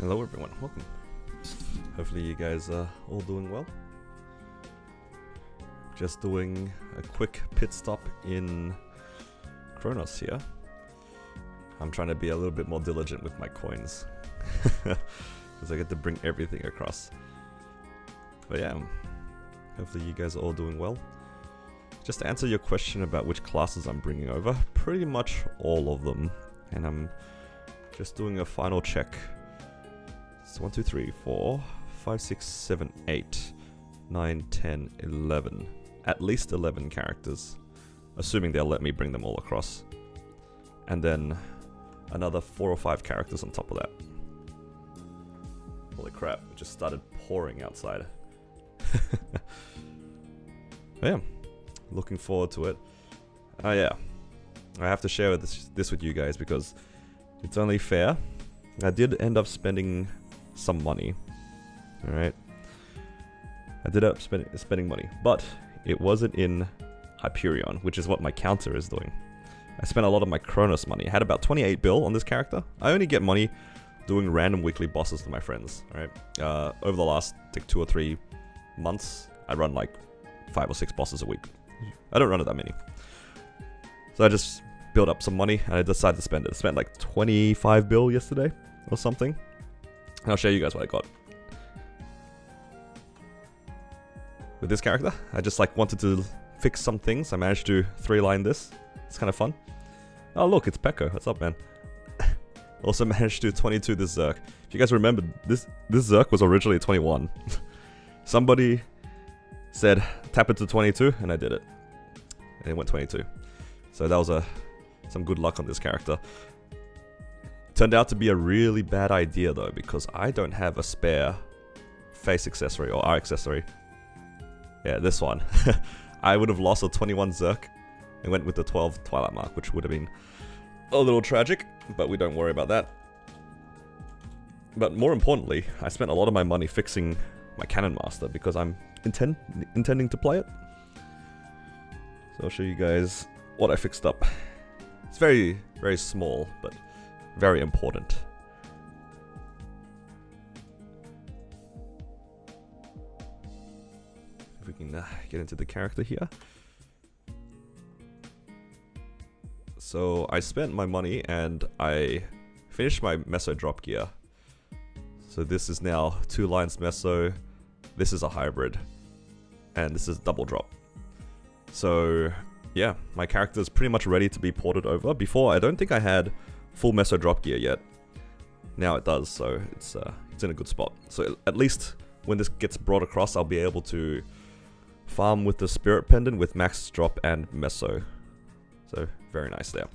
Hello everyone, welcome. Hopefully you guys are all doing well. Just doing a quick pit stop in Kronos here. I'm trying to be a little bit more diligent with my coins. Because I get to bring everything across. But yeah, hopefully you guys are all doing well. Just to answer your question about which classes I'm bringing over, pretty much all of them. And I'm just doing a final check. So 1, 2, 3, 4, 5, 6, 7, 8, 9, 10, 11. At least 11 characters. Assuming they'll let me bring them all across. And then another 4 or 5 characters on top of that. Holy crap, it just started pouring outside. Yeah, looking forward to it. Oh yeah, I have to share this with you guys because it's only fair. I did end up spending some money. Alright. I did end up spending money, but it wasn't in Hyperion, which is what my counter is doing. I spent a lot of my Kronos money. I had about 28 bill on this character. I only get money doing random weekly bosses to my friends. Alright. Over the last like 2 or 3 months, I run like 5 or 6 bosses a week. I don't run it that many. So I just built up some money and I decided to spend it. I spent like 25 bill yesterday or something. And I'll show you guys what I got. With this character, I just like wanted to fix some things. I managed to 3-line this. It's kind of fun. Oh look, it's Pekko. What's up, man? Also managed to 22 this Zerk. If you guys remember, this Zerk was originally 21. Somebody said tap it to 22 and I did it. And it went 22. So that was some good luck on this character. Turned out to be a really bad idea though, because I don't have a spare face accessory or eye accessory. Yeah, this one. I would have lost a 21 Zerk and went with the 12 Twilight Mark, which would have been a little tragic, but we don't worry about that. But more importantly, I spent a lot of my money fixing my Cannon Master because I'm intending to play it. So I'll show you guys what I fixed up. It's very, very small, but very important. If we can get into the character here. So I spent my money and I finished my Meso drop gear. So this is now 2 lines Meso, this is a hybrid, and this is double drop. So yeah, my character is pretty much ready to be ported over. Before, I don't think I had full Meso drop gear yet. Now it does, so it's in a good spot. So at least when this gets brought across, I'll be able to farm with the Spirit Pendant with max drop and Meso. So very nice there.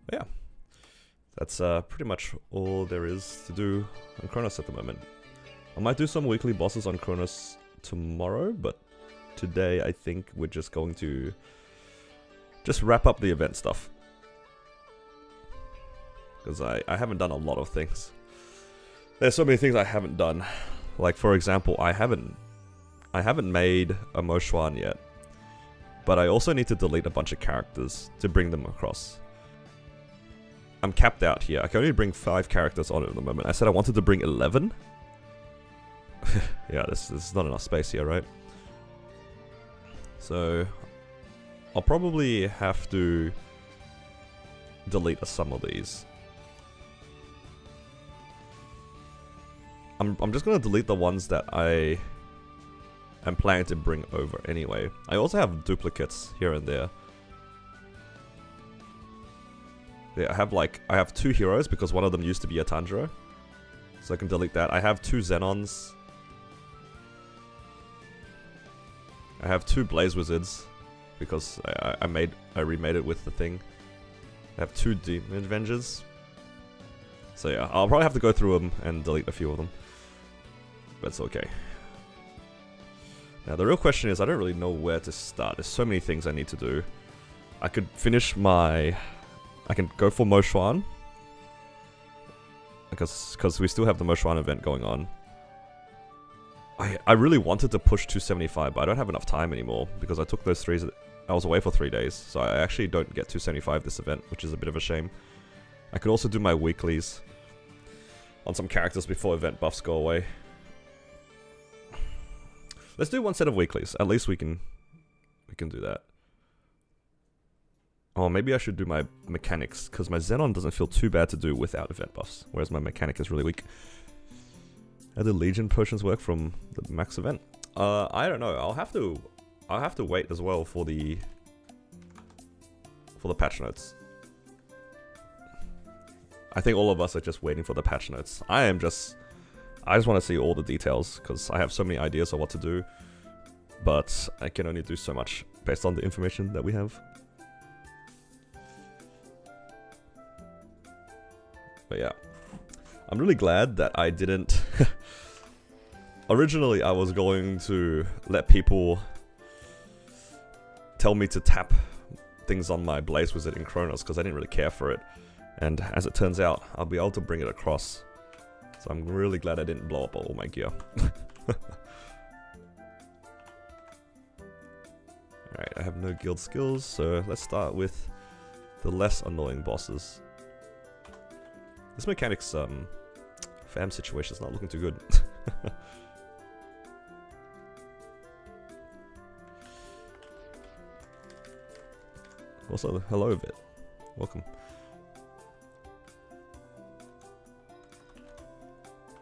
But yeah, that's pretty much all there is to do on Kronos at the moment. I might do some weekly bosses on Kronos tomorrow, but today I think we're just going to just wrap up the event stuff. Because I haven't done a lot of things. There's so many things I haven't done. Like for example, I haven't made a Moshuan yet. But I also need to delete a bunch of characters to bring them across. I'm capped out here. I can only bring 5 characters on it at the moment. I said I wanted to bring 11. Yeah, this is not enough space here, right? So I'll probably have to delete some of these. I'm just gonna delete the ones that I am planning to bring over anyway. I also have duplicates here and there. Yeah, I have 2 heroes because one of them used to be a Tanjiro. So I can delete that. I have 2 Xenons. I have 2 Blaze Wizards because I remade it with the thing. I have 2 Demon Avengers. So yeah, I'll probably have to go through them and delete a few of them. But it's okay. Now the real question is, I don't really know where to start. There's so many things I need to do. I could finish my... I can go for Moshuan. Because we still have the Moshuan event going on. I really wanted to push 275, but I don't have enough time anymore. Because I took those 3s... I was away for 3 days. So I actually don't get 275 this event, which is a bit of a shame. I could also do my weeklies. on some characters before event buffs go away. Let's do one set of weeklies. At least we can do that. Oh, maybe I should do my mechanics, because my Xenon doesn't feel too bad to do without event buffs, whereas my mechanic is really weak. How do Legion potions work from the max event? I don't know. I'll have to wait as well for the patch notes. I think all of us are just waiting for the patch notes. I just want to see all the details, because I have so many ideas of what to do, but I can only do so much based on the information that we have. But yeah, I'm really glad that I didn't... Originally, I was going to let people tell me to tap things on my Blaze Wizard in Kronos, because I didn't really care for it. And as it turns out, I'll be able to bring it across. So I'm really glad I didn't blow up all my gear. Alright, I have no guild skills, so let's start with the less annoying bosses. This mechanic's fam situation is not looking too good. Also, hello Vit. Welcome.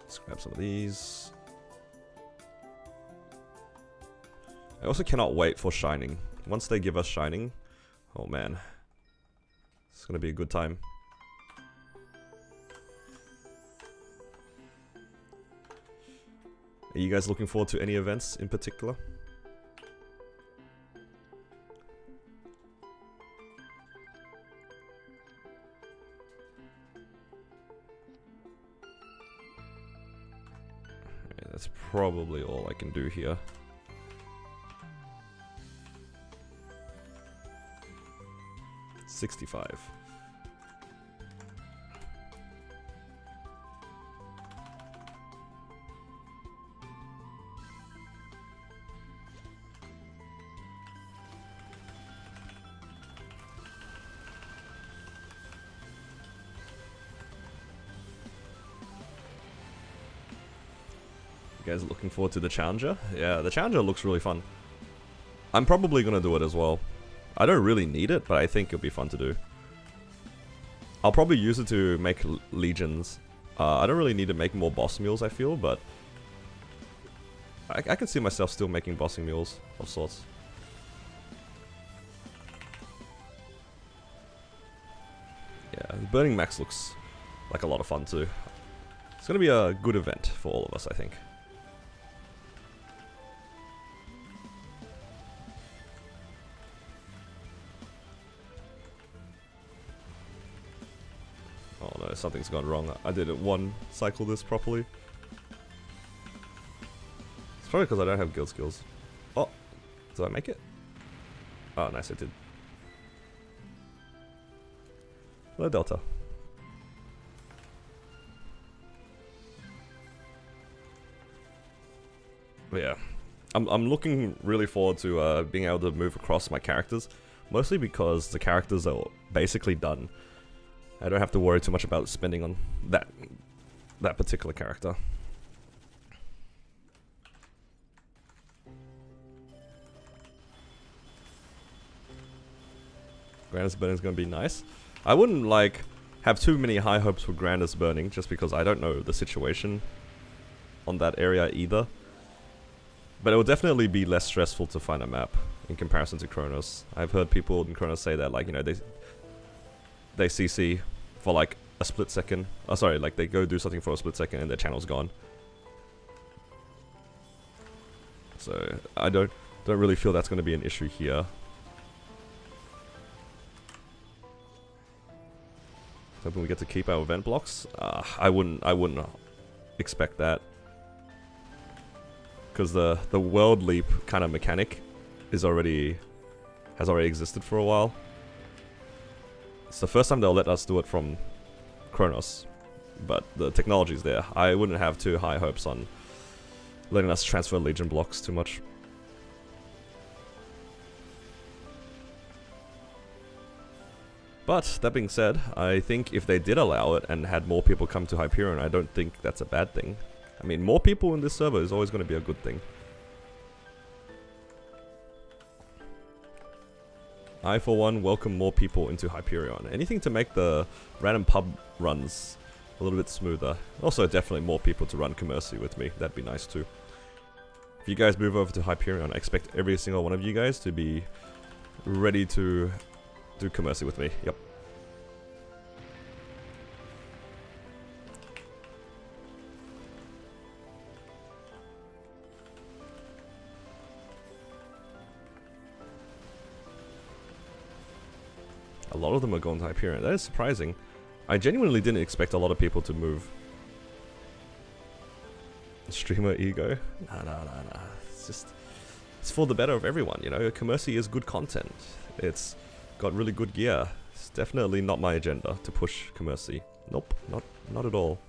Let's grab some of these. I also cannot wait for Shining. Once they give us Shining, oh man, it's gonna be a good time. Are you guys looking forward to any events in particular? That's probably all I can do here. $65. You guys looking forward to the Challenger? Yeah, the Challenger looks really fun. I'm probably gonna do it as well. I don't really need it, but I think it'll be fun to do. I'll probably use it to make legions. I don't really need to make more boss mules, I feel, but I can see myself still making bossing mules of sorts. Yeah, Burning Max looks like a lot of fun too. It's gonna be a good event for all of us, I think. Oh no, something's gone wrong. I didn't one cycle this properly. It's probably because I don't have guild skills. Oh, did I make it? Oh, nice, I did. Hello, Delta. But yeah, I'm looking really forward to being able to move across my characters, mostly because the characters are basically done. I don't have to worry too much about spending on that particular character. Grandest Burning is going to be nice. I wouldn't like have too many high hopes for Grandest Burning just because I don't know the situation on that area either. But it will definitely be less stressful to find a map in comparison to Kronos. I've heard people in Kronos say that, like, you know, they CC for like a split second. Oh, sorry, like they go do something for a split second and their channel's gone. So I don't really feel that's going to be an issue here. Hoping we get to keep our event blocks. I wouldn't expect that, because the world leap kind of mechanic has already existed for a while. It's the first time they'll let us do it from Kronos, but the technology's there. I wouldn't have too high hopes on letting us transfer Legion blocks too much. But, that being said, I think if they did allow it and had more people come to Hyperion, I don't think that's a bad thing. I mean, more people in this server is always going to be a good thing. I, for one, welcome more people into Hyperion. Anything to make the random pub runs a little bit smoother. Also, definitely more people to run Commercy with me. That'd be nice too. If you guys move over to Hyperion, I expect every single one of you guys to be ready to do Commercy with me. Yep. A lot of them are going to Hyperion. That is surprising. I genuinely didn't expect a lot of people to move. Streamer ego? Nah. It's just... It's for the better of everyone, you know? Commercy is good content. It's got really good gear. It's definitely not my agenda to push Commercy. Nope, not at all.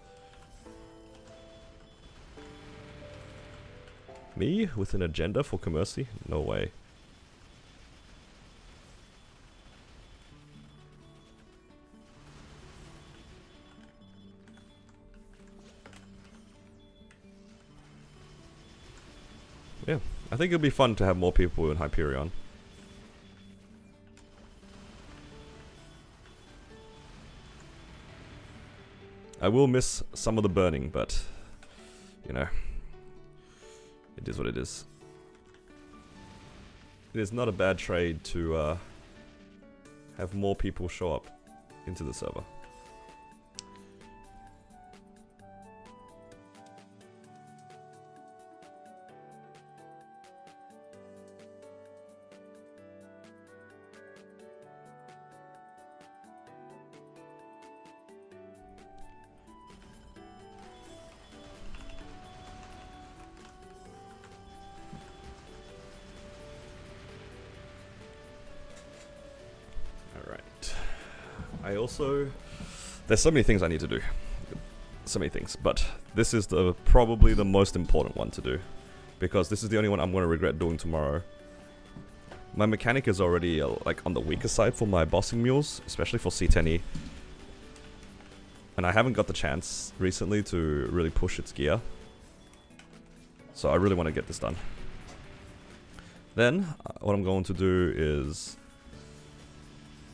Me with an agenda for Commercy? No way. Yeah, I think it'll be fun to have more people in Hyperion. I will miss some of the burning, but, you know, it is what it is. It is not a bad trade to have more people show up into the server. I also... There's so many things I need to do. So many things. But this is probably the most important one to do. Because this is the only one I'm going to regret doing tomorrow. My mechanic is already like on the weaker side for my bossing mules. Especially for C10E. And I haven't got the chance recently to really push its gear. So I really want to get this done. Then, what I'm going to do is...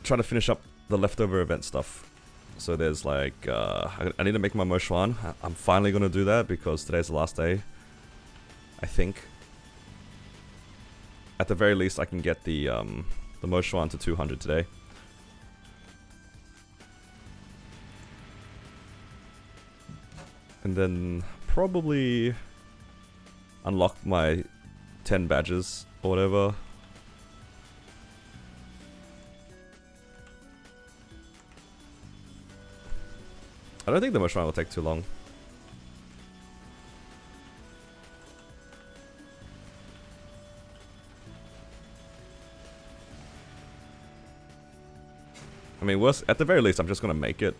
try to finish up the leftover event stuff. So there's like, I need to make my Moshuan. I'm finally going to do that because today's the last day. I think. At the very least I can get the Moshuan to 200 today. And then probably unlock my 10 badges or whatever. I don't think the Moshuan will take too long. I mean, worse, at the very least, I'm just gonna make it.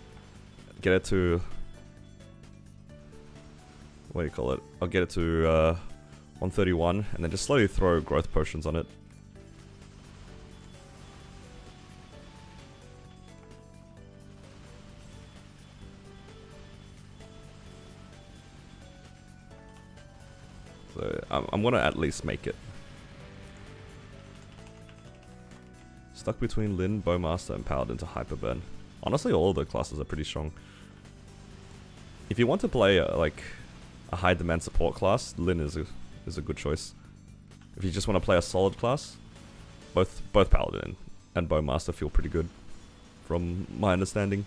Get it to... what do you call it? I'll get it to 131, and then just slowly throw growth potions on it. So I'm gonna at least make it. Stuck between Lin, Bowmaster, and Paladin to Hyperburn. Honestly, all of the classes are pretty strong. If you want to play like a high demand support class, Lin is a good choice. If you just want to play a solid class, both Paladin and Bowmaster feel pretty good, from my understanding.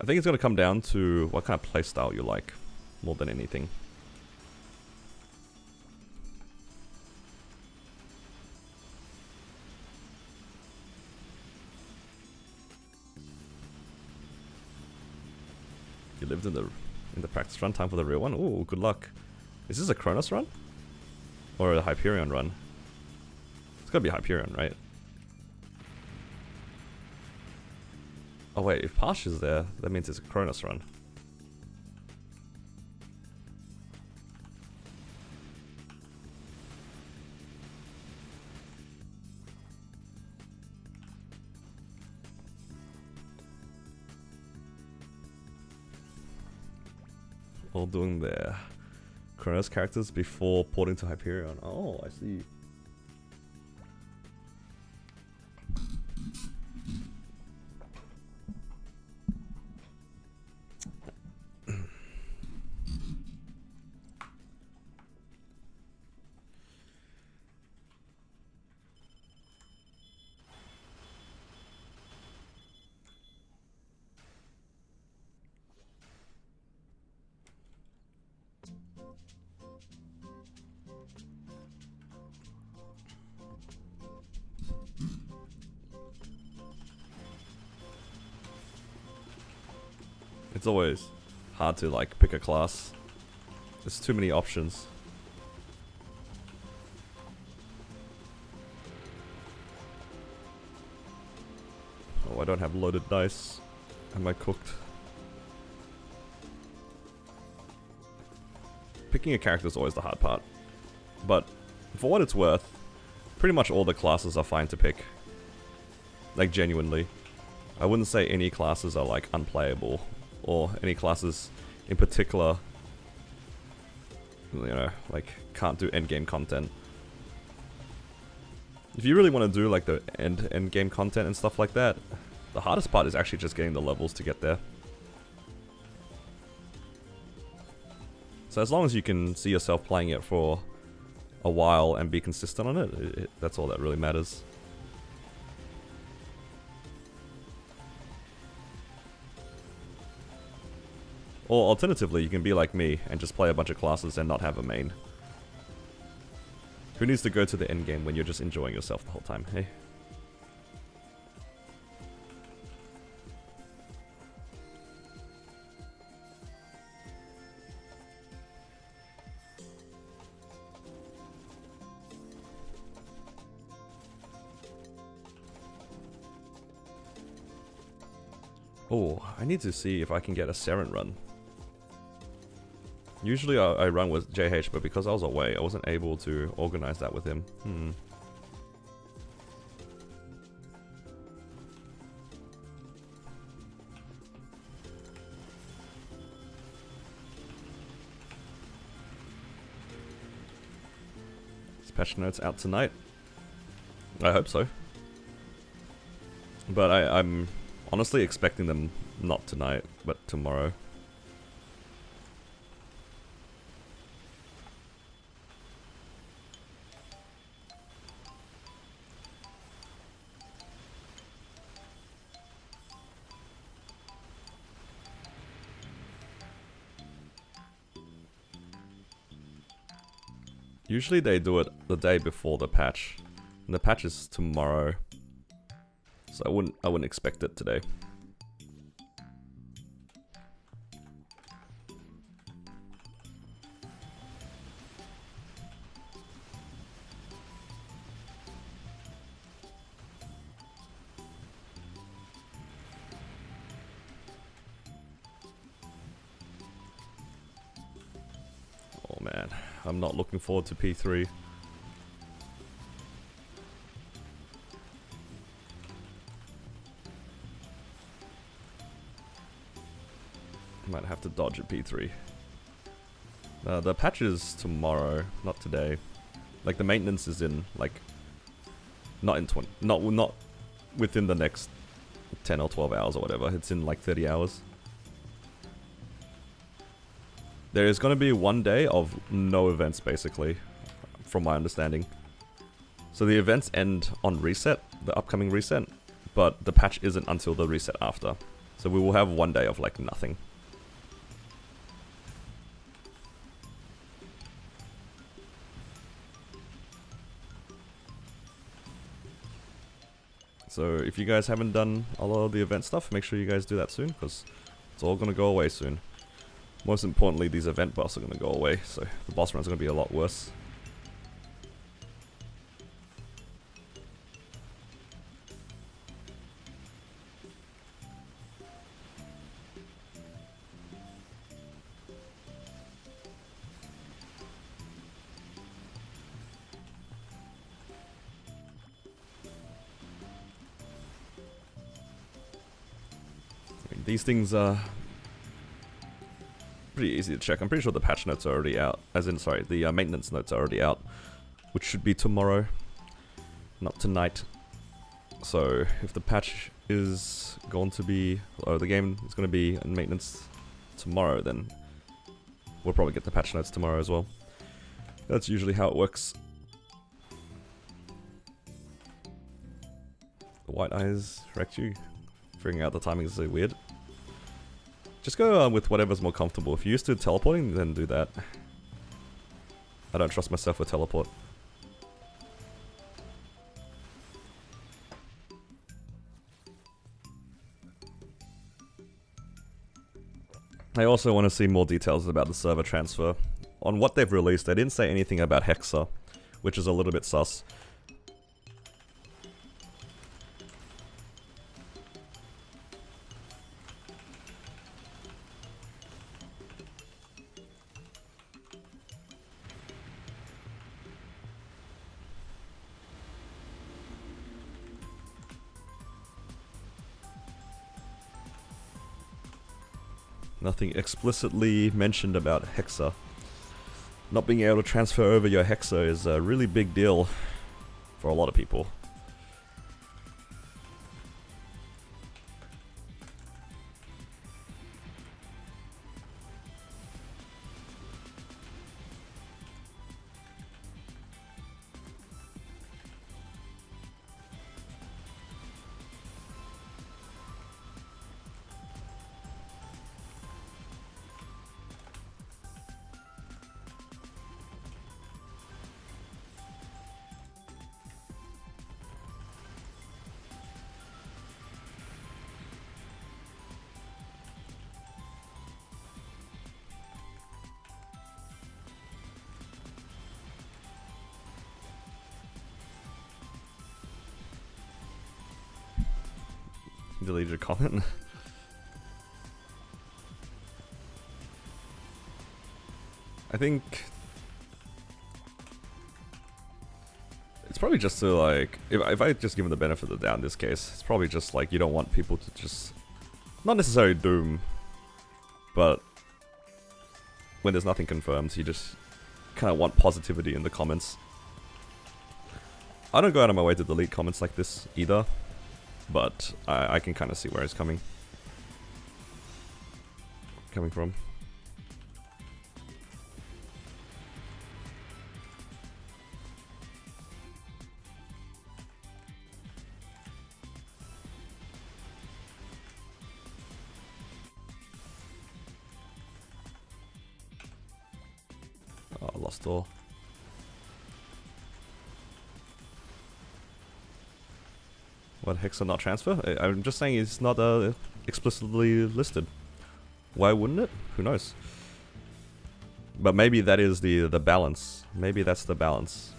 I think it's going to come down to what kind of playstyle you like, more than anything. You lived in the practice run, time for the real one? Ooh, good luck. Is this a Kronos run? Or a Hyperion run? It's gotta be Hyperion, right? Oh wait, if Parsh is there, that means it's a Kronos run. all doing their Kronos characters before porting to Hyperion. Oh, I see. It's always hard to like pick a class. There's too many options. Oh, I don't have loaded dice. Am I cooked? Picking a character is always the hard part. But for what it's worth, pretty much all the classes are fine to pick. Like genuinely. I wouldn't say any classes are like unplayable. Or any classes in particular, you know, like can't do endgame content. If you really want to do like the end game content and stuff like that, the hardest part is actually just getting the levels to get there. So as long as you can see yourself playing it for a while and be consistent on it, that's all that really matters. Or alternatively, you can be like me and just play a bunch of classes and not have a main. Who needs to go to the end game when you're just enjoying yourself the whole time, hey? Oh, I need to see if I can get a Seren run. Usually I run with JH, but because I was away, I wasn't able to organize that with him. Is patch notes out tonight? I hope so. But I'm honestly expecting them not tonight, but tomorrow. Usually they do it the day before the patch, and the patch is tomorrow, so I wouldn't expect it today. Oh man, I'm not looking forward to P3. Might have to dodge at P3. The patch is tomorrow, not today. Like the maintenance is in like not within the next 10 or 12 hours or whatever. It's in like 30 hours. There is going to be one day of no events, basically, from my understanding. So the events end on reset, the upcoming reset, but the patch isn't until the reset after. So we will have one day of like nothing. So if you guys haven't done a lot of the event stuff, make sure you guys do that soon, because it's all going to go away soon. Most importantly, these event buffs are going to go away, so the boss runs are going to be a lot worse. I mean, these things are... pretty easy to check. I'm pretty sure the patch notes are already out. As in, sorry, the maintenance notes are already out. Which should be tomorrow. Not tonight. So, if the patch is going to be... or the game is going to be in maintenance tomorrow, then we'll probably get the patch notes tomorrow as well. That's usually how it works. The white eyes wrecked you. Figuring out the timing is so weird. Just go with whatever's more comfortable. If you're used to teleporting, then do that. I don't trust myself with teleport. I also want to see more details about the server transfer. On what they've released, they didn't say anything about Hexa, which is a little bit sus. Nothing explicitly mentioned about Hexa. Not being able to transfer over your Hexa is a really big deal for a lot of people. Deleted a comment. I think it's probably just to like, if I just give them the benefit of the doubt in this case, it's probably just like you don't want people to just, not necessarily doom, but when there's nothing confirmed, you just kind of want positivity in the comments. I don't go out of my way to delete comments like this either. But I can kind of see where it's coming from. Oh, I lost all. What, Hexa not transfer? I'm just saying it's not explicitly listed. Why wouldn't it? Who knows? But maybe that is the balance. Maybe that's the balance.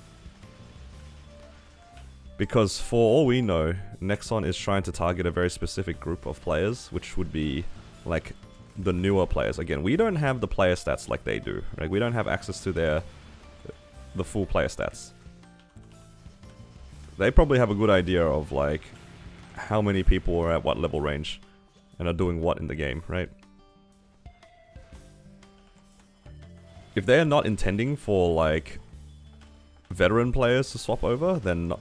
Because for all we know, Nexon is trying to target a very specific group of players, which would be like the newer players. Again, we don't have the player stats like they do. Right? We don't have access to the full player stats. They probably have a good idea of like how many people are at what level range and are doing what in the game, right? If they're not intending for like veteran players to swap over, then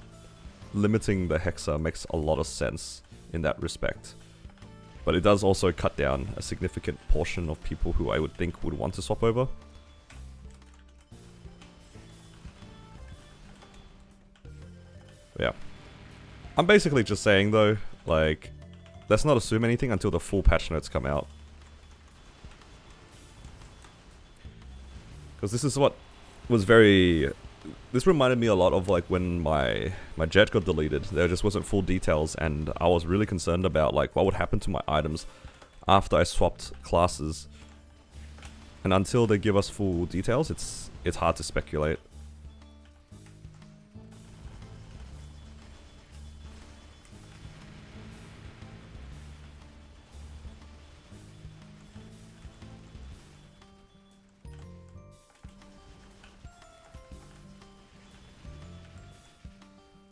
limiting the Hexa makes a lot of sense in that respect. But it does also cut down a significant portion of people who I would think would want to swap over. Yeah. I'm basically just saying though, like, let's not assume anything until the full patch notes come out. Because this is what was very... This reminded me a lot of like when my jet got deleted. There just wasn't full details and I was really concerned about like what would happen to my items after I swapped classes. And until they give us full details, it's hard to speculate.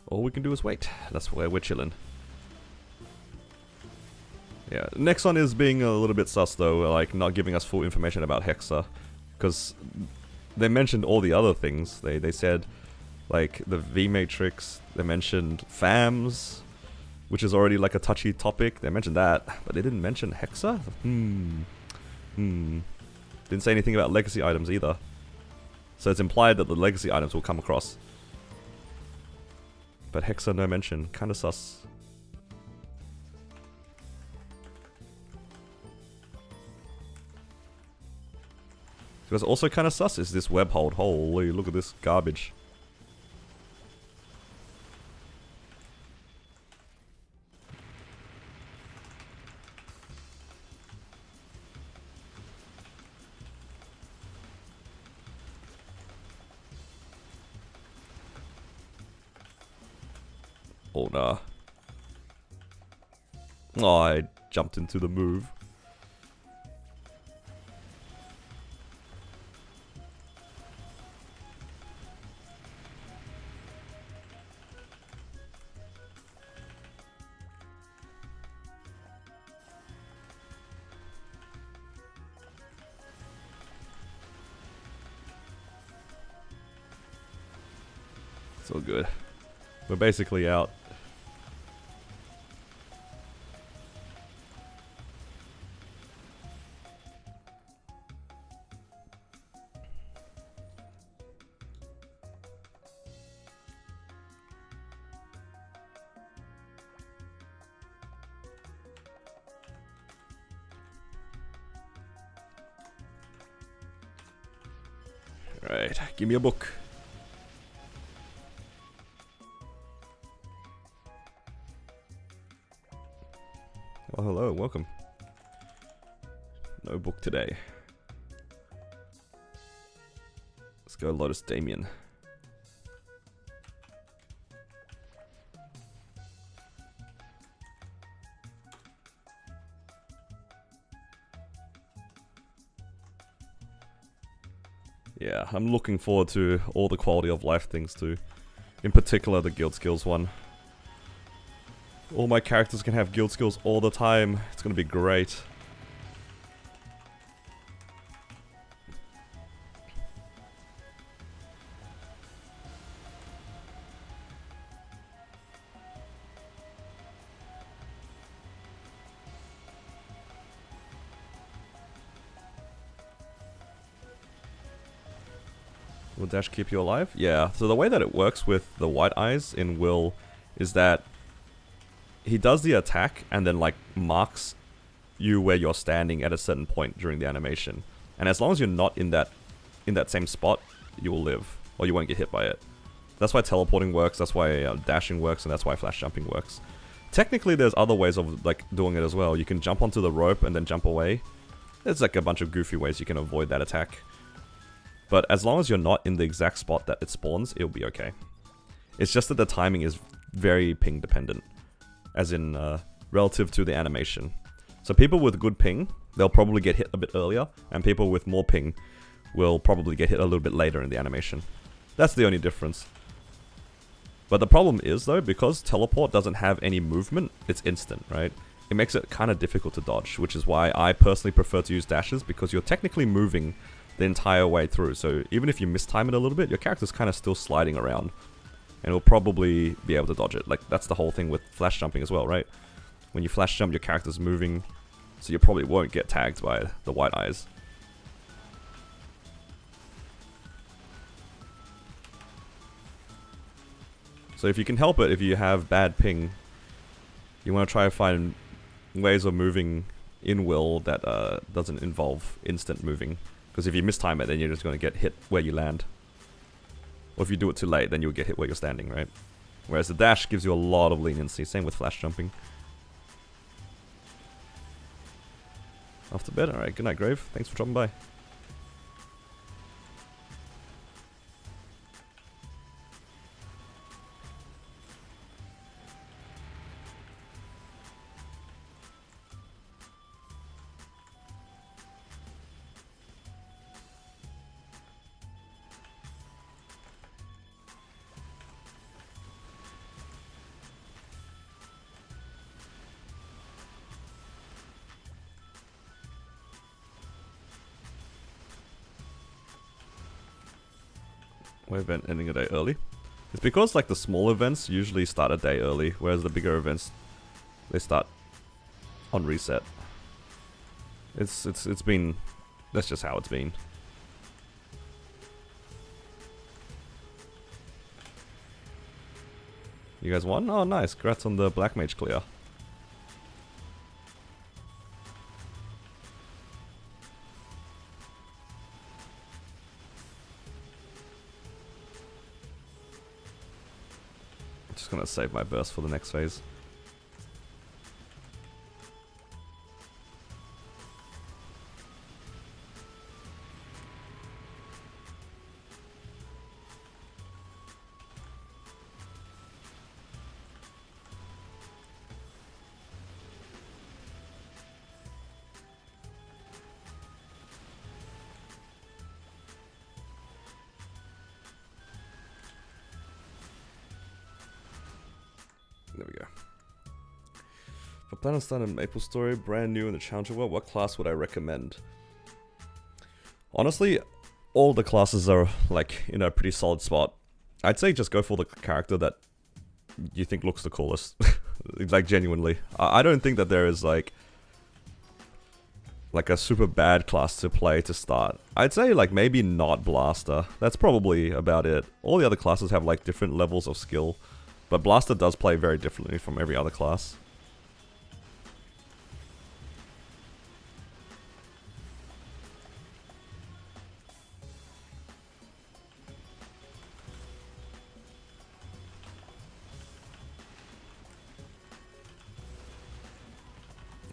All we can do is wait. That's where we're chilling. Yeah, next one is being a little bit sus though, like not giving us full information about Hexa. Because they mentioned all the other things. They said, like, the V-Matrix, they mentioned FAMs, which is already like a touchy topic. They mentioned that, but they didn't mention Hexa? Didn't say anything about legacy items either. So it's implied that the legacy items will come across. But Hexa no mention, kinda sus. What's also kinda sus is this web hold. Holy, look at this garbage. Oh nah. Oh, I jumped into the move. It's all good. We're basically out. Alright, give me a book. Oh, hello, welcome. No book today. Let's go Lotus Damien. Yeah, I'm looking forward to all the quality of life things too. In particular, the guild skills one. All my characters can have guild skills all the time. It's gonna be great. Will dash keep you alive? Yeah, so the way that it works with the white eyes in Will is that he does the attack and then like marks you where you're standing at a certain point during the animation. And as long as you're not in that same spot, you will live, or you won't get hit by it. That's why teleporting works, that's why dashing works, and that's why flash jumping works. Technically there's other ways of like doing it as well. You can jump onto the rope and then jump away. There's like a bunch of goofy ways you can avoid that attack. But as long as you're not in the exact spot that it spawns, it'll be okay. It's just that the timing is very ping dependent. As in, relative to the animation. So people with good ping, they'll probably get hit a bit earlier, and people with more ping will probably get hit a little bit later in the animation. That's the only difference. But the problem is though, because teleport doesn't have any movement, it's instant, right? It makes it kind of difficult to dodge, which is why I personally prefer to use dashes, because you're technically moving the entire way through. So even if you mistime it a little bit, your character's kind of still sliding around. And it'll probably be able to dodge it. Like, that's the whole thing with flash jumping as well, right? When you flash jump, your character's moving, so you probably won't get tagged by the white eyes. So if you can help it, if you have bad ping, you want to try to find ways of moving in Will that doesn't involve instant moving. Because if you mistime it, then you're just going to get hit where you land. Or if you do it too late, then you'll get hit where you're standing, right? Whereas the dash gives you a lot of leniency. Same with flash jumping. Off to bed? Alright, good night, Grave. Thanks for dropping by. Why event ending a day early? It's because like the small events usually start a day early, whereas the bigger events, they start on reset. It's been, that's just how it's been. You guys won? Oh nice, congrats on the Black Mage clear. Just gonna save my burst for the next phase. There we go. If I plan on starting Maple Story, brand new in the Challenger world, what class would I recommend? Honestly, all the classes are like in a pretty solid spot. I'd say just go for the character that you think looks the coolest. Like genuinely. I don't think that there is like a super bad class to play to start. I'd say like maybe not Blaster. That's probably about it. All the other classes have like different levels of skill. But Blaster does play very differently from every other class.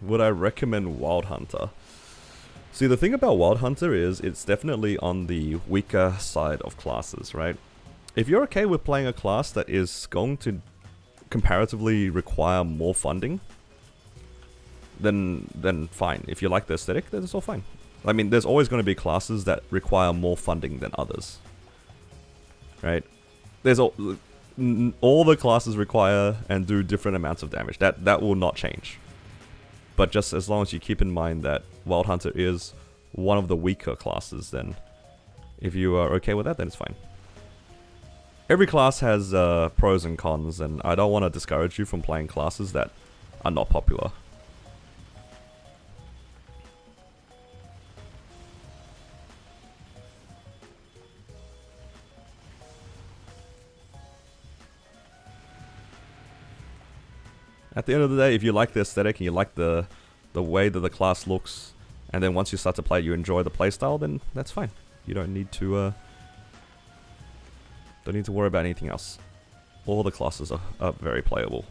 Would I recommend Wild Hunter? See, the thing about Wild Hunter is it's definitely on the weaker side of classes, right? If you're okay with playing a class that is going to comparatively require more funding, then fine. If you like the aesthetic, then it's all fine. I mean, there's always going to be classes that require more funding than others, right? There's all the classes require and do different amounts of damage. That will not change. But just as long as you keep in mind that Wild Hunter is one of the weaker classes, then if you are okay with that, then it's fine. Every class has pros and cons, and I don't want to discourage you from playing classes that are not popular. At the end of the day, if you like the aesthetic and you like the way that the class looks, and then once you start to play you enjoy the playstyle, then that's fine. You don't need to worry about anything else. All the classes are very playable.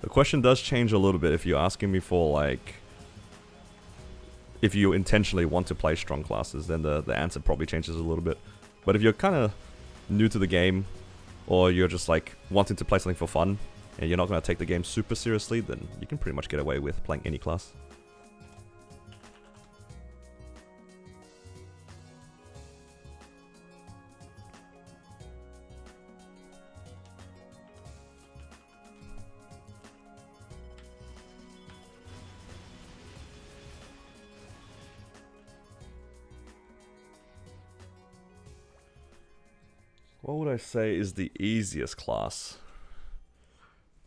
The question does change a little bit if you're asking me for like, if you intentionally want to play strong classes, then the answer probably changes a little bit. But if you're kind of new to the game, or you're just like wanting to play something for fun, and you're not going to take the game super seriously, then you can pretty much get away with playing any class. What would I say is the easiest class?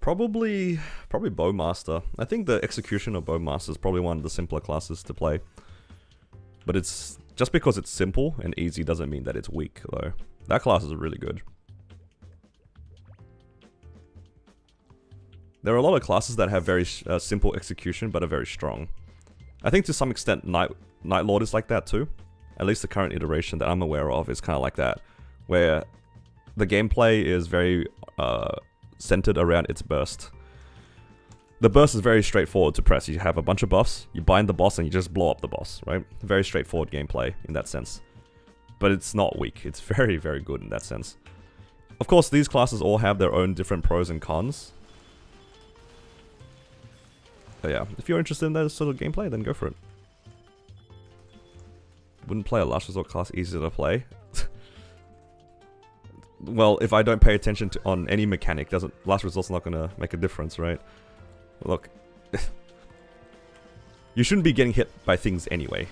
Probably Bowmaster. I think the execution of Bowmaster is probably one of the simpler classes to play. But it's just because it's simple and easy doesn't mean that it's weak, though. That class is really good. There are a lot of classes that have very simple execution but are very strong. I think to some extent Night Lord is like that too. At least the current iteration that I'm aware of is kind of like that, where the gameplay is very centered around its burst. The burst is very straightforward to press. You have a bunch of buffs, you bind the boss and you just blow up the boss, right? Very straightforward gameplay in that sense. But it's not weak. It's very, very good in that sense. Of course, these classes all have their own different pros and cons. But yeah, if you're interested in that sort of gameplay, then go for it. Wouldn't play a Last Resort class easier to play? well, if I don't pay attention to on any mechanic, last resort's not gonna make a difference, right? Look, you shouldn't be getting hit by things anyway.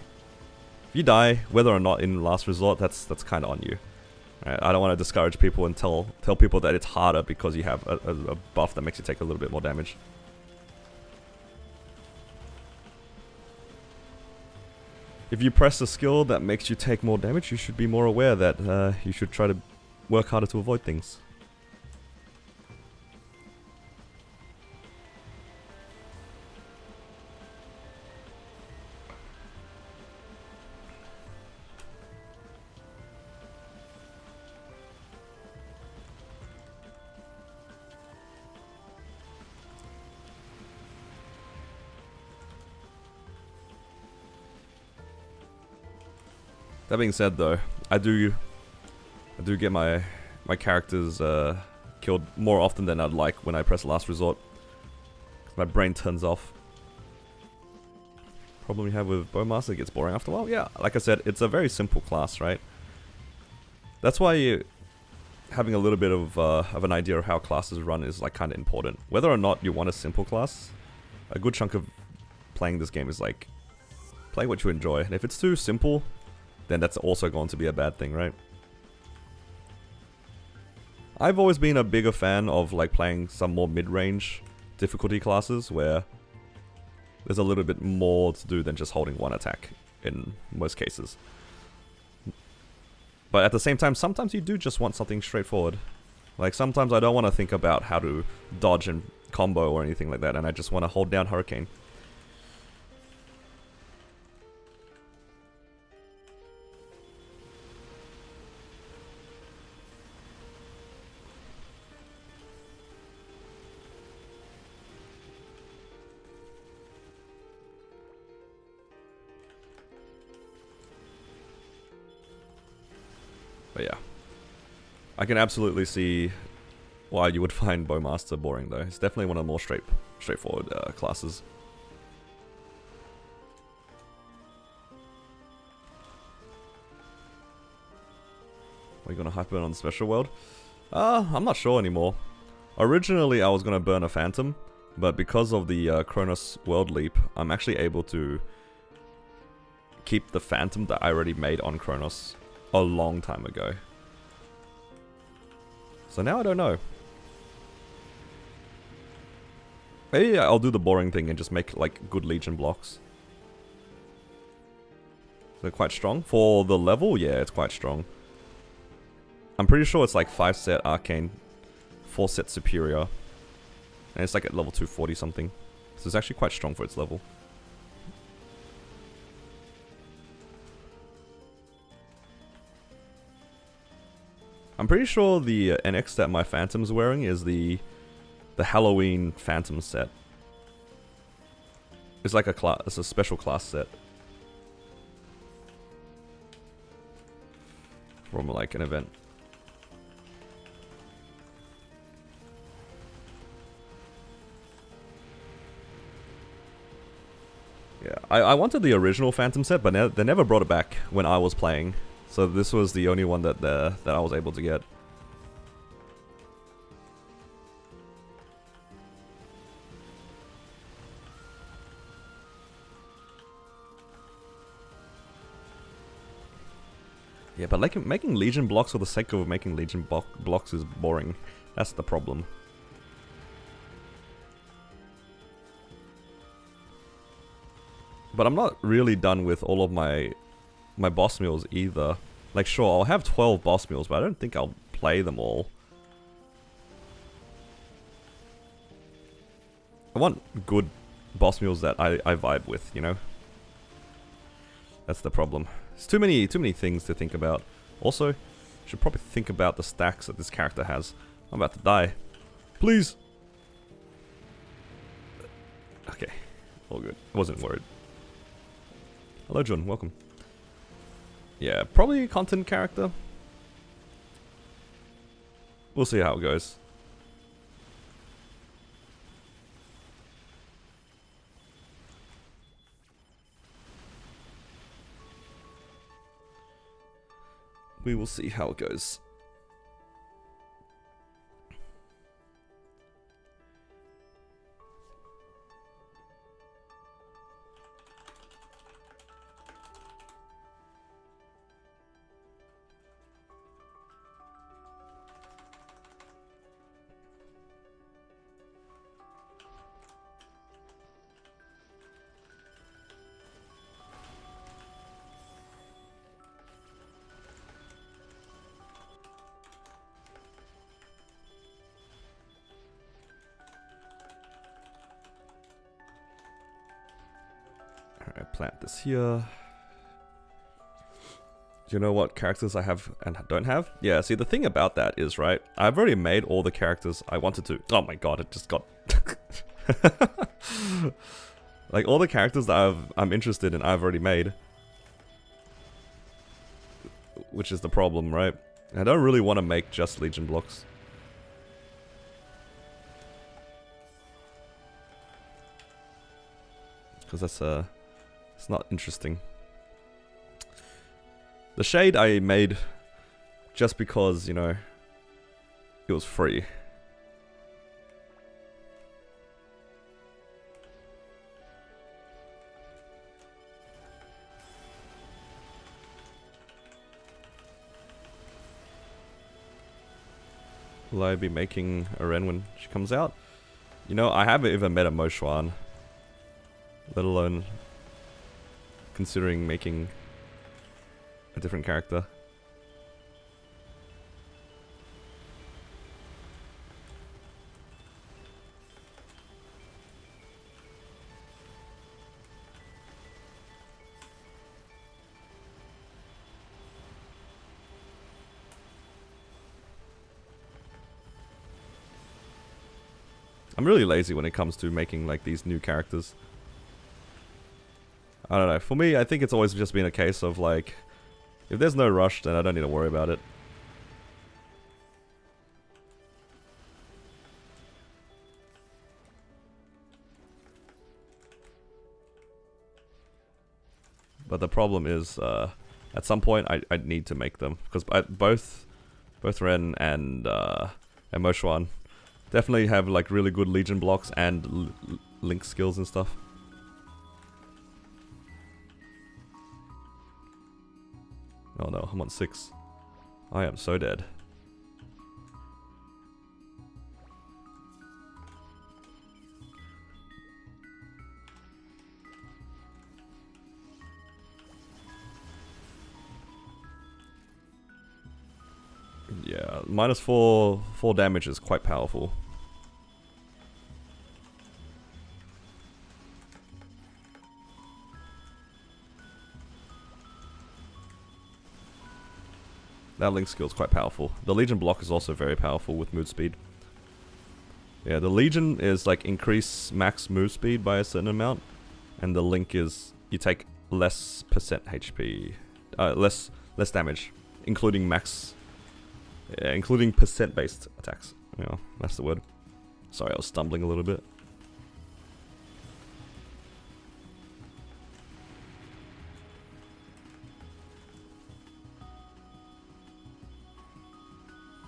If you die, whether or not in last resort, that's kind of on you. Right? I don't want to discourage people and tell people that it's harder because you have a buff that makes you take a little bit more damage. If you press a skill that makes you take more damage, you should be more aware that you should try to work harder to avoid things. That being said, though, I do get my characters killed more often than I'd like when I press last resort. My brain turns off. Problem you have with Bowmaster, it gets boring after a while. Yeah, like I said, it's a very simple class, right? That's why having a little bit of an idea of how classes run is like kind of important. Whether or not you want a simple class, a good chunk of playing this game is like play what you enjoy. And if it's too simple, then that's also going to be a bad thing, right? I've always been a bigger fan of like playing some more mid-range difficulty classes where there's a little bit more to do than just holding one attack in most cases. But at the same time, sometimes you do just want something straightforward. Like sometimes I don't want to think about how to dodge and combo or anything like that, and I just want to hold down Hurricane. But yeah, I can absolutely see why you would find Bowmaster boring though. It's definitely one of the more straightforward classes. Are you gonna Hyperion on the special world? I'm not sure anymore. Originally I was gonna burn a Phantom, but because of the Kronos world leap, I'm actually able to keep the Phantom that I already made on Kronos a long time ago. So now I don't know. Maybe I'll do the boring thing and just make like good Legion blocks. So quite strong. For the level, yeah, it's quite strong. I'm pretty sure it's like 5 set Arcane, 4 set Superior. And it's like at level 240 something. So it's actually quite strong for its level. I'm pretty sure the NX that my Phantom's wearing is the Halloween Phantom set. It's like it's a special class set. From like an event. Yeah, I wanted the original Phantom set, but they never brought it back when I was playing. So this was the only one that I was able to get. Yeah, but like making Legion blocks for the sake of making Legion blocks is boring. That's the problem. But I'm not really done with all of my boss meals either. Like sure, I'll have 12 boss meals, but I don't think I'll play them all. I want good boss meals that I vibe with, you know? That's the problem. There's too many things to think about. Also, should probably think about the stacks that this character has. I'm about to die. Please! Okay, all good. I wasn't worried. Hello John, welcome. Yeah, probably a content character. We'll see how it goes. We will see how it goes. Plant this here. Do you know what characters I have and don't have? Yeah, see the thing about that is, right, I've already made all the characters I wanted to. Oh my god, it just got... like all the characters that I'm interested in, I've already made. Which is the problem, right? I don't really want to make just Legion blocks. Because that's it's not interesting. The Shade I made just because, you know, it was free. Will I be making a Ren when she comes out? You know, I haven't even met a Moshuan. Let alone considering making a different character. I'm really lazy when it comes to making like these new characters. I don't know, for me I think it's always just been a case of like, if there's no rush then I don't need to worry about it. But the problem is, at some point I'd need to make them, because both Ren and Moshuan definitely have like really good Legion blocks and link skills and stuff. Oh no, I'm on 6. I am so dead. Yeah, -4 damage is quite powerful. That link skill is quite powerful. The Legion block is also very powerful with move speed. Yeah, the Legion is like increase max move speed by a certain amount, and the link is you take less percent HP, less damage, including max, including percent based attacks. Yeah, that's the word. Sorry, I was stumbling a little bit.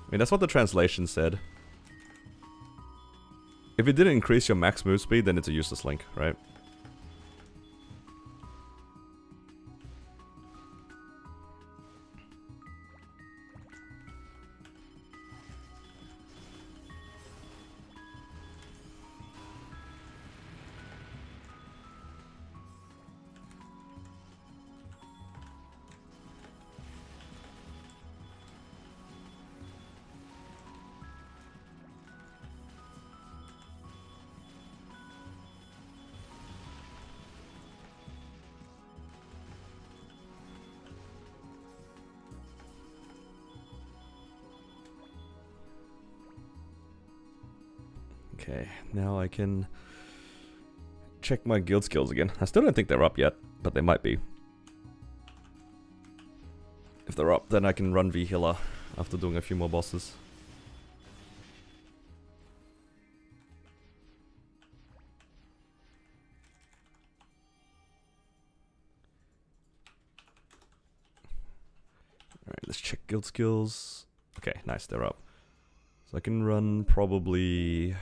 I mean, that's what the translation said. If it didn't increase your max move speed, then it's a useless link, right? Okay, now I can check my guild skills again. I still don't think they're up yet, but they might be. If they're up, then I can run V healer after doing a few more bosses. Alright, let's check guild skills. Okay, nice, they're up. So I can run probably...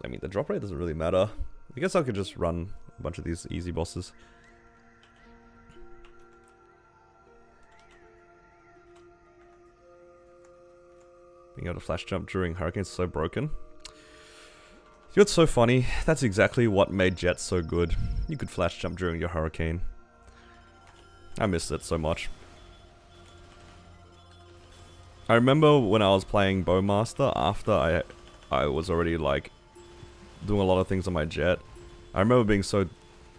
I mean, the drop rate doesn't really matter. I guess I could just run a bunch of these easy bosses. Being able to flash jump during Hurricane is so broken. You know what's so funny? That's exactly what made Jet so good. You could flash jump during your Hurricane. I missed it so much. I remember when I was playing Bowmaster, after I was already like doing a lot of things on my Jet. I remember being so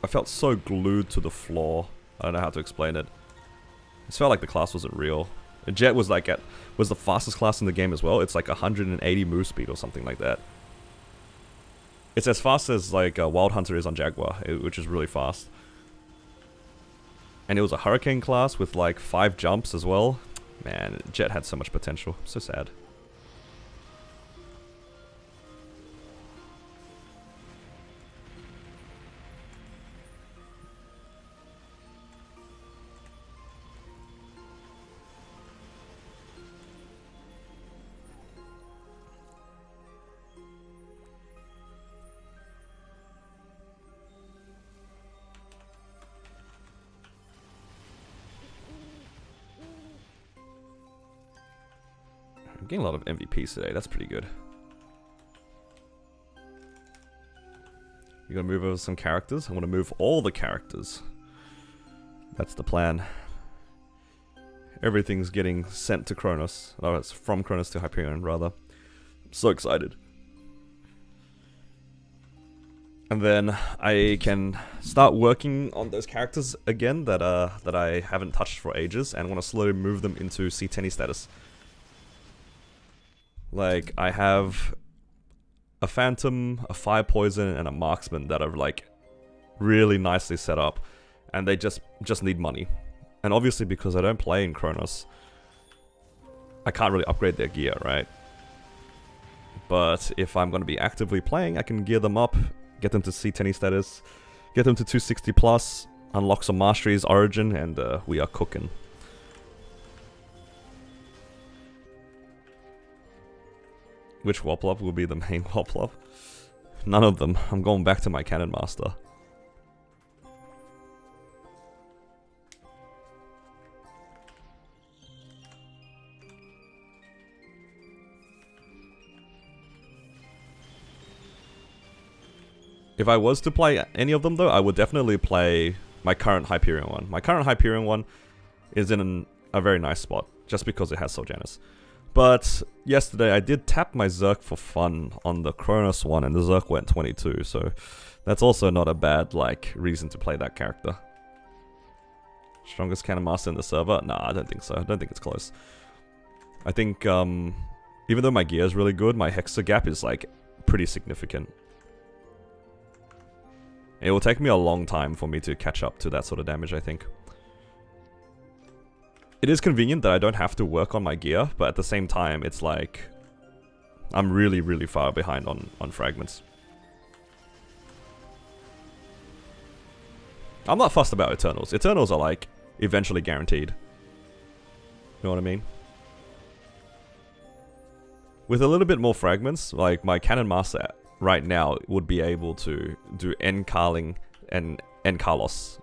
I felt so glued to the floor. I don't know how to explain it. It felt like the class wasn't real. And Jet was like was the fastest class in the game as well. It's like 180 move speed or something like that. It's as fast as like Wild Hunter is on Jaguar, which is really fast. And it was a Hurricane class with like 5 jumps as well. Man, Jet had so much potential. So sad. I'm getting a lot of MVPs today. That's pretty good. You're gonna move over some characters. I want to move all the characters. That's the plan. Everything's getting sent to Kronos. Oh, it's from Kronos to Hyperion, rather. I'm so excited. And then I can start working on those characters again that I haven't touched for ages, and want to slowly move them into C10 status. Like, I have a Phantom, a Fire Poison, and a Marksman that are like really nicely set up, and they just need money. And obviously, because I don't play in Kronos, I can't really upgrade their gear, right? But if I'm going to be actively playing, I can gear them up, get them to C10 status, get them to 260 plus, unlock some masteries, origin, and we are cooking. Which Woplop will be the main Woplop? None of them. I'm going back to my Cannon Master. If I was to play any of them though, I would definitely play my current Hyperion one. My current Hyperion one is in a very nice spot, just because it has Souljanus. But yesterday I did tap my Zerk for fun on the Kronos one, and the Zerk went 22, so that's also not a bad like reason to play that character. Strongest Cannon Master in the server? Nah, I don't think so. I don't think it's close. I think even though my gear is really good, my Hexa gap is like pretty significant. It will take me a long time for me to catch up to that sort of damage, I think. It is convenient that I don't have to work on my gear, but at the same time, it's like I'm really, really far behind on fragments. I'm not fussed about Eternals. Eternals are like eventually guaranteed. You know what I mean? With a little bit more fragments, like my Cannon Master right now would be able to do Encarling and Encarlos.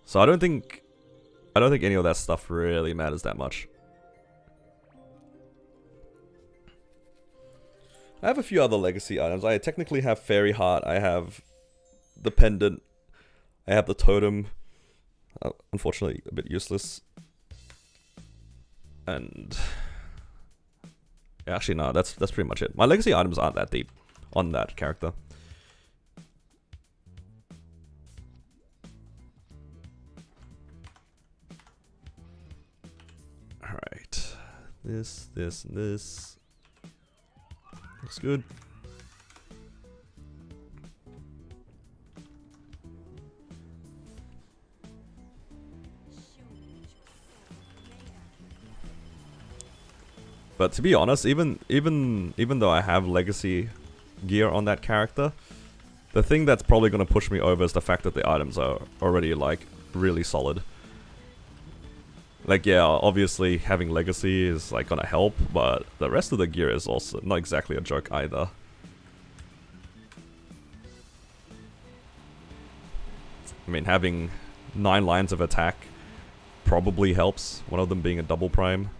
So I don't think any of that stuff really matters that much. I have a few other legacy items. I technically have Fairy Heart, I have the Pendant, I have the Totem. Unfortunately, a bit useless. And yeah, actually, no, that's pretty much it. My legacy items aren't that deep on that character. Alright. This, and this. Looks good. But to be honest, even though I have legacy gear on that character, the thing that's probably going to push me over is the fact that the items are already like really solid. Like, yeah, obviously having legacy is like gonna help, but the rest of the gear is also not exactly a joke either. I mean, having 9 lines of attack probably helps, one of them being a double prime.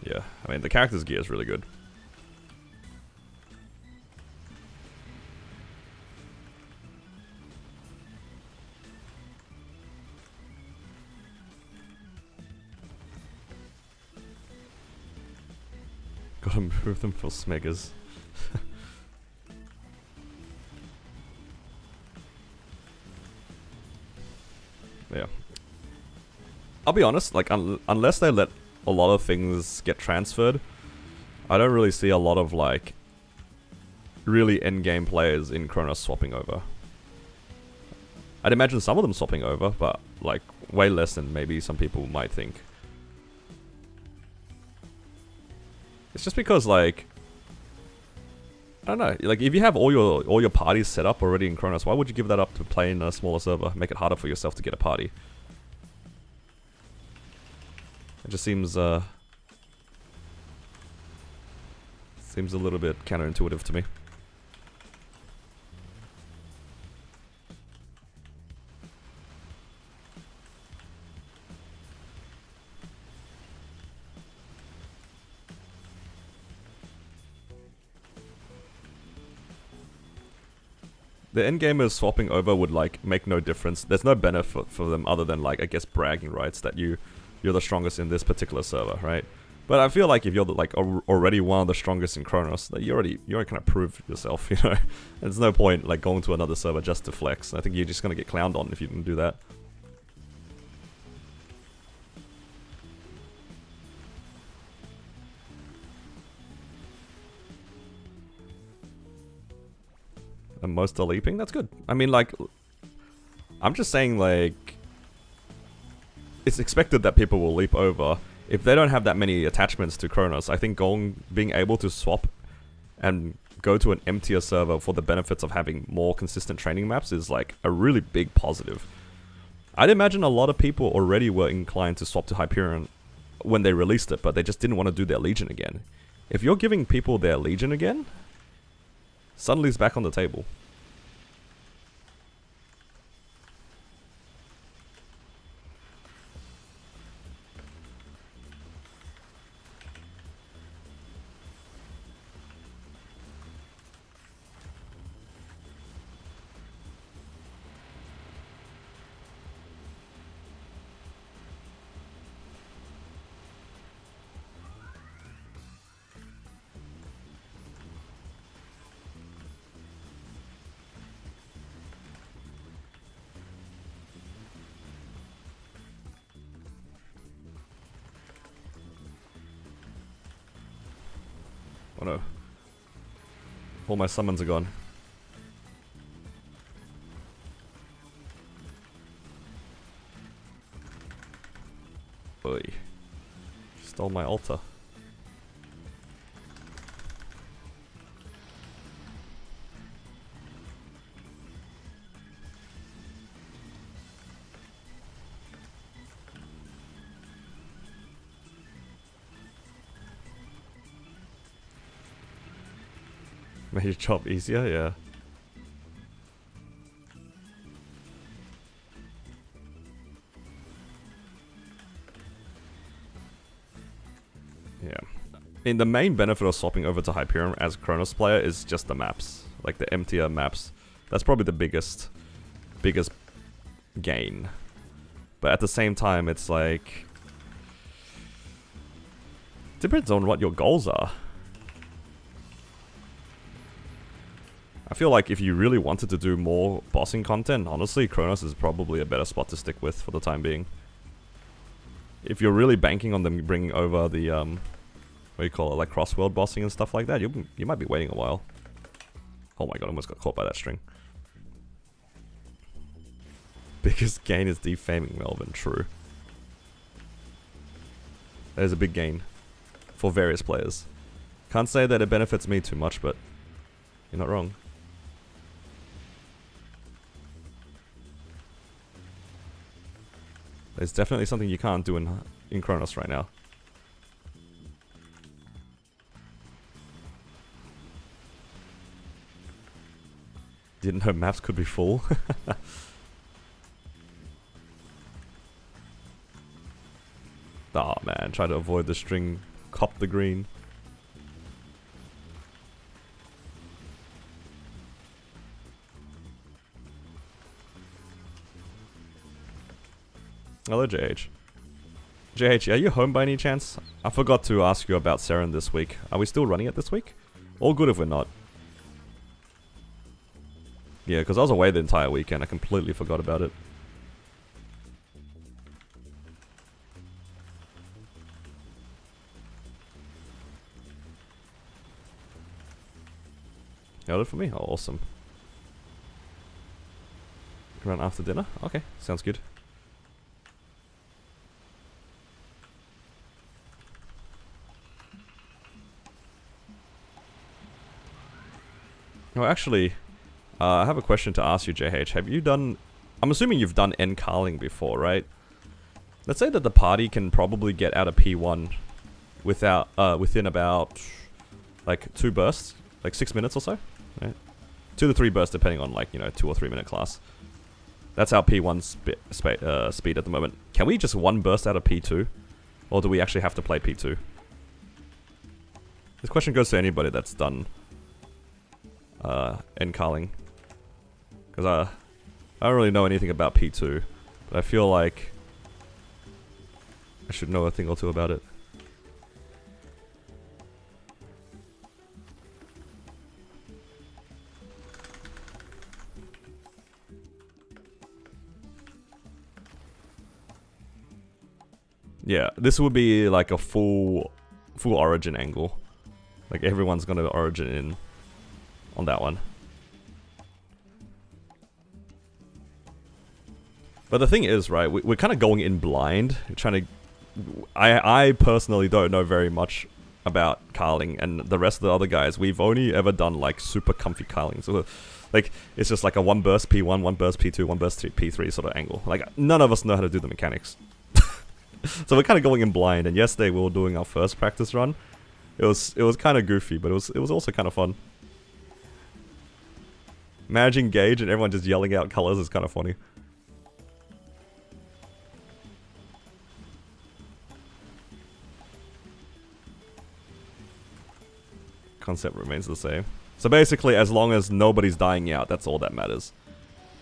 Yeah, I mean, the character's gear is really good. Gotta move them for smeggers. Yeah. I'll be honest, like, unless they let a lot of things get transferred, I don't really see a lot of, like, really endgame players in Kronos swapping over. I'd imagine some of them swapping over, but, like, way less than maybe some people might think. It's just because, like, I don't know, like, if you have all your parties set up already in Kronos, why would you give that up to play in a smaller server? Make it harder for yourself to get a party. It just seems a little bit counterintuitive to me. The endgamers swapping over would, like, make no difference. There's no benefit for them other than, like, I guess bragging rights that you're the strongest in this particular server, right? But I feel like if you're like already one of the strongest in Kronos, like you already kind of proved yourself, you know. There's no point like going to another server just to flex. I think you're just gonna get clowned on if you didn't do that. And most are leaping. That's good. I mean, like, I'm just saying, like, it's expected that people will leap over. If they don't have that many attachments to Kronos, I think being able to swap and go to an emptier server for the benefits of having more consistent training maps is like a really big positive. I'd imagine a lot of people already were inclined to swap to Hyperion when they released it, but they just didn't want to do their Legion again. If you're giving people their Legion again, suddenly it's back on the table. Oh no. All my summons are gone. Boy. Stole my altar. Made your job easier, yeah. Yeah. The main benefit of swapping over to Hyperion as a Kronos player is just the maps. Like the emptier maps. That's probably the biggest gain. But at the same time, it's like... depends on what your goals are. I feel like if you really wanted to do more bossing content, honestly, Kronos is probably a better spot to stick with for the time being. If you're really banking on them bringing over the, what do you call it, like cross-world bossing and stuff like that, you might be waiting a while. Oh my god, I almost got caught by that string. Biggest gain is defaming Melvin, true. That is a big gain for various players. Can't say that it benefits me too much, but you're not wrong. There's definitely something you can't do in Kronos right now. Didn't know maps could be full. Aw, man, try to avoid the string, cop the green. Hello, JH. JH, are you home by any chance? I forgot to ask you about Seren this week. Are we still running it this week? All good if we're not. Yeah, because I was away the entire weekend. I completely forgot about it. Got it for me? Oh, awesome. Run after dinner? Okay, sounds good. Oh, actually, I have a question to ask you, JH. Have you done... I'm assuming you've done end carling before, right? Let's say that the party can probably get out of P1 without, within about, like, 2 bursts. Like 6 minutes or so, right? 2 to 3 bursts depending on, like, you know, 2 or 3 minute class. That's our P1 speed at the moment. Can we just 1 burst out of P2? Or do we actually have to play P2? This question goes to anybody that's done end carling. Because I don't really know anything about P2. But I feel like I should know a thing or two about it. Yeah, this would be like a full origin angle. Like everyone's gonna origin in on that one. But the thing is, right, we're kind of going in blind, trying to... I personally don't know very much about carling, and the rest of the other guys, we've only ever done like super comfy carling. So like, it's just like a 1 burst P1, 1 burst P2, 1 burst P3 sort of angle. Like, none of us know how to do the mechanics. So we're kind of going in blind, and yesterday we were doing our first practice run. It was kind of goofy, but it was also kind of fun. Managing gauge and everyone just yelling out colors is kind of funny. Concept remains the same. So basically, as long as nobody's dying out, that's all that matters.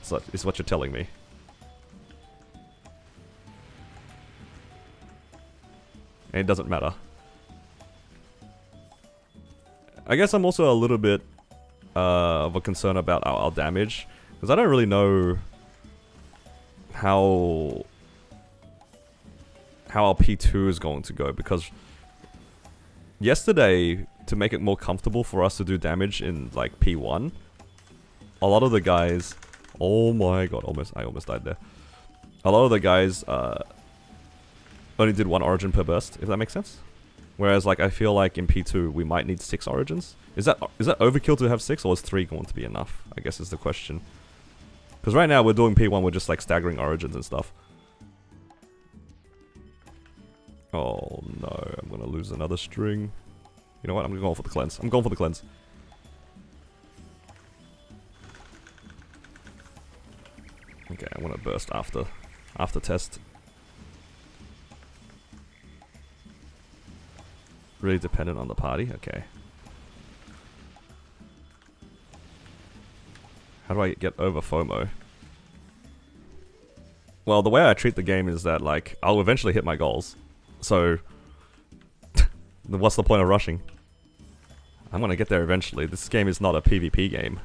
So is what you're telling me. And it doesn't matter. I guess I'm also a little bit of a concern about our damage, because I don't really know how our P2 is going to go, because yesterday, to make it more comfortable for us to do damage in like P1, a lot of the guys... Oh my god, I almost died there. A lot of the guys only did 1 origin per burst, if that makes sense. Whereas, like, I feel like in P2 we might need 6 origins. Is that overkill to have 6, or is 3 going to be enough? I guess is the question. Because right now we're doing P1, we're just like staggering origins and stuff. Oh no, I'm gonna lose another string. You know what? I'm going for the cleanse. I'm going for the cleanse. Okay, I want to burst after test. Really dependent on the party? Okay. How do I get over FOMO? Well, the way I treat the game is that, like, I'll eventually hit my goals. So, what's the point of rushing? I'm gonna get there eventually. This game is not a PvP game.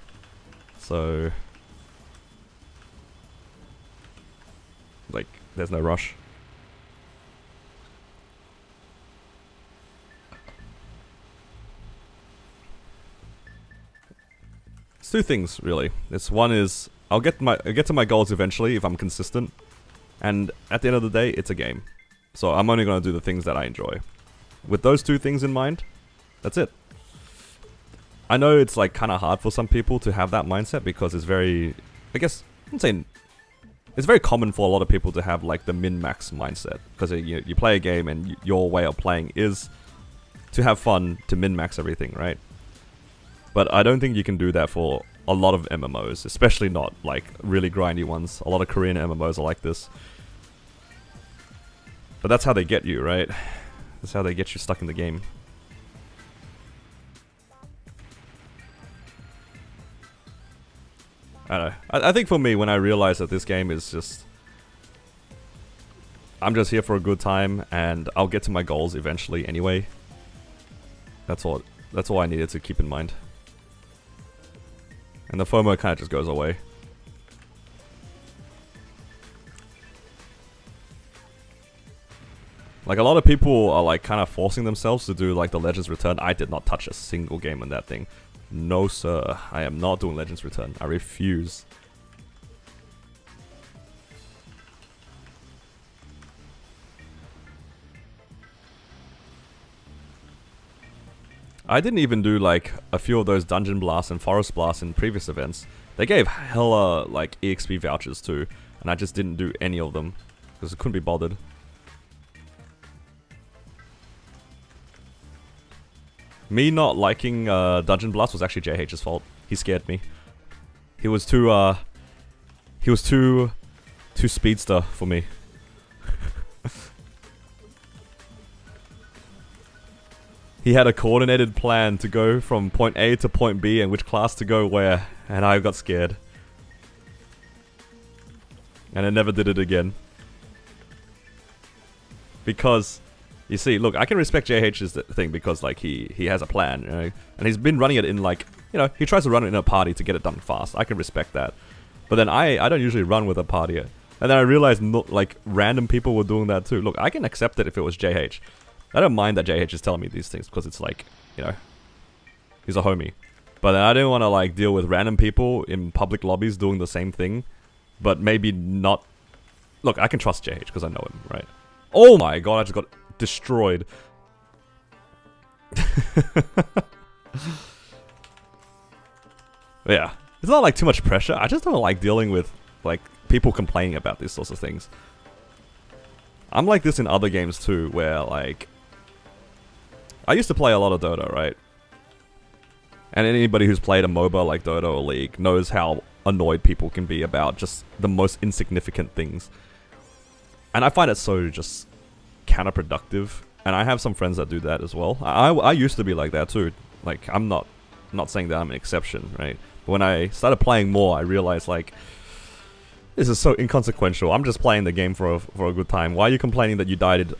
So... like, there's no rush. It's 2 things, really. One is, I'll get to my goals eventually if I'm consistent. And at the end of the day, it's a game. So I'm only gonna do the things that I enjoy. With those 2 things in mind, that's it. I know it's like kind of hard for some people to have that mindset because it's very, I guess, I'm saying, it's very common for a lot of people to have like the min-max mindset. Because you play a game and your way of playing is to have fun, to min-max everything, right? But I don't think you can do that for a lot of MMOs, especially not like really grindy ones. A lot of Korean MMOs are like this. But that's how they get you, right? That's how they get you stuck in the game. I don't know. I think for me, when I realized that this game is just... I'm just here for a good time, and I'll get to my goals eventually anyway. That's all I needed to keep in mind. And the FOMO kind of just goes away. Like, a lot of people are like kind of forcing themselves to do like the Legends Return. I did not touch a single game in that thing. No sir, I am not doing Legends Return. I refuse. I didn't even do like a few of those Dungeon Blasts and Forest Blasts in previous events. They gave hella like EXP vouchers too, and I just didn't do any of them because I couldn't be bothered. Me not liking Dungeon Blast was actually JH's fault. He scared me. He was too speedster for me. He had a coordinated plan to go from point A to point B and which class to go where, and I got scared. And I never did it again. Because, you see, look, I can respect JH's thing because, like, he has a plan, you know? And he's been running it in, like, you know, he tries to run it in a party to get it done fast. I can respect that. But then I don't usually run with a party. And then I realized, like, random people were doing that too. Look, I can accept it if it was JH. I don't mind that JH is telling me these things because it's like, you know, he's a homie. But I didn't want to like deal with random people in public lobbies doing the same thing, but maybe not. Look, I can trust JH because I know him, right? Oh my god, I just got destroyed. Yeah, it's not like too much pressure. I just don't like dealing with like people complaining about these sorts of things. I'm like this in other games too, where like I used to play a lot of Dota, right? And anybody who's played a MOBA like Dota or League knows how annoyed people can be about just the most insignificant things. And I find it so just counterproductive. And I have some friends that do that as well. I used to be like that too. Like, I'm not saying that I'm an exception, right? But when I started playing more, I realized like, this is so inconsequential. I'm just playing the game for a good time. Why are you complaining that you died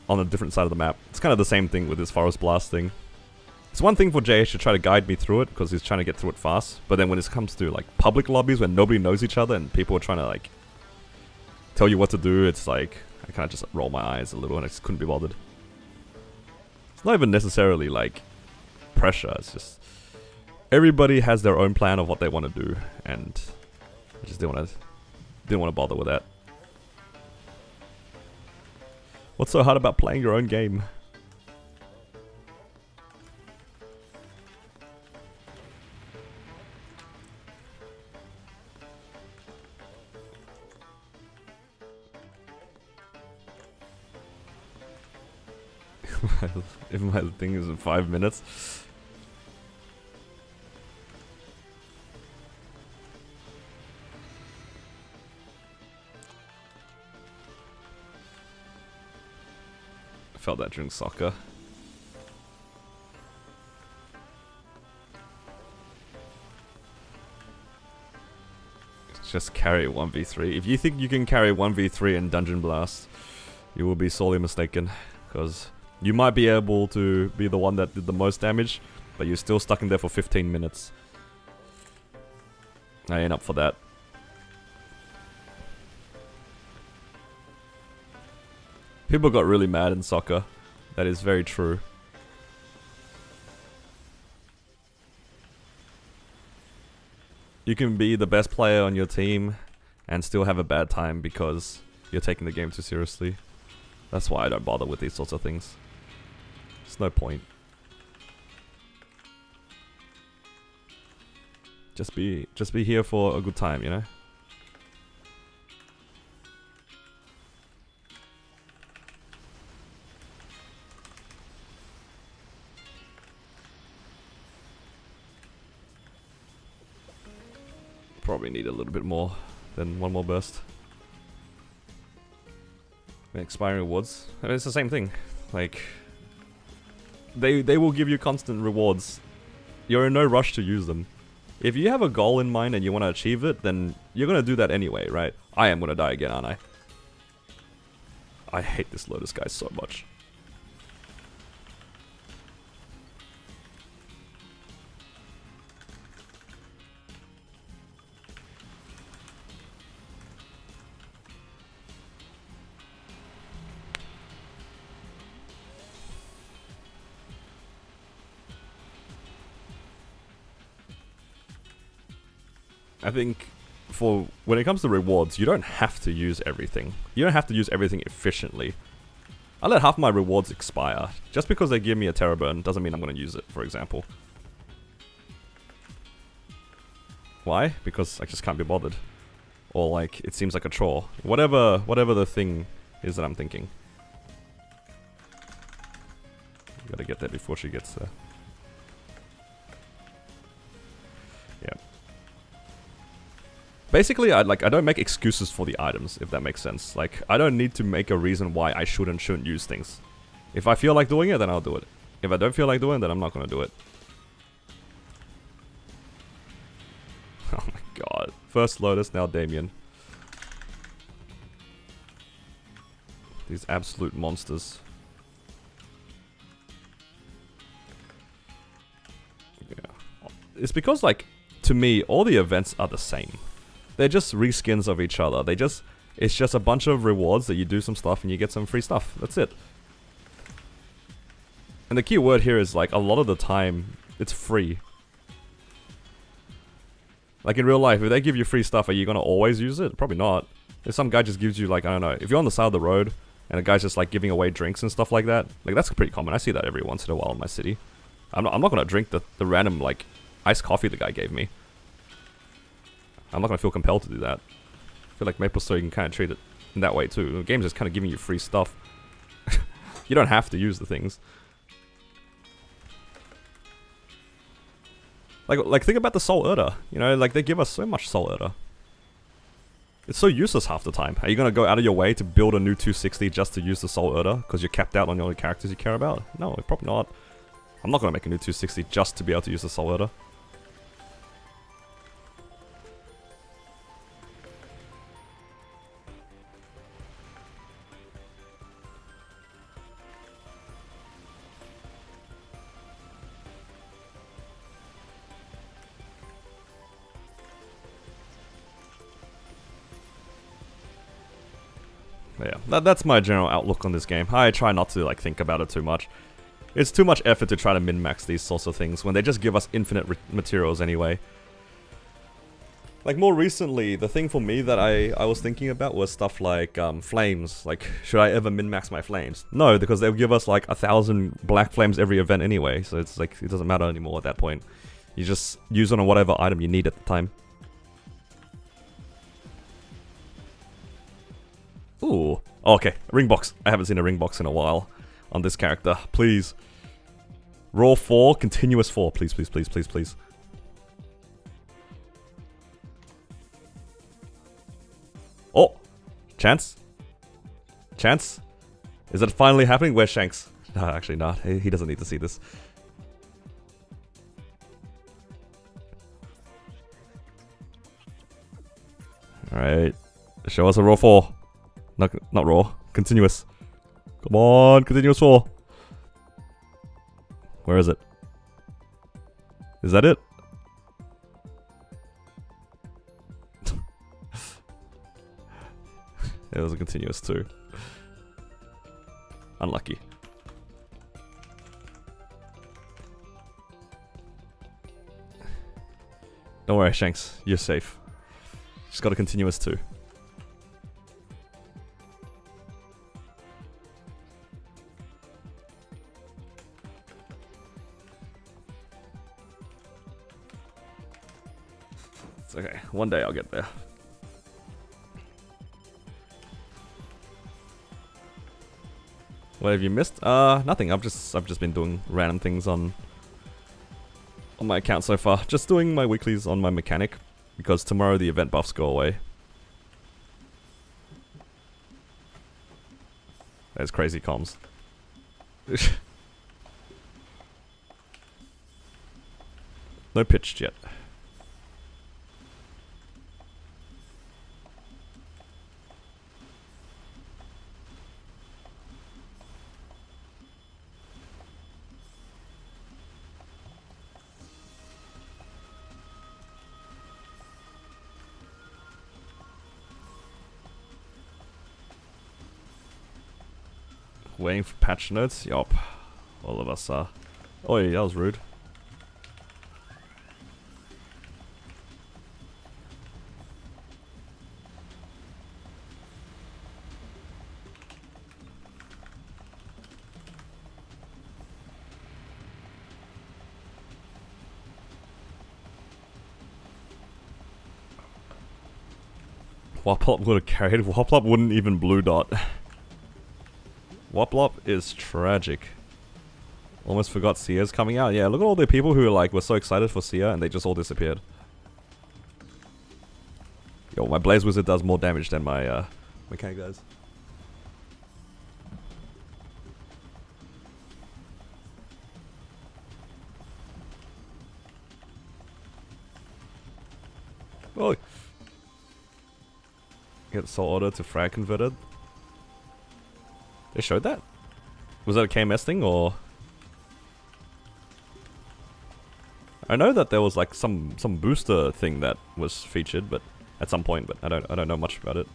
on a different side of the map? It's kind of the same thing with this Forest Blast thing. It's one thing for JH to try to guide me through it, because he's trying to get through it fast. But then when it comes to like public lobbies where nobody knows each other and people are trying to like tell you what to do, it's like, I kind of just roll my eyes a little and I just couldn't be bothered. It's not even necessarily like pressure, it's just everybody has their own plan of what they want to do, and I just didn't want to bother with that. What's so hard about playing your own game? If my thing is in 5 minutes. I felt that during soccer. Just carry 1v3. If you think you can carry 1v3 in Dungeon Blast, you will be sorely mistaken, because you might be able to be the one that did the most damage, but you're still stuck in there for 15 minutes. I ain't up for that. People got really mad in soccer. That is very true. You can be the best player on your team and still have a bad time because you're taking the game too seriously. That's why I don't bother with these sorts of things. There's no point. Just be here for a good time, you know? Probably need a little bit more than one more burst. Expiring rewards. I mean, it's the same thing. Like, they will give you constant rewards. You're in no rush to use them. If you have a goal in mind and you want to achieve it, then you're gonna do that anyway, right? I am gonna die again, aren't I? I hate this Lotus guy so much. I think for when it comes to rewards, you don't have to use everything. You don't have to use everything efficiently. I let half my rewards expire. Just because they give me a terror burn doesn't mean I'm going to use it, for example. Why? Because I just can't be bothered. Or like, it seems like a chore. Whatever the thing is that I'm thinking. Gotta get there before she gets there. Yeah. Basically, I don't make excuses for the items, if that makes sense. Like, I don't need to make a reason why I shouldn't use things. If I feel like doing it, then I'll do it. If I don't feel like doing it, then I'm not gonna do it. Oh my god. First Lotus, now Damien. These absolute monsters. Yeah. It's because, like, to me, all the events are the same. They're just reskins of each other. It's just a bunch of rewards that you do some stuff and you get some free stuff. That's it. And the key word here is, like, a lot of the time, it's free. Like in real life, if they give you free stuff, are you gonna always use it? Probably not. If some guy just gives you, like, I don't know, if you're on the side of the road and a guy's just like giving away drinks and stuff like that, like that's pretty common. I see that every once in a while in my city. I'm not gonna drink the random, like, iced coffee the guy gave me. I'm not gonna feel compelled to do that. I feel like Maple Story, you can kind of treat it in that way too. The game's just kind of giving you free stuff. You don't have to use the things. Like think about the Soul Erda. You know, like they give us so much Soul Erda. It's so useless half the time. Are you gonna go out of your way to build a new 260 just to use the Soul Erda because you're capped out on the only characters you care about? No, probably not. I'm not gonna make a new 260 just to be able to use the Soul Erda. Yeah, that's my general outlook on this game. I try not to, like, think about it too much. It's too much effort to try to min-max these sorts of things when they just give us infinite materials anyway. Like, more recently, the thing for me that I was thinking about was stuff like flames. Like, should I ever min-max my flames? No, because they'll give us like 1,000 black flames every event anyway, so it's like, it doesn't matter anymore at that point. You just use it on whatever item you need at the time. Ooh. Okay, ring box. I haven't seen a ring box in a while on this character. Please. Raw 4, continuous 4. Please, please, please, please, please. Oh! Chance? Chance? Is it finally happening? Where's Shanks? No, actually not. He doesn't need to see this. Alright. Show us a raw 4. Not raw. Continuous. Come on, continuous 4. Where is it? Is that it? It was a continuous 2. Unlucky. Don't worry, Shanks. You're safe. Just got a continuous 2. It's okay. One day I'll get there. What have you missed? Nothing. I've just been doing random things on my account so far. Just doing my weeklies on my mechanic because tomorrow the event buffs go away. There's crazy comms. No pitched yet. Waiting for patch notes? Yup. All of us are. Oh yeah, that was rude. Woplop would have carried. Woplop wouldn't even blue dot. Woplop is tragic. Almost forgot Seer's coming out. Yeah, look at all the people who like were so excited for Seer and they just all disappeared. Yo, my Blaze Wizard does more damage than my mechanic does. Oh. Get Soul Order to frag converted. They showed that? Was that a KMS thing or? I know that there was like some booster thing that was featured, but at some point, but I don't know much about it.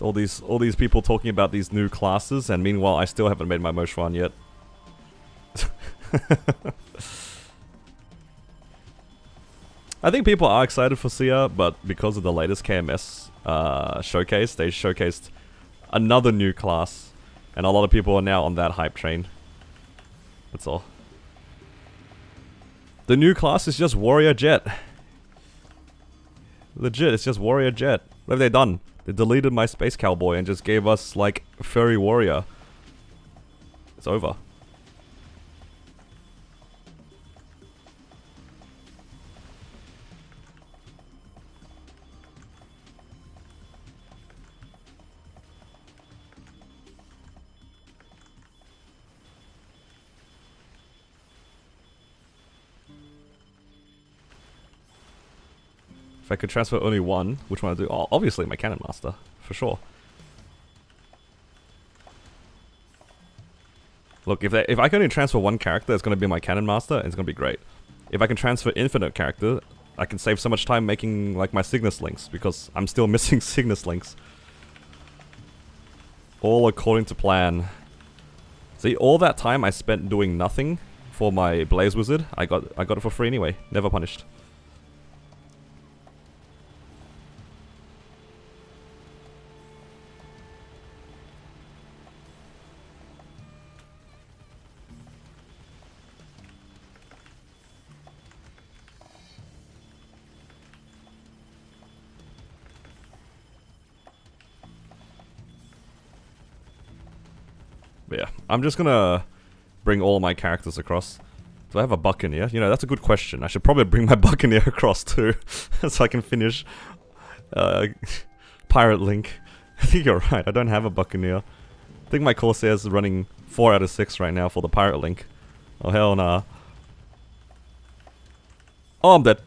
All these people talking about these new classes, and meanwhile I still haven't made my most run yet. I think people are excited for Seer, but because of the latest KMS showcase, they showcased another new class, and a lot of people are now on that hype train. That's all. The new class is just Warrior Jet. Legit, it's just Warrior Jet. What have they done? They deleted my Space Cowboy and just gave us, like, Furry Warrior. It's over. If I could transfer only one, which one I'd do? Oh, obviously my Cannon Master, for sure. Look, if I can only transfer one character, it's going to be my Cannon Master, and it's going to be great. If I can transfer infinite character, I can save so much time making like my Cygnus links, because I'm still missing Cygnus links. All according to plan. See, all that time I spent doing nothing for my Blaze Wizard, I got it for free anyway, never punished. But yeah, I'm just gonna bring all my characters across. Do I have a Buccaneer? You know, that's a good question. I should probably bring my Buccaneer across too, so I can finish Pirate Link. I think you're right, I don't have a Buccaneer. I think my Corsair's running 4 out of 6 right now for the Pirate Link. Oh hell nah. Oh, I'm dead.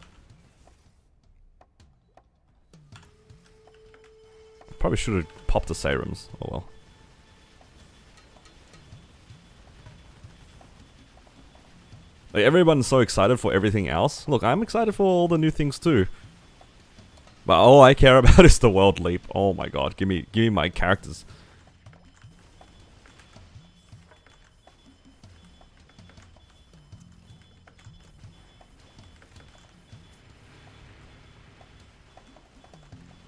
Probably should have popped the serums. Oh well. Like, everyone's so excited for everything else. Look, I'm excited for all the new things too. But all I care about is the World Leap. Oh my god, give me my characters.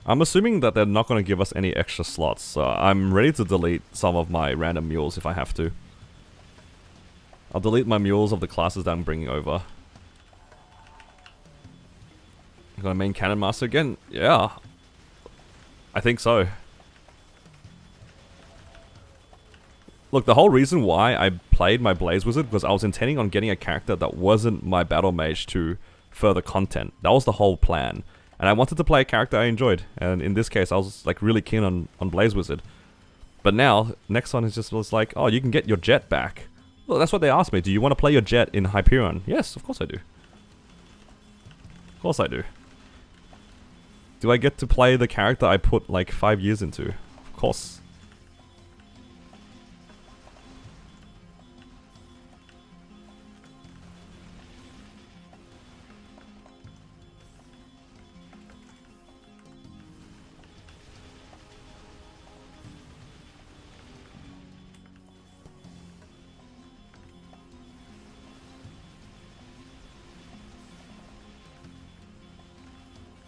I'm assuming that they're not going to give us any extra slots, so I'm ready to delete some of my random mules if I have to. I'll delete my mules of the classes that I'm bringing over. I'm gonna main Cannon Master again? Yeah. I think so. Look, the whole reason why I played my Blaze Wizard was I was intending on getting a character that wasn't my Battle Mage to further content. That was the whole plan. And I wanted to play a character I enjoyed. And in this case, I was like really keen on Blaze Wizard. But now, next one is just was like, oh, you can get your jet back. Well, that's what they asked me. Do you want to play your jet in Hyperion? Yes, of course I do. Of course I do. Do I get to play the character I put like 5 years into? Of course.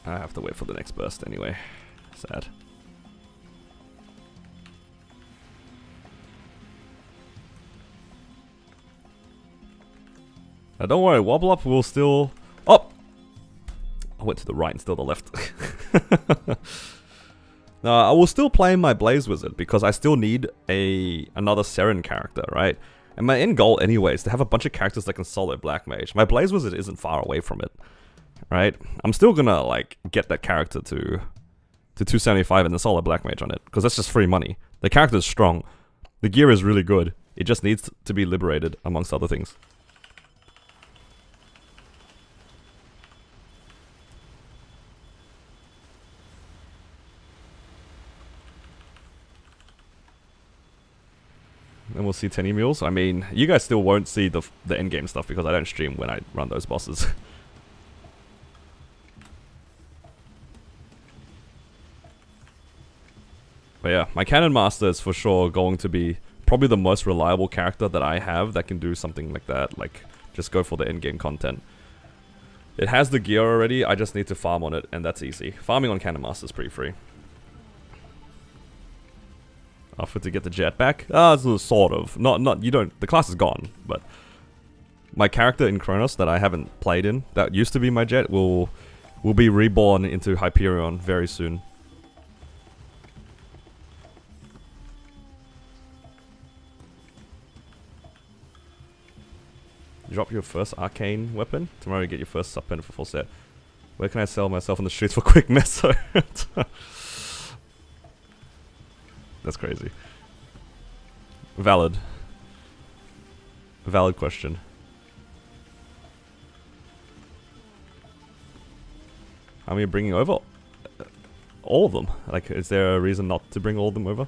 I have to wait for the next burst anyway. Sad. Now don't worry, Wobble Up will still... Oh! I went to the right instead of the left. No, I will still play my Blaze Wizard because I still need another Seren character, right? And my end goal anyway is to have a bunch of characters that can solo Black Mage. My Blaze Wizard isn't far away from it. Right? I'm still gonna, like, get that character to 275 and then solo Black Mage on it, because that's just free money. The character's strong. The gear is really good. It just needs to be liberated, amongst other things. And we'll see 10 mules. I mean, you guys still won't see the endgame stuff because I don't stream when I run those bosses. But yeah, my Cannon Master is for sure going to be probably the most reliable character that I have that can do something like that, like just go for the endgame content. It has the gear already, I just need to farm on it, and that's easy. Farming on Cannon Master is pretty free. Offer to get the jet back? Sort of. Not, you don't, the class is gone, but my character in Kronos that I haven't played in, that used to be my jet, will be reborn into Hyperion very soon. Drop your first arcane weapon. Tomorrow you get your first sub pen for full set. Where can I sell myself on the streets for quick meso? That's crazy. Valid. Valid question. How many are bringing over? All of them. Like, is there a reason not to bring all of them over?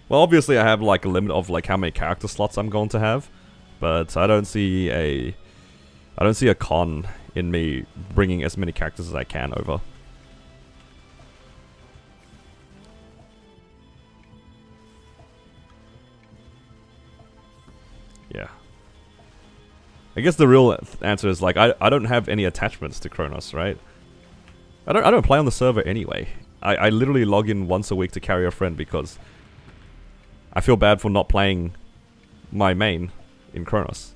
Well, obviously I have like a limit of like how many character slots I'm going to have. But I don't see a con in me bringing as many characters as I can over. Yeah. I guess the real answer is like I don't have any attachments to Kronos, right? I don't play on the server anyway. I literally log in once a week to carry a friend because I feel bad for not playing my main in Kronos.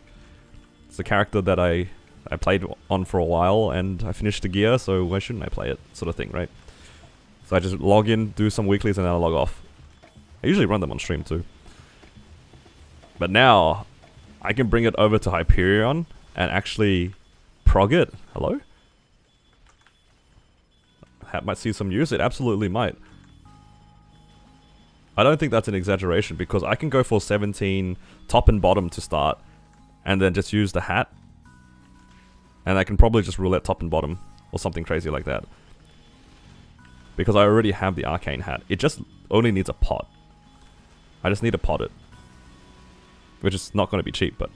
It's a character that I played on for a while and I finished the gear, so why shouldn't I play it, sort of thing, right? So I just log in, do some weeklies, and then I log off. I usually run them on stream too. But now, I can bring it over to Hyperion and actually prog it. Hello? That might see some use, it absolutely might. I don't think that's an exaggeration because I can go for 17 top and bottom to start and then just use the hat. And I can probably just roulette top and bottom or something crazy like that. Because I already have the arcane hat. It just only needs a pot. I just need to pot it. Which is not going to be cheap, but...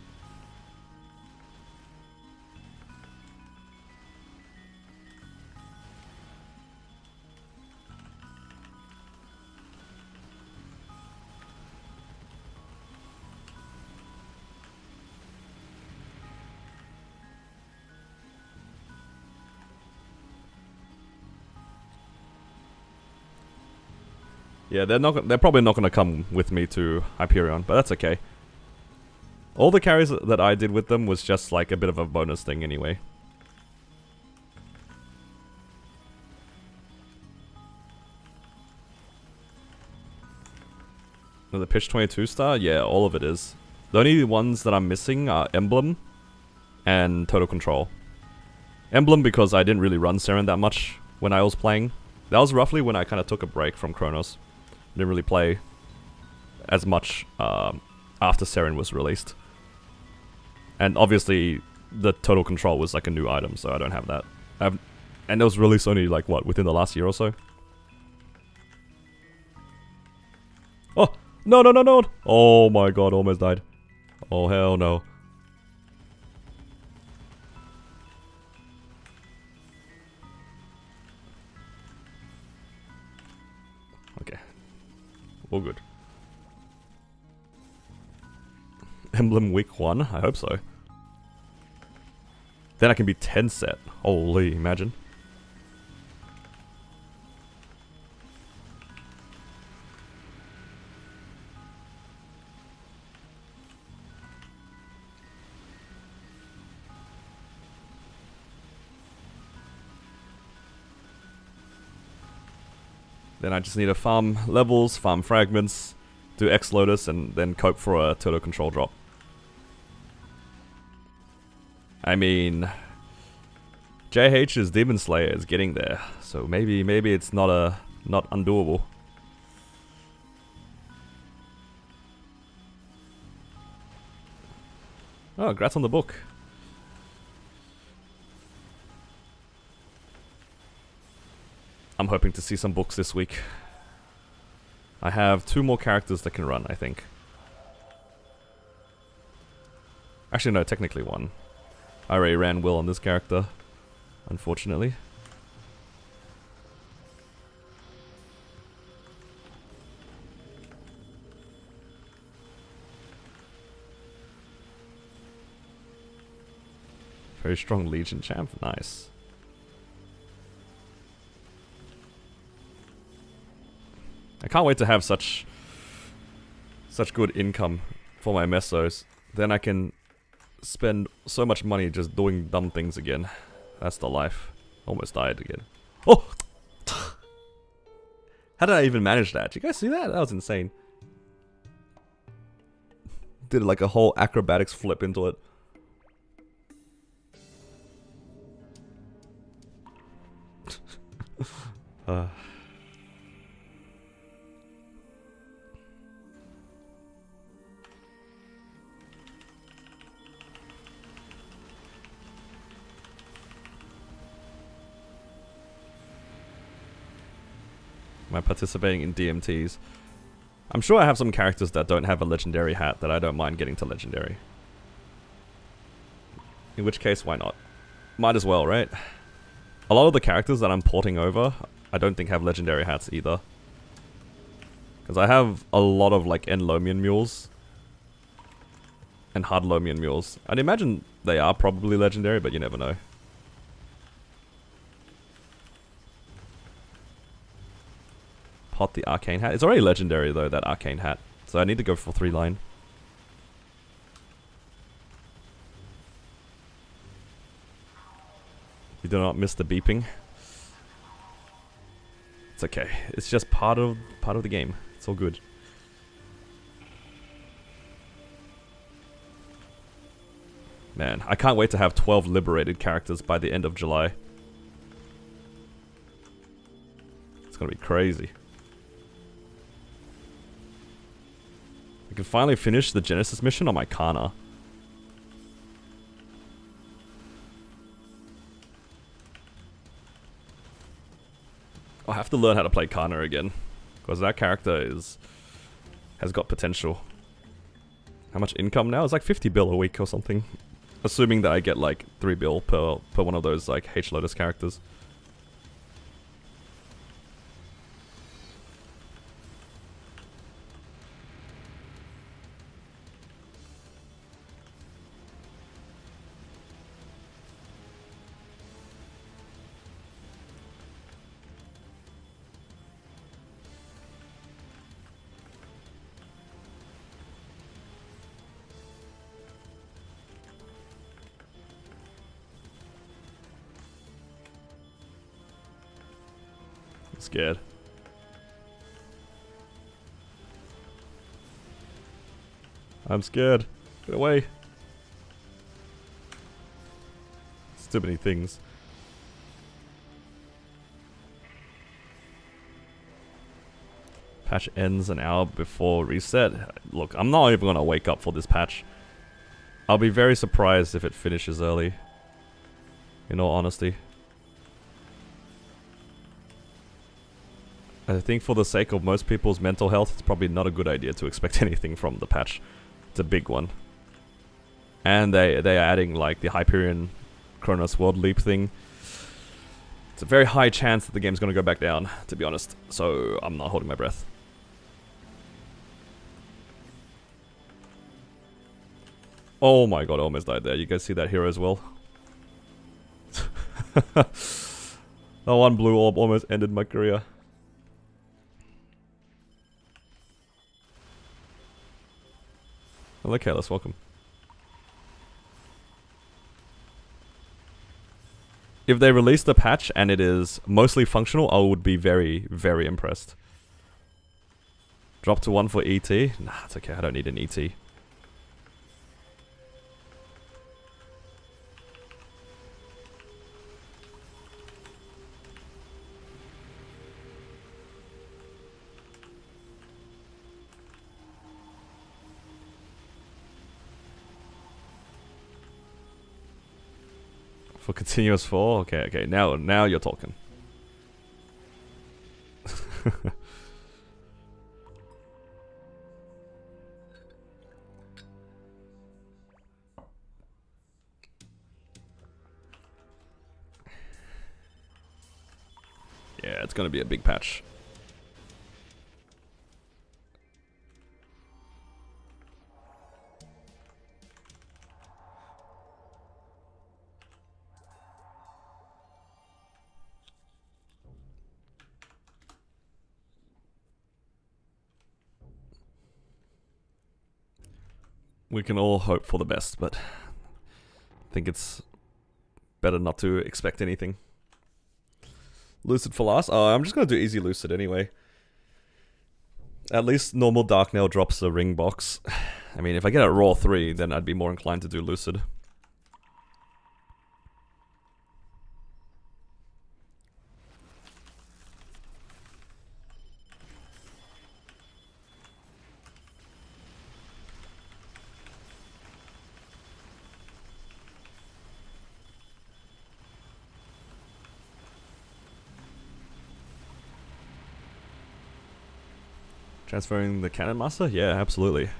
yeah, they're probably not going to come with me to Hyperion, but that's okay. All the carries that I did with them was just like a bit of a bonus thing anyway. The pitch 22 star? Yeah, all of it is. The only ones that I'm missing are Emblem and Total Control. Emblem because I didn't really run Seren that much when I was playing. That was roughly when I kind of took a break from Kronos. Didn't really play as much after Seren was released. And obviously, the Total Control was like a new item, so I don't have that. And it was released only like, what, within the last year or so? Oh! No, no, no, no! Oh my god, almost died. Oh, hell no. Okay. All good. Emblem week 1? I hope so. Then I can be 10 set. Holy, imagine. Then I just need to farm levels, farm fragments, do X Lotus, and then cope for a Total Control drop. I mean, JH's Demon Slayer is getting there, so maybe it's not undoable. Oh, congrats on the book. I'm hoping to see some books this week. I have 2 more characters that can run, I think. Actually, no, technically 1. I already ran Will on this character, unfortunately. Very strong Legion champ, nice. I can't wait to have such good income for my mesos. Then I can spend so much money just doing dumb things again. That's the life. Almost died again. Oh! How did I even manage that? Did you guys see that? That was insane. Did like a whole acrobatics flip into it. Am I participating in DMTs? I'm sure I have some characters that don't have a legendary hat that I don't mind getting to legendary. In which case, why not? Might as well, right? A lot of the characters that I'm porting over, I don't think have legendary hats either. Because I have a lot of like Enlomian mules. And hard Lomian mules. I'd imagine they are probably legendary, but you never know. Pot the arcane hat. It's already legendary though, that arcane hat. So I need to go for 3-line. You do not miss the beeping. It's okay. It's just part of the game. It's all good. Man, I can't wait to have 12 liberated characters by the end of July. It's gonna be crazy. I can finally finish the Genesis mission on my Kana. I'll have to learn how to play Kana again, because that character has got potential. How much income now? It's like 50 bill a week or something. Assuming that I get like 3 bill per one of those like H Lotus characters. Scared. I'm scared. Get away. It's too many things. Patch ends an hour before reset. Look, I'm not even gonna wake up for this patch. I'll be very surprised if it finishes early. In all honesty. I think for the sake of most people's mental health, it's probably not a good idea to expect anything from the patch. It's a big one. And they are adding like the Hyperion Kronos World Leap thing. It's a very high chance that the game's gonna go back down, to be honest. So I'm not holding my breath. Oh my god, I almost died there. You guys see that hero as well? That one blue orb almost ended my career. Hello, Kalis, welcome. If they release the patch and it is mostly functional, I would be very, very impressed. Drop to 1 for ET? Nah, it's okay, I don't need an ET. For continuous 4? Okay, okay, now you're talking. Yeah, it's gonna be a big patch. We can all hope for the best, but I think it's better not to expect anything. Lucid for last? Oh, I'm just gonna do easy Lucid anyway. At least normal Dark Nail drops the ring box. I mean, if I get a raw 3, then I'd be more inclined to do Lucid. Transferring the Cannon Master? Yeah, absolutely.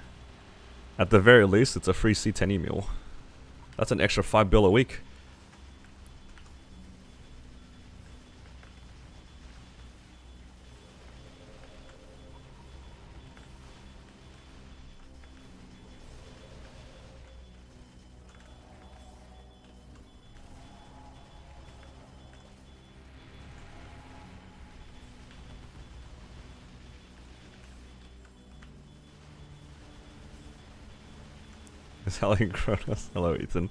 At the very least, it's a free C10 meal. That's an extra 5 bill a week. Selling Kronos. Hello, Ethan.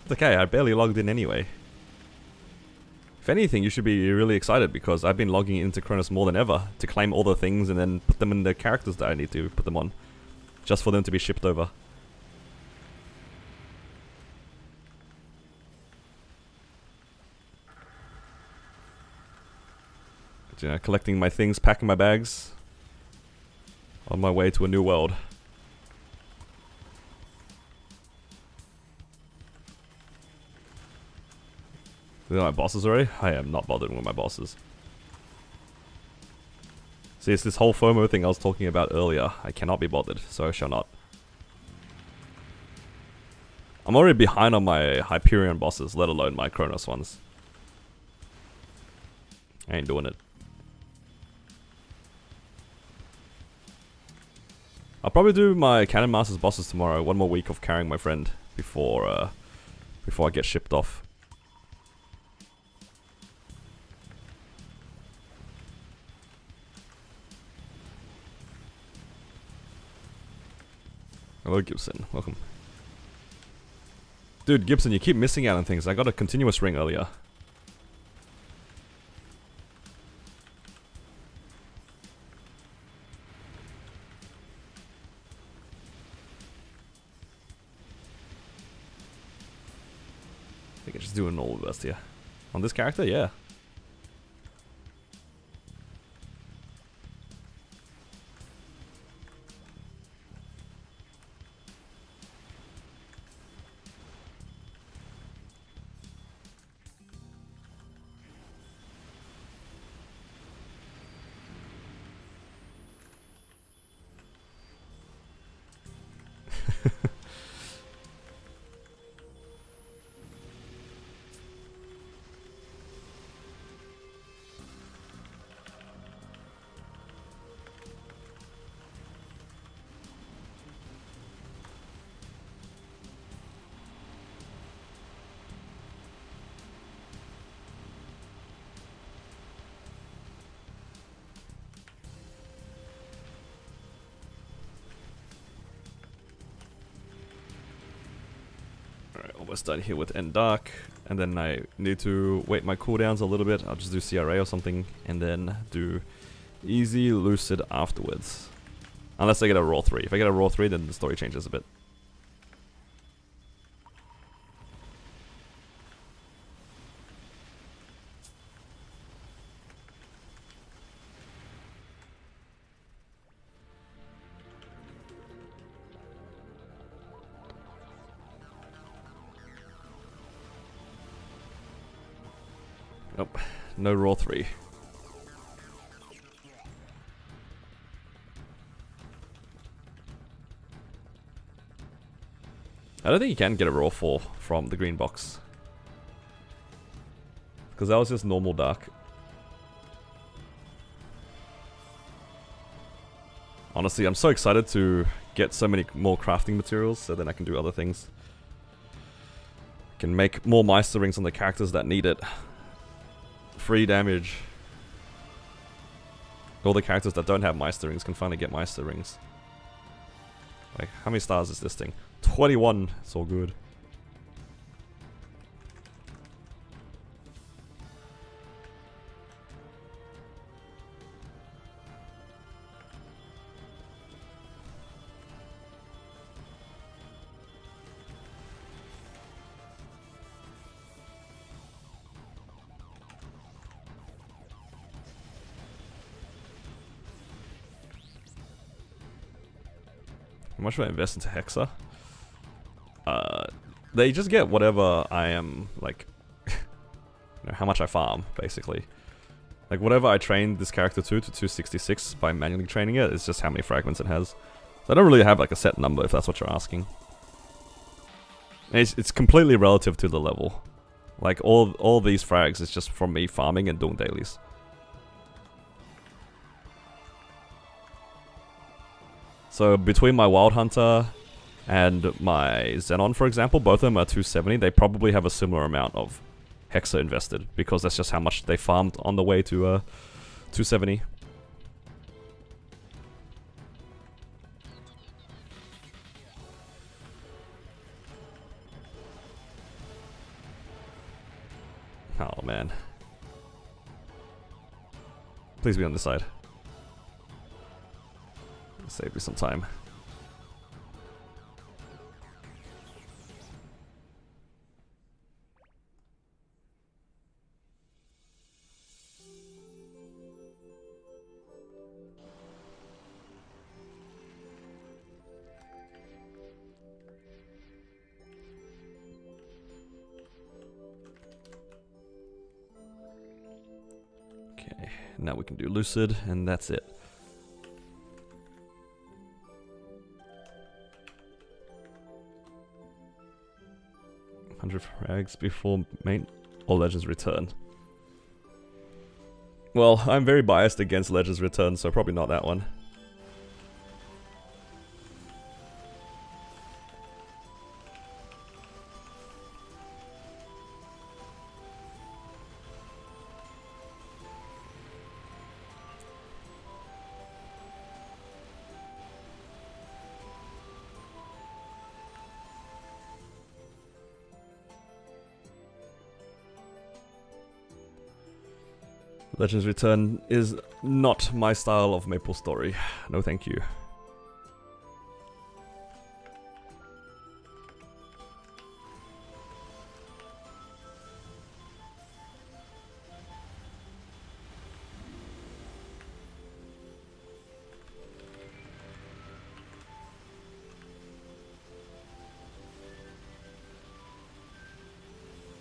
It's okay, I barely logged in anyway. If anything, you should be really excited because I've been logging into Kronos more than ever to claim all the things and then put them in the characters that I need to put them on. Just for them to be shipped over. But, you know, collecting my things, packing my bags. On my way to a new world. These are my bosses already? I am not bothered with my bosses. See, it's this whole FOMO thing I was talking about earlier. I cannot be bothered, so I shall not. I'm already behind on my Hyperion bosses, let alone my Kronos ones. I ain't doing it. I'll probably do my Cannon Master's bosses tomorrow. One more week of carrying my friend before I get shipped off. Hello Gibson, welcome. Dude, Gibson, you keep missing out on things. I got a continuous ring earlier. I think I'm just doing all the best here. On this character, yeah. Alright, almost done here with End Dark. And then I need to wait my cooldowns a little bit. I'll just do CRA or something. And then do Easy Lucid afterwards. Unless I get a Raw 3. If I get a Raw 3, then the story changes a bit. Nope, no Raw 3. I don't think you can get a Raw 4 from the green box. Because that was just normal dark. Honestly, I'm so excited to get so many more crafting materials so then I can do other things. I can make more Meister rings on the characters that need it. Free damage. All the characters that don't have Meister rings can finally get Meister rings. Like, how many stars is this thing? 21. It's all good. How much do I invest into Hexa? They just get whatever I am, like, you know, how much I farm, basically. Like, whatever I train this character to 266 by manually training it, is just how many fragments it has. So I don't really have, like, a set number, if that's what you're asking. And it's completely relative to the level. Like, all these frags is just from me farming and doing dailies. So between my Wild Hunter and my Xenon, for example, both of them are 270. They probably have a similar amount of Hexa invested, because that's just how much they farmed on the way to 270. Oh man. Please be on this side. Save me some time. Okay, now we can do Lucid, and that's it. Frags before main or Legends Return. Well, I'm very biased against Legends Return, so probably not that one. Legends Return is not my style of Maple Story. No thank you.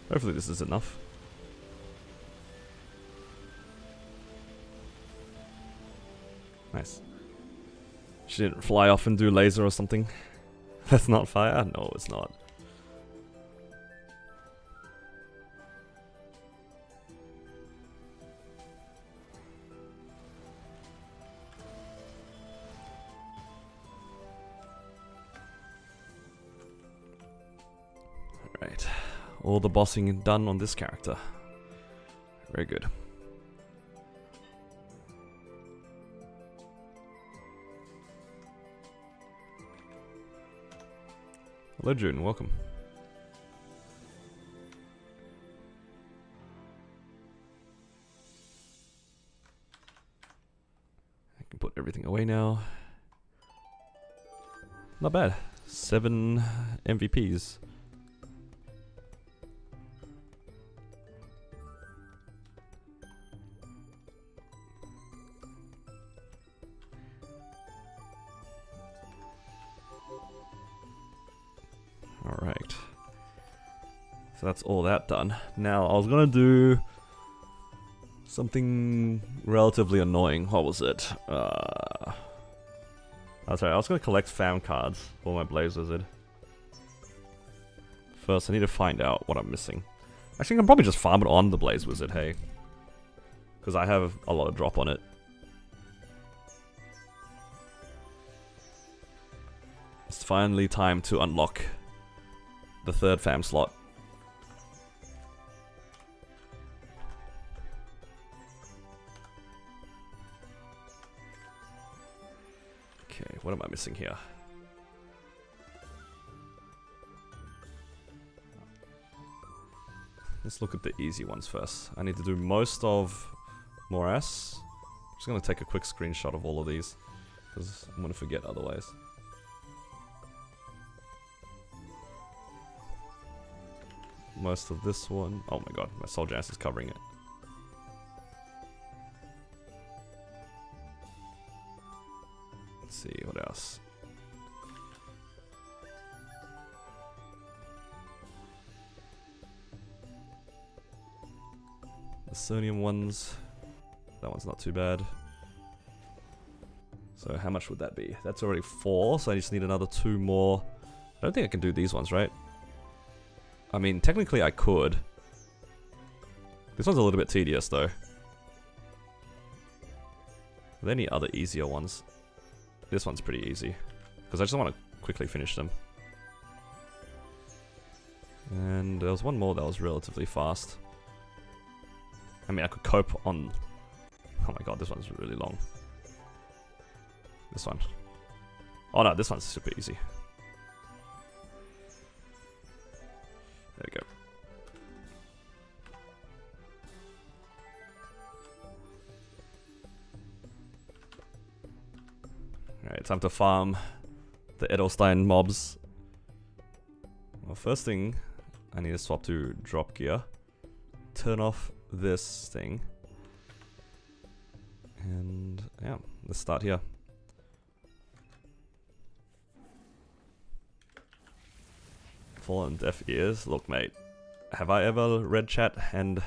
Hopefully this is enough. Nice. She didn't fly off and do laser or something. That's not fire? No, it's not. Alright. All the bossing done on this character. Very good. Hello June, welcome. I can put everything away now. Not bad. 7 MVPs. Alright. So that's all that done. Now, I was gonna do something relatively annoying. What was it? Oh, sorry, I was gonna collect fam cards for my Blaze Wizard. First, I need to find out what I'm missing. Actually, I can probably just farm it on the Blaze Wizard, hey. Because I have a lot of drop on it. It's finally time to unlock the 3rd fam slot. Okay, what am I missing here? Let's look at the easy ones first. I need to do most of Morass. I'm just gonna take a quick screenshot of all of these, because I'm gonna forget otherwise. Most of this one. Oh my god, my Soul Jazz is covering it. Let's see, what else? The Sonium ones. That one's not too bad. So how much would that be? That's already 4, so I just need another 2 more. I don't think I can do these ones, right? I mean, technically I could. This one's a little bit tedious, though. Are there any other easier ones? This one's pretty easy, because I just want to quickly finish them. And there was one more that was relatively fast. I mean, I could cope on... Oh my god, this one's really long. This one. Oh no, this one's super easy. There we go. Alright, time to farm the Edelstein mobs. Well, first thing, I need to swap to drop gear. Turn off this thing. And yeah, let's start here. Fallen deaf ears. Look, mate, have I ever read chat and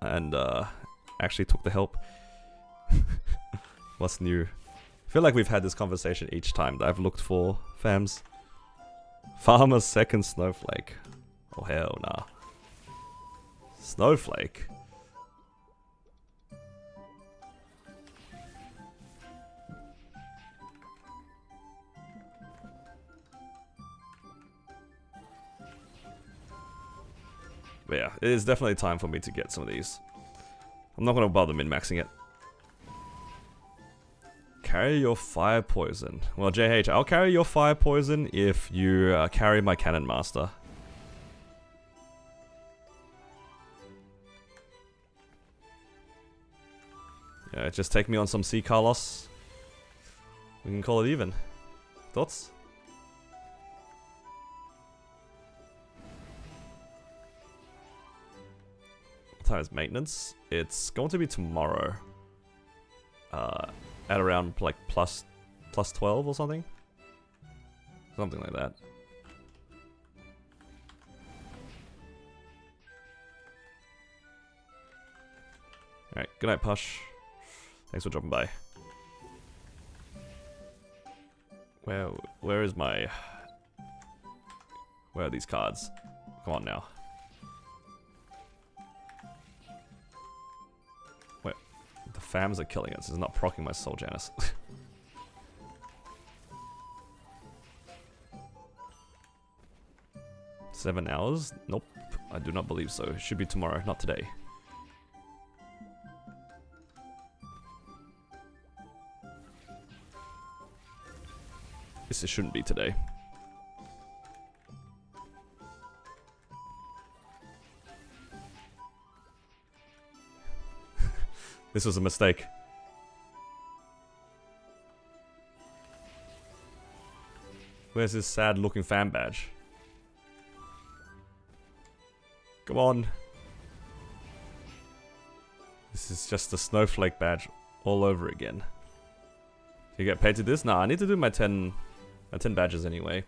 actually took the help? What's new? I feel like we've had this conversation each time that I've looked for fams. Farmer's second snowflake. Oh hell nah. Snowflake. But yeah, it is definitely time for me to get some of these. I'm not going to bother min-maxing it. Carry your fire poison. Well, JH, I'll carry your fire poison if you carry my Cannon Master. Yeah, just take me on some Sea Carlos. We can call it even. Thoughts? What time is maintenance? It's going to be tomorrow. At around like plus 12 or something? Something like that. Alright, good night, Push. Thanks for dropping by. Where is my Where are these cards? Come on now. Wait, the fams are killing us. It's not proccing my Soul Janus. 7 hours? Nope, I do not believe so. It should be tomorrow, not today. This shouldn't be today. This was a mistake. Where's this sad looking fan badge? Come on. This is just a snowflake badge all over again. You get paid to this? Nah, I need to do my 10 badges anyway.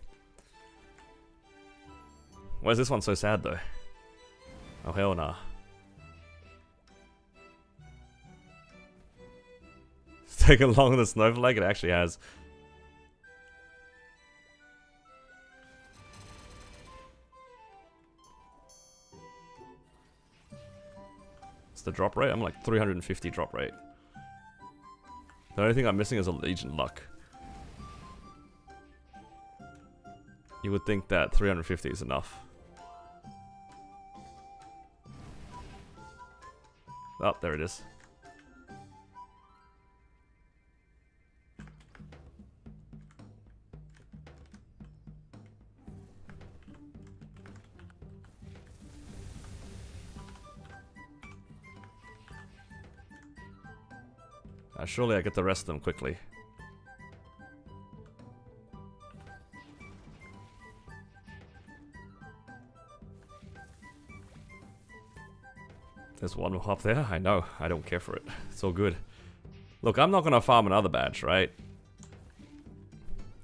Why is this one so sad though? Oh hell nah. It's taken longer than snowflake, it actually has. It's the drop rate? I'm like 350 drop rate. The only thing I'm missing is a Legion luck. You would think that 350 is enough. Oh, there it is. Surely I get the rest of them quickly. There's one up there. I know. I don't care for it. It's all good. Look, I'm not gonna farm another badge, right?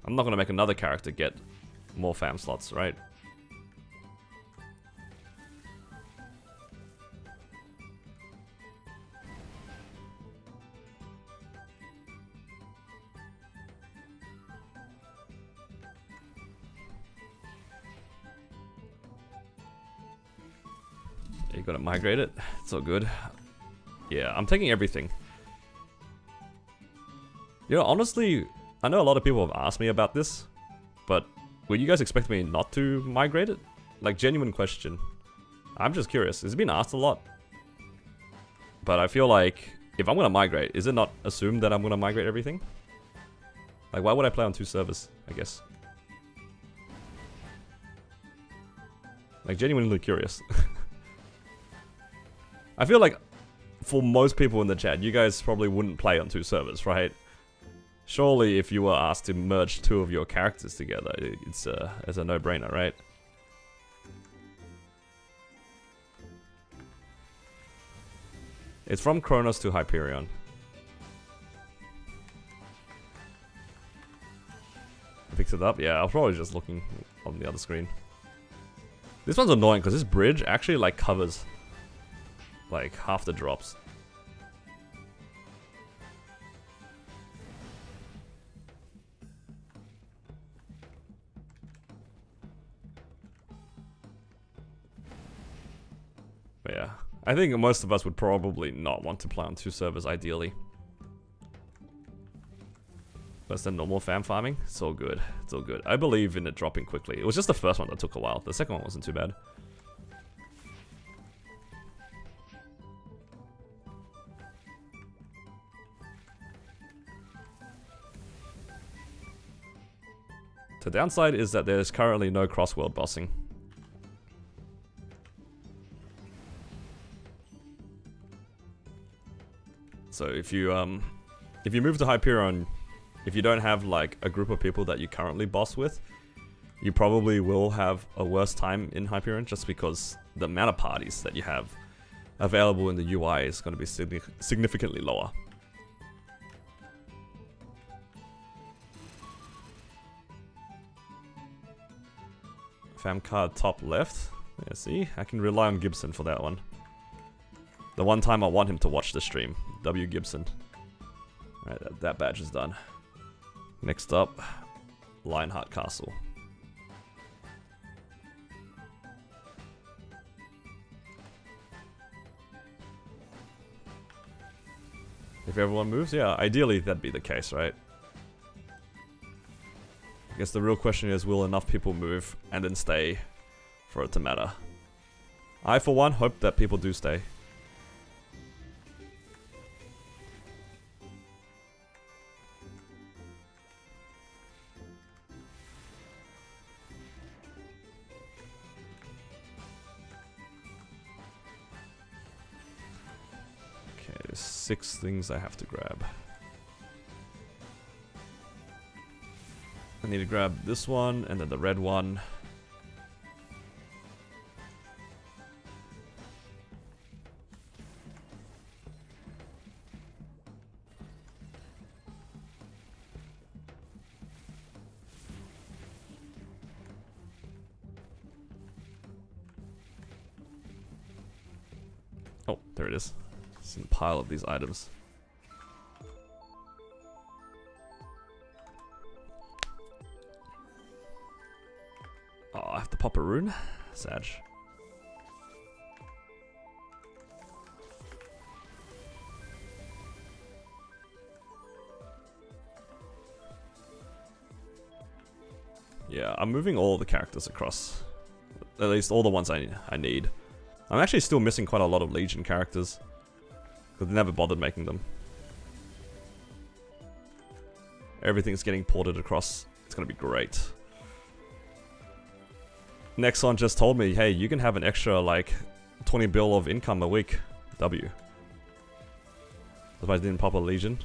I'm not gonna make another character get more fam slots, right? You gotta migrate it. It's all good. Yeah, I'm taking everything. You know, honestly, I know a lot of people have asked me about this, but would you guys expect me not to migrate it? Like, genuine question. I'm just curious. It's been asked a lot. But I feel like, if I'm gonna migrate, is it not assumed that I'm gonna migrate everything? Like, why would I play on 2 servers, I guess? Like, genuinely curious. I feel like, for most people in the chat, you guys probably wouldn't play on 2 servers, right? Surely, if you were asked to merge 2 of your characters together, it's a no-brainer, right? It's from Kronos to Hyperion. I picked it up? Yeah, I was probably just looking on the other screen. This one's annoying, because this bridge actually, like, covers like half the drops. But yeah, I think most of us would probably not want to play on 2 servers ideally. But it's the normal fam farming. It's all good. It's all good. I believe in it dropping quickly. It was just the first one that took a while. The second one wasn't too bad. The downside is that there's currently no cross-world bossing. So if you move to Hyperion, if you don't have like a group of people that you currently boss with, you probably will have a worse time in Hyperion just because the amount of parties that you have available in the UI is going to be significantly lower. Fam card top left. Yeah, see? I can rely on Gibson for that one. The one time I want him to watch the stream. W. Gibson. Alright, that badge is done. Next up, Lionheart Castle. If everyone moves, yeah, ideally that'd be the case, right? I guess the real question is, will enough people move and then stay for it to matter? I, for one, hope that people do stay. Okay, there's 6 things I have to grab. I need to grab this one, and then the red one. Oh, there it is. It's in a pile of these items. Oh, I have to pop a rune? Sag. Yeah, I'm moving all the characters across. At least all the ones I need. I'm actually still missing quite a lot of Legion characters. Because they never bothered making them. Everything's getting ported across. It's gonna be great. Nexon just told me, hey, you can have an extra, like, 20 bill of income a week. W. If I didn't pop a Legion.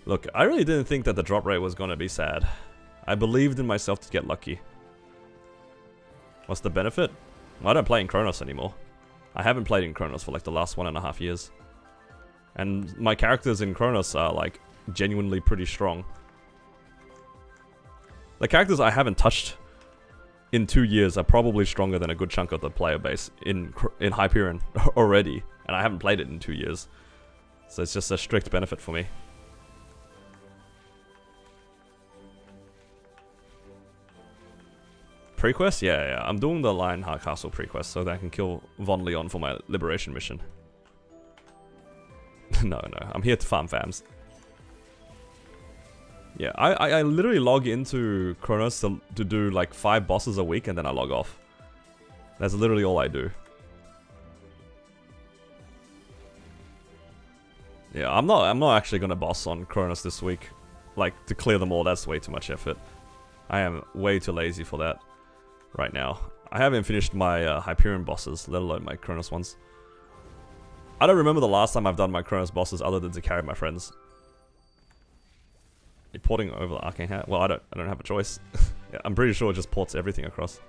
Look, I really didn't think that the drop rate was gonna be sad. I believed in myself to get lucky. What's the benefit? Well, I don't play in Kronos anymore. I haven't played in Kronos for like the last 1.5 years. And my characters in Kronos are like genuinely pretty strong. The characters I haven't touched in 2 years are probably stronger than a good chunk of the player base in Hyperion already. And I haven't played it in 2 years. So it's just a strict benefit for me. Prequest? Yeah. I'm doing the Lionheart Castle prequest so that I can kill Von Leon for my liberation mission. No, I'm here to farm fams. Yeah, I literally log into Kronos to do like 5 bosses a week and then I log off. That's literally all I do. Yeah, I'm not actually gonna boss on Kronos this week. Like, to clear them all, that's way too much effort. I am way too lazy for that right now. I haven't finished my Hyperion bosses, let alone my Kronos ones. I don't remember the last time I've done my Kronos bosses other than to carry my friends. You're porting over the Arcane Hat? Well, I don't have a choice. Yeah, I'm pretty sure it just ports everything across.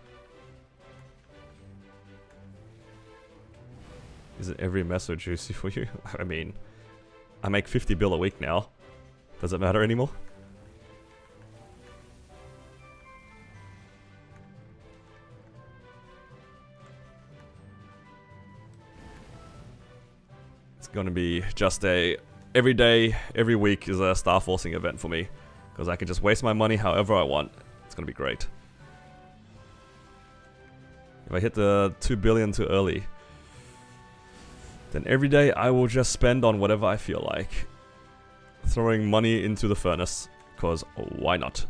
Is it every mess so juicy for you? I mean, I make 50 bill a week now. Does it matter anymore? It's gonna be just a every day, every week is a star forcing event for me. Because I can just waste my money however I want. It's gonna be great. If I hit the 2 billion too early, then every day I will just spend on whatever I feel like. Throwing money into the furnace, because why not?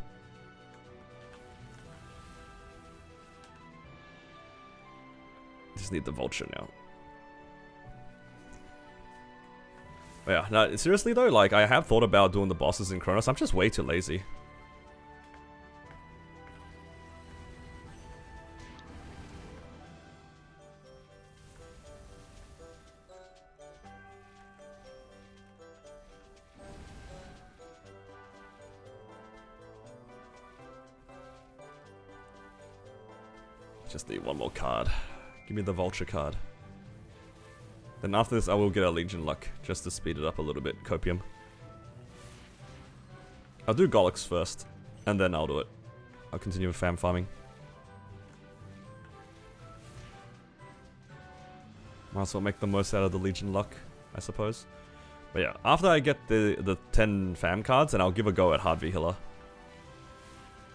Just need the vulture now. Yeah, no, seriously though, like, I have thought about doing the bosses in Kronos. I'm just way too lazy. Just need one more card. Give me the vulture card. Then after this I will get a Legion luck, just to speed it up a little bit. Copium. I'll do Gollux first, and then I'll do it. I'll continue with fam farming. Might as well make the most out of the Legion luck, I suppose. But yeah, after I get the 10 fam cards, then I'll give a go at Hard V Healer.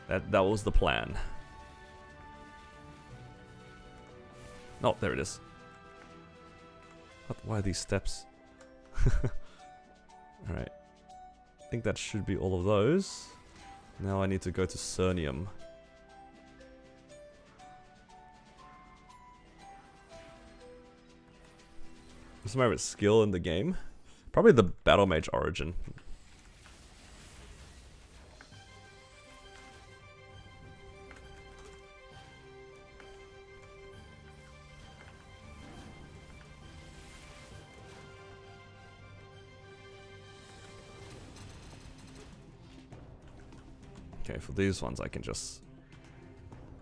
That was the plan. Oh, there it is. What? Why are these steps? Alright. I think that should be all of those. Now I need to go to Cernium. What's my favorite skill in the game? Probably the Battle Mage Origin. Okay, for these ones I can just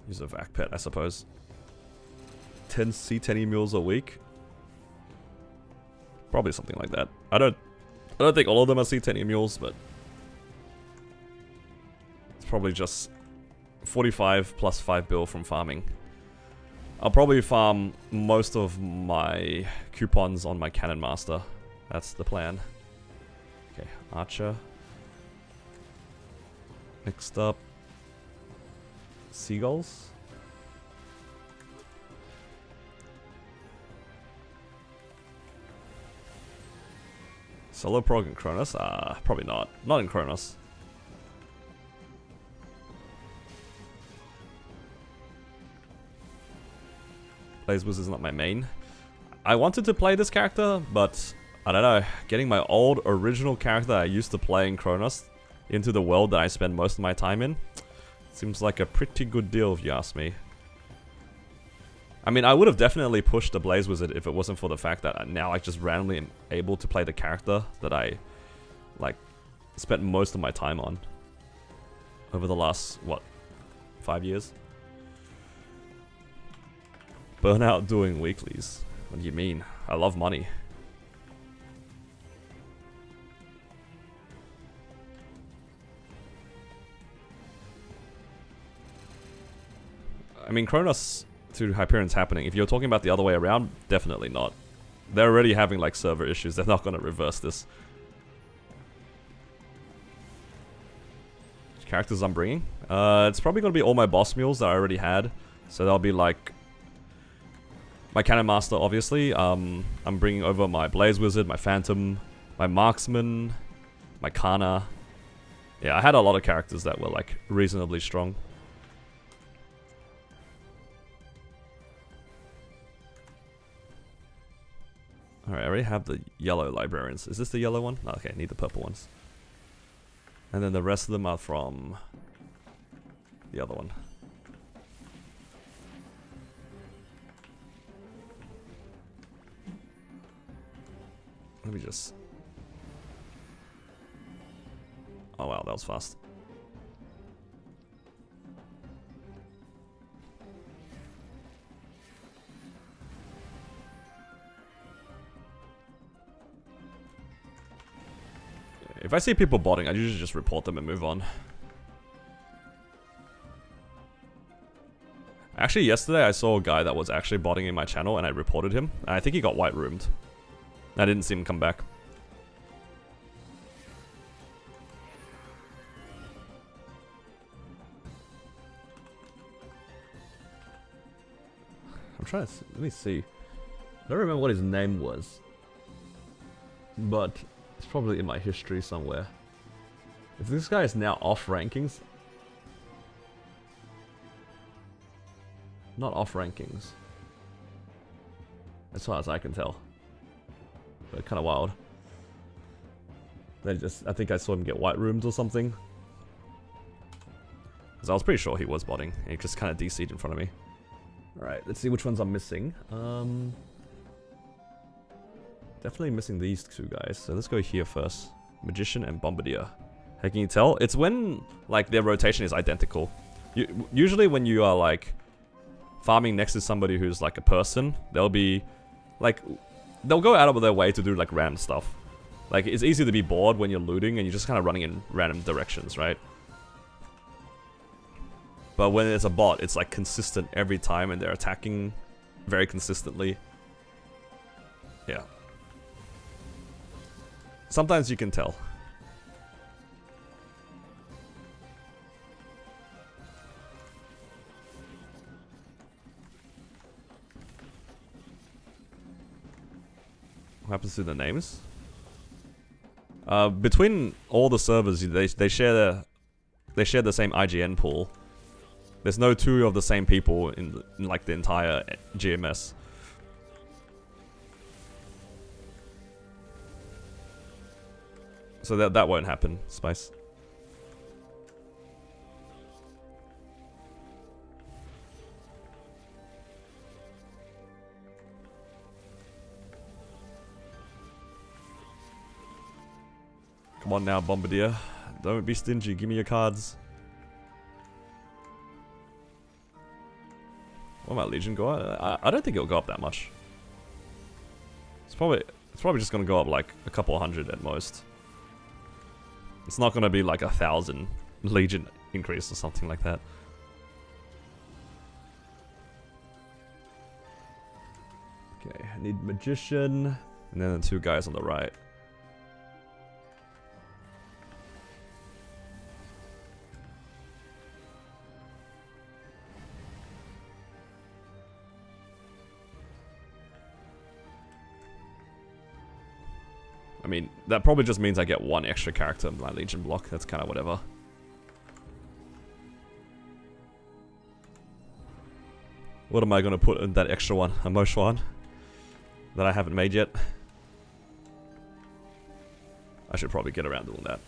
use a vac pet, I suppose. 10 C10 meals a week. Probably something like that. I don't think all of them are C10 mules, but it's probably just 45 plus 5 bill from farming. I'll probably farm most of my coupons on my Cannon Master. That's the plan. Okay, Archer. Next up, Seagulls. Solo prog in Kronos? Probably not. Not in Kronos. Blaze Wizard is not my main. I wanted to play this character, but I don't know. Getting my old original character I used to play in Kronos into the world that I spend most of my time in seems like a pretty good deal if you ask me. I mean, I would have definitely pushed the Blaze Wizard if it wasn't for the fact that now I just randomly am able to play the character that I, like, spent most of my time on over the last, what, 5 years? Burnout doing weeklies. What do you mean? I love money. I mean, Kronos to Hyperion's happening. If you're talking about the other way around, definitely not. They're already having like server issues. They're not going to reverse this. Which characters I'm bringing? It's probably going to be all my boss mules that I already had. So that'll be like my Cannon Master, obviously. I'm bringing over my Blaze Wizard, my Phantom, my Marksman, my Kana. Yeah, I had a lot of characters that were like reasonably strong. Alright, I already have the yellow librarians. Is this the yellow one? No, okay, need the purple ones. And then the rest of them are from the other one. Let me just... Oh wow, that was fast. If I see people botting, I usually just report them and move on. Actually, yesterday I saw a guy that was actually botting in my channel and I reported him. And I think he got white roomed. I didn't see him come back. I'm trying to... Let me see. I don't remember what his name was. But... it's probably in my history somewhere. If this guy is now off rankings... Not off rankings. As far as I can tell. But kind of wild. They just... I think I saw him get white rooms or something. Because I was pretty sure he was botting. And he just kind of DC'd in front of me. Alright, let's see which ones I'm missing. Definitely missing these two guys. So let's go here first. Magician and Bombardier. How can you tell? It's when, like, their rotation is identical. Usually when you are, like, farming next to somebody who's, like, a person, they'll be, like, they'll go out of their way to do, like, random stuff. Like, it's easy to be bored when you're looting and you're just kind of running in random directions, right? But when it's a bot, it's, like, consistent every time and they're attacking very consistently. Yeah. Sometimes you can tell. What happens to the names? Between all the servers, they share the same IGN pool. There's no two of the same people in like the entire GMS. So that won't happen, Spice. Come on now, Bombardier. Don't be stingy. Give me your cards. What might Legion go up? I don't think it'll go up that much. It's probably just gonna go up like a couple hundred at most. It's not gonna be like 1,000 Legion increase or something like that. Okay, I need Magician, and then the two guys on the right. I mean, that probably just means I get one extra character in my Legion block. That's kind of whatever. What am I going to put in that extra one? A Mosh one? That I haven't made yet? I should probably get around doing that.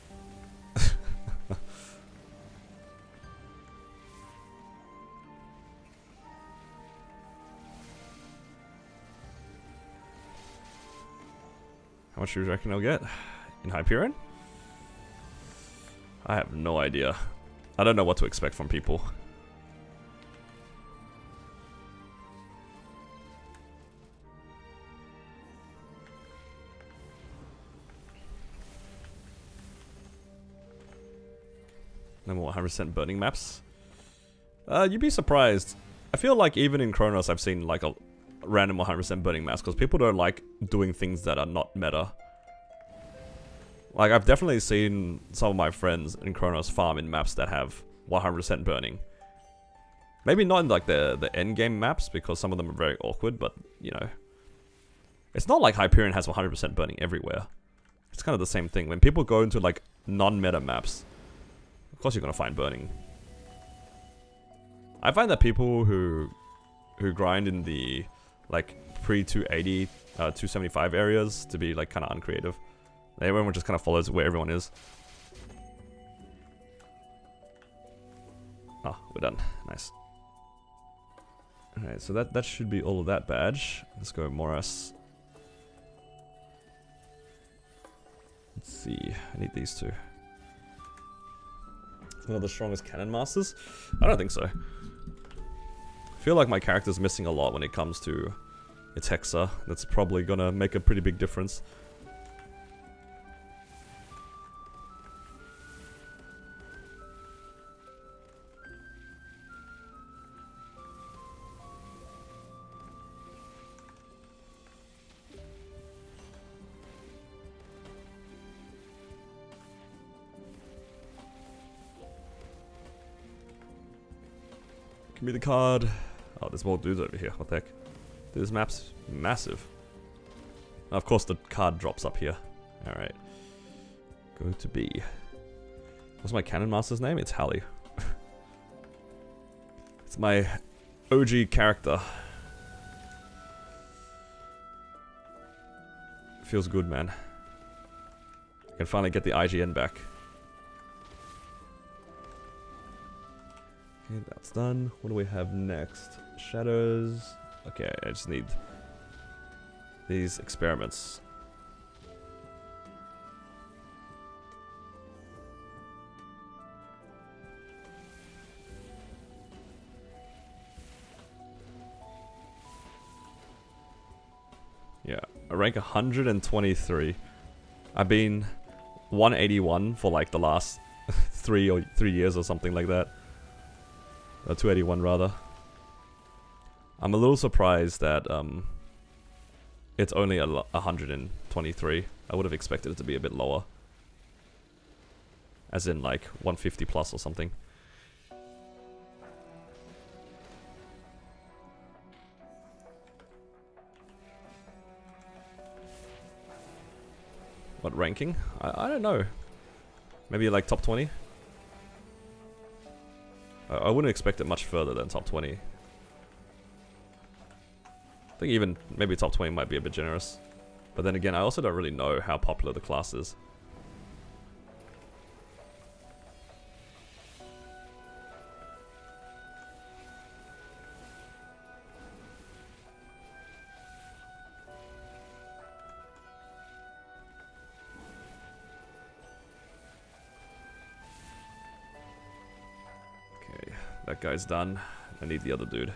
How much do you reckon I'll get in Hyperion? I have no idea. I don't know what to expect from people. No more 100% burning maps. You'd be surprised. I feel like even in Kronos I've seen like a random 100% burning maps because people don't like doing things that are not meta. Like I've definitely seen some of my friends in Kronos farm in maps that have 100% burning. Maybe not in like the end game maps because some of them are very awkward, but you know. It's not like Hyperion has 100% burning everywhere. It's kind of the same thing. When people go into like non-meta maps, of course you're gonna find burning. I find that people who grind in the like pre-280, 275 areas to be like kind of uncreative. Everyone just kind of follows where everyone is. Ah, we're done. Nice. Alright, so that should be all of that badge. Let's go Moras. Let's see. I need these two. One of the strongest cannon masters? I don't think so. I feel like my character's missing a lot when it comes to its Hexa. That's probably gonna make a pretty big difference. Give me the card. Oh, there's more dudes over here. What the heck? This map's massive. Of course, the card drops up here. Alright. Go to B. What's my Cannon Master's name? It's Hallie. It's my OG character. Feels good, man. I can finally get the IGN back. Okay, that's done. What do we have next? Shadows. Okay, I just need these experiments. Yeah, I rank 123. I've been 181 for like the last 3 years or something like that. 281 rather. I'm a little surprised that it's only 123. I would have expected it to be a bit lower. As in like 150 plus or something. What ranking? I don't know. Maybe like top 20? I wouldn't expect it much further than top 20. I think even maybe top 20 might be a bit generous. But then again, I also don't really know how popular the class is. Okay, that guy's done. I need the other dude.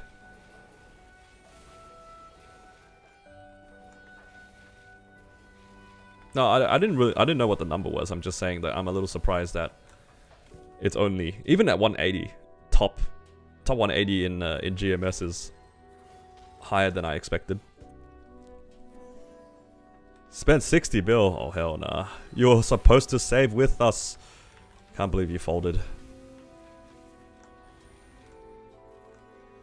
No, I didn't know what the number was. I'm just saying that I'm a little surprised that it's only, even at 180, top 180 in GMS is higher than I expected. Spent 60 bill. Oh hell nah. You're supposed to save with us. Can't believe you folded.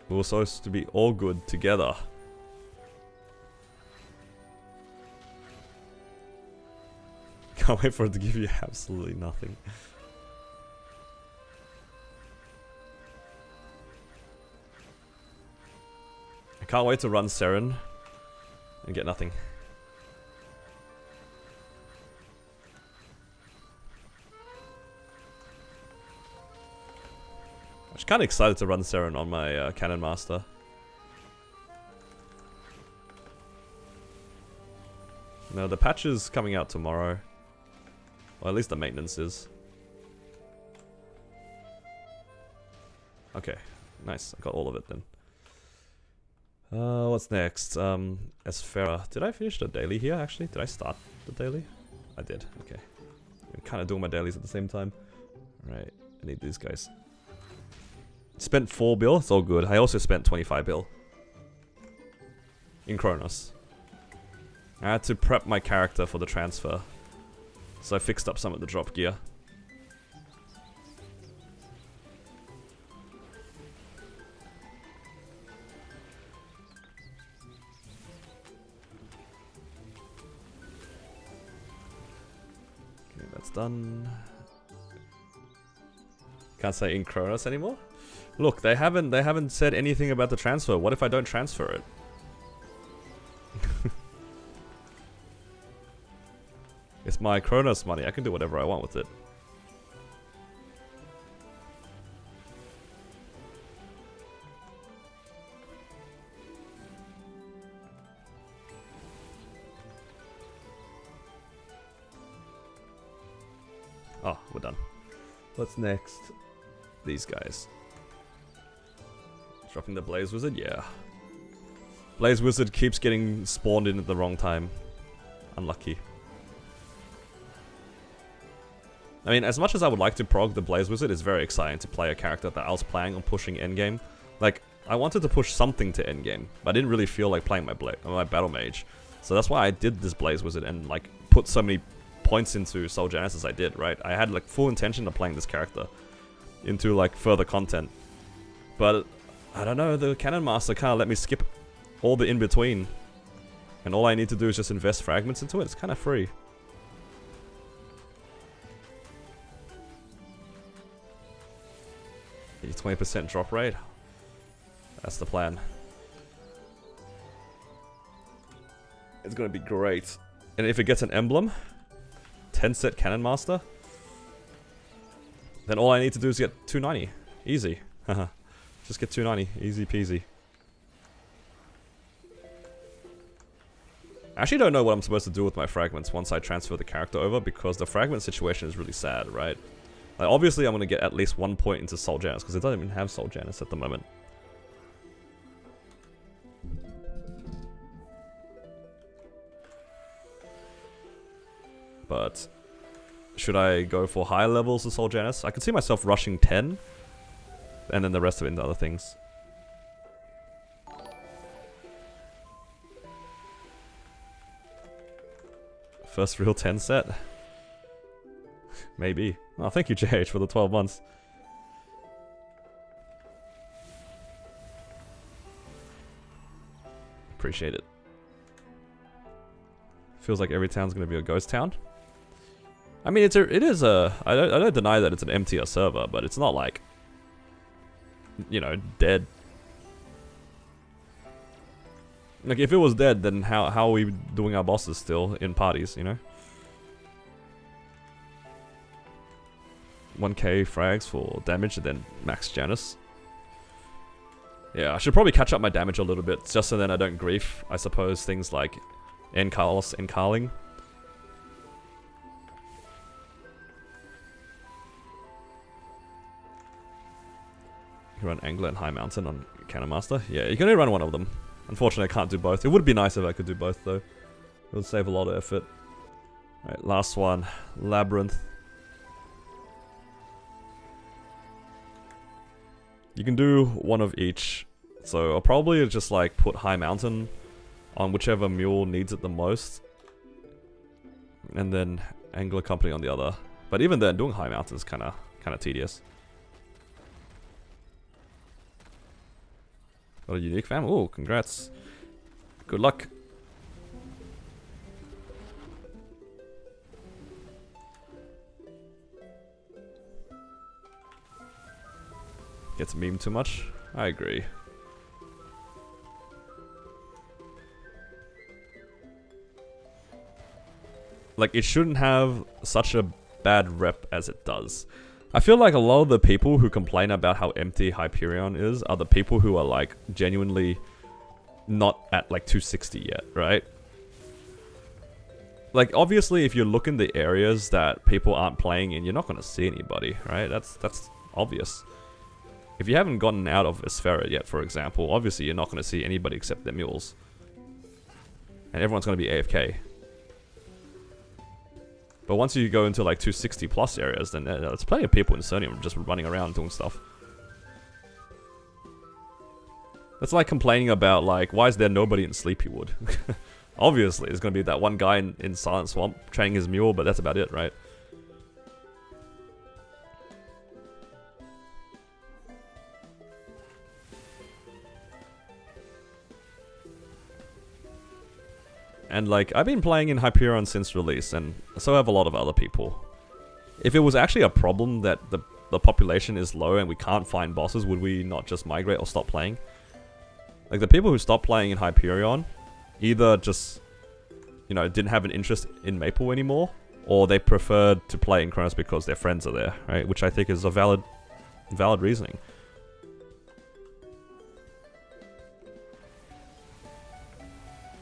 We were supposed to be all good together. Can't wait for it to give you absolutely nothing. I can't wait to run Seren and get nothing. I'm just kind of excited to run Seren on my Cannon Master. No, the patch is coming out tomorrow. Well, at least the maintenance is. Okay, nice. I got all of it then. What's next? Esfera. Did I finish the daily here, actually? Did I start the daily? I did, okay. I'm kind of doing my dailies at the same time. Alright, I need these guys. Spent 4 bill, it's all good. I also spent 25 bill. In Kronos. I had to prep my character for the transfer. So I fixed up some of the drop gear. Okay, that's done. Can't say in Kronos anymore? Look, they haven't said anything about the transfer. What if I don't transfer it? It's my Kronos money. I can do whatever I want with it. Oh, we're done. What's next? These guys. Dropping the Blaze Wizard? Yeah. Blaze Wizard keeps getting spawned in at the wrong time. Unlucky. I mean, as much as I would like to prog the Blaze Wizard, it's very exciting to play a character that I was planning on pushing endgame. Like, I wanted to push something to endgame, but I didn't really feel like playing my Battle Mage. So that's why I did this Blaze Wizard and, like, put so many points into Soul Janus as I did, right? I had, like, full intention of playing this character into, like, further content. But, I don't know, the Cannon Master kind of let me skip all the in-between. And all I need to do is just invest fragments into it. It's kind of free. 20% drop rate. That's the plan. It's gonna be great. And if it gets an emblem, 10 set Cannon Master, then all I need to do is get 290. Easy. Haha. Just get 290. Easy peasy. I actually don't know what I'm supposed to do with my fragments once I transfer the character over, because the fragment situation is really sad, right? Like, obviously I'm going to get at least 1 point into Soul Janus, because it doesn't even have Soul Janus at the moment. But should I go for higher levels of Soul Janus? I could see myself rushing 10, and then the rest of it into other things. First real 10 set? Maybe. Oh, thank you, JH, for the 12 months. Appreciate it. Feels like every town's gonna be a ghost town. I mean, it is a... I don't deny that it's an emptier server, but it's not like, you know, dead. Like, if it was dead, then how are we doing our bosses still in parties, you know? 1k frags for damage and then max Janus. Yeah, I should probably catch up my damage a little bit, just so then I don't grief, I suppose, things like Carlos and Carling. You can run Angler and High Mountain on Canonmaster. Yeah, you can only run one of them. Unfortunately, I can't do both. It would be nice if I could do both, though. It would save a lot of effort. Alright, last one. Labyrinth. You can do one of each. So I'll probably just like put High Mountain on whichever mule needs it the most. And then Angler Company on the other. But even then, doing High Mountain is kind of tedious. Got a unique fam? Oh, congrats. Good luck. Gets memed too much? I agree. Like, it shouldn't have such a bad rep as it does. I feel like a lot of the people who complain about how empty Hyperion is are the people who are like genuinely not at like 260 yet, right? Like, obviously if you look in the areas that people aren't playing in, you're not going to see anybody, right? That's obvious. If you haven't gotten out of Esfera yet, for example, obviously you're not going to see anybody except their mules. And everyone's going to be AFK. But once you go into like 260 plus areas, then there's plenty of people in Cernium just running around doing stuff. That's like complaining about like, why is there nobody in Sleepywood? Obviously, there's going to be that one guy in Silent Swamp training his mule, but that's about it, right? And like, I've been playing in Hyperion since release, and so have a lot of other people. If it was actually a problem that the population is low and we can't find bosses, would we not just migrate or stop playing? Like, the people who stopped playing in Hyperion either just, you know, didn't have an interest in Maple anymore, or they preferred to play in Kronos because their friends are there, right? Which I think is a valid reasoning.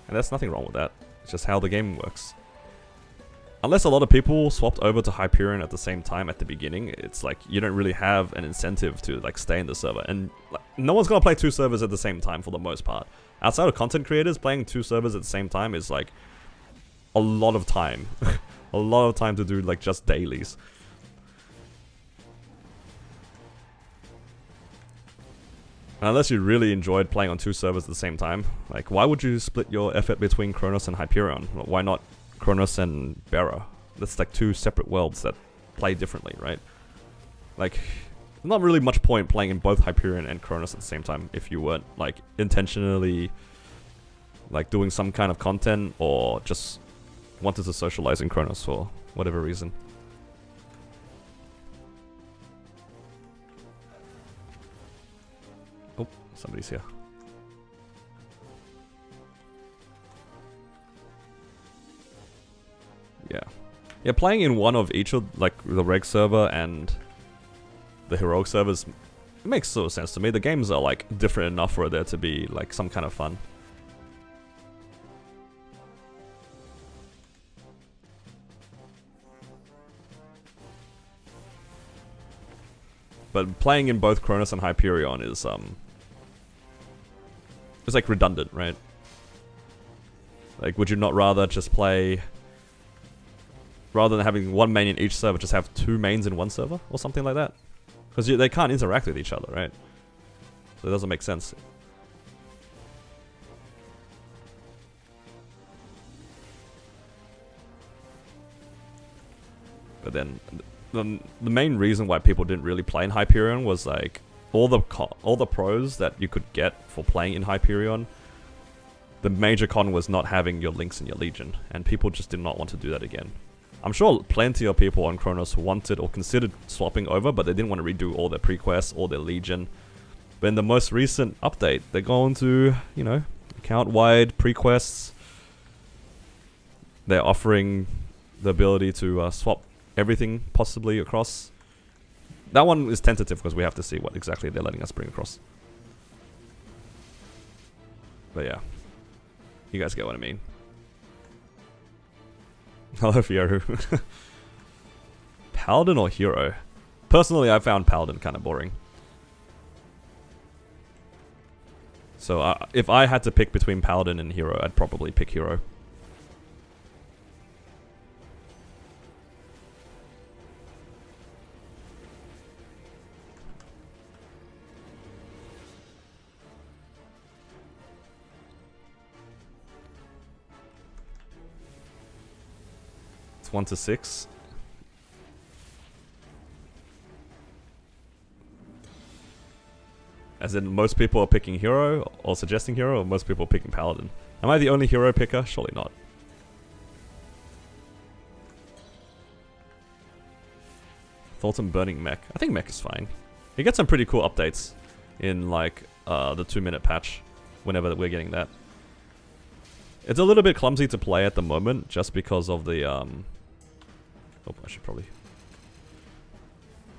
And there's nothing wrong with that. It's just how the game works. Unless a lot of people swapped over to Hyperion at the same time at the beginning, it's like you don't really have an incentive to like stay in the server. And like, no one's gonna play two servers at the same time for the most part. Outside of content creators, playing two servers at the same time is like a lot of time. A lot of time to do like just dailies. Unless you really enjoyed playing on two servers at the same time, like, why would you split your effort between Kronos and Hyperion? Why not Kronos and Bera? That's like two separate worlds that play differently, right? Like, not really much point playing in both Hyperion and Kronos at the same time if you weren't, like, intentionally, like, doing some kind of content or just wanted to socialize in Kronos for whatever reason. Somebody's here. Yeah. Yeah, playing in one of each of, like, the reg server and the heroic servers, it makes sort of sense to me. The games are, like, different enough for there to be, like, some kind of fun. But playing in both Kronos and Hyperion is, it's like redundant, right? Like, would you not rather just play, rather than having one main in each server, just have two mains in one server or something like that? Because they can't interact with each other, right? So it doesn't make sense. But then the main reason why people didn't really play in Hyperion was like all the pros that you could get for playing in Hyperion. The major con was not having your links in your legion, and people just did not want to do that again. I'm sure plenty of people on Kronos wanted or considered swapping over, but they didn't want to redo all their pre-quests, all their Legion. But in the most recent update, they're going to, you know, account-wide pre-quests. They're offering the ability to swap everything possibly across. That one is tentative because we have to see what exactly they're letting us bring across. But yeah, you guys get what I mean. Hello, Fioru. Paladin or Hero? Personally, I found Paladin kind of boring. So if I had to pick between Paladin and Hero, I'd probably pick Hero. It's 1 to 6. As in, most people are picking Hero, or suggesting Hero, or most people are picking Paladin. Am I the only Hero picker? Surely not. Thoughts on burning Mech? I think Mech is fine. You get some pretty cool updates in, like, the 2-minute patch, whenever we're getting that. It's a little bit clumsy to play at the moment, just because of the, oh, I should probably...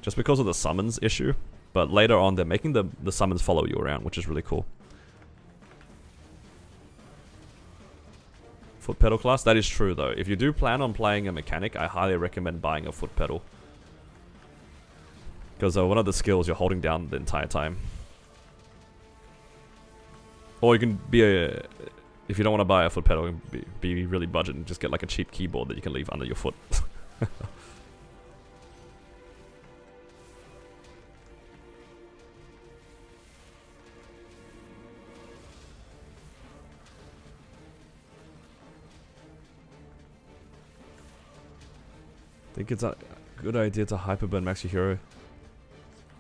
Just because of the summons issue. But later on, they're making the summons follow you around, which is really cool. Foot pedal class? That is true, though. If you do plan on playing a mechanic, I highly recommend buying a foot pedal. Because one of the skills you're holding down the entire time. Or you can be a... If you don't want to buy a foot pedal, you can be really budget and just get like a cheap keyboard that you can leave under your foot. I think it's a good idea to hyperburn max your hero.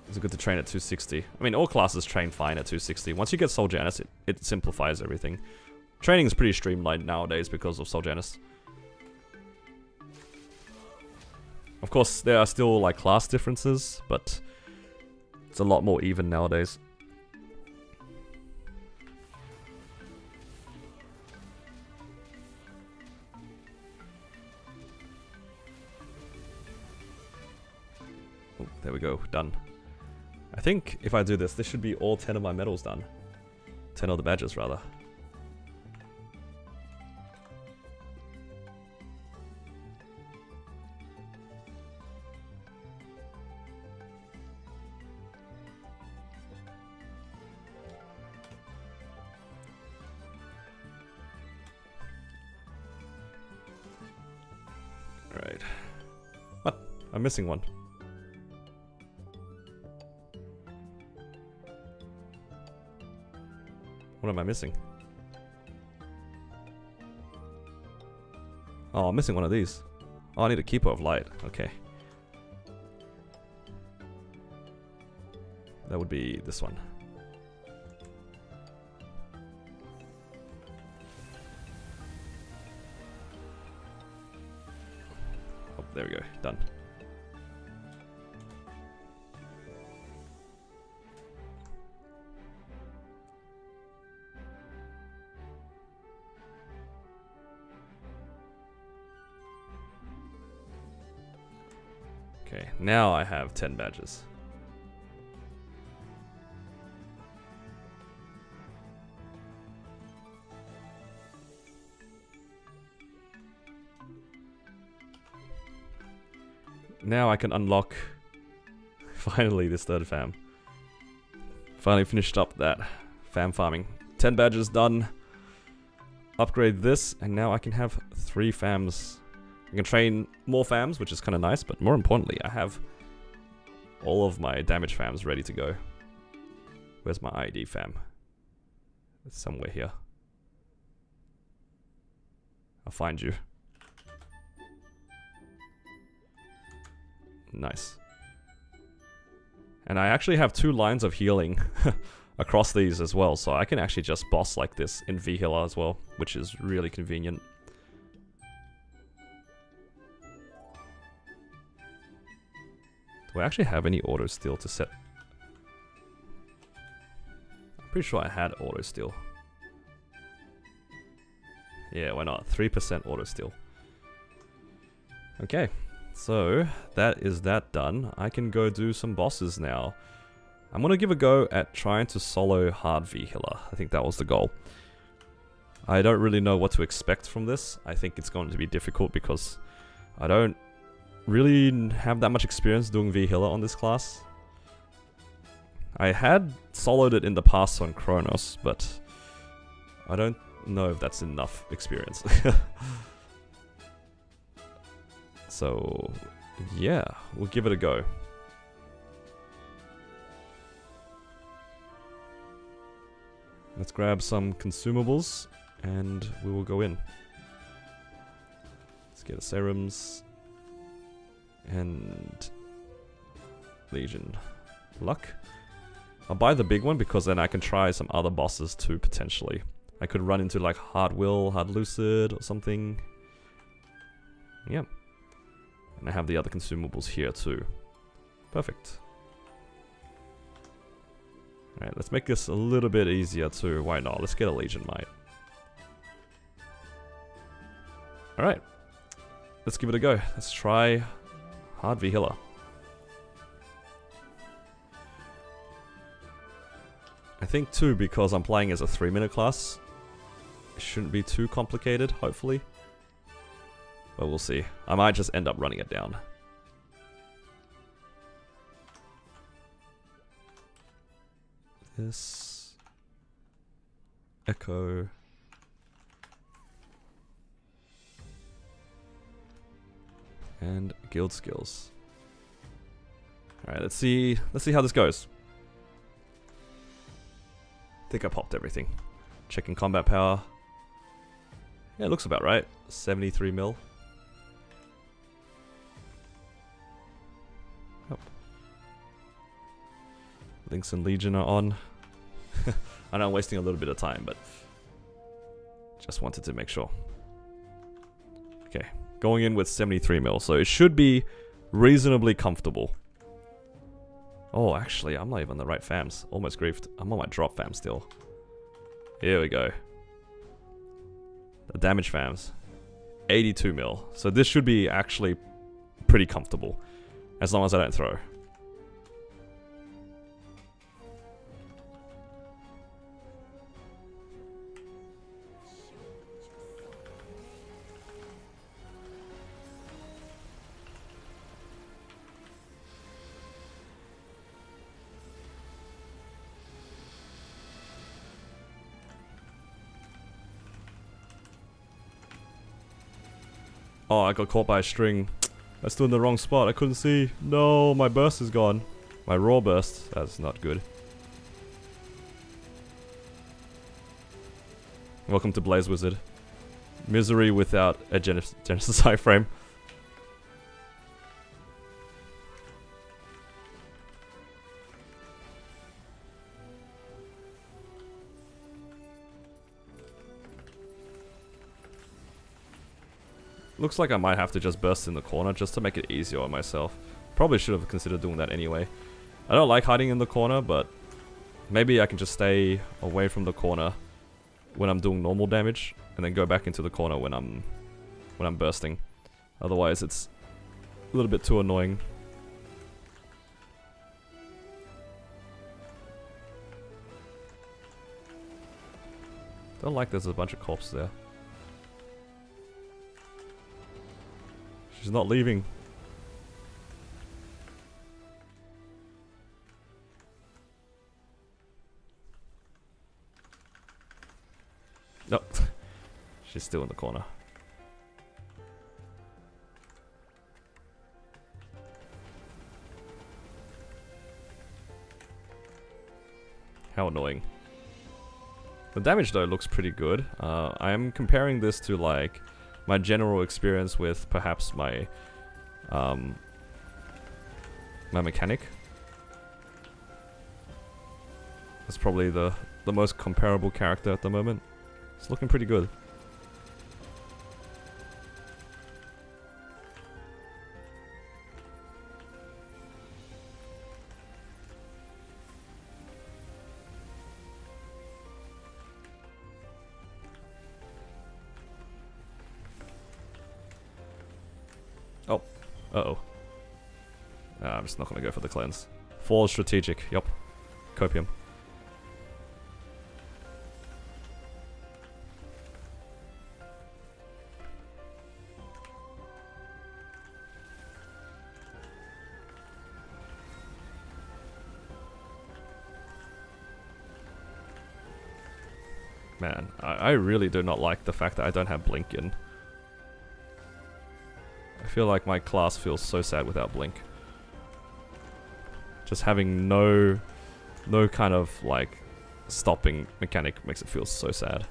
It's good to train at 260. I mean, all classes train fine at 260. Once you get Soul Janus, it simplifies everything. Training is pretty streamlined nowadays because of Soul Janus. Of course, there are still like class differences, but it's a lot more even nowadays. Oh, there we go, done. I think if I do this, this should be all 10 of my medals done. 10 of the badges, rather. Alright. What? I'm missing one. What am I missing? Oh, I'm missing one of these. Oh, I need a Keeper of Light. Okay. That would be this one. Oh, there we go. Done. Okay, now I have 10 badges. Now I can unlock, finally, this third fam. Finally finished up that fam farming. 10 badges done. Upgrade this, and now I can have 3 fams. I can train more fams, which is kind of nice, but more importantly, I have all of my damage fams ready to go. Where's my ID fam? It's somewhere here. I'll find you. Nice. And I actually have 2 lines of healing across these as well, so I can actually just boss like this in V-Healer as well, which is really convenient. Do I actually have any auto steal to set? I'm pretty sure I had auto steal. Yeah, why not? 3% auto steal. Okay, so that is that done. I can go do some bosses now. I'm gonna give a go at trying to solo hard V healer. I think that was the goal. I don't really know what to expect from this. I think it's going to be difficult because I don't really have that much experience doing V healer on this class. I had soloed it in the past on Kronos, but I don't know if that's enough experience. So, yeah, we'll give it a go. Let's grab some consumables and we will go in. Let's get the serums and Legion luck. I'll buy the big one because then I can try some other bosses too, potentially. I could run into like Hard Will, Hard Lucid or something. Yeah. And I have the other consumables here too. Perfect. Alright, let's make this a little bit easier too. Why not? Let's get a Legion Might. Alright. Let's give it a go. Let's try Hard V Healer. I think too, because I'm playing as a 3-minute class, it shouldn't be too complicated, hopefully. But we'll see. I might just end up running it down. This Echo. And guild skills. Alright, let's see how this goes. I think I popped everything. Checking combat power. Yeah, it looks about right. 73 mil. Yep. Lynx and Legion are on. I know I'm wasting a little bit of time, but just wanted to make sure. Okay, going in with 73 mil, so it should be reasonably comfortable. Oh, actually, I'm not even on the right fams. Almost griefed. I'm on my drop fam still. Here we go. The damage fams. 82 mil. So this should be actually pretty comfortable. As long as I don't throw. Oh, I got caught by a string. I stood in the wrong spot. I couldn't see. No, my burst is gone. My raw burst. That's not good. Welcome to Blaze Wizard. Misery without a Genesis iframe. Looks like I might have to just burst in the corner just to make it easier on myself. Probably should have considered doing that anyway. I don't like hiding in the corner, but maybe I can just stay away from the corner when I'm doing normal damage and then go back into the corner when I'm bursting. Otherwise it's a little bit too annoying. Don't like there's a bunch of corpses there. She's not leaving. Nope. She's still in the corner. How annoying. The damage though looks pretty good. I am comparing this to like my general experience with perhaps my my mechanic. That's probably the most comparable character at the moment. It's looking pretty good. Uh-oh. I'm just not gonna go for the cleanse. 4 is strategic, yup. Copium. Man, I really do not like the fact that I don't have Blink in. I feel like my class feels so sad without Blink. Just having no kind of like stopping mechanic makes it feel so sad.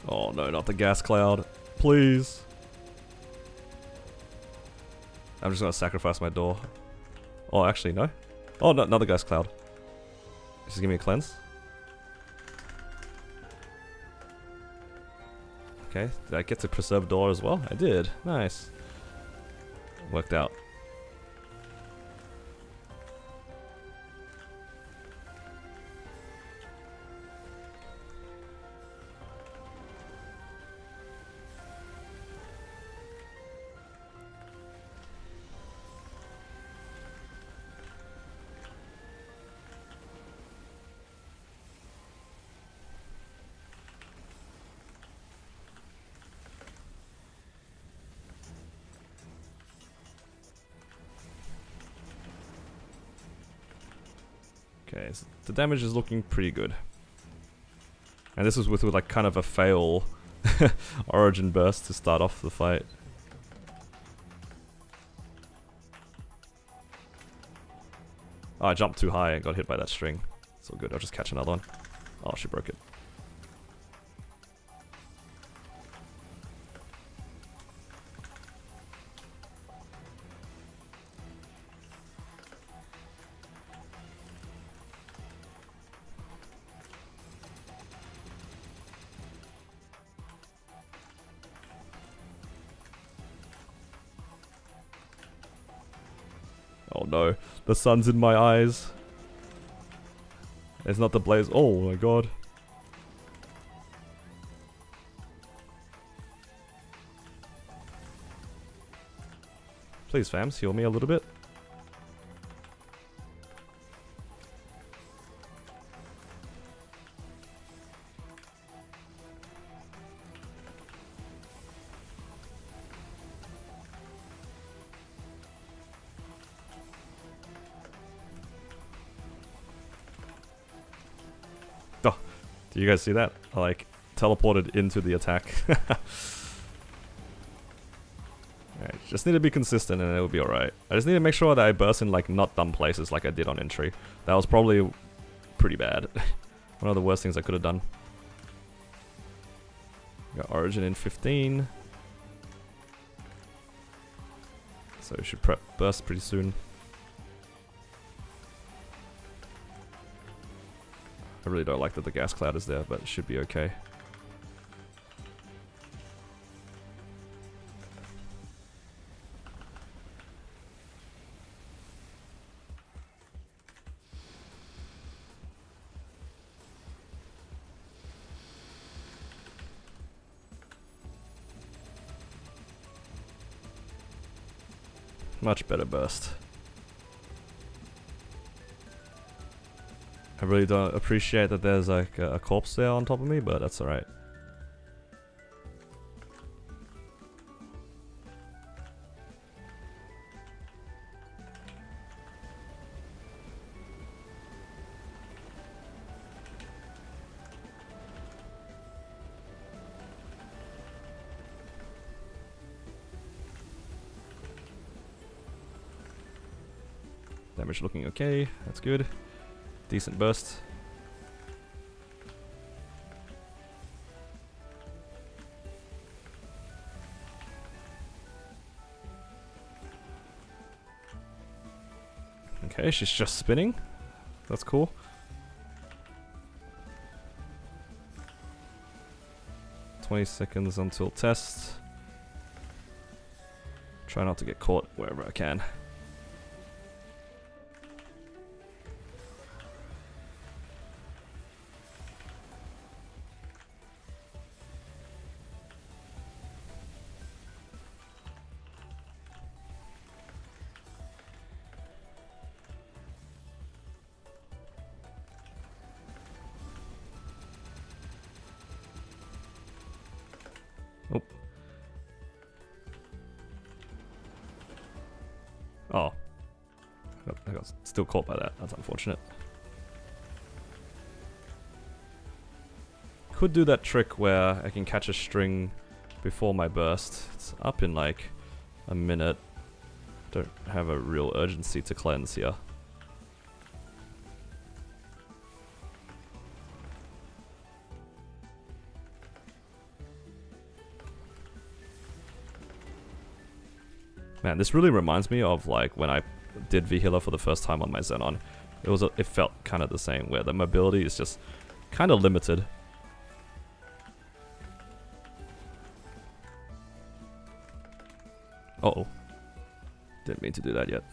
Oh no, not the gas cloud. Please. I'm just gonna sacrifice my door. Oh, actually, no. Oh, no, another gas cloud. Just give me a cleanse. Okay, did I get to preserve door as well? I did. Nice. Worked out. Okay, so the damage is looking pretty good. And this was with like kind of a fail origin burst to start off the fight. Oh, I jumped too high and got hit by that string. It's all good, I'll just catch another one. Oh, she broke it. Oh no, the sun's in my eyes. It's not the blaze. Oh my god. Please, fams, heal me a little bit. Oh, do you guys see that? I like teleported into the attack. Alright, just need to be consistent and it'll be alright. I just need to make sure that I burst in like not dumb places like I did on entry. That was probably pretty bad. One of the worst things I could have done. Got Origin in 15. So we should prep burst pretty soon. I really don't like that the gas cloud is there, but it should be okay. Much better burst. I really don't appreciate that there's like a corpse there on top of me, but that's alright. Damage looking okay, that's good. Decent burst. Okay, she's just spinning. That's cool. "20 seconds until test. Try not to get caught wherever I can. I got still caught by that. That's unfortunate. Could do that trick where I can catch a string before my burst. It's up in like a minute. Don't have a real urgency to cleanse here. Man, this really reminds me of like when I did V-Healer for the first time on my Xenon. It felt kind of the same, where the mobility is just kind of limited. Uh-oh. Didn't mean to do that yet.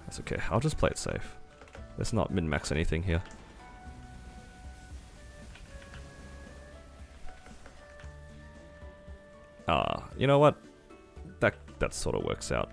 That's okay, I'll just play it safe. Let's not min-max anything here. You know what? That sort of works out.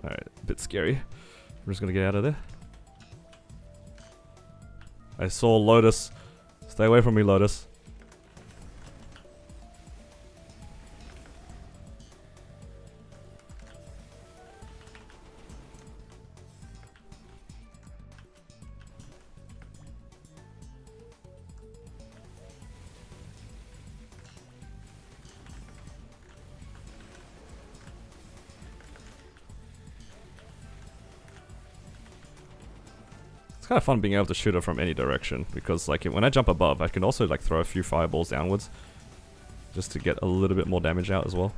Alright, a bit scary. I'm just gonna get out of there. I saw Lotus. Stay away from me, Lotus. Kind of fun being able to shoot her from any direction, because like when I jump above I can also like throw a few fireballs downwards just to get a little bit more damage out as well.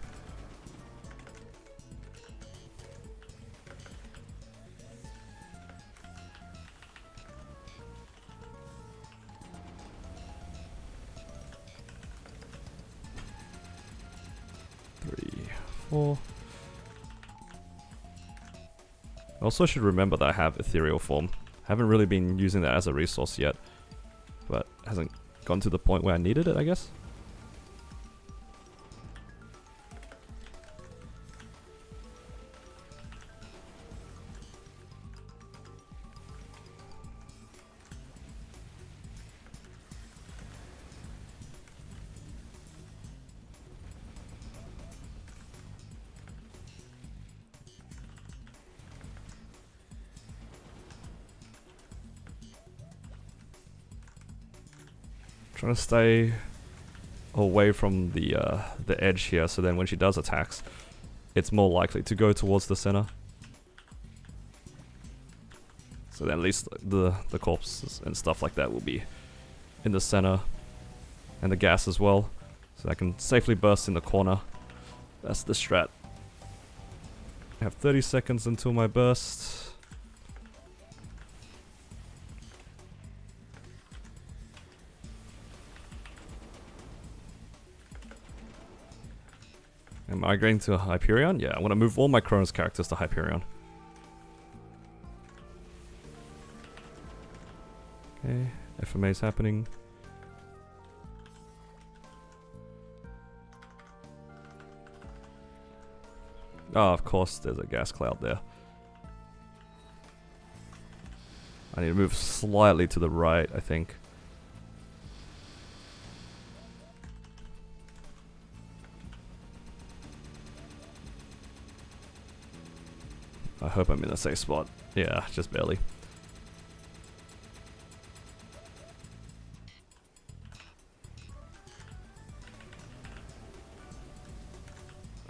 Three, four. I also should remember that I have ethereal form. Haven't really been using that as a resource yet, but hasn't gone to the point where I needed it, I guess. Trying to stay away from the edge here, so then when she does attacks, it's more likely to go towards the center. So then at least the corpses and stuff like that will be in the center, and the gas as well, so I can safely burst in the corner. That's the strat. I have 30 seconds until my burst. Am I going to Hyperion? Yeah, I want to move all my Kronos characters to Hyperion. Okay, FMA is happening. Oh, of course, there's a gas cloud there. I need to move slightly to the right, I think. I hope I'm in a safe spot. Yeah, just barely.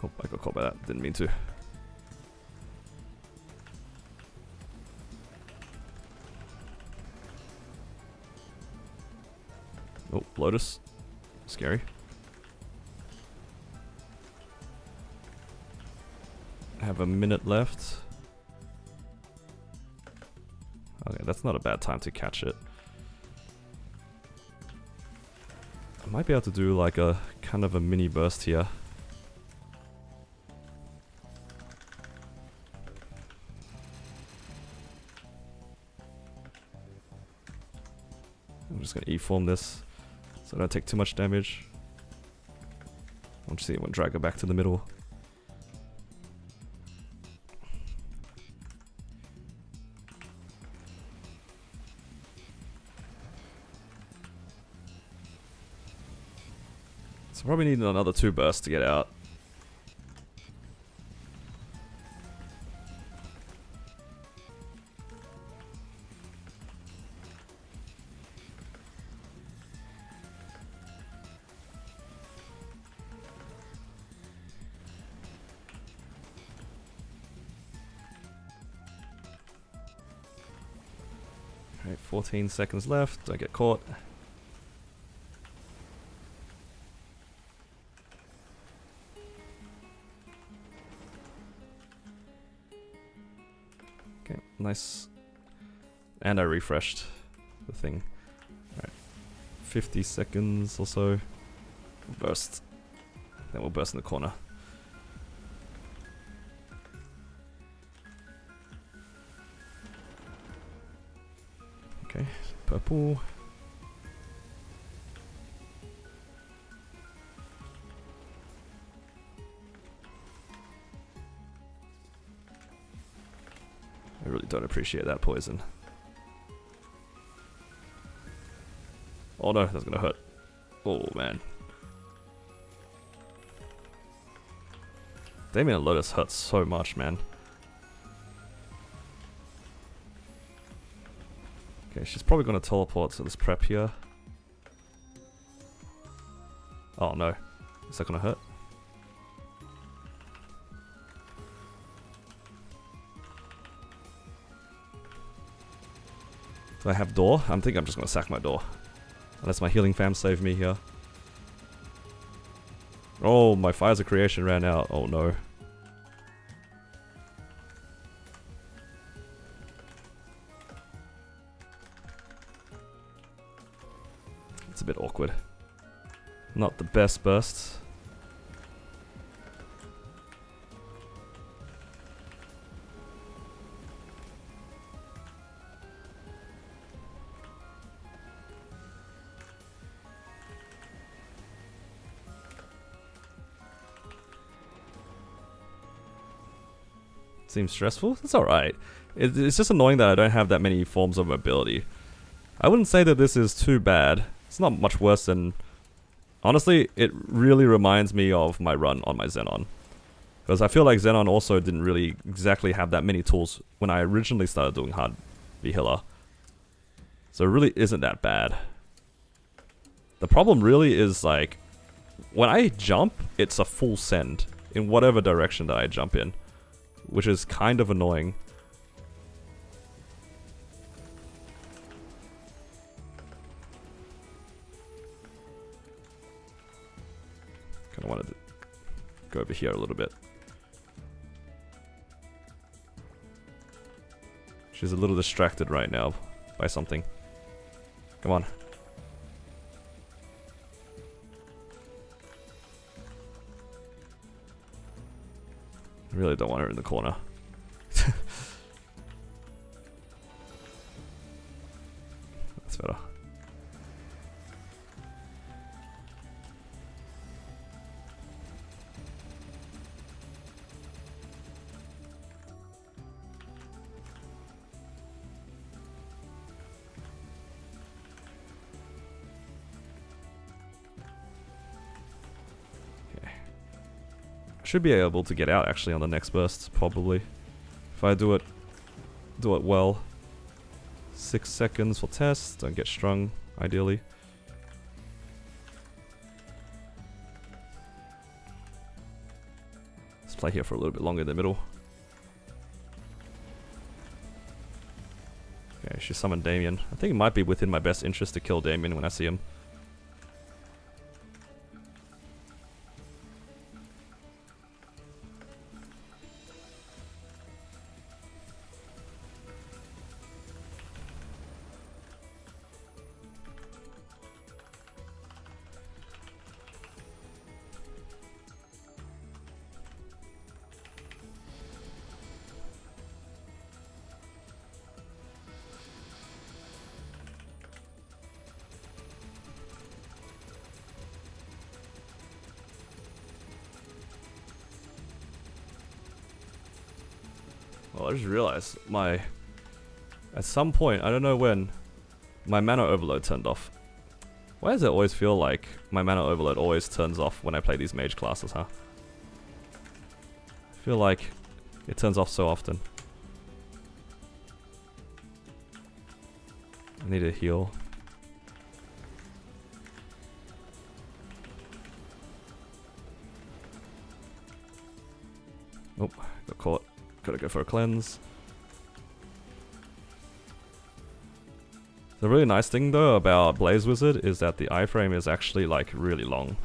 Oh, I got caught by that. Didn't mean to. Oh, Lotus. Scary. I have a minute left. Okay, that's not a bad time to catch it. I might be able to do like a kind of a mini burst here. just gonna E-form this so I don't take too much damage. I'll just see it when drag her back to the middle. So probably need another 2 bursts to get out. Alright, 14 seconds left. Don't get caught. Okay, nice. And I refreshed the thing. Alright, 50 seconds or so. Burst. Then we'll burst in the corner. Okay, purple. I really don't appreciate that poison. Oh no, that's gonna hurt. Oh man. Damien and Lotus hurts so much, man. Okay, she's probably gonna teleport to this prep here. Oh no. Is that gonna hurt? Do I have door? I'm thinking I'm just gonna sack my door. Unless my healing fam save me here. Oh, my fires of creation ran out. Oh no. It's a bit awkward. Not the best burst. Seems stressful? It's alright. It's just annoying that I don't have that many forms of mobility. I wouldn't say that this is too bad. It's not much worse than... Honestly, it really reminds me of my run on my Xenon. Because I feel like Xenon also didn't really exactly have that many tools when I originally started doing hard v healer. So it really isn't that bad. The problem really is like... When I jump, it's a full send in whatever direction that I jump in. Which is kind of annoying. Kind of wanted to go over here a little bit. She's a little distracted right now by something. Come on. I really don't want her in the corner. That's better. Should be able to get out actually on the next burst, probably. If I do it well. 6 seconds for test, don't get strung, ideally. Let's play here for a little bit longer in the middle. Okay, she summoned Damien. I think it might be within my best interest to kill Damien when I see him. Well, I just realized at some point, I don't know when, my mana overload turned off. Why does it always feel like my mana overload always turns off when I play these mage classes, huh? I feel like it turns off so often. I need to heal. Oh, got caught. Gotta go for a cleanse. The really nice thing though about Blaze Wizard is that the iframe is actually like really long.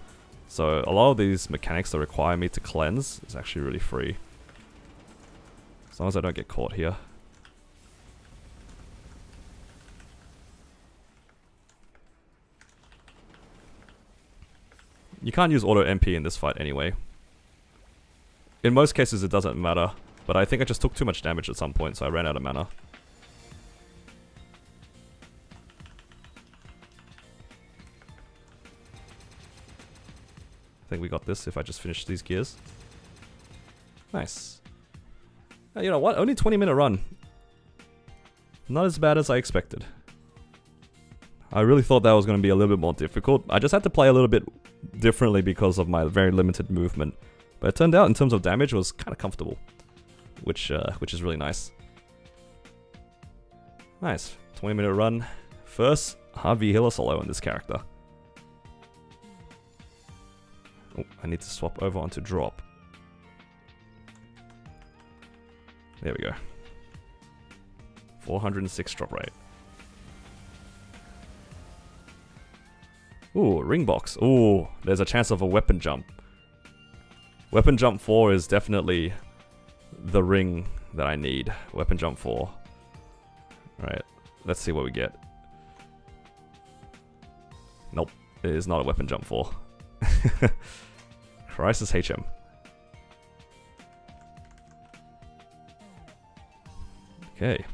So a lot of these mechanics that require me to cleanse is actually really free. As long as I don't get caught here. You can't use auto MP in this fight anyway. In most cases it doesn't matter, but I think I just took too much damage at some point, so I ran out of mana. I think we got this if I just finish these gears. Nice. You know what? Only 20-minute run. Not as bad as I expected. I really thought that was going to be a little bit more difficult. I just had to play a little bit differently because of my very limited movement. But it turned out in terms of damage it was kind of comfortable. Which is really nice. Nice. 20-minute run. First hard V healer solo on this character. Oh, I need to swap over onto drop. There we go. 406 drop rate. Ooh, ring box. Ooh, there's a chance of a weapon jump. Weapon jump 4 is definitely the ring that I need. Weapon jump 4. Alright, let's see what we get. Nope, it is not a weapon jump 4. Crisis HM. Okay.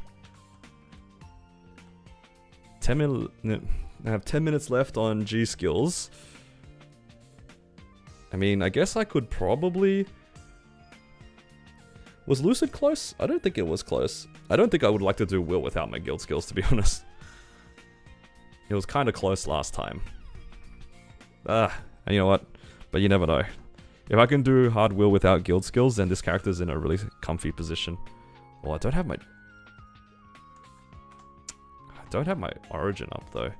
I have 10 minutes left on G skills. I mean, I guess I could probably... Was Lucid close? I don't think it was close. I don't think I would like to do Will without my guild skills, to be honest. It was kind of close last time. And you know what? But you never know. If I can do hard Will without guild skills, then this character's in a really comfy position. Well, I don't have my origin up though.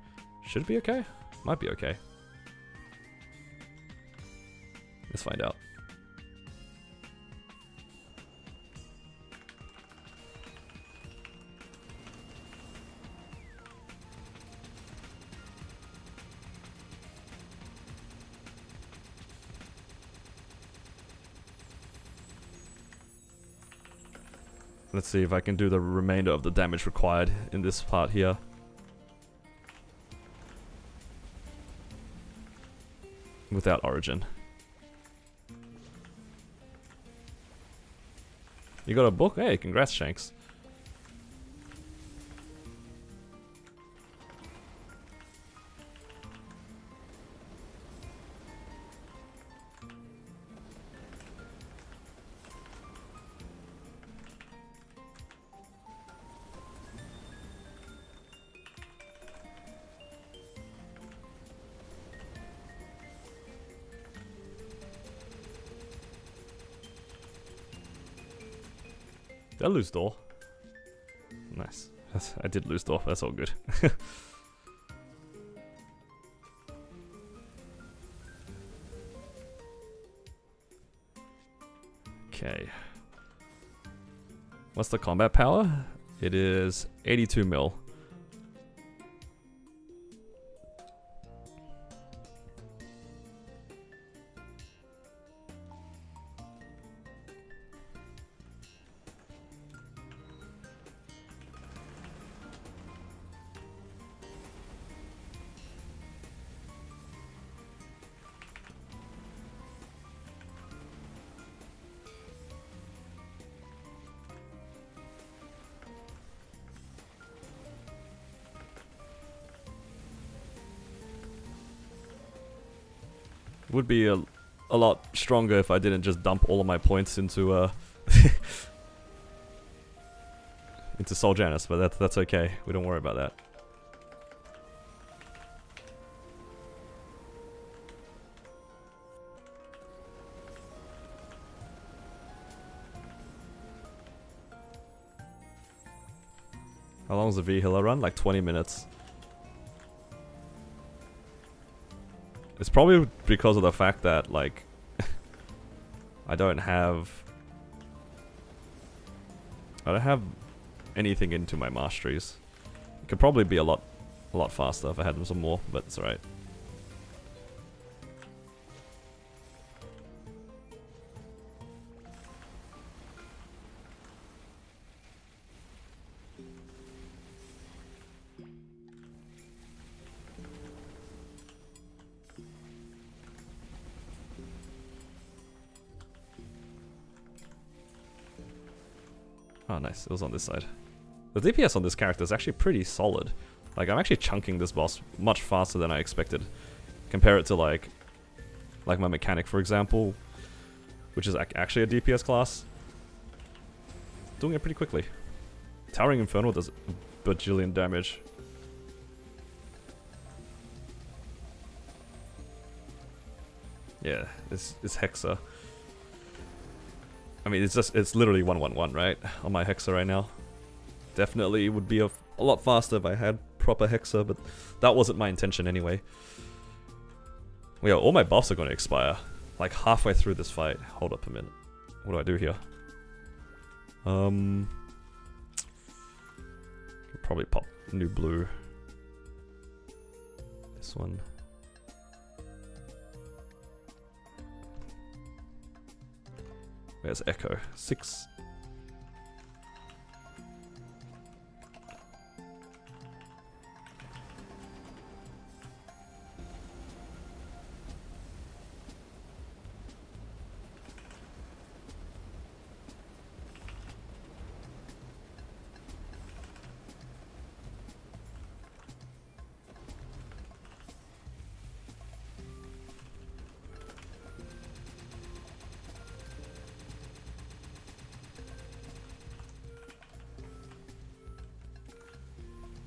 Should it be okay? Might be okay. Let's find out. Let's see if I can do the remainder of the damage required in this part here. Without origin. You got a book? Hey, congrats, Shanks. Did I lose door? Nice. I did lose door. That's all good. Okay. What's the combat power? It is 82 mil. Would be a lot stronger if I didn't just dump all of my points into into Soul Janus, but that's okay. We don't worry about that. How long is the V healer run? Like 20 minutes. It's probably because of the fact that, like, I don't have anything into my masteries. It could probably be a lot faster if I had some more, but it's alright. Oh, nice. It was on this side. The DPS on this character is actually pretty solid. Like, I'm actually chunking this boss much faster than I expected. Compare it to, like my mechanic, for example, which is actually a DPS class. Doing it pretty quickly. Towering Inferno does a bajillion damage. Yeah, this Hexa. I mean, it's literally 111, right? On my Hexa right now. Definitely would be a lot faster if I had proper Hexa, but that wasn't my intention anyway. Well, yeah, all my buffs are going to expire. Like halfway through this fight. Hold up a minute. What do I do here? Probably pop new blue. This one. Where's Echo? 6.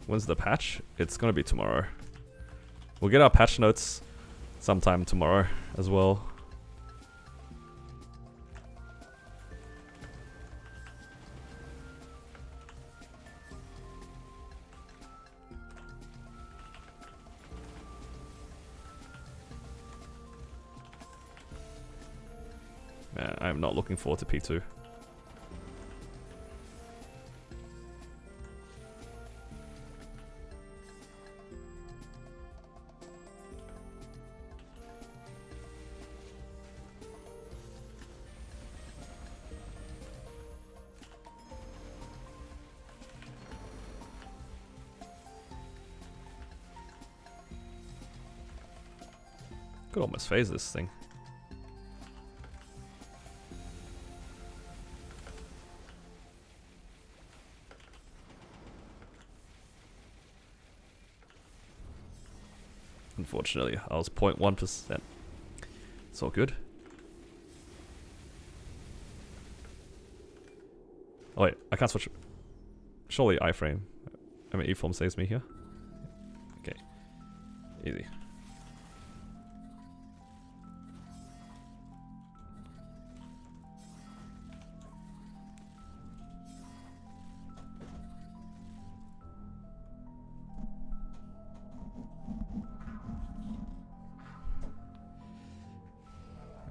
When's the patch? It's gonna be tomorrow. We'll get our patch notes sometime tomorrow as well. Man, I'm not looking forward to P2. Could almost phase this thing. Unfortunately, I was 0.1%. It's all good. Oh wait, I can't switch. Surely iframe. I mean, E-form saves me here. Okay. Easy.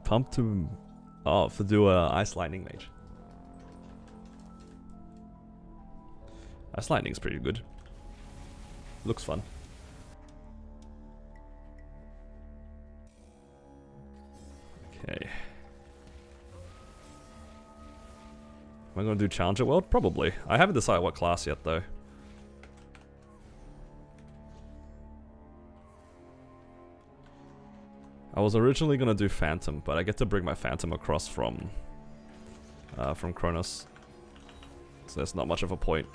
Pumped to do a Ice Lightning Mage. Ice Lightning's pretty good. Looks fun. Okay. Am I gonna do Challenger World? Probably. I haven't decided what class yet though. I was originally gonna do Phantom, but I get to bring my Phantom across from Kronos, so there's not much of a point.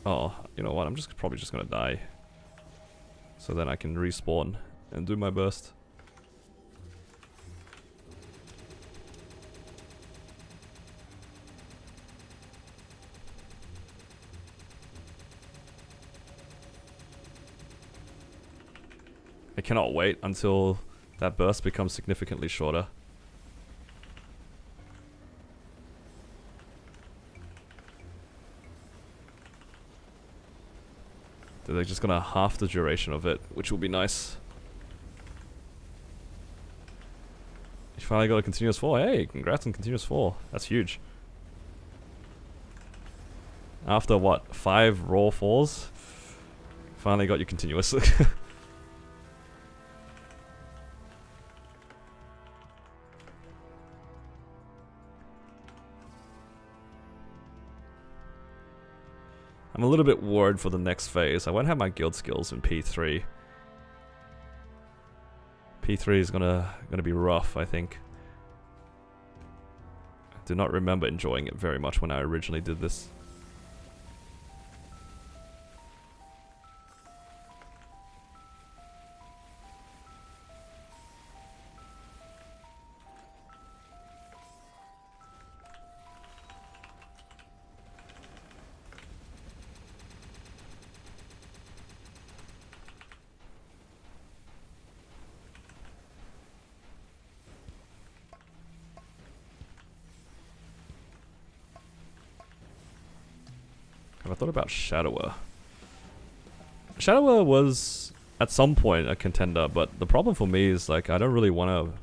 Oh, you know what? I'm probably just gonna die, so then I can respawn and do my burst. I cannot wait until that burst becomes significantly shorter. They're just gonna half the duration of it, which will be nice. You finally got a continuous 4. Hey, congrats on continuous 4. That's huge. After what, 5 raw 4s? Finally got your continuous. I'm a little bit worried for the next phase. I won't have my guild skills in P3. P3 is gonna be rough, I think. I do not remember enjoying it very much when I originally did this. Have I thought about Shadower? Shadower was at some point a contender, but the problem for me is like I don't really want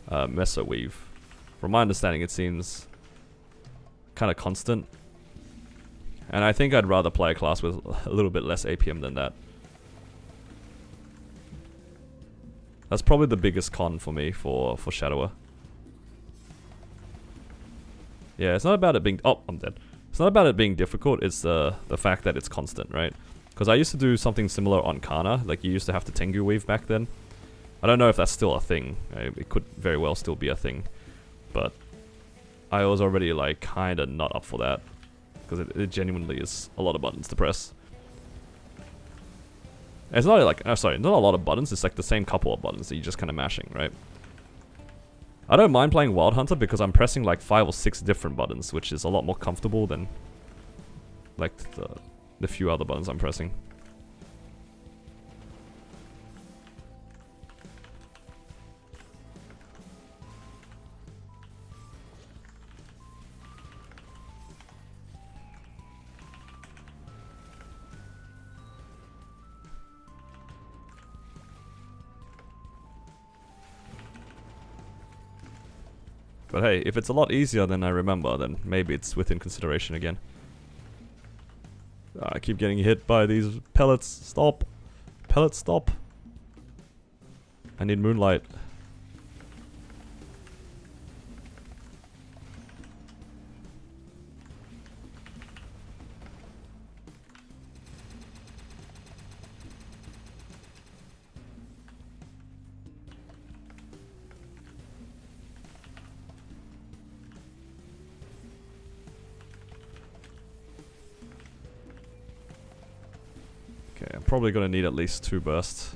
to Meso Weave. From my understanding, it seems kind of constant, and I think I'd rather play a class with a little bit less APM than that. That's probably the biggest con for me for Shadower. Yeah, it's not about it being... Oh, I'm dead. It's not about it being difficult, it's the fact that it's constant, right? Because I used to do something similar on Kana, like you used to have to Tengu weave back then. I don't know if that's still a thing, it could very well still be a thing. But I was already like kinda not up for that. Because it genuinely is a lot of buttons to press. And it's not like, oh, sorry, not a lot of buttons, it's like the same couple of buttons that you're just kinda mashing, right? I don't mind playing Wild Hunter because I'm pressing like 5 or 6 different buttons, which is a lot more comfortable than like the few other buttons I'm pressing. But hey, if it's a lot easier than I remember, then maybe it's within consideration again. I keep getting hit by these pellets. Stop. Pellets, stop. I need moonlight. Okay, I'm probably gonna need at least 2 bursts.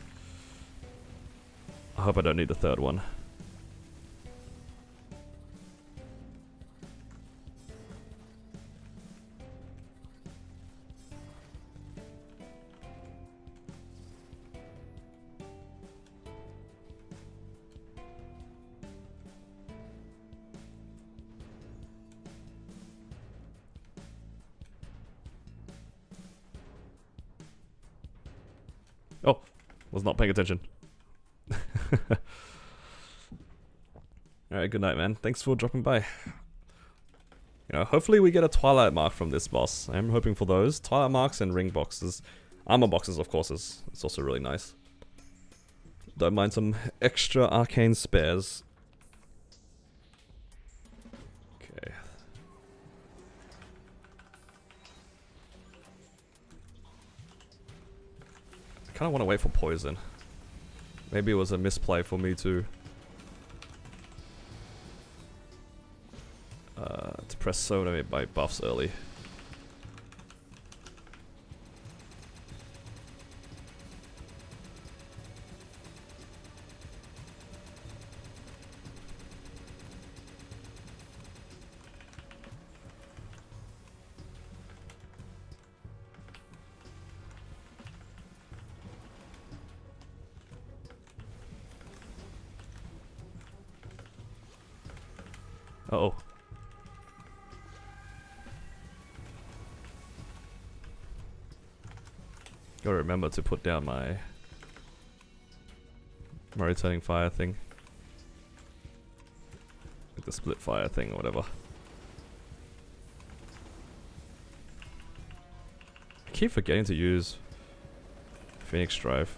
I hope I don't need the 3rd one. Oh, was not paying attention. Alright, good night, man. Thanks for dropping by. You know, hopefully we get a Twilight Mark from this boss. I am hoping for those. Twilight Marks and ring boxes. Armor boxes, of course, it's also really nice. Don't mind some extra arcane spares. Okay. I kind of want to wait for poison. Maybe it was a misplay for me to press so many by buffs early. Uh-oh. Gotta remember to put down my returning fire thing. Like the split fire thing or whatever. I keep forgetting to use Phoenix Drive.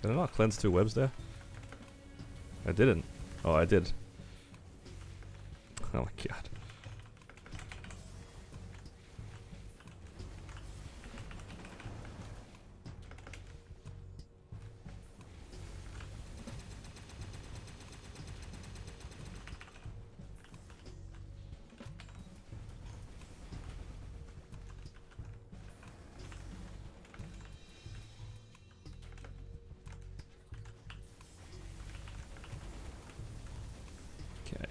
Did I not cleanse 2 webs there? I didn't. Oh, I did. Oh my god. Okay.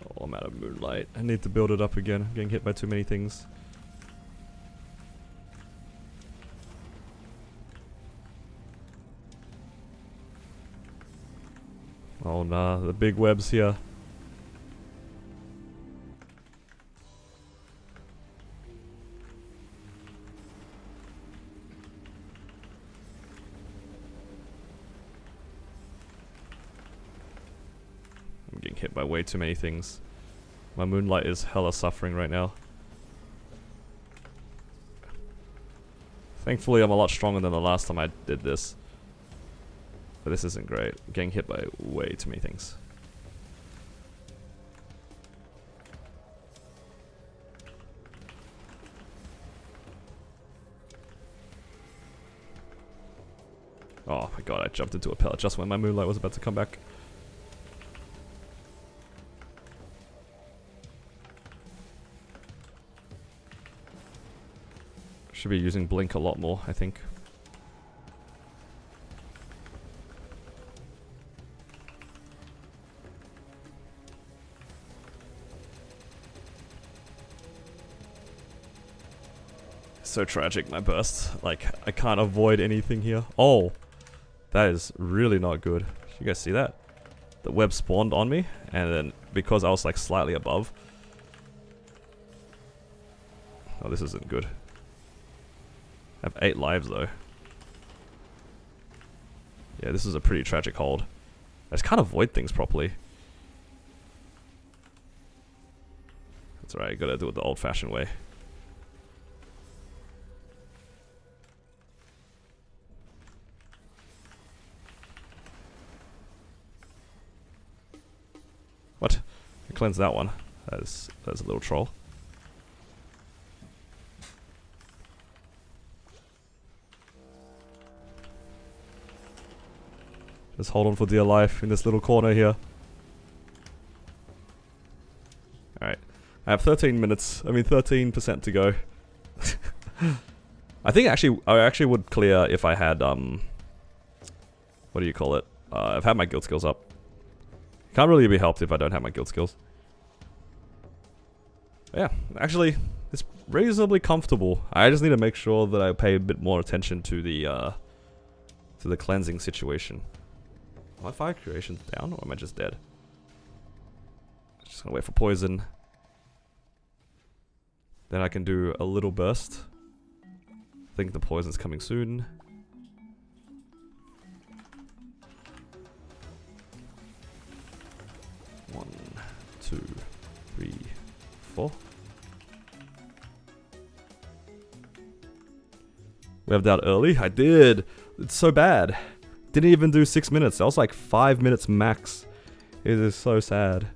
Oh, I'm out of moonlight. I need to build it up again. I'm getting hit by too many things. Oh nah, the big webs here. I'm getting hit by way too many things. My moonlight is hella suffering right now. Thankfully I'm a lot stronger than the last time I did this. But this isn't great. I'm getting hit by way too many things. Oh my god, I jumped into a pellet just when my moonlight was about to come back. Should be using blink a lot more, I think. So tragic, my burst. Like, I can't avoid anything here. Oh, that is really not good. You guys see that? The web spawned on me, and then because I was like slightly above. Oh, this isn't good. I have 8 lives though. Yeah, this is a pretty tragic hold. I just can't avoid things properly. That's alright, gotta do it the old-fashioned way. What? I cleansed that one. That's a little troll. Just hold on for dear life in this little corner here. Alright. I have 13 minutes. I mean 13% to go. I think I actually would clear if I had what do you call it? I've had my guild skills up. Can't really be helped if I don't have my guild skills. Yeah, actually, it's reasonably comfortable. I just need to make sure that I pay a bit more attention to the cleansing situation. My fire creation's down, or am I just dead? Just gonna wait for poison. Then I can do a little burst. I think the poison's coming soon. One, 2, 3, 4. Revved out early? I did! It's so bad. Didn't even do 6 minutes. That was like 5 minutes max. It is so sad.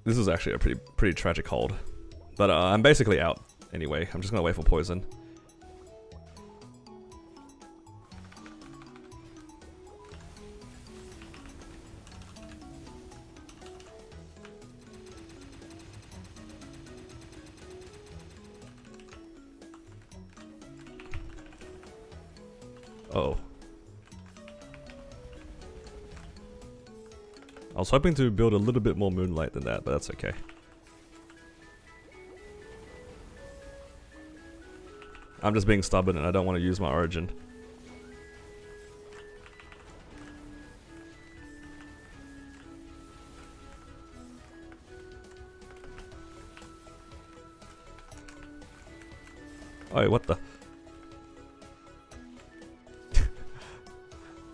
This is actually a pretty tragic hold. But I'm basically out anyway. I'm just gonna wait for poison. Oh. I was hoping to build a little bit more moonlight than that, but that's okay. I'm just being stubborn and I don't want to use my origin. Oh, what the?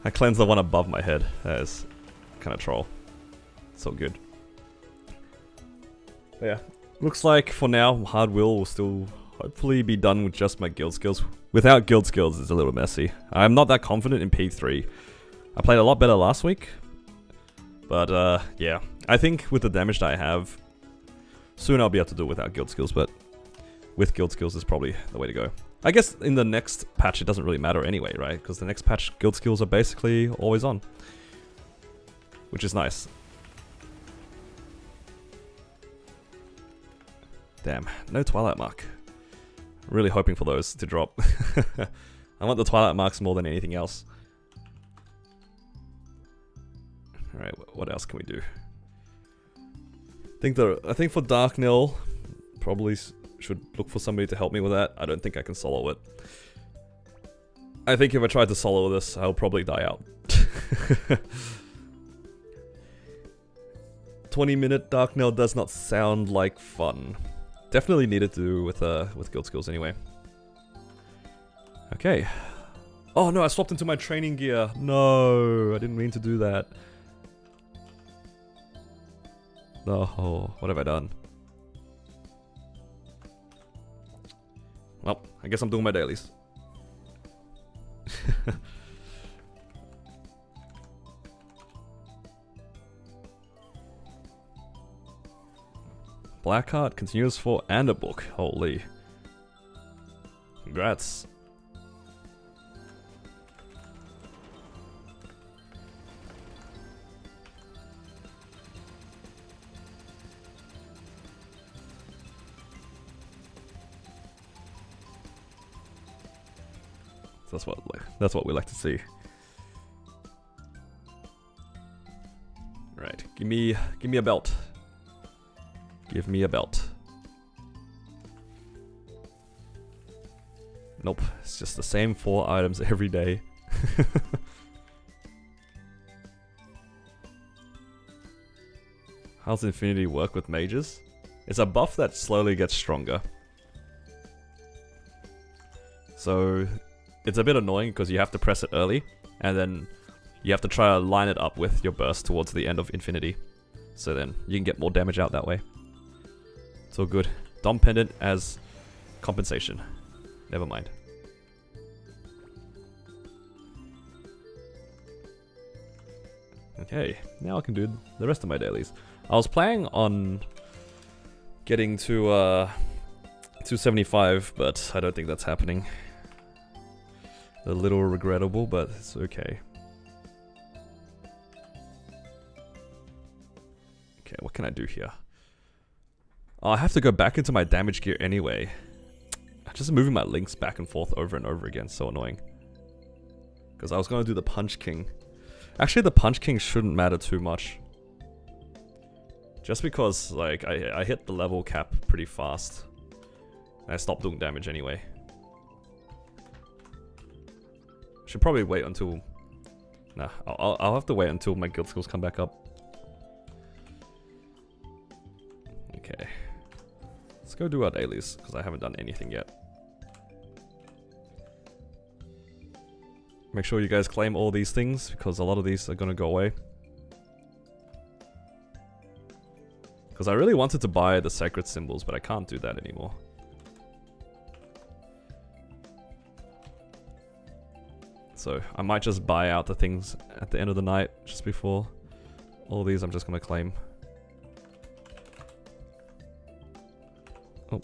I cleansed the one above my head. That is kind of troll. It's all good. But yeah, looks like for now, hard will still hopefully be done with just my guild skills. Without guild skills, it's a little messy. I'm not that confident in P3. I played a lot better last week. But yeah, I think with the damage that I have, soon I'll be able to do it without guild skills, but with guild skills is probably the way to go. I guess in the next patch it doesn't really matter anyway, right? Because the next patch guild skills are basically always on. Which is nice. Damn, no Twilight Mark. Really hoping for those to drop. I want the Twilight Marks more than anything else. Alright, what else can we do? I think for Dark Nil, probably should look for somebody to help me with that. I don't think I can solo it. I think if I tried to solo this, I'll probably die out. 20-minute Dark Nil does not sound like fun. Definitely needed to do with guild skills anyway. Okay. Oh no, I swapped into my training gear. No, I didn't mean to do that. No, what have I done? Well, I guess I'm doing my dailies. Blackheart, continuous 4, and a book. Holy. Congrats. That's what we like to see. Right, give me a belt. Give me a belt. Nope, it's just the same 4 items every day. How's Infinity work with mages? It's a buff that slowly gets stronger. So it's a bit annoying because you have to press it early, and then you have to try to line it up with your burst towards the end of Infinity. So then you can get more damage out that way. It's all good. Dom Pendant as compensation. Never mind. Okay, now I can do the rest of my dailies. I was planning on getting to 275, but I don't think that's happening. A little regrettable, but it's okay. Okay, what can I do here? Oh, I have to go back into my damage gear anyway. Just moving my links back and forth over and over again, so annoying. Because I was going to do the Punch King. Actually, the Punch King shouldn't matter too much. Just because, like, I hit the level cap pretty fast. And I stopped doing damage anyway. Should probably wait until... Nah, I'll have to wait until my guild skills come back up. Okay. Let's go do our dailies, because I haven't done anything yet. Make sure you guys claim all these things, because a lot of these are going to go away. Because I really wanted to buy the sacred symbols, but I can't do that anymore. So I might just buy out the things at the end of the night, just before. All these I'm just going to claim. Oh.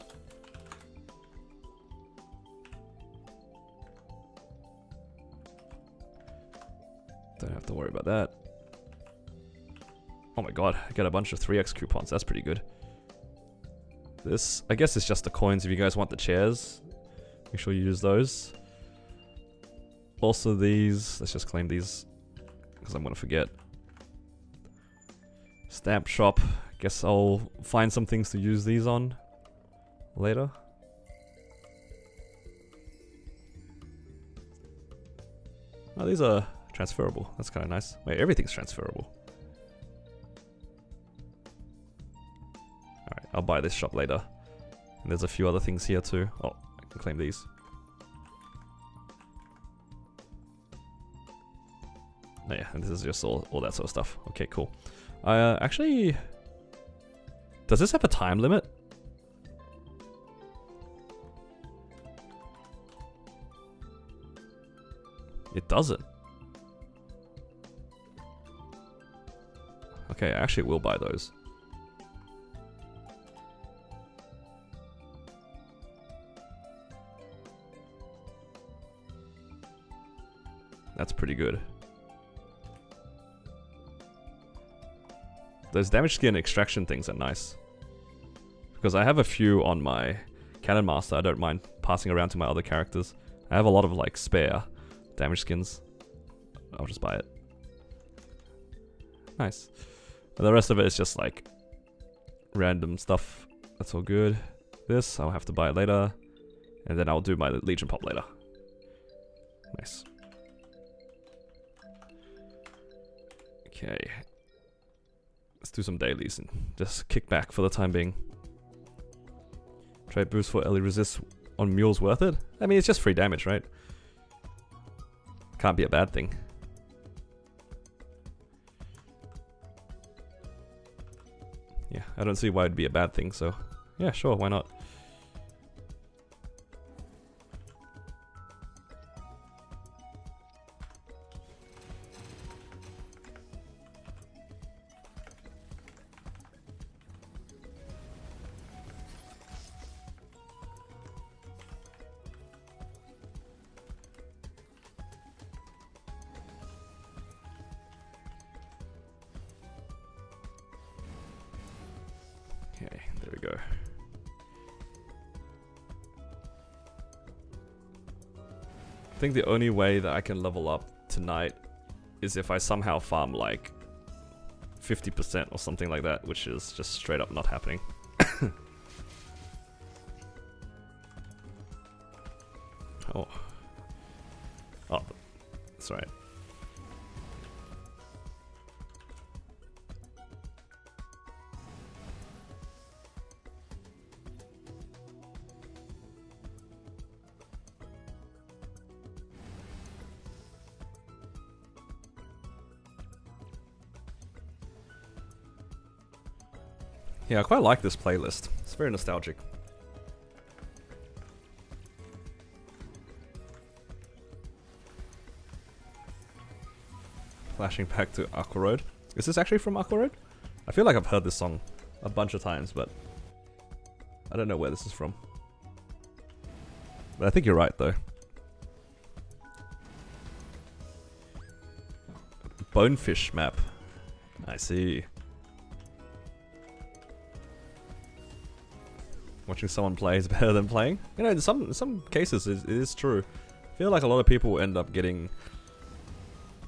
Don't have to worry about that. Oh my god, I get a bunch of 3x coupons. That's pretty good. This, I guess it's just the coins if you guys want the chairs. Make sure you use those. Also these, let's just claim these because I'm gonna forget. Stamp shop, guess I'll find some things to use these on later. Oh, these are transferable, that's kind of nice. Wait, everything's transferable. Alright, I'll buy this shop later. And there's a few other things here too. Oh, I can claim these. Oh yeah, and this is just all that sort of stuff. Okay, cool. Actually, does this have a time limit? It doesn't. Okay, I actually will buy those. That's pretty good. Those damage skin extraction things are nice. Because I have a few on my Cannon Master I don't mind passing around to my other characters. I have a lot of like spare damage skins. I'll just buy it. Nice. And the rest of it is just like random stuff. That's all good. This, I'll have to buy it later. And then I'll do my Legion pop later. Nice. Okay. Let's do some dailies and just kick back for the time being. Trade boost for Ellie resist on mules worth it? I mean, it's just free damage, right? Can't be a bad thing. Yeah, I don't see why it'd be a bad thing, so yeah, sure, why not? Okay, there we go. I think the only way that I can level up tonight is if I somehow farm like 50% or something like that, which is just straight up not happening. Oh. Oh, that's right. Yeah, I quite like this playlist. It's very nostalgic. Flashing back to Aqua Road. Is this actually from Aqua Road? I feel like I've heard this song a bunch of times, but I don't know where this is from. But I think you're right, though. Bonefish map. I see. Watching someone play is better than playing. You know, in some cases it is true. I feel like a lot of people end up getting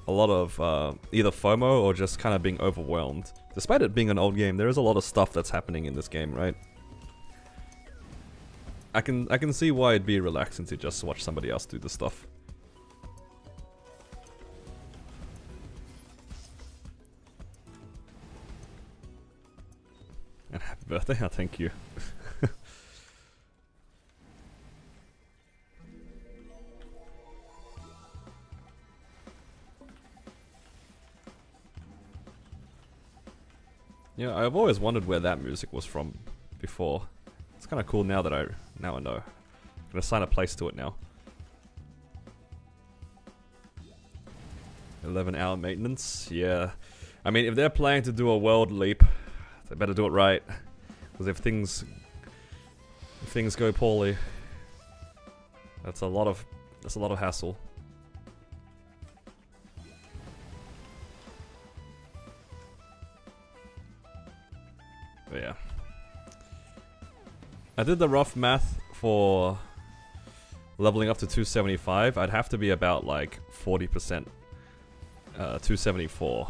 a lot of either FOMO or just kind of being overwhelmed. Despite it being an old game, there is a lot of stuff that's happening in this game, right? I can see why it'd be relaxing to just watch somebody else do the stuff. And happy birthday, oh, thank you. Yeah, I've always wondered where that music was from before. It's kind of cool now that I know. I'm gonna assign a place to it now. 11-hour maintenance, yeah. I mean, if they're planning to do a world leap, they better do it right. Because if things if things go poorly. That's a lot of hassle. But yeah. I did the rough math for leveling up to 275. I'd have to be about like 40%, 274,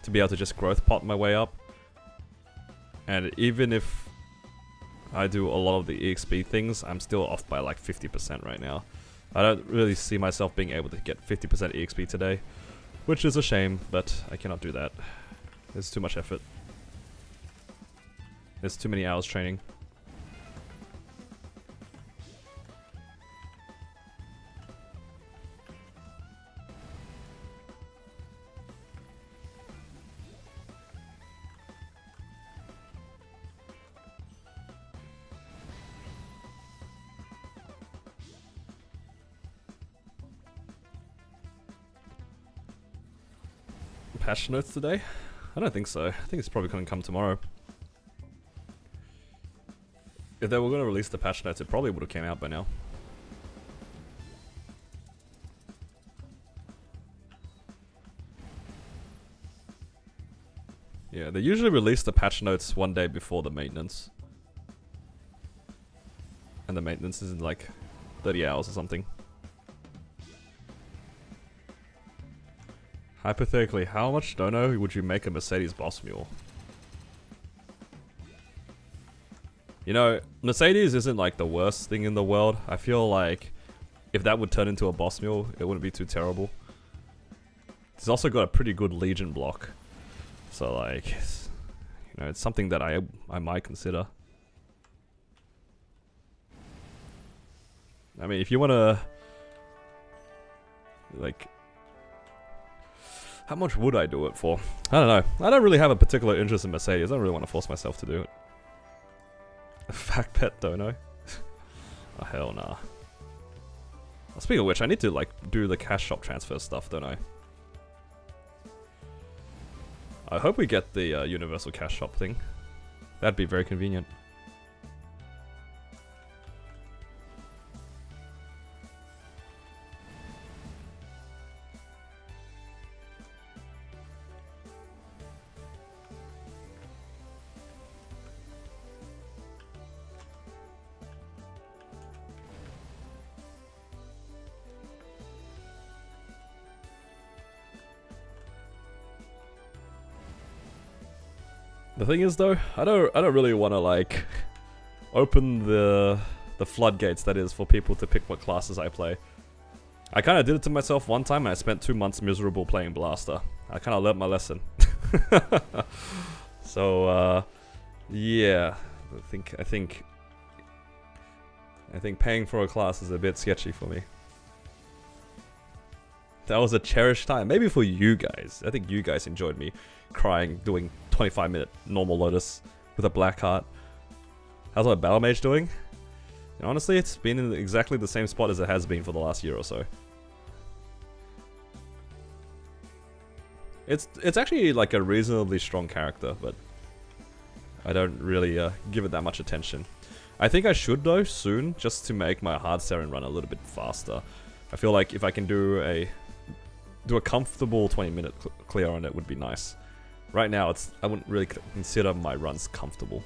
to be able to just growth pot my way up. And even if I do a lot of the EXP things, I'm still off by like 50% right now. I don't really see myself being able to get 50% EXP today, which is a shame, but I cannot do that. There's too much effort. There's too many hours training. Patch notes today? I don't think so. I think it's probably going to come tomorrow. If they were going to release the patch notes, it probably would have came out by now. Yeah, they usually release the patch notes one day before the maintenance. And the maintenance is in like 30 hours or something. Hypothetically, how much dono would you make a Mercedes boss mule? You know, Mercedes isn't like the worst thing in the world. I feel like if that would turn into a boss mule, it wouldn't be too terrible. It's also got a pretty good Legion block. So like, you know, it's something that I might consider. I mean, if you want to, like, how much would I do it for? I don't know. I don't really have a particular interest in Mercedes. I don't really want to force myself to do it. A fact pet dono? Oh, hell nah. Speaking of which, I need to, like, do the cash shop transfer stuff, don't I? I hope we get the universal cash shop thing. That'd be very convenient. The thing is though, I don't really want to like open the floodgates that is for people to pick what classes I play. I kind of did it to myself one time and I spent 2 months miserable playing Blaster. I kind of learnt my lesson. So yeah, I think paying for a class is a bit sketchy for me. That was a cherished time. Maybe for you guys. I think you guys enjoyed me crying doing 25-minute normal Lotus with a black heart. How's my Battle Mage doing? And honestly, it's been in exactly the same spot as it has been for the last year or so. It's actually like a reasonably strong character, but I don't really give it that much attention. I think I should though soon, just to make my hard Saren run a little bit faster. I feel like if I can do a comfortable 20-minute clear on it would be nice. Right now, I wouldn't really consider my runs comfortable.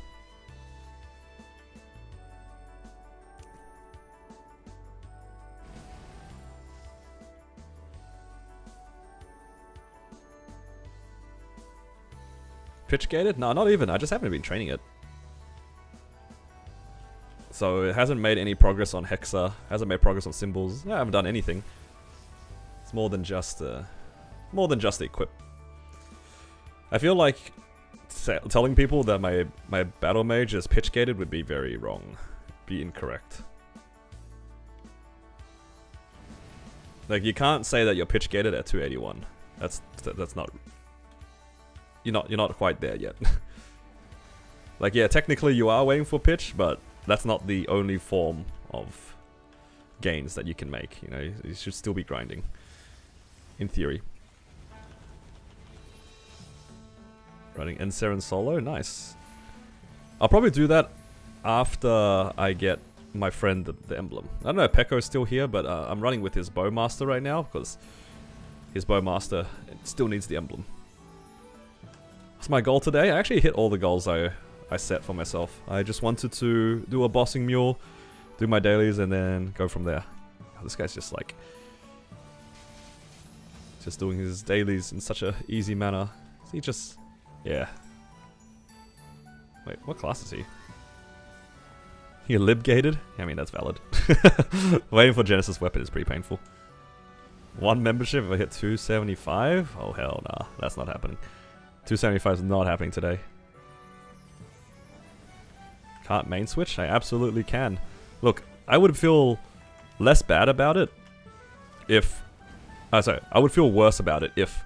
Pitch gated? No, not even. I just haven't been training it. So it hasn't made any progress on Hexa, hasn't made progress on symbols. I haven't done anything. It's more than just the equip. I feel like telling people that my battle mage is pitch gated would be very wrong, be incorrect. Like you can't say that you're pitch gated at 281. That's not. You're not quite there yet. Like yeah, technically you are waiting for pitch, but that's not the only form of gains that you can make. You know, you should still be grinding, in theory. Running Ensaren solo, nice. I'll probably do that after I get my friend the emblem. I don't know if Pekko's still here, but I'm running with his Bowmaster right now because his Bowmaster still needs the emblem. That's my goal today. I actually hit all the goals I set for myself. I just wanted to do a bossing mule, do my dailies, and then go from there. Oh, this guy's just like... just doing his dailies in such a easy manner. He just... yeah. Wait, what class is he? He lib-gated? I mean, that's valid. Waiting for Genesis weapon is pretty painful. One membership if I hit 275? Oh hell nah, that's not happening. 275 is not happening today. Can't main switch? I absolutely can. Look, I would feel less bad about it if... sorry, I would feel worse about it if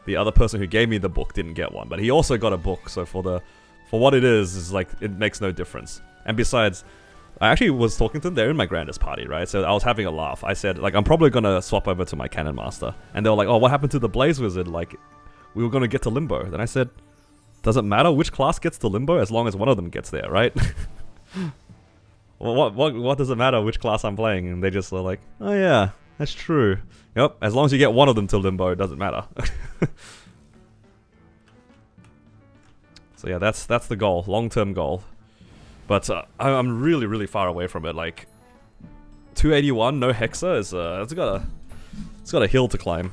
the other person who gave me the book didn't get one. But he also got a book, so for what it is like, it makes no difference. And besides, I actually was talking to them, they're in my Grandest party, right? So I was having a laugh. I said, like, I'm probably gonna swap over to my Cannon Master. And they were like, oh, what happened to the Blaze Wizard? Like, we were gonna get to Limbo. Then I said, doesn't matter which class gets to Limbo as long as one of them gets there, right? Well, what does it matter which class I'm playing? And they just were like, oh yeah, that's true. Yep, as long as you get one of them to Limbo, it doesn't matter. So yeah, that's the goal, long-term goal. But I'm really, really far away from it. Like 281, no Hexa is it's got a hill to climb.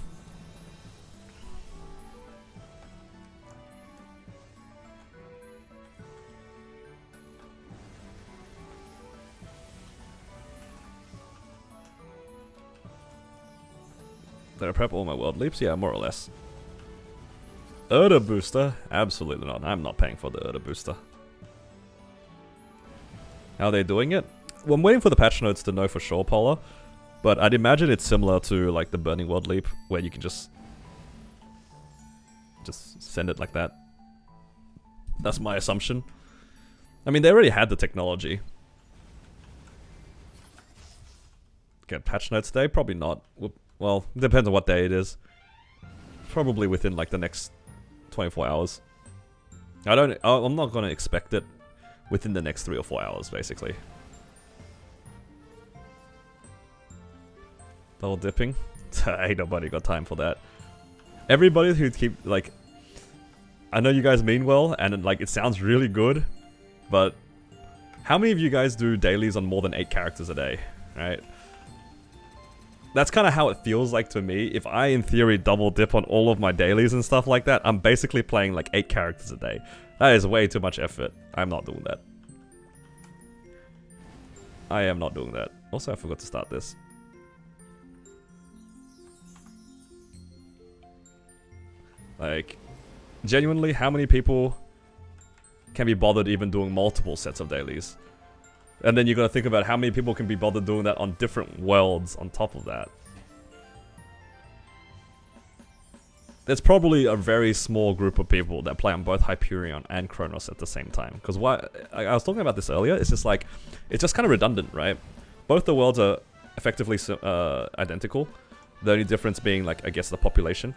Did I prep all my world leaps? Yeah, more or less. Erda booster? Absolutely not. I'm not paying for the Erda booster. How are they doing it? Well, I'm waiting for the patch notes to know for sure, Polar. But I'd imagine it's similar to like the Burning World Leap, where you can just send it like that. That's my assumption. I mean, they already had the technology. Get patch notes today? Probably not. Well, it depends on what day it is. Probably within like the next 24 hours. I'm not gonna expect it within the next 3 or 4 hours, basically. Double dipping? Ain't nobody got time for that. Everybody who keep, like... I know you guys mean well, and like it sounds really good, but... how many of you guys do dailies on more than 8 characters a day, right? That's kind of how it feels like to me. If I, in theory, double dip on all of my dailies and stuff like that, I'm basically playing like 8 characters a day. That is way too much effort. I'm not doing that. I am not doing that. Also, I forgot to start this. Like, genuinely, how many people can be bothered even doing multiple sets of dailies? And then you gotta think about how many people can be bothered doing that on different worlds on top of that. There's probably a very small group of people that play on both Hyperion and Kronos at the same time. Because I was talking about this earlier, it's just like, it's just kind of redundant, right? Both the worlds are effectively identical. The only difference being, like, I guess the population.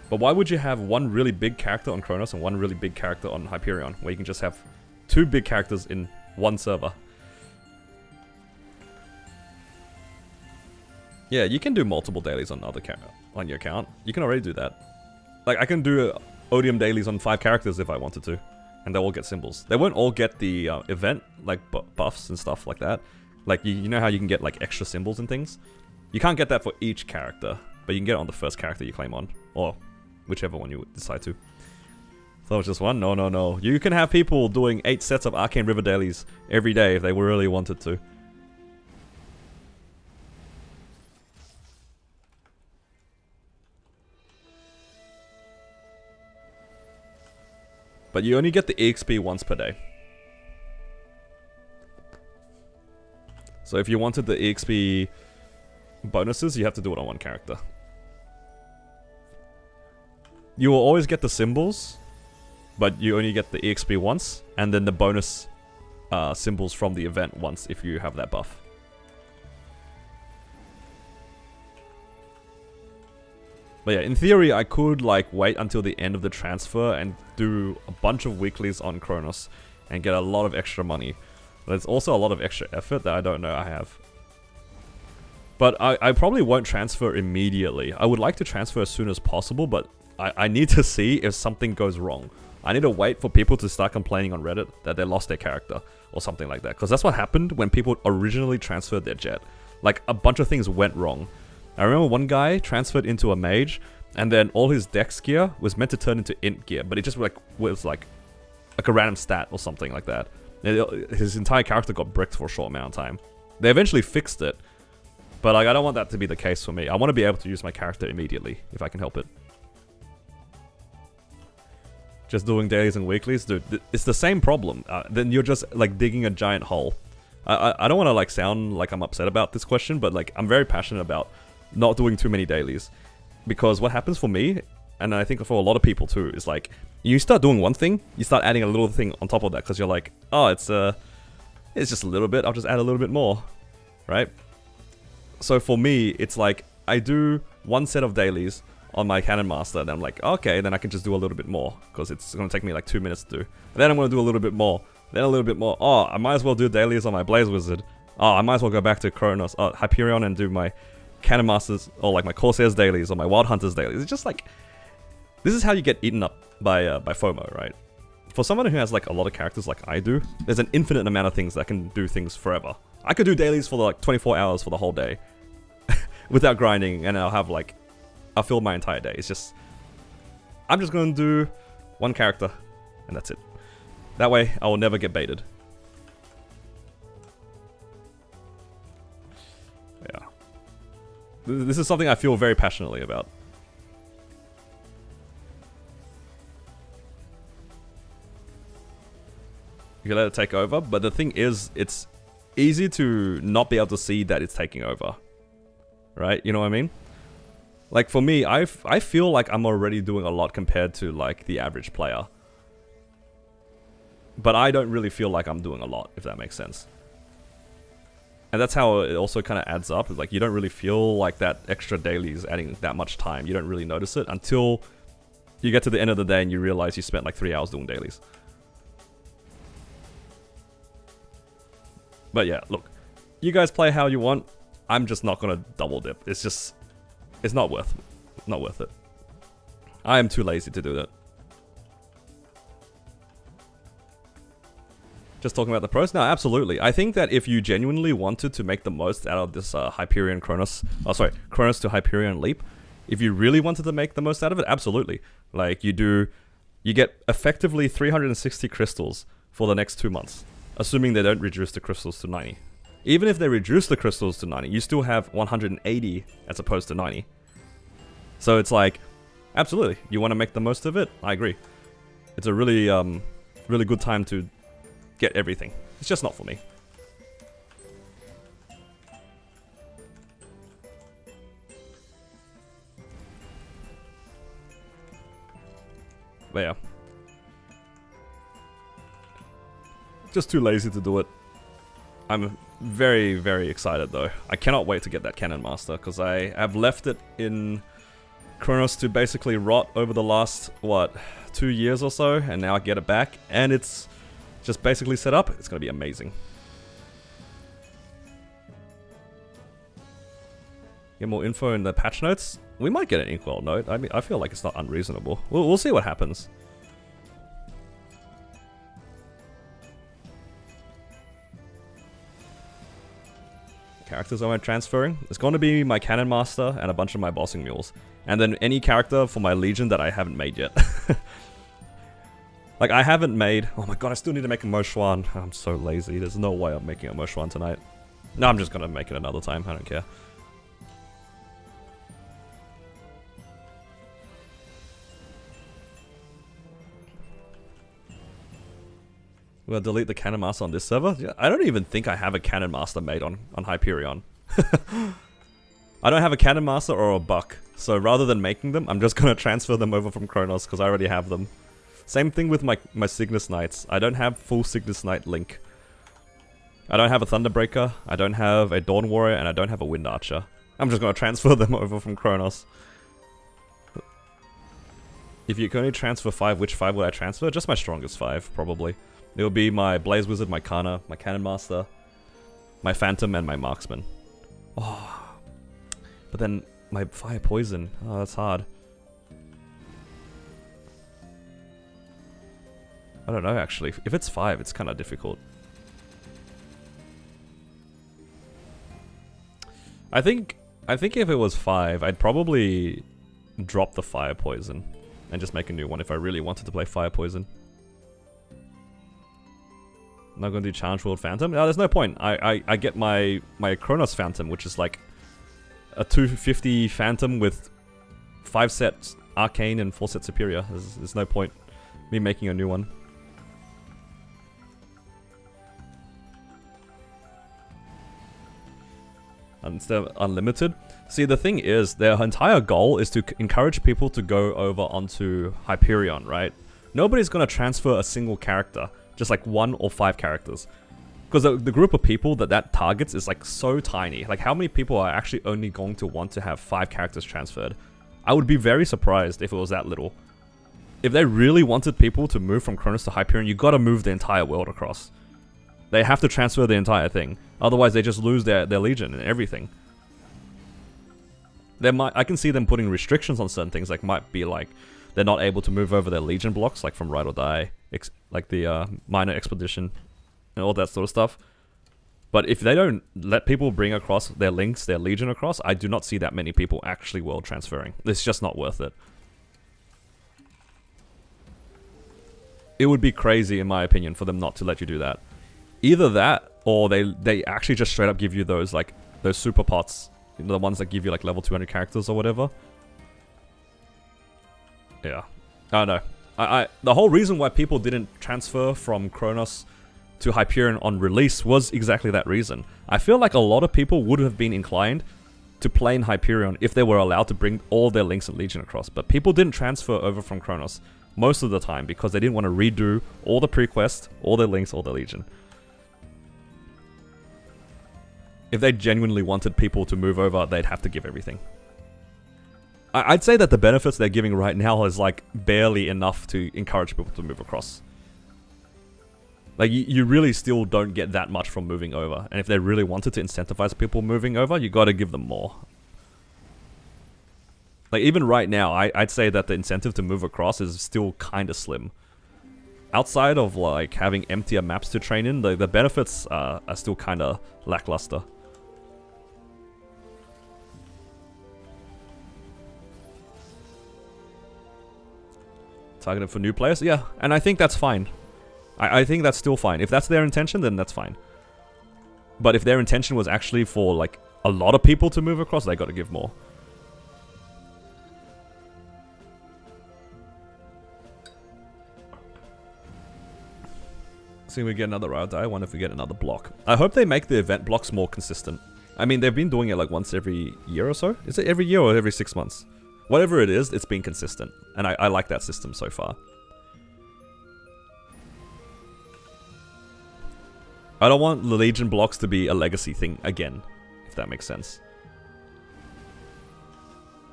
But why would you have one really big character on Kronos and one really big character on Hyperion, where you can just have 2 big characters in one server? Yeah, you can do multiple dailies on on your account. You can already do that. Like, I can do Odium dailies on 5 characters if I wanted to, and they'll all get symbols. They won't all get the event, like, buffs and stuff like that. Like, you know how you can get, like, extra symbols and things? You can't get that for each character, but you can get it on the first character you claim on, or whichever one you decide to. So it's just one? No, no, no. You can have people doing 8 sets of Arcane River dailies every day if they really wanted to. But you only get the EXP once per day. So if you wanted the EXP bonuses, you have to do it on one character. You will always get the symbols, but you only get the EXP once, and then the bonus symbols from the event once if you have that buff. But yeah, in theory, I could like wait until the end of the transfer and do a bunch of weeklies on Kronos and get a lot of extra money. There's also a lot of extra effort that I don't know I have. But I probably won't transfer immediately. I would like to transfer as soon as possible, but I need to see if something goes wrong. I need to wait for people to start complaining on Reddit that they lost their character or something like that. Because that's what happened when people originally transferred their jet. Like, a bunch of things went wrong. I remember one guy transferred into a mage, and then all his dex gear was meant to turn into int gear, but it just was like a random stat or something like that. His entire character got bricked for a short amount of time. They eventually fixed it, but like, I don't want that to be the case for me. I want to be able to use my character immediately, if I can help it. Just doing dailies and weeklies, dude, it's the same problem. Then you're just like digging a giant hole. I don't want to like sound like I'm upset about this question, but like, I'm very passionate about not doing too many dailies. Because what happens for me, and I think for a lot of people too, is like, you start doing one thing, you start adding a little thing on top of that, because you're like, oh, it's just a little bit, I'll just add a little bit more, right? So for me, it's like, I do one set of dailies on my Cannon Master, and I'm like, okay, then I can just do a little bit more, because it's going to take me like 2 minutes to do. And then I'm going to do a little bit more, then a little bit more. Oh, I might as well do dailies on my Blaze Wizard. Oh, I might as well go back to Kronos, Hyperion, and do my Cannon Masters, or like my Corsairs dailies, or my Wild Hunters dailies. It's just like, this is how you get eaten up by FOMO, right? For someone who has like a lot of characters like I do, there's an infinite amount of things that can do things forever. I could do dailies for like 24 hours for the whole day without grinding, and I'll fill my entire day. It's just, I'm just going to do one character, and that's it. That way, I will never get baited. Yeah. This is something I feel very passionately about. You can let it take over, but the thing is, it's easy to not be able to see that it's taking over. Right? You know what I mean? Like, for me, I feel like I'm already doing a lot compared to, like, the average player. But I don't really feel like I'm doing a lot, if that makes sense. And that's how it also kind of adds up. Like, you don't really feel like that extra daily is adding that much time. You don't really notice it until you get to the end of the day and you realize you spent like 3 hours doing dailies. But yeah, look. You guys play how you want. I'm just not going to double dip. It's just... It's not worth it. I am too lazy to do that. Just talking about the pros? No, absolutely. I think that if you genuinely wanted to make the most out of this Hyperion Kronos... Oh, sorry. Kronos to Hyperion leap. If you really wanted to make the most out of it, absolutely. Like, you get effectively 360 crystals for the next 2 months. Assuming they don't reduce the crystals to 90. Even if they reduce the crystals to 90, you still have 180 as opposed to 90. So it's like, absolutely, you want to make the most of it? I agree. It's a really, really good time to get everything. It's just not for me. But yeah. Just too lazy to do it. I'm very, very excited though. I cannot wait to get that Cannon Master, because I have left it in Kronos to basically rot over the last, what, 2 years or so, and now I get it back, and it's just basically set up. It's going to be amazing. Get more info in the patch notes. We might get an Inkwell note. I mean, I feel like it's not unreasonable. We'll see what happens. Characters I went transferring. It's going to be my Cannon Master and a bunch of my bossing mules. And then any character for my Legion that I haven't made yet. Like, I haven't made... Oh my god, I still need to make a Moshwan. I'm so lazy. There's no way I'm making a Moshwan tonight. No, I'm just going to make it another time. I don't care. We'll delete the Cannon Master on this server? I don't even think I have a Cannon Master made on Hyperion. I don't have a Cannon Master or a Buck. So rather than making them, I'm just going to transfer them over from Kronos because I already have them. Same thing with my Cygnus Knights. I don't have full Cygnus Knight Link. I don't have a Thunderbreaker, I don't have a Dawn Warrior, and I don't have a Wind Archer. I'm just going to transfer them over from Kronos. If you can only transfer 5, which 5 would I transfer? Just my strongest 5, probably. It'll be my Blaze Wizard, my Kana, my Cannon Master, my Phantom, and my Marksman. Oh, but then my Fire Poison. Oh, that's hard. I don't know, actually. If it's 5, it's kind of difficult. I think if it was 5, I'd probably drop the Fire Poison and just make a new one if I really wanted to play Fire Poison. I'm not going to do Challenge World Phantom. No, there's no point. I get my Kronos Phantom, which is like a 250 Phantom with 5 sets Arcane and 4 sets Superior. There's no point me making a new one. Instead of unlimited. See, the thing is, their entire goal is to encourage people to go over onto Hyperion, right? Nobody's going to transfer a single character, just like 1 or 5 characters. Because the group of people that targets is like so tiny. Like, how many people are actually only going to want to have 5 characters transferred? I would be very surprised if it was that little. If they really wanted people to move from Kronos to Hyperion, you gotta move the entire world across. They have to transfer the entire thing. Otherwise, they just lose their Legion and everything. I can see them putting restrictions on certain things. Like, might be like, they're not able to move over their Legion blocks, like from Ride or Die, like the Minor Expedition, and all that sort of stuff. But if they don't let people bring across their links, their Legion across, I do not see that many people actually world transferring. It's just not worth it. It would be crazy, in my opinion, for them not to let you do that. Either that, or they actually just straight up give you those super pots, you know, the ones that give you like level 200 characters or whatever. Yeah, I don't know. The whole reason why people didn't transfer from Kronos to Hyperion on release was exactly that reason. I feel like a lot of people would have been inclined to play in Hyperion if they were allowed to bring all their links and Legion across, but people didn't transfer over from Kronos most of the time because they didn't want to redo all the pre-quests, all their links, all their Legion. If they genuinely wanted people to move over, they'd have to give everything. I'd say that the benefits they're giving right now is like barely enough to encourage people to move across. Like, you really still don't get that much from moving over. And if they really wanted to incentivize people moving over, you gotta give them more. Like, even right now, I'd say that the incentive to move across is still kinda slim. Outside of like having emptier maps to train in, the benefits are still kinda lackluster. Targeted for new players? Yeah, and I think that's fine. I think that's still fine. If that's their intention, then that's fine. But if their intention was actually for like a lot of people to move across, they gotta give more. See, we get another route. I wonder if we get another block. I hope they make the event blocks more consistent. I mean, they've been doing it like once every year or so. Is it every year or every 6 months? Whatever it is, it's been consistent. And I like that system so far. I don't want the Legion blocks to be a legacy thing again, if that makes sense.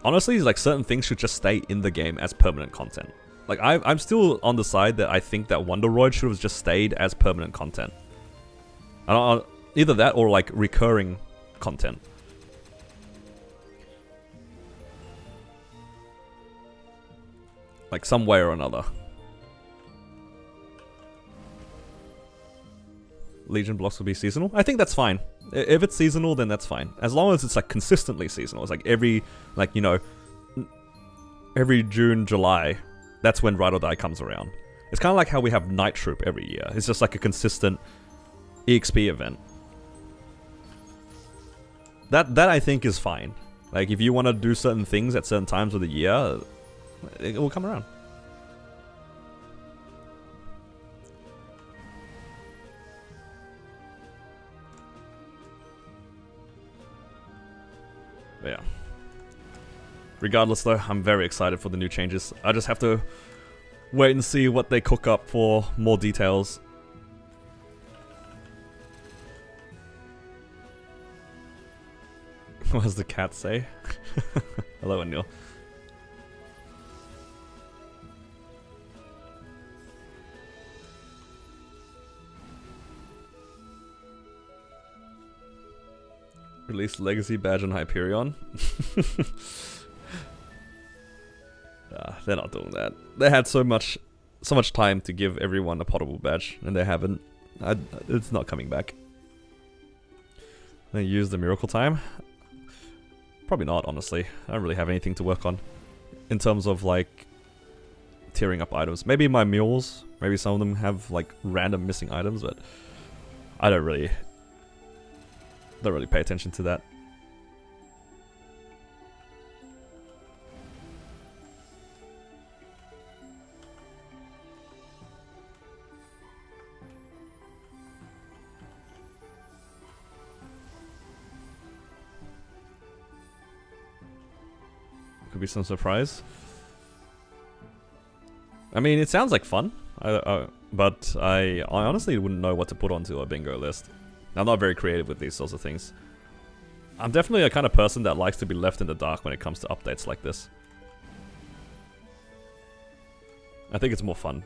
Honestly, like, certain things should just stay in the game as permanent content. Like, I'm still on the side that I think that Wonderoid should have just stayed as permanent content. Either that or, like, recurring content. Like, some way or another. Legion blocks will be seasonal. I think that's fine. If it's seasonal, then that's fine. As long as it's, like, consistently seasonal. It's like every, like, you know, every June, July, that's when Ride or Die comes around. It's kind of like how we have Night Troop every year. It's just like a consistent EXP event. That I think is fine. Like, if you want to do certain things at certain times of the year, it will come around. But yeah. Regardless though, I'm very excited for the new changes. I just have to wait and see what they cook up for more details. What does the cat say? Hello, Anil. Release Legacy badge on Hyperion. They're not doing that. They had so much time to give everyone a potable badge, and they haven't. It's not coming back. They use the miracle time. Probably not, honestly. I don't really have anything to work on in terms of like tearing up items. Maybe my mules. Maybe some of them have like random missing items, but I don't really pay attention to that. Could be some surprise. I mean, it sounds like fun, but I honestly wouldn't know what to put onto a bingo list. I'm not very creative with these sorts of things. I'm definitely a kind of person that likes to be left in the dark when it comes to updates like this. I think it's more fun.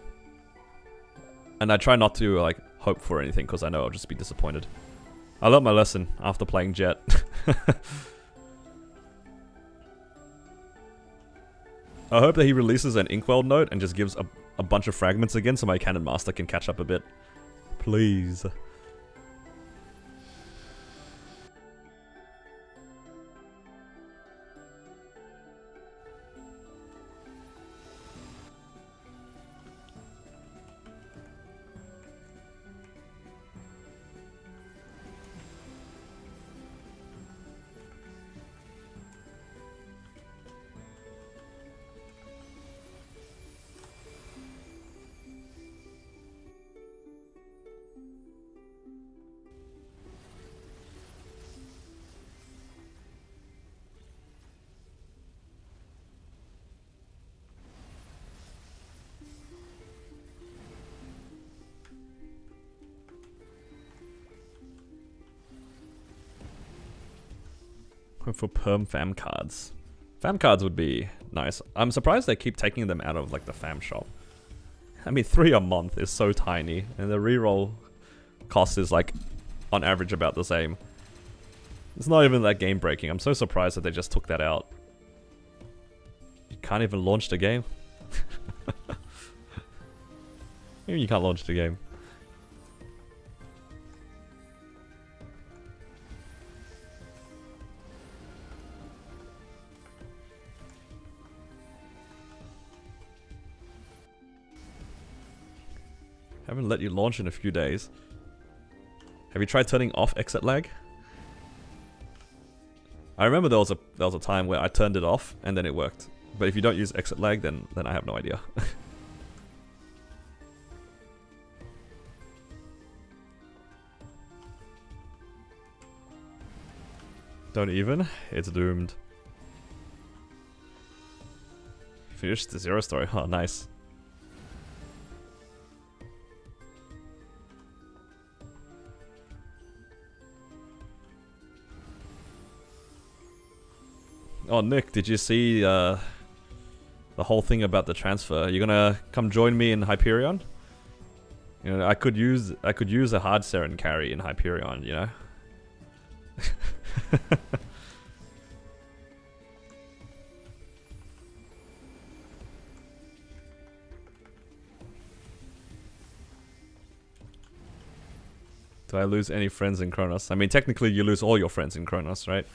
And I try not to like hope for anything because I know I'll just be disappointed. I learned my lesson after playing Jet. I hope that he releases an Inkwell note and just gives a bunch of fragments again so my Cannon Master can catch up a bit. Please. For perm fam cards. Fam cards would be nice. I'm surprised they keep taking them out of like the fam shop. I mean, 3 a month is so tiny, and the reroll cost is like on average about the same. It's not even that game breaking. I'm so surprised that they just took that out. You can't even launch the game. Maybe you can't launch the game. Haven't let you launch in a few days. Have you tried turning off exit lag? I remember there was a time where I turned it off and then it worked. But if you don't use exit lag, then I have no idea. Don't even? It's doomed. Finished the 0 story. Oh, nice. Oh, Nick, did you see the whole thing about the transfer? You gonna come join me in Hyperion? You know, I could use a hard Seren carry in Hyperion, you know? Do I lose any friends in Kronos? I mean, technically you lose all your friends in Kronos, right?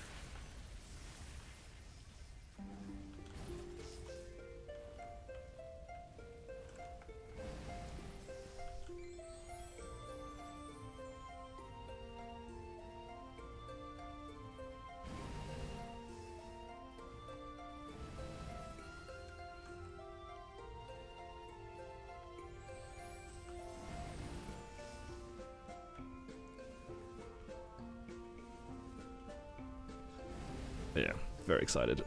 Yeah, very excited.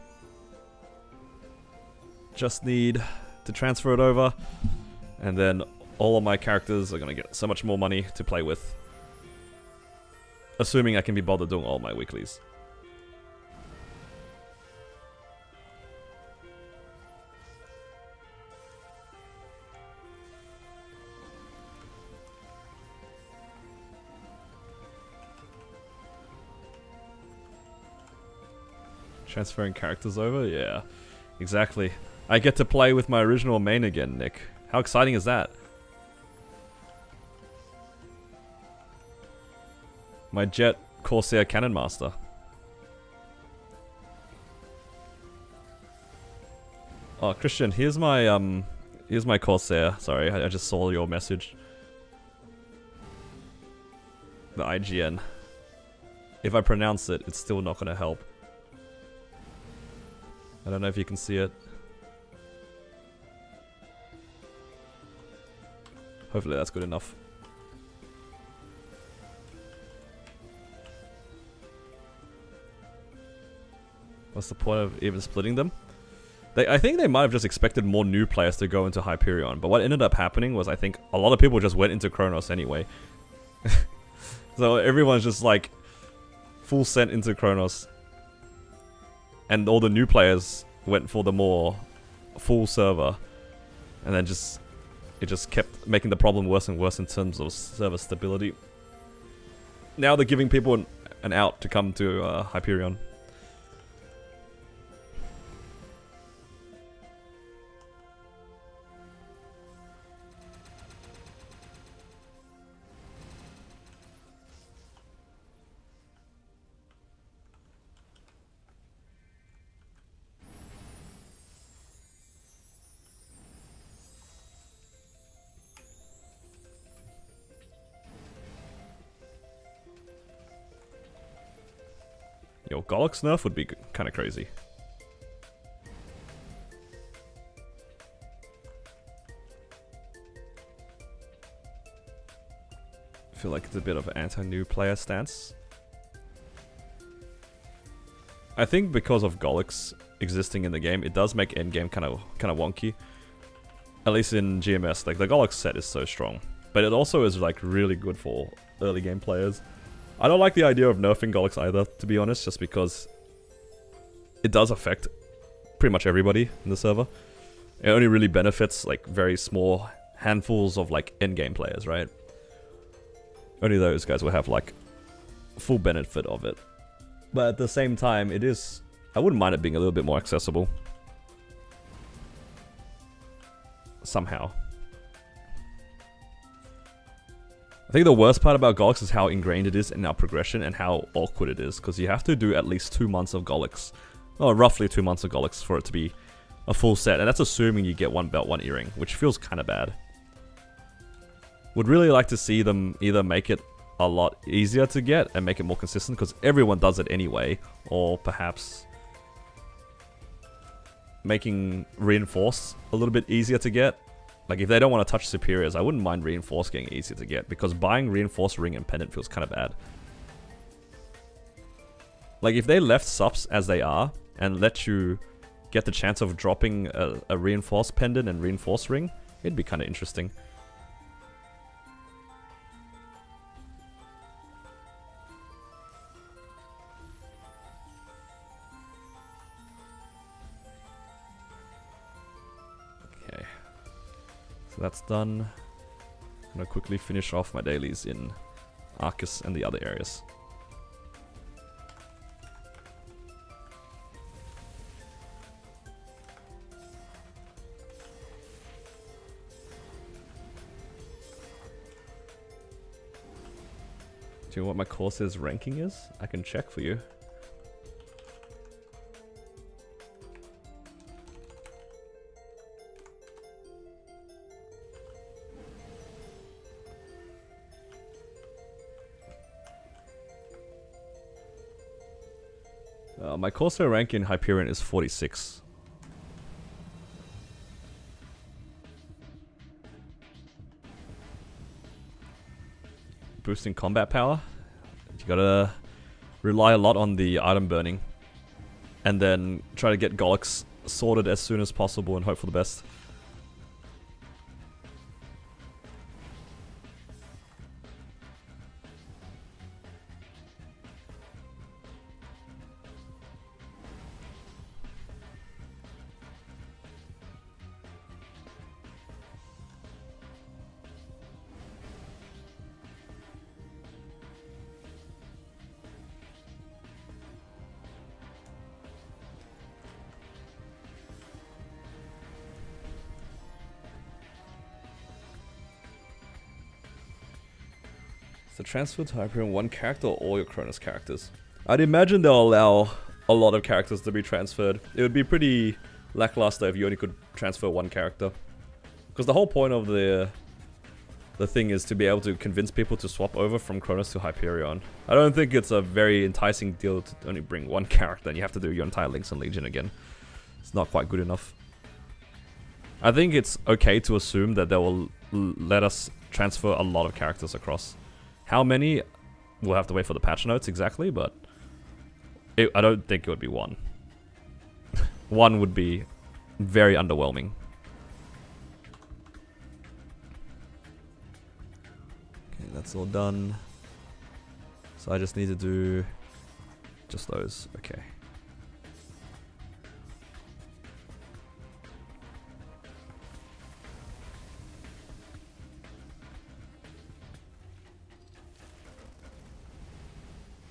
Just need to transfer it over, and then all of my characters are going to get so much more money to play with. Assuming I can be bothered doing all my weeklies. Transferring characters over? Yeah, exactly. I get to play with my original main again, Nick. How exciting is that? My Jet Corsair Cannon Master. Oh, Christian, here's my Corsair. Sorry, I just saw your message. The IGN. If I pronounce it, it's still not gonna help. I don't know if you can see it. Hopefully that's good enough. What's the point of even splitting them? I think they might have just expected more new players to go into Hyperion, but what ended up happening was I think a lot of people just went into Kronos anyway. So everyone's just like full sent into Kronos. And all the new players went for the more full server. And then it just kept making the problem worse and worse in terms of server stability. Now they're giving people an out to come to Hyperion. Yo, Golix nerf would be kind of crazy. I feel like it's a bit of an anti-new player stance. I think because of Golix existing in the game, it does make endgame kind of wonky. At least in GMS, like the Golix set is so strong, but it also is like really good for early game players. I don't like the idea of nerfing Golix either, to be honest, just because it does affect pretty much everybody in the server. It only really benefits like very small handfuls of like endgame players, right? Only those guys will have like full benefit of it. But at the same time, I wouldn't mind it being a little bit more accessible. Somehow. I think the worst part about Golix is how ingrained it is in our progression and how awkward it is, because you have to do at least 2 months of Golix. Or roughly 2 months of Golix for it to be a full set, and that's assuming you get 1 belt, 1 earring, which feels kind of bad. Would really like to see them either make it a lot easier to get and make it more consistent, because everyone does it anyway, or perhaps making Reinforce a little bit easier to get. Like, if they don't want to touch superiors, I wouldn't mind Reinforce getting easier to get, because buying Reinforce ring and pendant feels kind of bad. Like, if they left subs as they are, and let you get the chance of dropping a Reinforce pendant and Reinforce ring, it'd be kind of interesting. So that's done. I'm gonna quickly finish off my dailies in Arcus and the other areas. Do you know what my course's ranking is? I can check for you. My Corsair rank in Hyperion is 46. Boosting combat power. You gotta rely a lot on the item burning. And then try to get Golix sorted as soon as possible and hope for the best. So transfer to Hyperion one character or all your Kronos characters? I'd imagine they'll allow a lot of characters to be transferred. It would be pretty lackluster if you only could transfer one character. Because the whole point of the thing is to be able to convince people to swap over from Kronos to Hyperion. I don't think it's a very enticing deal to only bring one character and you have to do your entire Links and Legion again. It's not quite good enough. I think it's okay to assume that they will let us transfer a lot of characters across. How many? We'll have to wait for the patch notes exactly, but I don't think it would be one. One would be very underwhelming. Okay, that's all done. So I just need to do just those. Okay.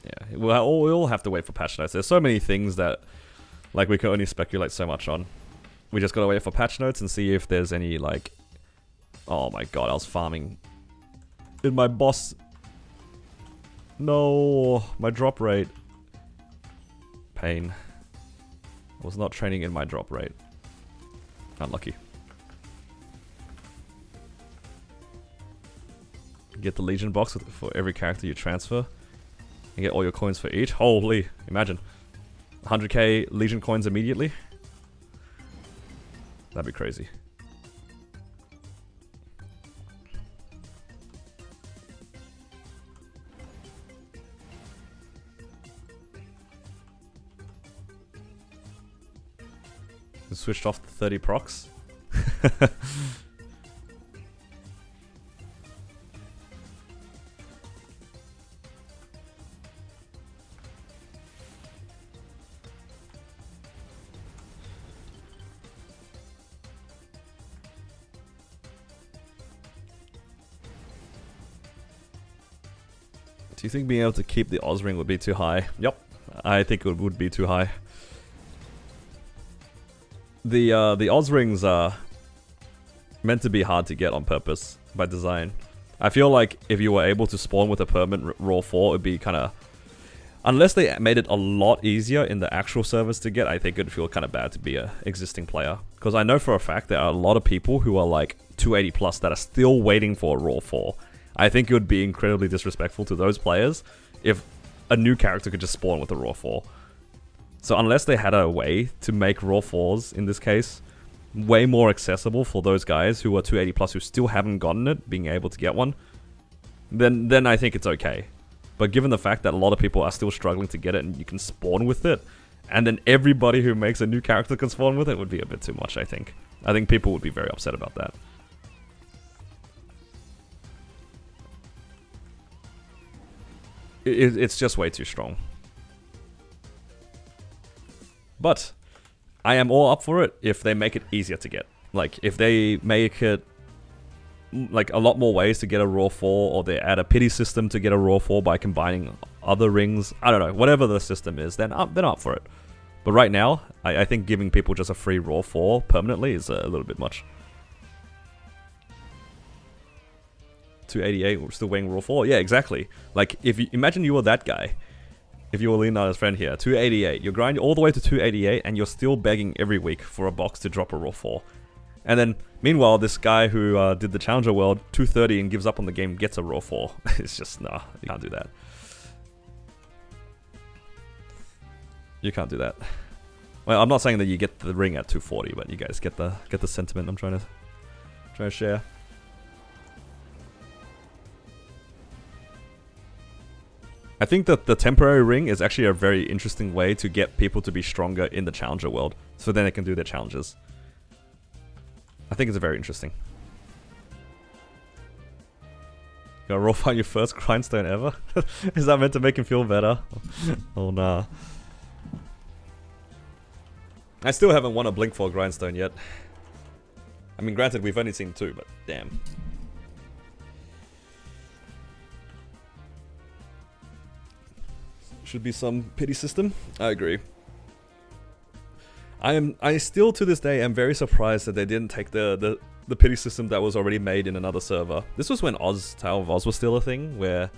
Yeah, we'll have to wait for patch notes. There's so many things that, like, we can only speculate so much on. We just gotta wait for patch notes and see if there's any, like... Oh my god, I was farming in my boss... No, my drop rate. Pain. I was not training in my drop rate. Unlucky. Get the Legion box for every character you transfer. And get all your coins for each. Holy, imagine. 100k Legion coins immediately. That'd be crazy. We switched off the 30 procs. Do you think being able to keep the Oz ring would be too high? Yep, I think it would be too high. The Oz rings are meant to be hard to get on purpose by design. I feel like if you were able to spawn with a permanent raw 4, it would be kind of... Unless they made it a lot easier in the actual servers to get, I think it would feel kind of bad to be an existing player. Because I know for a fact there are a lot of people who are like 280 plus that are still waiting for a raw 4. I think it would be incredibly disrespectful to those players if a new character could just spawn with a raw 4. So unless they had a way to make raw 4s, in this case, way more accessible for those guys who are 280 plus who still haven't gotten it, being able to get one, then I think it's okay. But given the fact that a lot of people are still struggling to get it and you can spawn with it, and then everybody who makes a new character can spawn with it, would be a bit too much, I think. I think people would be very upset about that. It's just way too strong. But I am all up for it if they make it easier to get. Like, if they make it like a lot more ways to get a raw 4, or they add a pity system to get a raw 4 by combining other rings. I don't know, whatever the system is, then I'm up for it. But right now, I think giving people just a free raw 4 permanently is a little bit much. 288, we're still weighing raw 4. Yeah, exactly. Like, if you imagine you were that guy. If you were Leonardo's friend here, 288. You're grinding all the way to 288 and you're still begging every week for a box to drop a raw 4. And then, meanwhile, this guy who did the Challenger World, 230 and gives up on the game, gets a raw 4. It's just, nah, you can't do that. You can't do that. Well, I'm not saying that you get the ring at 240, but you guys get the sentiment I'm trying to share. I think that the temporary ring is actually a very interesting way to get people to be stronger in the Challenger world, so then they can do their challenges. I think it's very interesting. You gotta roll find your first grindstone ever? Is that meant to make him feel better? Oh nah. I still haven't won a Blink 4 grindstone yet. I mean, granted, we've only seen 2, but damn. Should be some pity system. I agree. I still to this day am very surprised that they didn't take the pity system that was already made in another server. This was when Tower of Oz was still a thing, where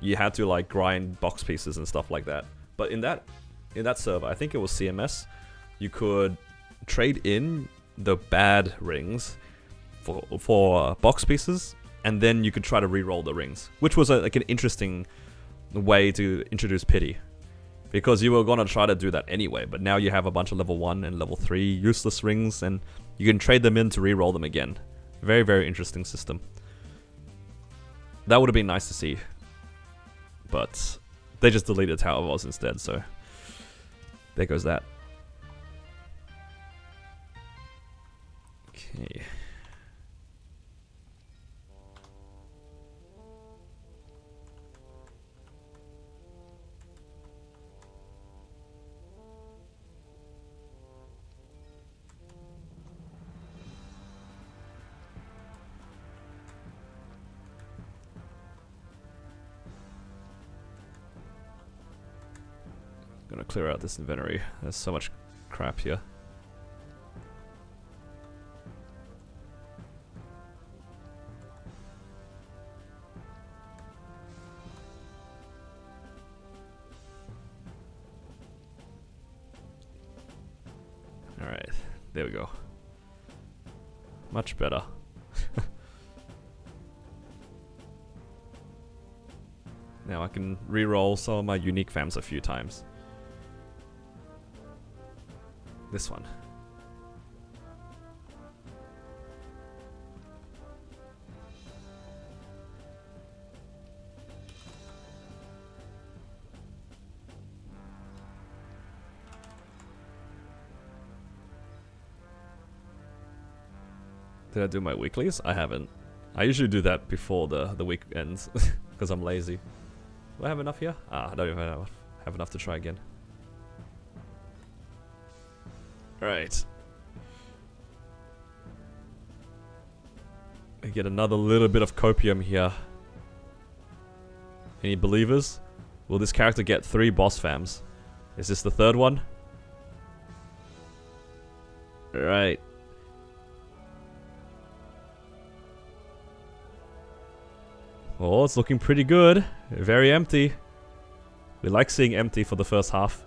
you had to like grind box pieces and stuff like that. But in that server, I think it was CMS, you could trade in the bad rings for box pieces, and then you could try to re-roll the rings, which was like an interesting way to introduce pity, because you were gonna try to do that anyway. But now you have a bunch of level 1 and level 3 useless rings, and you can trade them in to re-roll them again. Very, very interesting system. That would have been nice to see, but they just deleted Tower of Oz instead, so there goes that. Okay. Gonna clear out this inventory. There's so much crap here. Alright, there we go. Much better. Now I can re-roll some of my unique fams a few times. This one. Did I do my weeklies? I haven't. I usually do that before the week ends because I'm lazy. Do I have enough here? I don't even have enough to try again. Alright. I get another little bit of copium here. Any believers? Will this character get 3 boss fams? Is this the 3rd one? Alright. Oh, it's looking pretty good. Very empty. We like seeing empty for the first half.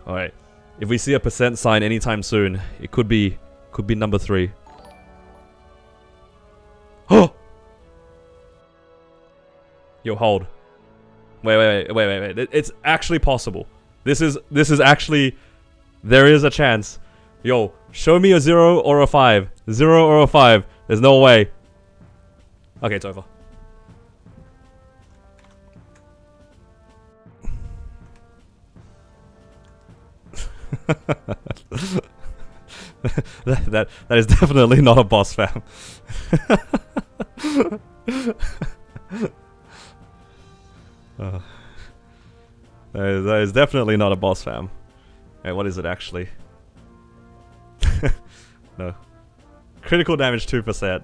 Alright. If we see a % sign anytime soon, it could be number 3. Oh! Yo, hold. Wait. It's actually possible. This is actually... There is a chance. Yo, show me a 0 or a 5. 0 or a 5. There's no way. Okay, it's over. that is definitely not a boss fam. That is definitely not a boss fam. Hey, what is it actually? No. Critical damage 2%.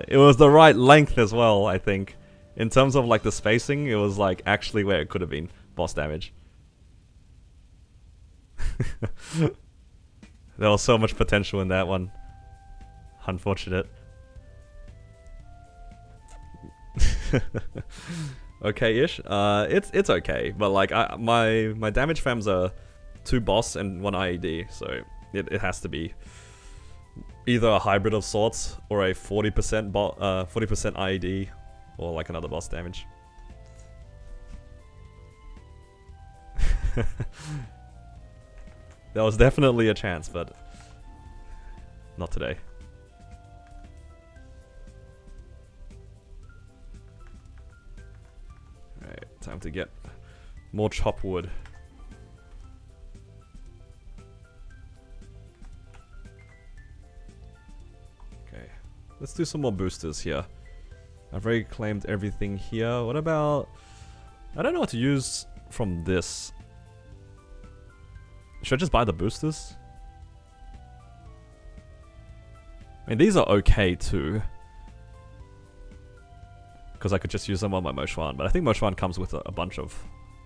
It was the right length as well, I think. In terms of like the spacing, it was like actually where it could have been boss damage. There was so much potential in that one. Unfortunate. Okay-ish. It's okay, but like my damage fams are 2 boss and 1 IED, so it has to be either a hybrid of sorts or a 40% 40% IED or like another boss damage. There was definitely a chance, but not today. Alright, time to get more chop wood. Okay, let's do some more boosters here. I've already claimed everything here. What about... I don't know what to use from this. Should I just buy the boosters? I mean, these are okay too. Because I could just use them on my Moshwan, but I think Moshwan comes with a bunch of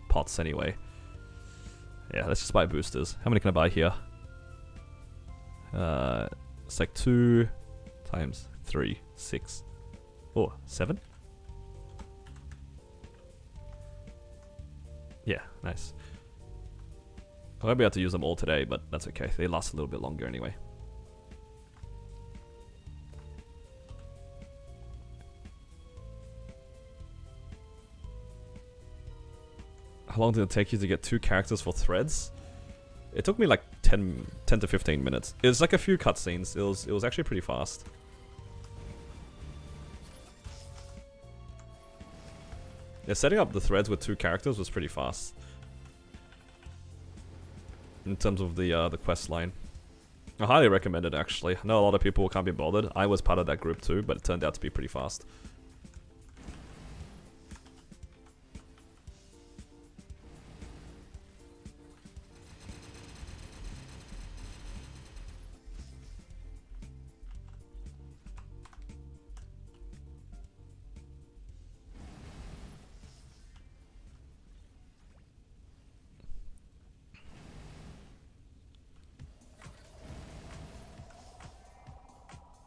pots anyway. Yeah, let's just buy boosters. How many can I buy here? It's like 2 times 3, 6. Oh, 7? Yeah, nice. I won't be able to use them all today, but that's okay. They last a little bit longer anyway. How long did it take you to get 2 characters for threads? It took me like 10 to 15 minutes. It was like a few cutscenes. It was actually pretty fast. Yeah, setting up the threads with 2 characters was pretty fast. In terms of the quest line. I highly recommend it actually. I know a lot of people can't be bothered. I was part of that group too, but it turned out to be pretty fast.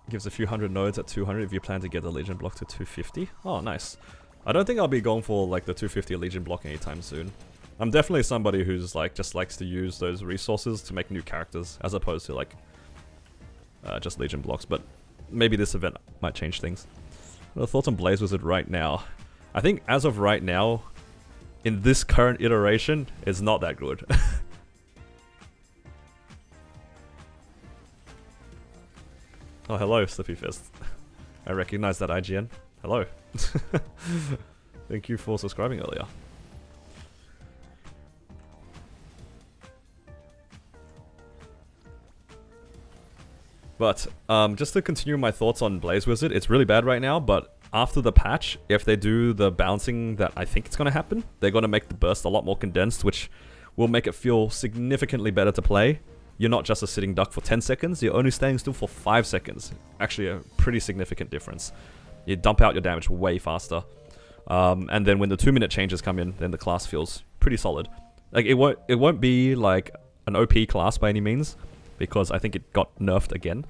Gives a few hundred nodes at 200 if you plan to get the Legion block to 250. Oh, nice. I don't think I'll be going for like the 250 Legion block anytime soon. I'm definitely somebody who's like just likes to use those resources to make new characters as opposed to like just Legion blocks, but maybe this event might change things. Well, thoughts on Blaze Wizard right now? I think as of right now, in this current iteration, it's not that good. Oh, hello, Slippy Fist. I recognize that IGN. Hello. Thank you for subscribing earlier. But, just to continue my thoughts on Blaze Wizard, it's really bad right now, but after the patch, if they do the bouncing that I think it's going to happen, they're going to make the burst a lot more condensed, which will make it feel significantly better to play. You're not just a sitting duck for 10 seconds, you're only staying still for 5 seconds. Actually a pretty significant difference. You dump out your damage way faster. And then when the 2-minute changes come in, then the class feels pretty solid. Like it won't be like an OP class by any means, because I think it got nerfed again.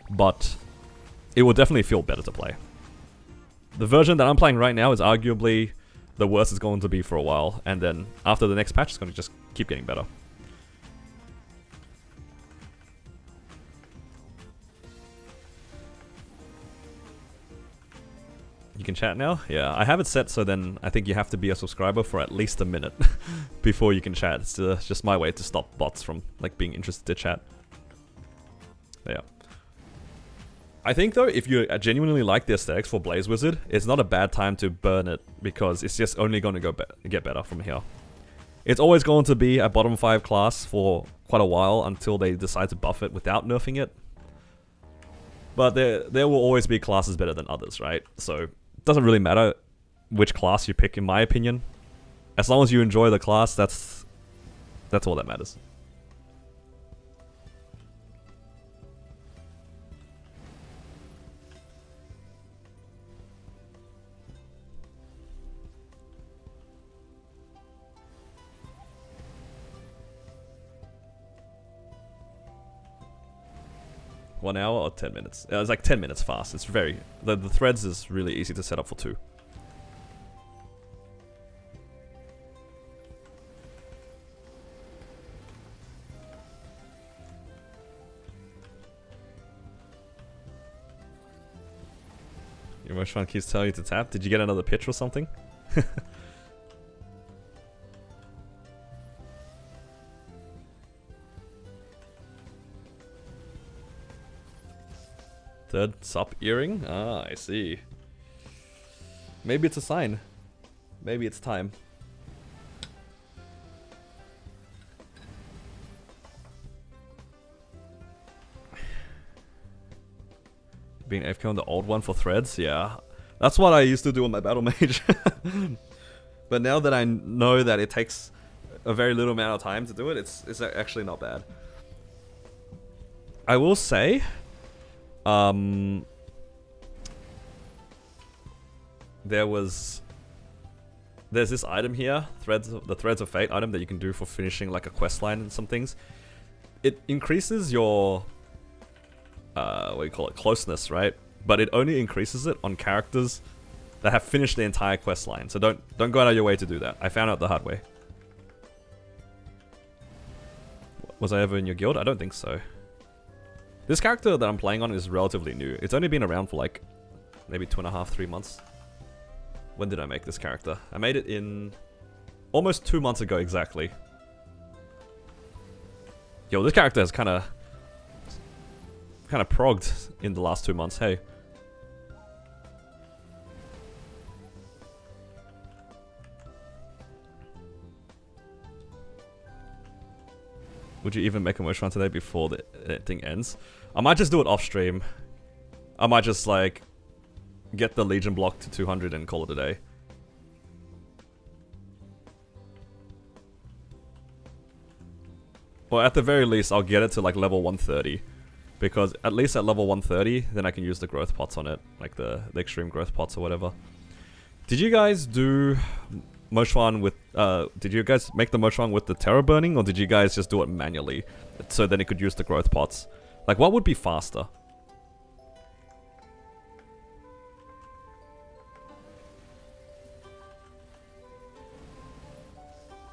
But it will definitely feel better to play. The version that I'm playing right now is arguably the worst it's going to be for a while, and then after the next patch it's going to just keep getting better. You can chat now? Yeah, I have it set so then I think you have to be a subscriber for at least a minute before you can chat. It's just my way to stop bots from like being interested to chat. Yeah. I think though, if you genuinely like the aesthetics for Blaze Wizard, it's not a bad time to burn it because it's just only going to get better from here. It's always going to be a bottom 5 class for quite a while until they decide to buff it without nerfing it. But there will always be classes better than others, right? So it doesn't really matter which class you pick, in my opinion. As long as you enjoy the class, that's all that matters. One hour or 10 minutes? It's like 10 minutes fast. It's very... The threads is really easy to set up for 2. Your most fun keeps telling you to tap. Did you get another pitch or something? Third sup earring? Ah, I see. Maybe it's a sign. Maybe it's time. Being AFK on the old one for threads? Yeah. That's what I used to do on my battle mage. But now that I know that it takes a very little amount of time to do it, it's actually not bad. I will say... there's this item here, the Threads of Fate item that you can do for finishing like a quest line and some things. It increases your what do you call it, closeness, right, but it only increases it on characters that have finished the entire quest line. So don't go out of your way to do that. I found out the hard way. Was I ever in your guild? I don't think so. This character that I'm playing on is relatively new. It's only been around for like maybe 2.5, 3 months. When did I make this character? I made it in almost 2 months ago exactly. Yo, this character has kind of progged in the last 2 months. Hey. Would you even make a motion run today before the thing ends? I might just do it off stream. I might just like get the Legion block to 200 and call it a day. Or at the very least, I'll get it to like level 130. Because at least at level 130, then I can use the growth pots on it. Like the extreme growth pots or whatever. Did you guys do Moshwan with, did you guys make the Moshwan with the terror burning, or did you guys just do it manually? So then it could use the growth pots? Like, what would be faster?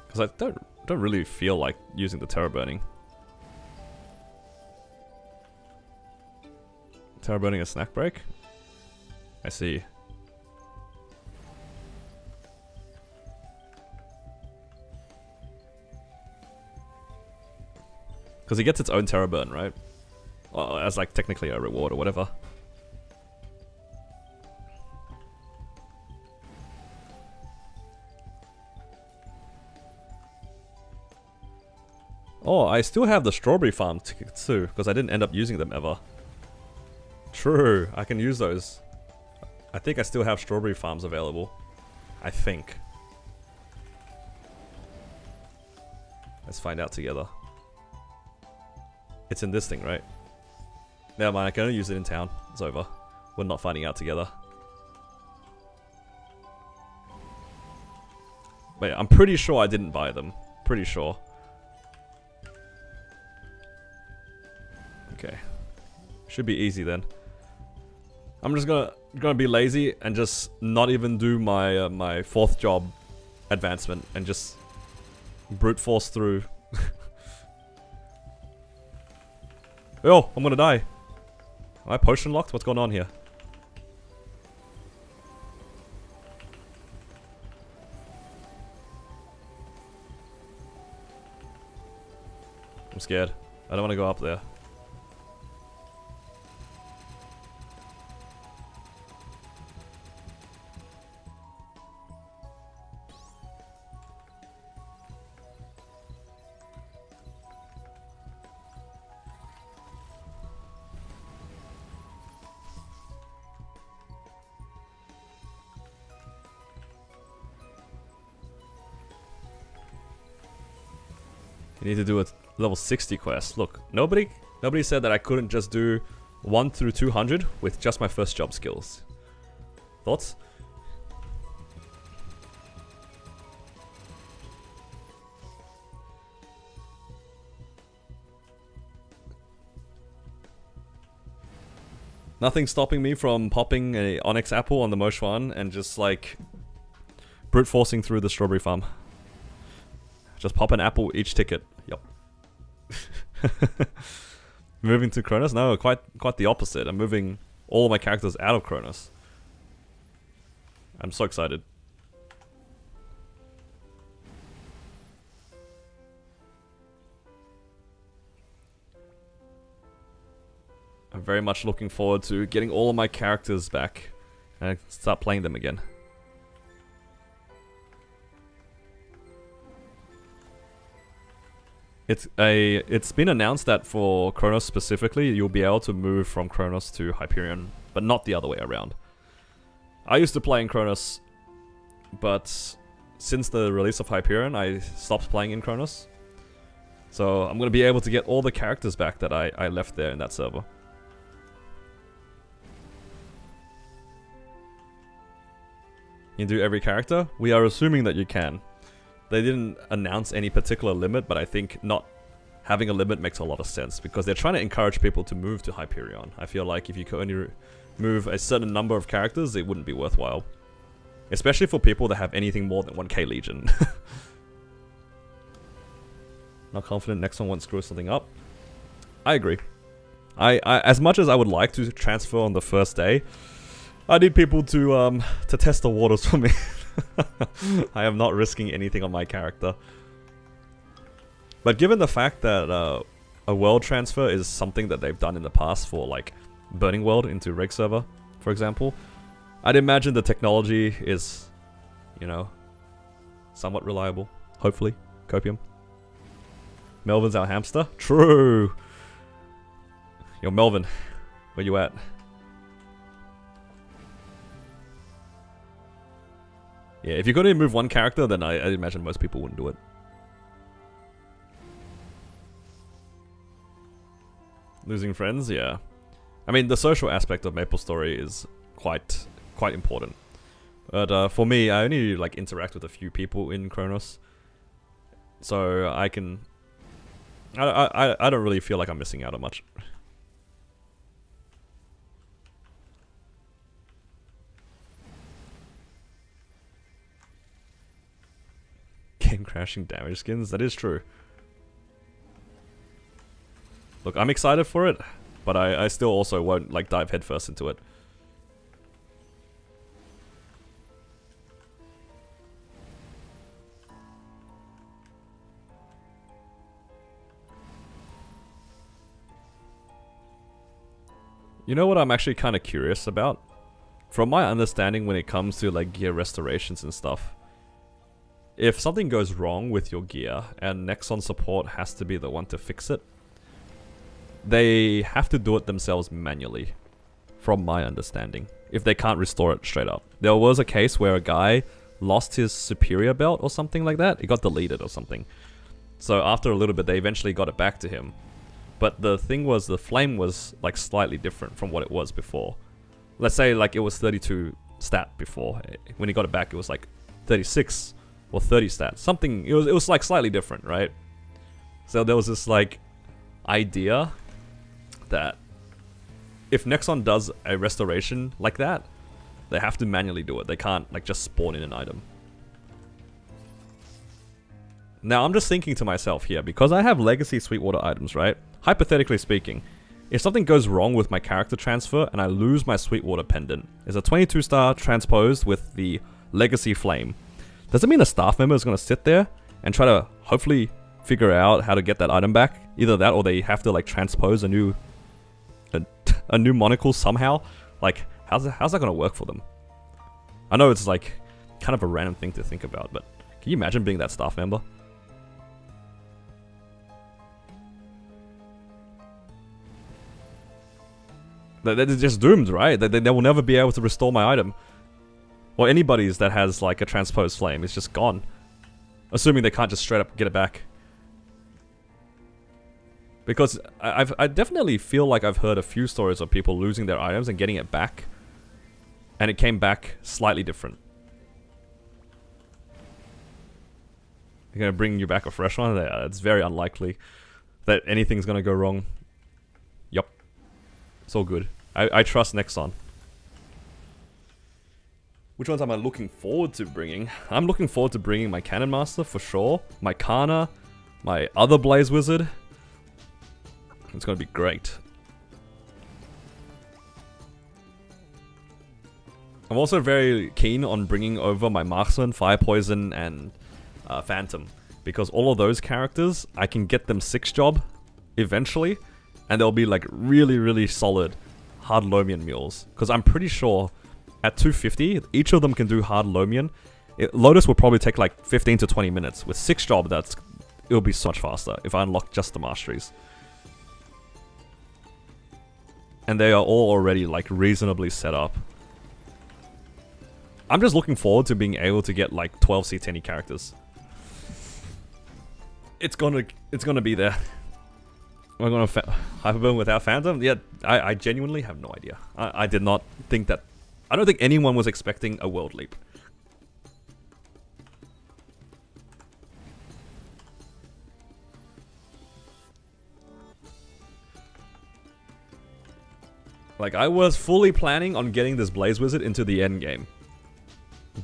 Because I don't really feel like using the terror burning. Terror burning a snack break? I see. Because it gets its own terror burn, right? As like technically a reward or whatever. Oh, I still have the strawberry farm tickets too, because I didn't end up using them ever. True, I can use those. I think I still have strawberry farms available. I think. Let's find out together. It's in this thing, right? Never mind, I can only use it in town. It's over. We're not finding out together. Wait, I'm pretty sure I didn't buy them. Pretty sure. Okay. Should be easy then. I'm just gonna be lazy and just not even do my my 4th job advancement and just brute force through. Oh, I'm gonna die. Am I potion locked? What's going on here? I'm scared. I don't want to go up there. You need to do a level 60 quest. Look, nobody said that I couldn't just do 1 through 200 with just my first job skills. Thoughts? Nothing stopping me from popping a Onyx apple on the Moshwan and just like brute forcing through the strawberry farm. Just pop an apple each ticket. Yep. Moving to Kronos? No, quite the opposite. I'm moving all my characters out of Kronos. I'm so excited. I'm very much looking forward to getting all of my characters back and start playing them again. It's been announced that for Kronos specifically, you'll be able to move from Kronos to Hyperion, but not the other way around. I used to play in Kronos, but since the release of Hyperion, I stopped playing in Kronos. So I'm going to be able to get all the characters back that I left there in that server. You can do every character? We are assuming that you can. They didn't announce any particular limit, but I think not having a limit makes a lot of sense because they're trying to encourage people to move to Hyperion. I feel like if you can only move a certain number of characters, it wouldn't be worthwhile. Especially for people that have anything more than 1k Legion. Not confident next one won't screw something up. I agree. I as much as I would like to transfer on the first day, I need people to test the waters for me. I am not risking anything on my character. But given the fact that a world transfer is something that they've done in the past for like Burning World into Reg server, for example, I'd imagine the technology is, you know, somewhat reliable. Hopefully. Copium. Melvin's our hamster? True! Yo, Melvin, where you at? Yeah, if you could only move one character, then I imagine most people wouldn't do it. Losing friends, yeah. I mean, the social aspect of MapleStory is quite important. But for me, I only like interact with a few people in Kronos, so I can. I don't really feel like I'm missing out on much. Game crashing damage skins, that is true. Look, I'm excited for it, but I still also won't like dive headfirst into it. You know what I'm actually kind of curious about? From my understanding when it comes to like gear restorations and stuff, if something goes wrong with your gear and Nexon support has to be the one to fix it, they have to do it themselves manually, from my understanding, if they can't restore it straight up. There was a case where a guy lost his superior belt or something like that. It got deleted or something. So after a little bit, they eventually got it back to him. But the thing was, the flame was like slightly different from what it was before. Let's say like it was 32 stat before. When he got it back, it was like 36 or 30 stat. Something, it was like slightly different, right? So there was this like idea that if Nexon does a restoration like that, they have to manually do it. They can't like just spawn in an item. Now I'm just thinking to myself here, because I have legacy Sweetwater items, right? Hypothetically speaking, if something goes wrong with my character transfer and I lose my Sweetwater pendant, is a 22 star transposed with the legacy flame, does it mean a staff member is going to sit there and try to hopefully figure out how to get that item back? Either that or they have to like transpose a new monocle somehow. Like, how's that going to work for them? I know it's like kind of a random thing to think about, but can you imagine being that staff member? They're just doomed, right? They will never be able to restore my item. Or anybody's that has like a transposed flame. It's just gone. Assuming they can't just straight up get it back. Because I definitely feel like I've heard a few stories of people losing their items and getting it back. And it came back slightly different. They're going to bring you back a fresh one? It's very unlikely that anything's going to go wrong. Yup. It's all good. I trust Nexon. Which ones am I looking forward to bringing? I'm looking forward to bringing my Cannon Master for sure. My Kana. My other Blaze Wizard. It's going to be great. I'm also very keen on bringing over my Marksman, Fire Poison, and Phantom. Because all of those characters, I can get them 6 job eventually. And they'll be like really, really solid hard Lomian mules. Because I'm pretty sure at 250, each of them can do hard Lomian. Lotus will probably take like 15 to 20 minutes. With 6 job, it'll be so much faster if I unlock just the masteries. And they are all already like reasonably set up. I'm just looking forward to being able to get like 12 C10 characters. It's gonna be there. Am I gonna Hyperburn without Phantom? Yeah, I genuinely have no idea. I did not think that. I don't think anyone was expecting a world leap. Like, I was fully planning on getting this Blaze Wizard into the end game.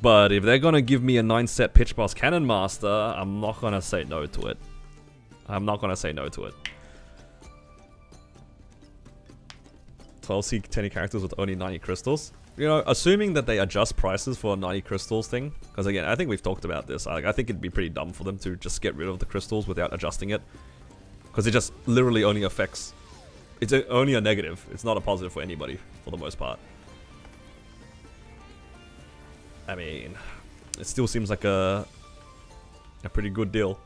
But if they're gonna give me a 9-set Pitch Boss Cannon Master, I'm not gonna say no to it. I'm not gonna say no to it. 12C 10 characters with only 90 crystals. You know, assuming that they adjust prices for a 90 crystals thing. Because again, I think we've talked about this. I think it'd be pretty dumb for them to just get rid of the crystals without adjusting it. Because it just literally only affects... It's only a negative. It's not a positive for anybody, for the most part. I mean, it still seems like a pretty good deal.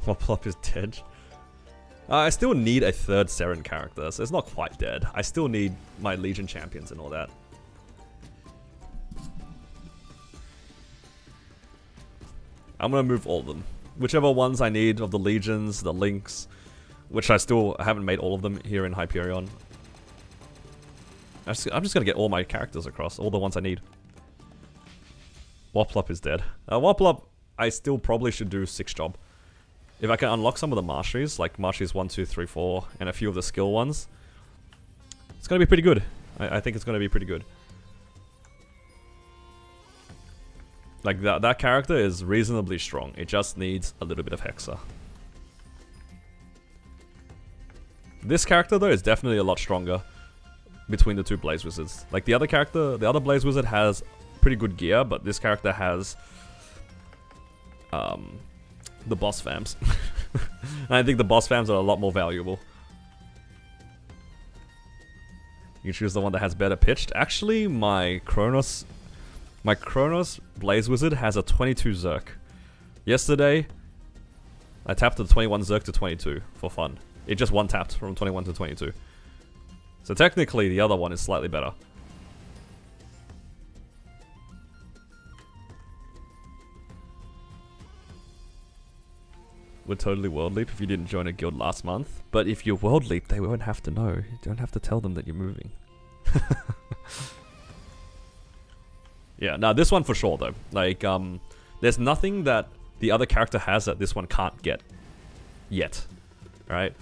Moplop is dead. I still need a third Seren character, so it's not quite dead. I still need my Legion champions and all that. I'm gonna move all of them. Whichever ones I need of the Legions, the Lynx, which I haven't made all of them here in Hyperion. I'm just gonna get all my characters across, all the ones I need. Woplop is dead. Woplop, I still probably should do 6 job. If I can unlock some of the masteries, like masteries 1, 2, 3, 4, and a few of the skill ones, it's gonna be pretty good. I think it's gonna be pretty good. Like, that character is reasonably strong. It just needs a little bit of Hexa. This character, though, is definitely a lot stronger between the two Blaze Wizards. Like, the other Blaze Wizard has pretty good gear, but this character has the boss fams. And I think the boss fams are a lot more valuable. You choose the one that has better pitched. Actually, my Kronos Blaze Wizard has a 22 Zerk. Yesterday, I tapped the 21 Zerk to 22 for fun. It just one-tapped from 21 to 22. So technically, the other one is slightly better. Would totally world leap if you didn't join a guild last month. But if you world leap, they won't have to know. You don't have to tell them that you're moving. Yeah, now this one for sure though. Like, there's nothing that the other character has that this one can't get. Yet. Alright?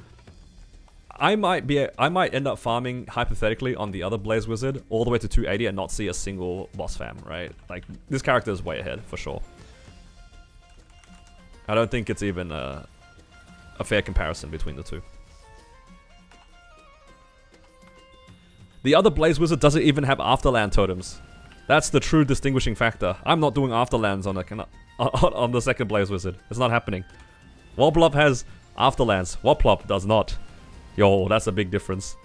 I might end up farming, hypothetically, on the other Blaze Wizard all the way to 280 and not see a single boss fam, right? Like, this character is way ahead, for sure. I don't think it's even a fair comparison between the two. The other Blaze Wizard doesn't even have Afterland totems. That's the true distinguishing factor. I'm not doing Afterlands on the second Blaze Wizard. It's not happening. Woplop has Afterlands. Woplop does not. Yo, that's a big difference.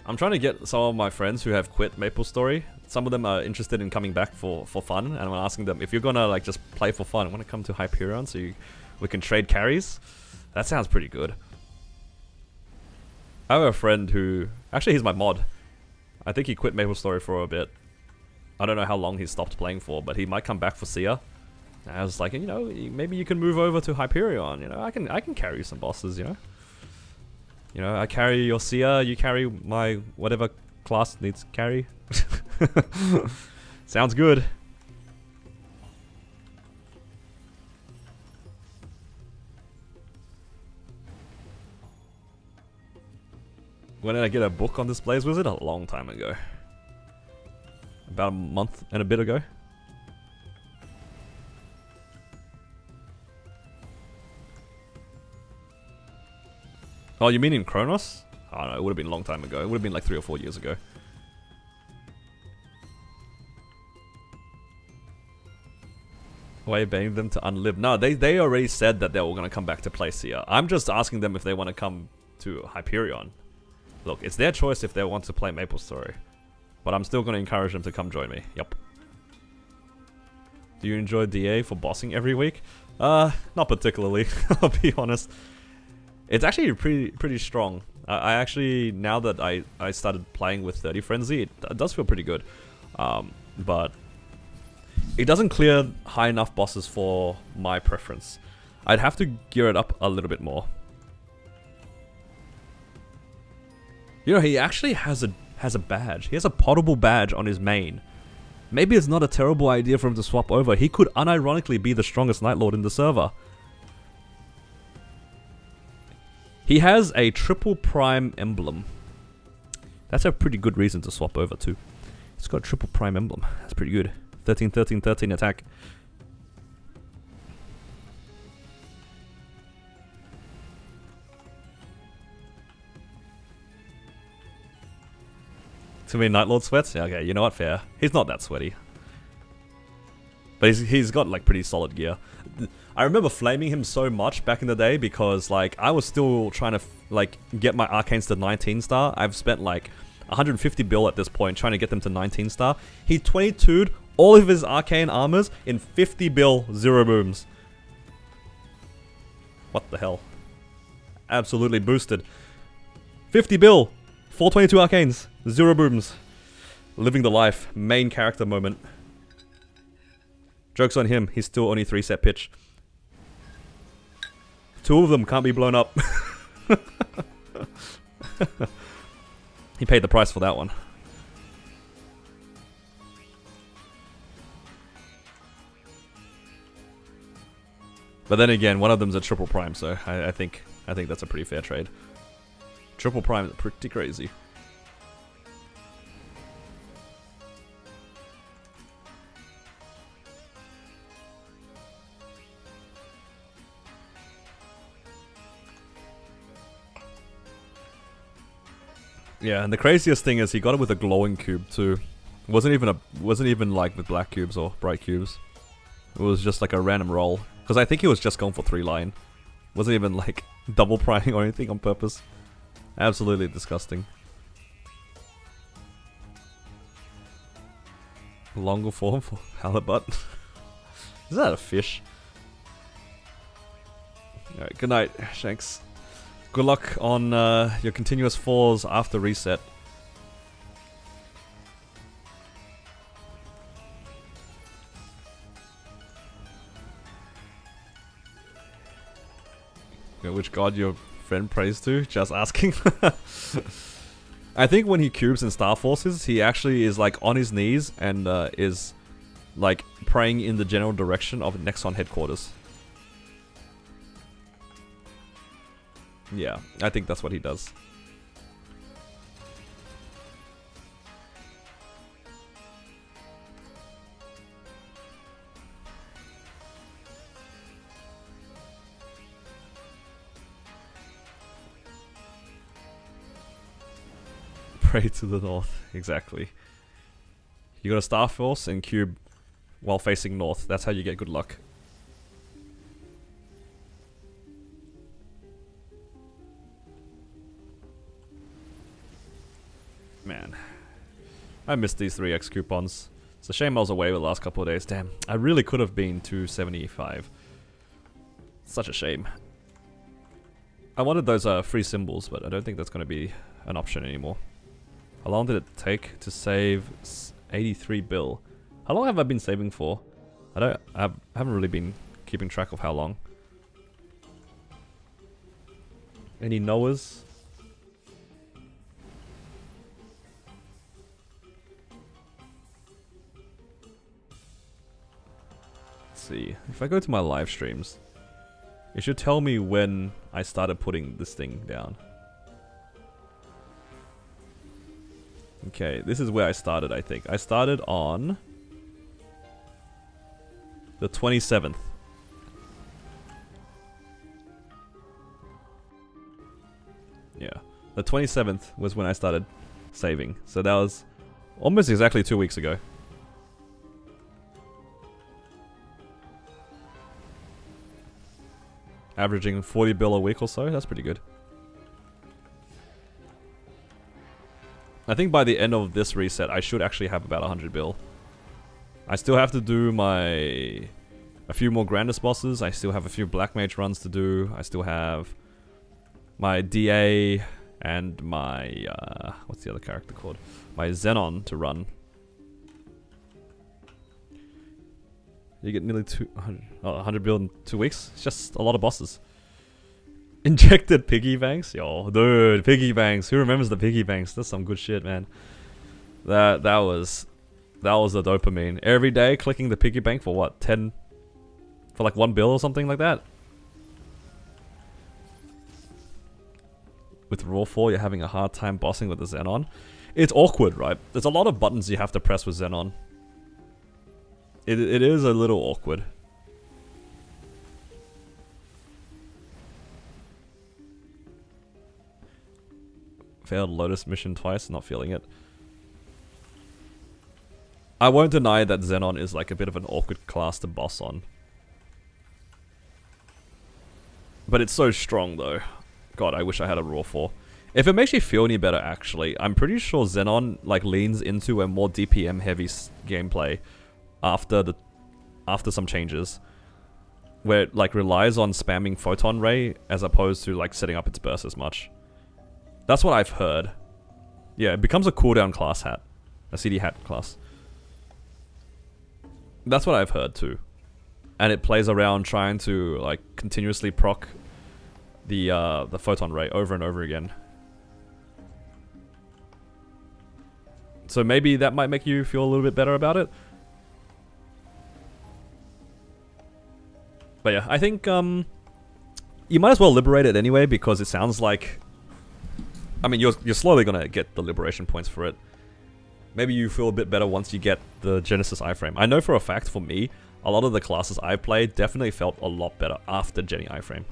I'm trying to get some of my friends who have quit MapleStory. Some of them are interested in coming back for fun, and I'm asking them, if you're gonna like just play for fun, want to come to Hyperion so we can trade carries? That sounds pretty good. I have a friend who... Actually, he's my mod. I think he quit MapleStory for a bit. I don't know how long he stopped playing for, but he might come back for Seer. And I was like, you know, maybe you can move over to Hyperion. You know, I can carry some bosses, you know? You know, I carry your Seer, you carry my whatever class needs carry. Sounds good. When did I get a book on this Blaze Wizard? A long time ago. About a month and a bit ago. Oh, you mean in Kronos? I don't know, it would have been a long time ago. It would have been like 3 or 4 years ago. Why are you baiting them to unlive? No, they already said that they were going to come back to play Seer. I'm just asking them if they want to come to Hyperion. Look, it's their choice if they want to play MapleStory. But I'm still going to encourage them to come join me. Yep. Do you enjoy DA for bossing every week? Not particularly, I'll be honest. It's actually pretty strong. I actually, now that I started playing with 30 Frenzy, it does feel pretty good. But it doesn't clear high enough bosses for my preference. I'd have to gear it up a little bit more. You know, he actually has a has a badge. He has a potable badge on his main. Maybe it's not a terrible idea for him to swap over. He could unironically be the strongest Night Lord in the server. He has a triple prime emblem. That's a pretty good reason to swap over too. He's got a triple prime emblem. That's pretty good. 13, 13, 13 attack. Too many Night Lord sweats? Yeah, okay, you know what, fair. He's not that sweaty. But he's got like pretty solid gear. I remember flaming him so much back in the day because like I was still trying to like get my arcanes to 19 star. I've spent like 150 bill at this point trying to get them to 19 star. He 22'd all of his arcane armors in 50 bill 0 booms. What the hell? Absolutely boosted. 50 bill, 422 arcanes, 0 booms. Living the life, main character moment. Joke's on him, he's still only 3 set pitch. 2 of them can't be blown up. He paid the price for that one. But then again, one of them's a triple prime, so I think that's a pretty fair trade. Triple prime is pretty crazy. Yeah, and the craziest thing is he got it with a glowing cube too. Wasn't even like with black cubes or bright cubes. It was just like a random roll. Because I think he was just going for 3 line. Wasn't even like double priming or anything on purpose. Absolutely disgusting. Longer form for halibut. Is that a fish? Alright, good night, Shanks. Good luck on your continuous falls after reset. Which god your friend prays to? Just asking. I think when he cubes in Star Forces, he actually is like on his knees and is like praying in the general direction of Nexon headquarters. Yeah, I think that's what he does. Pray to the north, exactly. You got a Star Force and cube while facing north. That's how you get good luck. Man, I missed these 3x coupons. It's a shame I was away the last couple of days. Damn, I really could have been 275. Such a shame. I wanted those free symbols, but I don't think that's going to be an option anymore. How long did it take to save 83 bill? How long have I been saving for? I haven't really been keeping track of how long. Any Noahs? See, if I go to my live streams, it should tell me when I started putting this thing down. Okay, this is where I started, I think. I started on the 27th. Yeah, the 27th was when I started saving. So that was almost exactly 2 weeks ago. Averaging 40 bill a week or so, that's pretty good. I think by the end of this reset, I should actually have about 100 bill. I still have to do a few more Grandest bosses. I still have a few Black Mage runs to do. I still have my DA and my, what's the other character called? My Xenon to run. You get nearly 100 bill in 2 weeks. It's just a lot of bosses. Injected piggy banks? Yo, dude, piggy banks. Who remembers the piggy banks? That's some good shit, man. That was the dopamine. Every day clicking the piggy bank for what? 10 for like 1 bill or something like that. With Raw 4, you're having a hard time bossing with the Xenon. It's awkward, right? There's a lot of buttons you have to press with Xenon. It is a little awkward. Failed Lotus mission twice, not feeling it. I won't deny that Xenon is like a bit of an awkward class to boss on. But it's so strong though. God, I wish I had a Raw 4. If it makes you feel any better actually, I'm pretty sure Xenon like leans into a more DPM heavy gameplay after some changes. Where it like relies on spamming Photon Ray as opposed to like setting up its burst as much. That's what I've heard. Yeah, it becomes a cooldown class hat. A CD hat class. That's what I've heard too. And it plays around trying to like continuously proc the Photon Ray over and over again. So maybe that might make you feel a little bit better about it. But yeah, I think you might as well liberate it anyway because it sounds like... I mean, you're slowly gonna get the liberation points for it. Maybe you feel a bit better once you get the Genesis iframe. I know for a fact, for me, a lot of the classes I played definitely felt a lot better after Jenny iframe.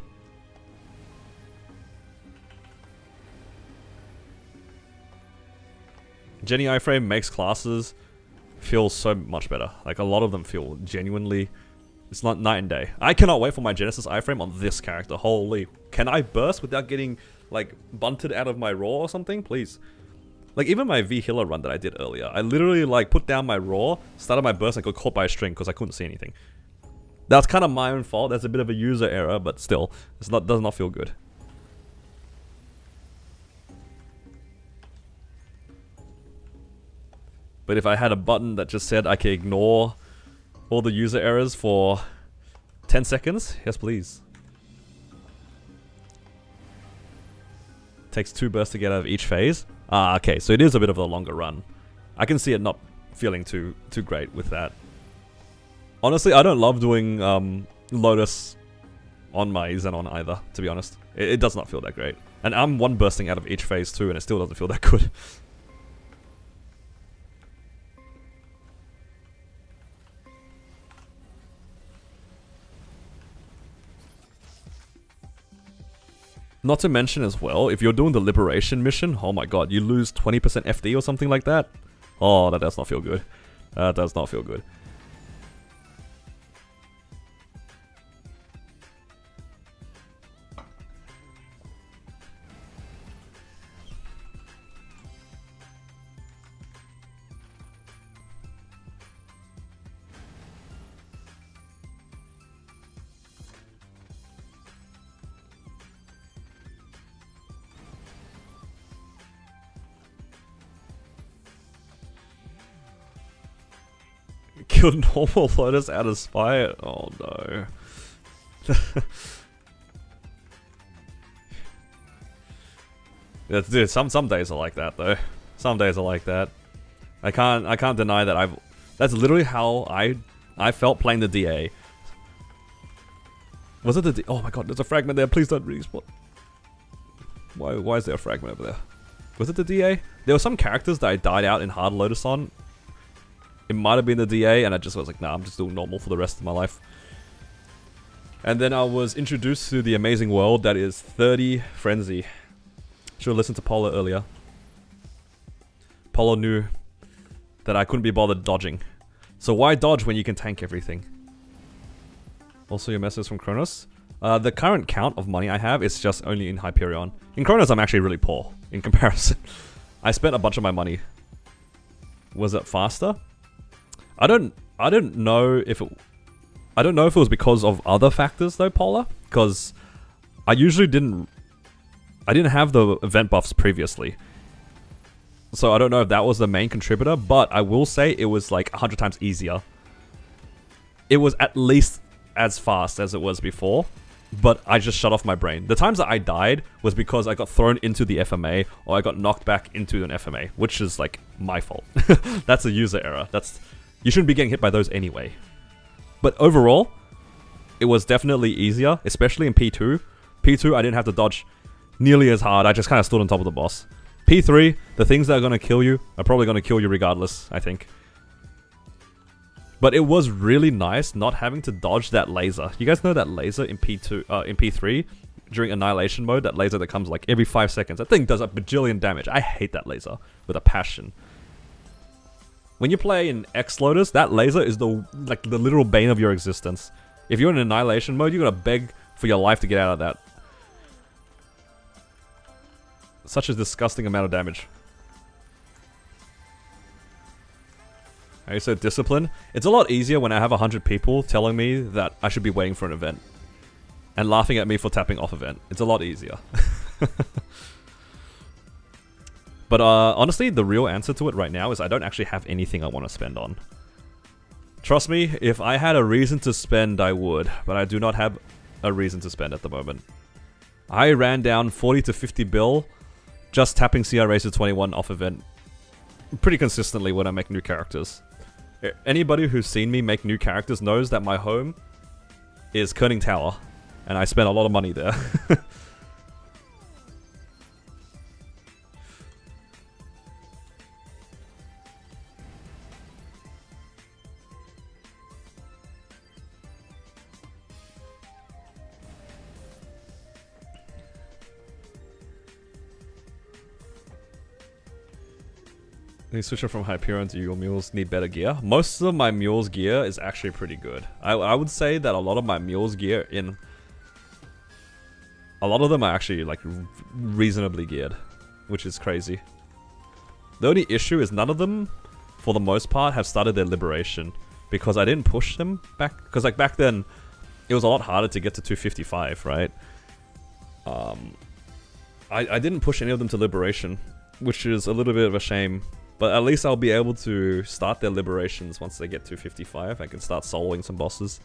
Jenny iframe makes classes feel so much better. Like, a lot of them feel genuinely... It's not night and day. I cannot wait for my Genesis iframe on this character. Holy... Can I burst without getting... like, bunted out of my raw or something? Please. Like, even my V healer run that I did earlier, I literally, like, put down my raw, started my burst, and got caught by a string because I couldn't see anything. That's kind of my own fault. That's a bit of a user error, but still, does not feel good. But if I had a button that just said I can ignore all the user errors for 10 seconds, yes please. Takes 2 bursts to get out of each phase. Ah, okay, so it is a bit of a longer run. I can see it not feeling too great with that. Honestly, I don't love doing Lotus on my Xenon either, to be honest. It does not feel that great. And I'm 1 bursting out of each phase too, and it still doesn't feel that good. Not to mention as well, if you're doing the Liberation mission, oh my god, you lose 20% FD or something like that. Oh, that does not feel good. That does not feel good. Killed normal Lotus out of spite. Oh no. Yeah, dude, some days are like that though. Some days are like that. I can't deny that that's literally how I felt playing the DA. Was it the oh my god, there's a fragment there. Please don't respawn. Why is there a fragment over there? Was it the DA? There were some characters that I died out in hard Lotus on. It might have been the DA, and I just was like, nah, I'm just doing normal for the rest of my life. And then I was introduced to the amazing world that is 30 Frenzy. Should have listened to Polo earlier. Polo knew that I couldn't be bothered dodging. So why dodge when you can tank everything? Also your message from Kronos. The current count of money I have is just only in Hyperion. In Kronos, I'm actually really poor in comparison. I spent a bunch of my money. Was it faster? I don't know if it was because of other factors though, Polar, because I didn't have the event buffs previously. So I don't know if that was the main contributor, but I will say it was like 100 times easier. It was at least as fast as it was before. but I just shut off my brain. The times that I died was because I got thrown into the FMA or I got knocked back into an FMA, which is like my fault. That's a user error. You shouldn't be getting hit by those anyway. But overall, it was definitely easier, especially in P2. P2, I didn't have to dodge nearly as hard. I just kind of stood on top of the boss. P3, the things that are going to kill you are probably going to kill you regardless, I think. But it was really nice not having to dodge that laser. You guys know that laser in P2, in P3 during Annihilation mode? That laser that comes like every 5 seconds. That thing does a bajillion damage. I hate that laser with a passion. When you play in X Lotus, that laser is the literal bane of your existence. If you're in Annihilation mode, you gotta beg for your life to get out of that. Such a disgusting amount of damage. Are you so disciplined? It's a lot easier when I have 100 people telling me that I should be waiting for an event. And laughing at me for tapping off event. It's a lot easier. But honestly, the real answer to it right now is I don't actually have anything I want to spend on. Trust me, if I had a reason to spend, I would. But I do not have a reason to spend at the moment. I ran down 40 to 50 bill just tapping CR Racer 21 off event pretty consistently when I make new characters. Anybody who's seen me make new characters knows that my home is Kerning Tower, and I spent a lot of money there. You switch from Hyperion to your mules need better gear. Most of my mules gear is actually pretty good. I would say that a lot of my mules gear a lot of them are actually like reasonably geared, which is crazy. The only issue is none of them, for the most part, have started their liberation because I didn't push them back. Because like back then, it was a lot harder to get to 255, right? I didn't push any of them to liberation, which is a little bit of a shame. But at least I'll be able to start their liberations once they get to 55. I can start soloing some bosses.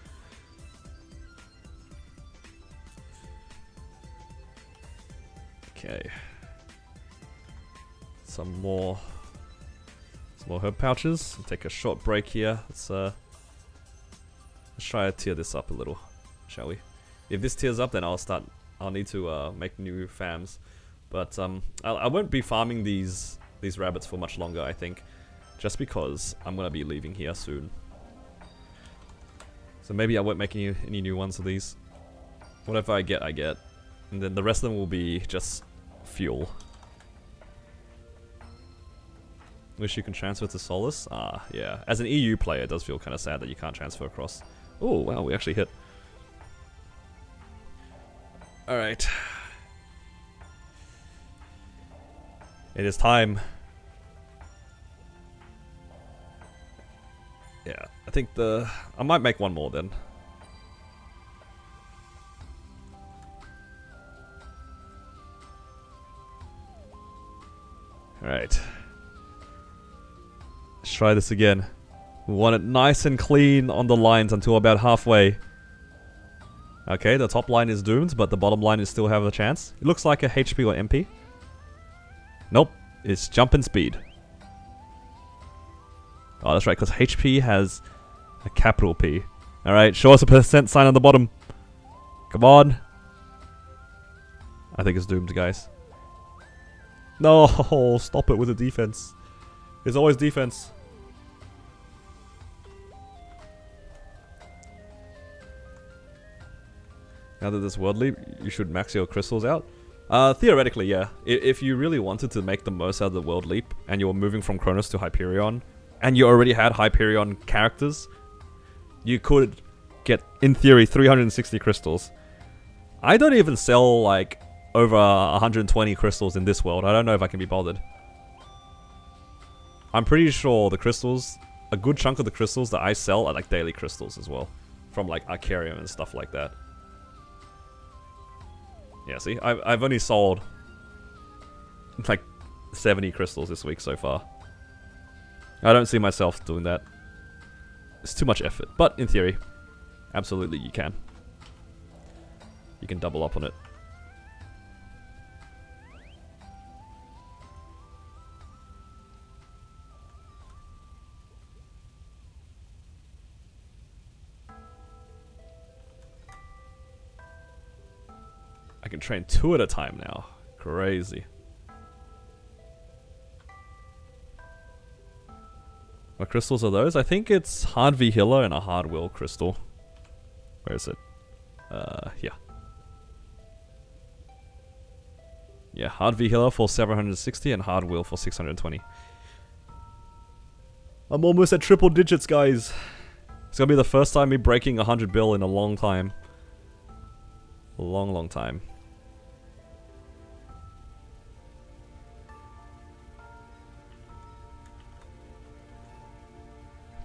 Okay. Some more herb pouches. I'll take a short break here. Let's try to tier this up a little, shall we? If this tiers up, then I'll need to make new fams. But I won't be farming these rabbits for much longer, I think, just because I'm gonna be leaving here soon. So maybe I won't make any new ones of these. Whatever I get, and then the rest of them will be just fuel. Wish you can transfer to Solus. Yeah. As an EU player, it does feel kind of sad that you can't transfer across. Oh wow, we actually hit. All right. It is time. Yeah, I think I might make one more then. Alright. Let's try this again. We want it nice and clean on the lines until about halfway. Okay, the top line is doomed, but the bottom line is still have a chance. It looks like a HP or MP. Nope, it's jump and speed. Oh, that's right, because HP has a capital P. Alright, show us a percent sign on the bottom. Come on. I think it's doomed, guys. No, stop it with the defense. There's always defense. Now that this world leap, you should max your crystals out. Theoretically, yeah. If you really wanted to make the most out of the world leap, and you were moving from Kronos to Hyperion, and you already had Hyperion characters, you could get, in theory, 360 crystals. I don't even sell, like, over 120 crystals in this world. I don't know if I can be bothered. I'm pretty sure the crystals, a good chunk of the crystals that I sell are, like, daily crystals as well. From, like, Hyperion and stuff like that. Yeah, see? I've only sold, like, 70 crystals this week so far. I don't see myself doing that. It's too much effort. But, in theory, absolutely you can. you can double up on it. I can train 2 at a time now. Crazy. What crystals are those? I think it's hard V healer and a hard will crystal. Where is it? Yeah. Yeah, hard V healer for 760 and hard will for 620. I'm almost at triple digits, guys. It's gonna be the first time me breaking 100 bill in a long time. A long, long time.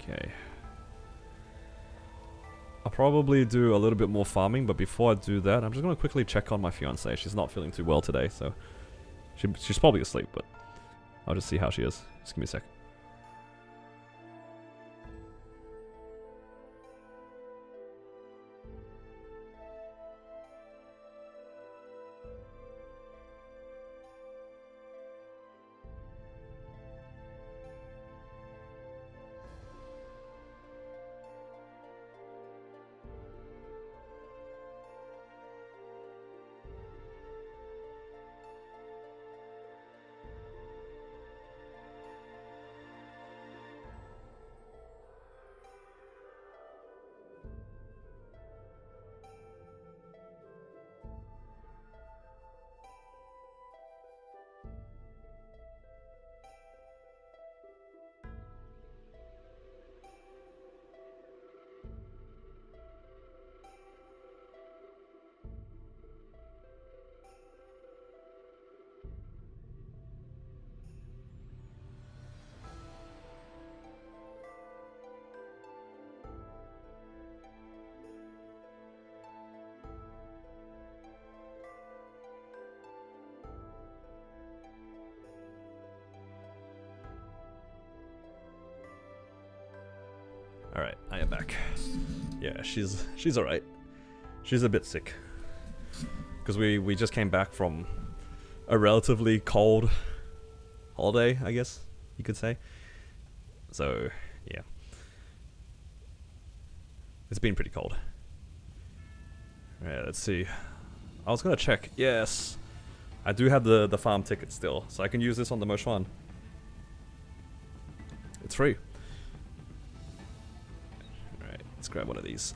Okay. I'll probably do a little bit more farming, but before I do that, I'm just gonna quickly check on my fiancée. She's not feeling too well today, so she's probably asleep, but I'll just see how she is. Just give me a sec. Alright, I am back. Yeah, she's alright. She's a bit sick. Because we just came back from a relatively cold holiday, I guess you could say. So, yeah. It's been pretty cold. Alright, let's see. I was gonna check. Yes! I do have the farm ticket still, so I can use this on the Moshuan. It's free. Let's grab one of these.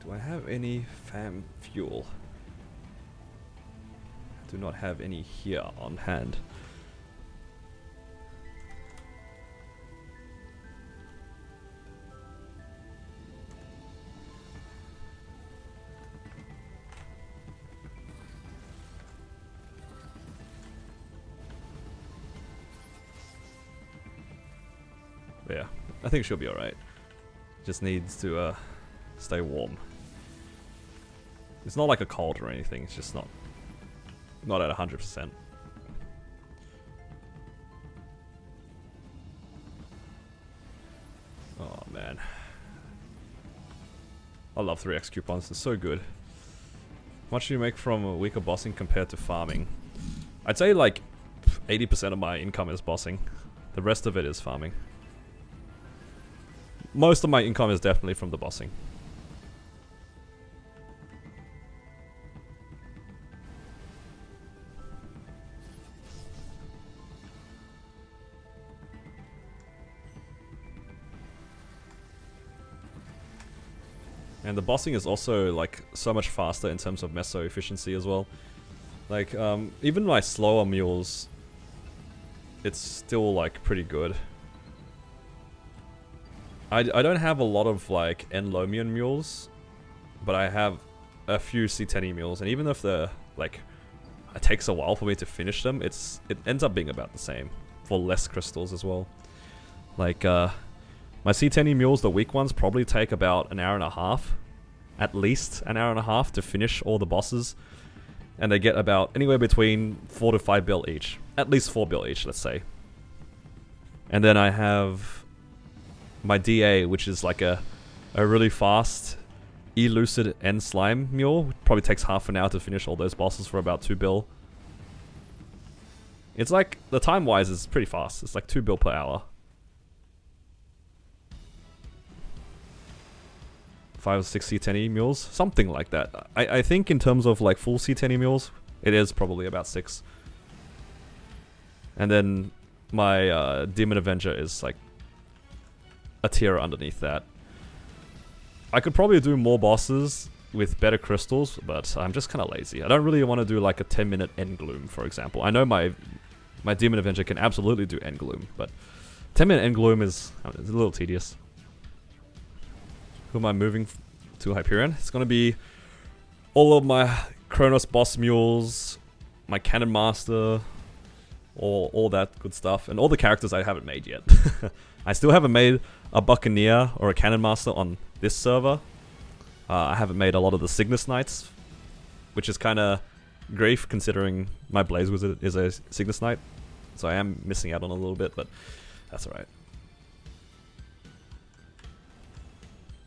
Do I have any fam fuel? I do not have any here on hand. Yeah, I think she'll be alright. Just needs to stay warm. It's not like a cold or anything, it's just not at 100%. Oh man. I love 3x coupons, they're so good. How much do you make from a week of bossing compared to farming? I'd say like 80% of my income is bossing. The rest of it is farming. Most of my income is definitely from the bossing. And the bossing is also like so much faster in terms of meso efficiency as well. Like even my slower mules, it's still like pretty good. I don't have a lot of like Enlomian mules, but I have a few C10 mules, and even if they're like, it takes a while for me to finish them, it ends up being about the same for less crystals as well. Like my C10 mules, the weak ones, probably take about an hour and a half, at least an hour and a half to finish all the bosses, and they get about anywhere between 4 to 5 bill each, at least 4 bill each, let's say. And then I have my DA, which is like a really fast Elucid and Slime Mule. Probably takes half an hour to finish all those bosses for about 2 bill. It's like, the time-wise is pretty fast. It's like 2 bill per hour. 5 or 6 C10E mules, something like that. I think in terms of like full C10E mules, it is probably about 6. And then my Demon Avenger is like a tier underneath that. I could probably do more bosses with better crystals, but I'm just kind of lazy. I don't really want to do like a 10-minute End Gloom, for example. I know my Demon Avenger can absolutely do End Gloom, but 10-minute End Gloom is a little tedious. Who am I moving to Hyperion? It's going to be all of my Kronos boss mules, my Cannon Master, all that good stuff, and all the characters I haven't made yet. I still haven't made a Buccaneer or a Cannon Master on this server. I haven't made a lot of the Cygnus Knights, which is kind of grief considering my Blaze Wizard is a Cygnus Knight. So I am missing out on a little bit, but that's alright.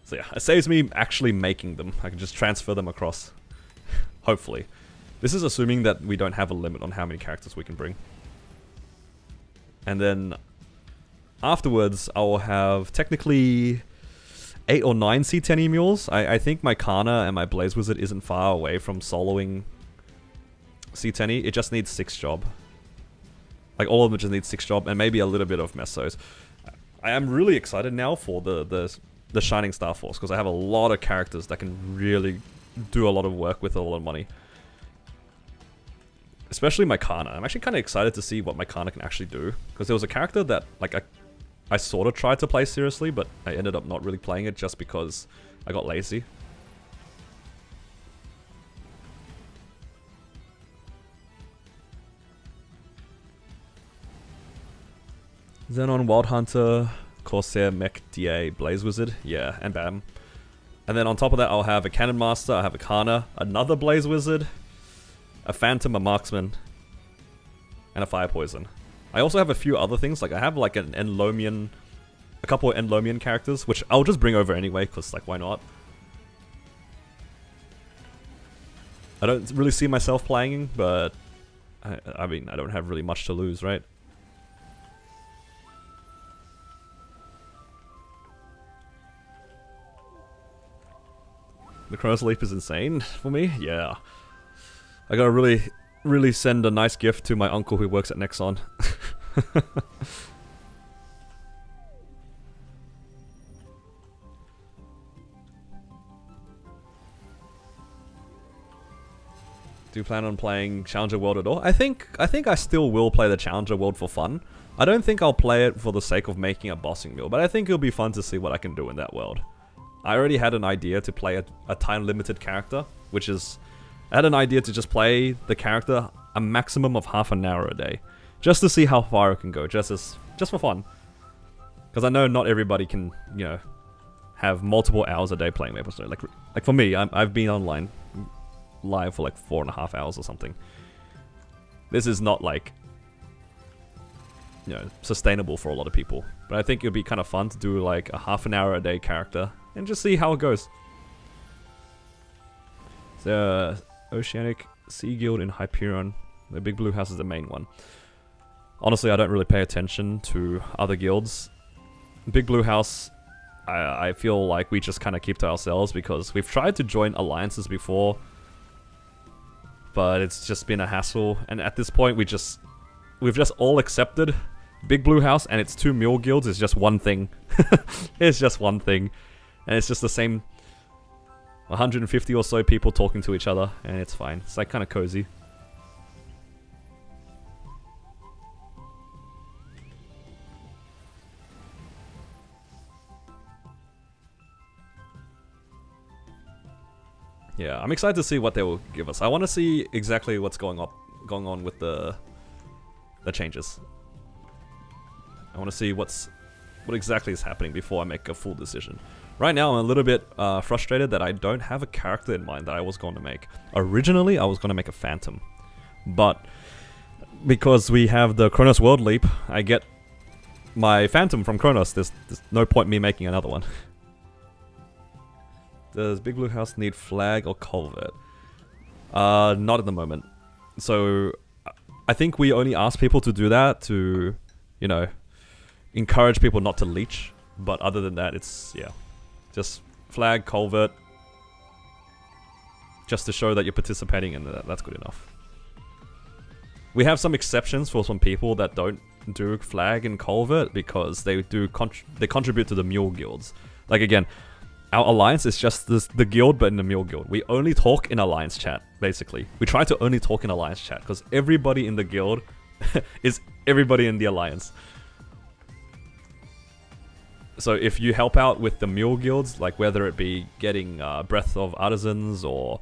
So yeah, it saves me actually making them. I can just transfer them across. Hopefully. This is assuming that we don't have a limit on how many characters we can bring. And then afterwards, I will have technically 8 or 9 C10E mules. I think my Kana and my Blaze Wizard isn't far away from soloing C10E. It just needs 6 job. Like all of them just need 6 job and maybe a little bit of Mesos. I am really excited now for the Shining Star Force because I have a lot of characters that can really do a lot of work with a lot of money. Especially my Kana. I'm actually kind of excited to see what my Kana can actually do. Because there was a character that like I sort of tried to play seriously, but I ended up not really playing it just because I got lazy. Xenon, Wild Hunter, Corsair, Mech, DA, Blaze Wizard, yeah, and bam. And then on top of that, I'll have a Cannon Master, I have a Kana, another Blaze Wizard, a Phantom, a Marksman, and a Fire Poison. I also have a few other things, like I have like an Enlomian, a couple of Enlomian characters, which I'll just bring over anyway, because like why not? I don't really see myself playing, but I mean, I don't have really much to lose, right? The Kronos Leap is insane for me, yeah. I gotta really send a nice gift to my uncle who works at Nexon. Do you plan on playing Challenger World at all? I think I still will play the Challenger World for fun. I don't think I'll play it for the sake of making a bossing meal, but I think it'll be fun to see what I can do in that world. I already had an idea to play a time-limited character, which is... I had an idea to just play the character a maximum of half an hour a day. Just to see how far it can go, just for fun. Because I know not everybody can, you know, have multiple hours a day playing Maple Story. Like for me, I've been online live for like 4.5 hours or something. This is not like, you know, sustainable for a lot of people. But I think it would be kind of fun to do like a half an hour a day character and just see how it goes. The Oceanic Sea Guild in Hyperion. The Big Blue House is the main one. Honestly, I don't really pay attention to other guilds. Big Blue House, I feel like we just kind of keep to ourselves because we've tried to join alliances before, but it's just been a hassle. And at this point, we've just all accepted Big Blue House, and its 2 mule guilds is just one thing. It's just one thing, and it's just the same 150 or so people talking to each other, and it's fine. It's like kind of cozy. Yeah, I'm excited to see what they will give us. I want to see exactly what's going on with the changes. I want to see what exactly is happening before I make a full decision. Right now, I'm a little bit frustrated that I don't have a character in mind that I was going to make. Originally, I was going to make a Phantom. But because we have the Kronos World Leap, I get my Phantom from Kronos. There's no point me making another one. Does Big Blue House need flag or culvert? Not at the moment. So I think we only ask people to do that to, you know, encourage people not to leech. But other than that, it's, yeah, just flag, culvert, just to show that you're participating in that. That's good enough. We have some exceptions for some people that don't do flag and culvert because they do they contribute to the mule guilds. Like again, our alliance is just the guild but in the mule guild. We only talk in alliance chat, basically. We try to only talk in alliance chat because everybody in the guild is everybody in the alliance. So if you help out with the mule guilds, like whether it be getting Breath of Artisans or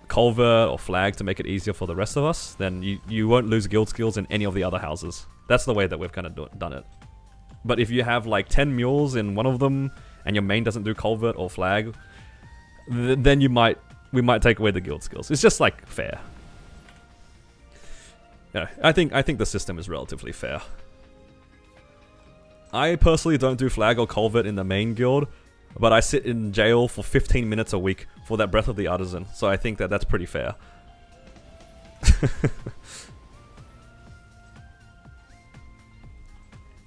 culvert or flag to make it easier for the rest of us, then you won't lose guild skills in any of the other houses. That's the way that we've kind of done it. But if you have like 10 mules in one of them and your main doesn't do culvert or flag, then we might take away the guild skills. It's just like fair. Yeah, I think the system is relatively fair. I personally don't do flag or culvert in the main guild, but I sit in jail for 15 minutes a week for that Breath of the Artisan, so I think that that's pretty fair.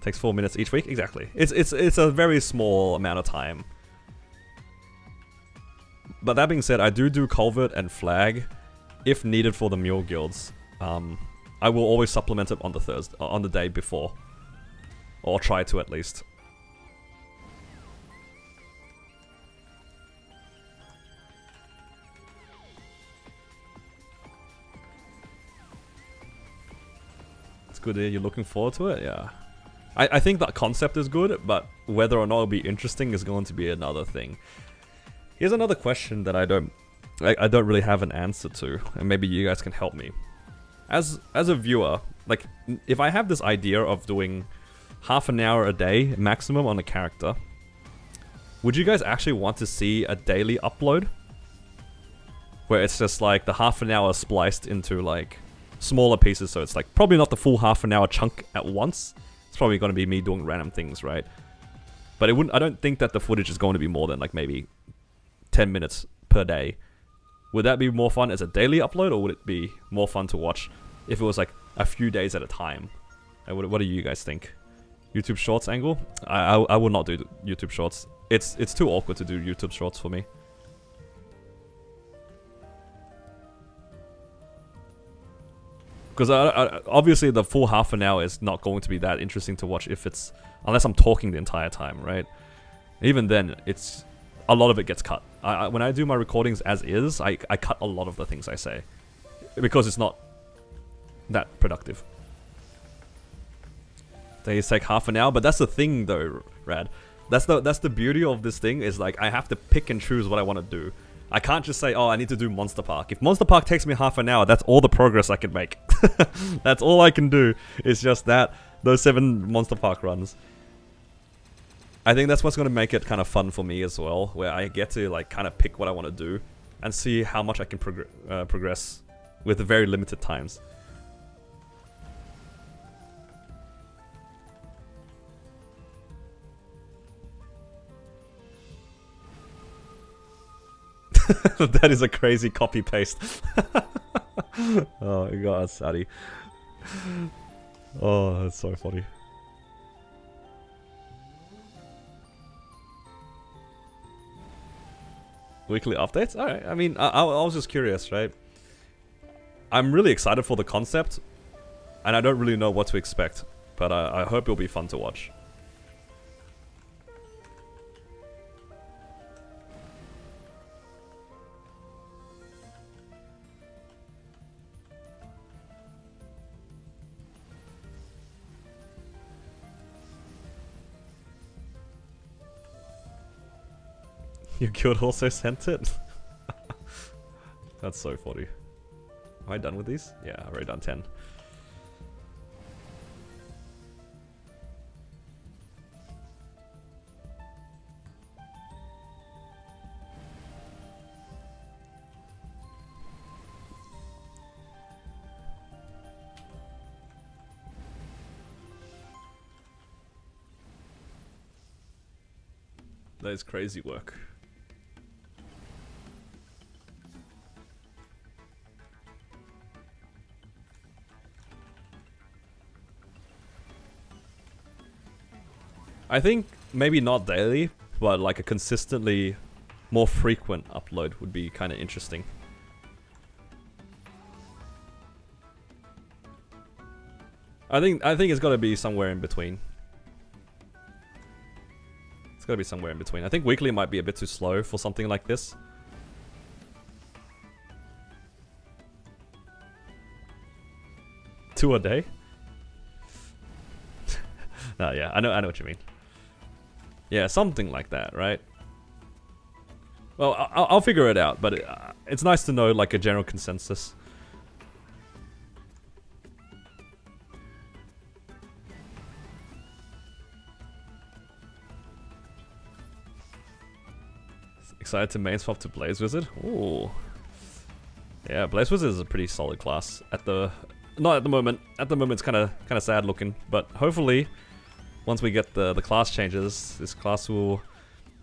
Takes 4 minutes each week? Exactly. It's a very small amount of time. But that being said, I do culvert and flag if needed for the mule guilds. I will always supplement it on the day before. Or try to at least. It's good that you're looking forward to it, yeah. I think that concept is good, but whether or not it'll be interesting is going to be another thing. Here's another question that I don't really have an answer to, and maybe you guys can help me. As a viewer, like, if I have this idea of doing half an hour a day maximum on a character, would you guys actually want to see a daily upload? Where it's just like the half an hour spliced into like smaller pieces, so it's like probably not the full half an hour chunk at once. It's probably going to be me doing random things, right? But I don't think that the footage is going to be more than like maybe 10 minutes per day. Would that be more fun as a daily upload, or would it be more fun to watch if it was like a few days at a time? What do you guys think? YouTube Shorts angle? I will not do YouTube Shorts. It's too awkward to do YouTube Shorts for me. Because obviously the full half an hour is not going to be that interesting to watch unless I'm talking the entire time, right? Even then, a lot of it gets cut. When I do my recordings as is, I cut a lot of the things I say because it's not that productive. They take half an hour, but that's the thing though, Rad. That's the beauty of this thing, is like I have to pick and choose what I want to do. I can't just say, oh, I need to do Monster Park. If Monster Park takes me half an hour, that's all the progress I can make. That's all I can do. It's just those 7 Monster Park runs. I think that's what's going to make it kind of fun for me as well, where I get to like kind of pick what I want to do and see how much I can progress with very limited times. That is a crazy copy paste. Oh my god, Sadie. Oh, that's so funny. Weekly updates? Alright, I mean, I was just curious, right? I'm really excited for the concept, and I don't really know what to expect, but I hope it'll be fun to watch. Your guild also sent it? That's so funny. Am I done with these? Yeah, I've already done 10. That is crazy work. I think maybe not daily, but like a consistently more frequent upload would be kind of interesting. I think it's got to be somewhere in between. It's got to be somewhere in between. I think weekly might be a bit too slow for something like this. Two a day? No, yeah, I know what you mean. Yeah, something like that, right? Well, I'll figure it out, but it's nice to know like a general consensus. Excited to main swap to Blaze Wizard? Ooh. Yeah, Blaze Wizard is a pretty solid class. Not at the moment. At the moment it's kinda sad looking, but hopefully once we get the class changes, this class will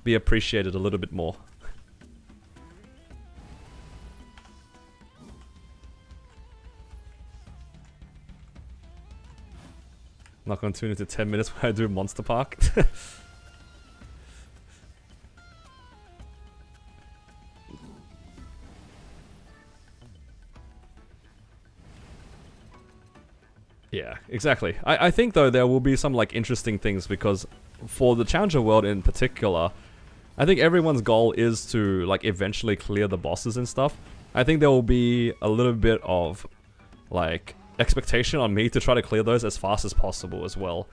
be appreciated a little bit more. Not gonna tune into 10 minutes when I do Monster Park. Yeah, exactly. I think though there will be some like interesting things because for the Challenger world in particular, I think everyone's goal is to like eventually clear the bosses and stuff. I think there will be a little bit of like expectation on me to try to clear those as fast as possible as well.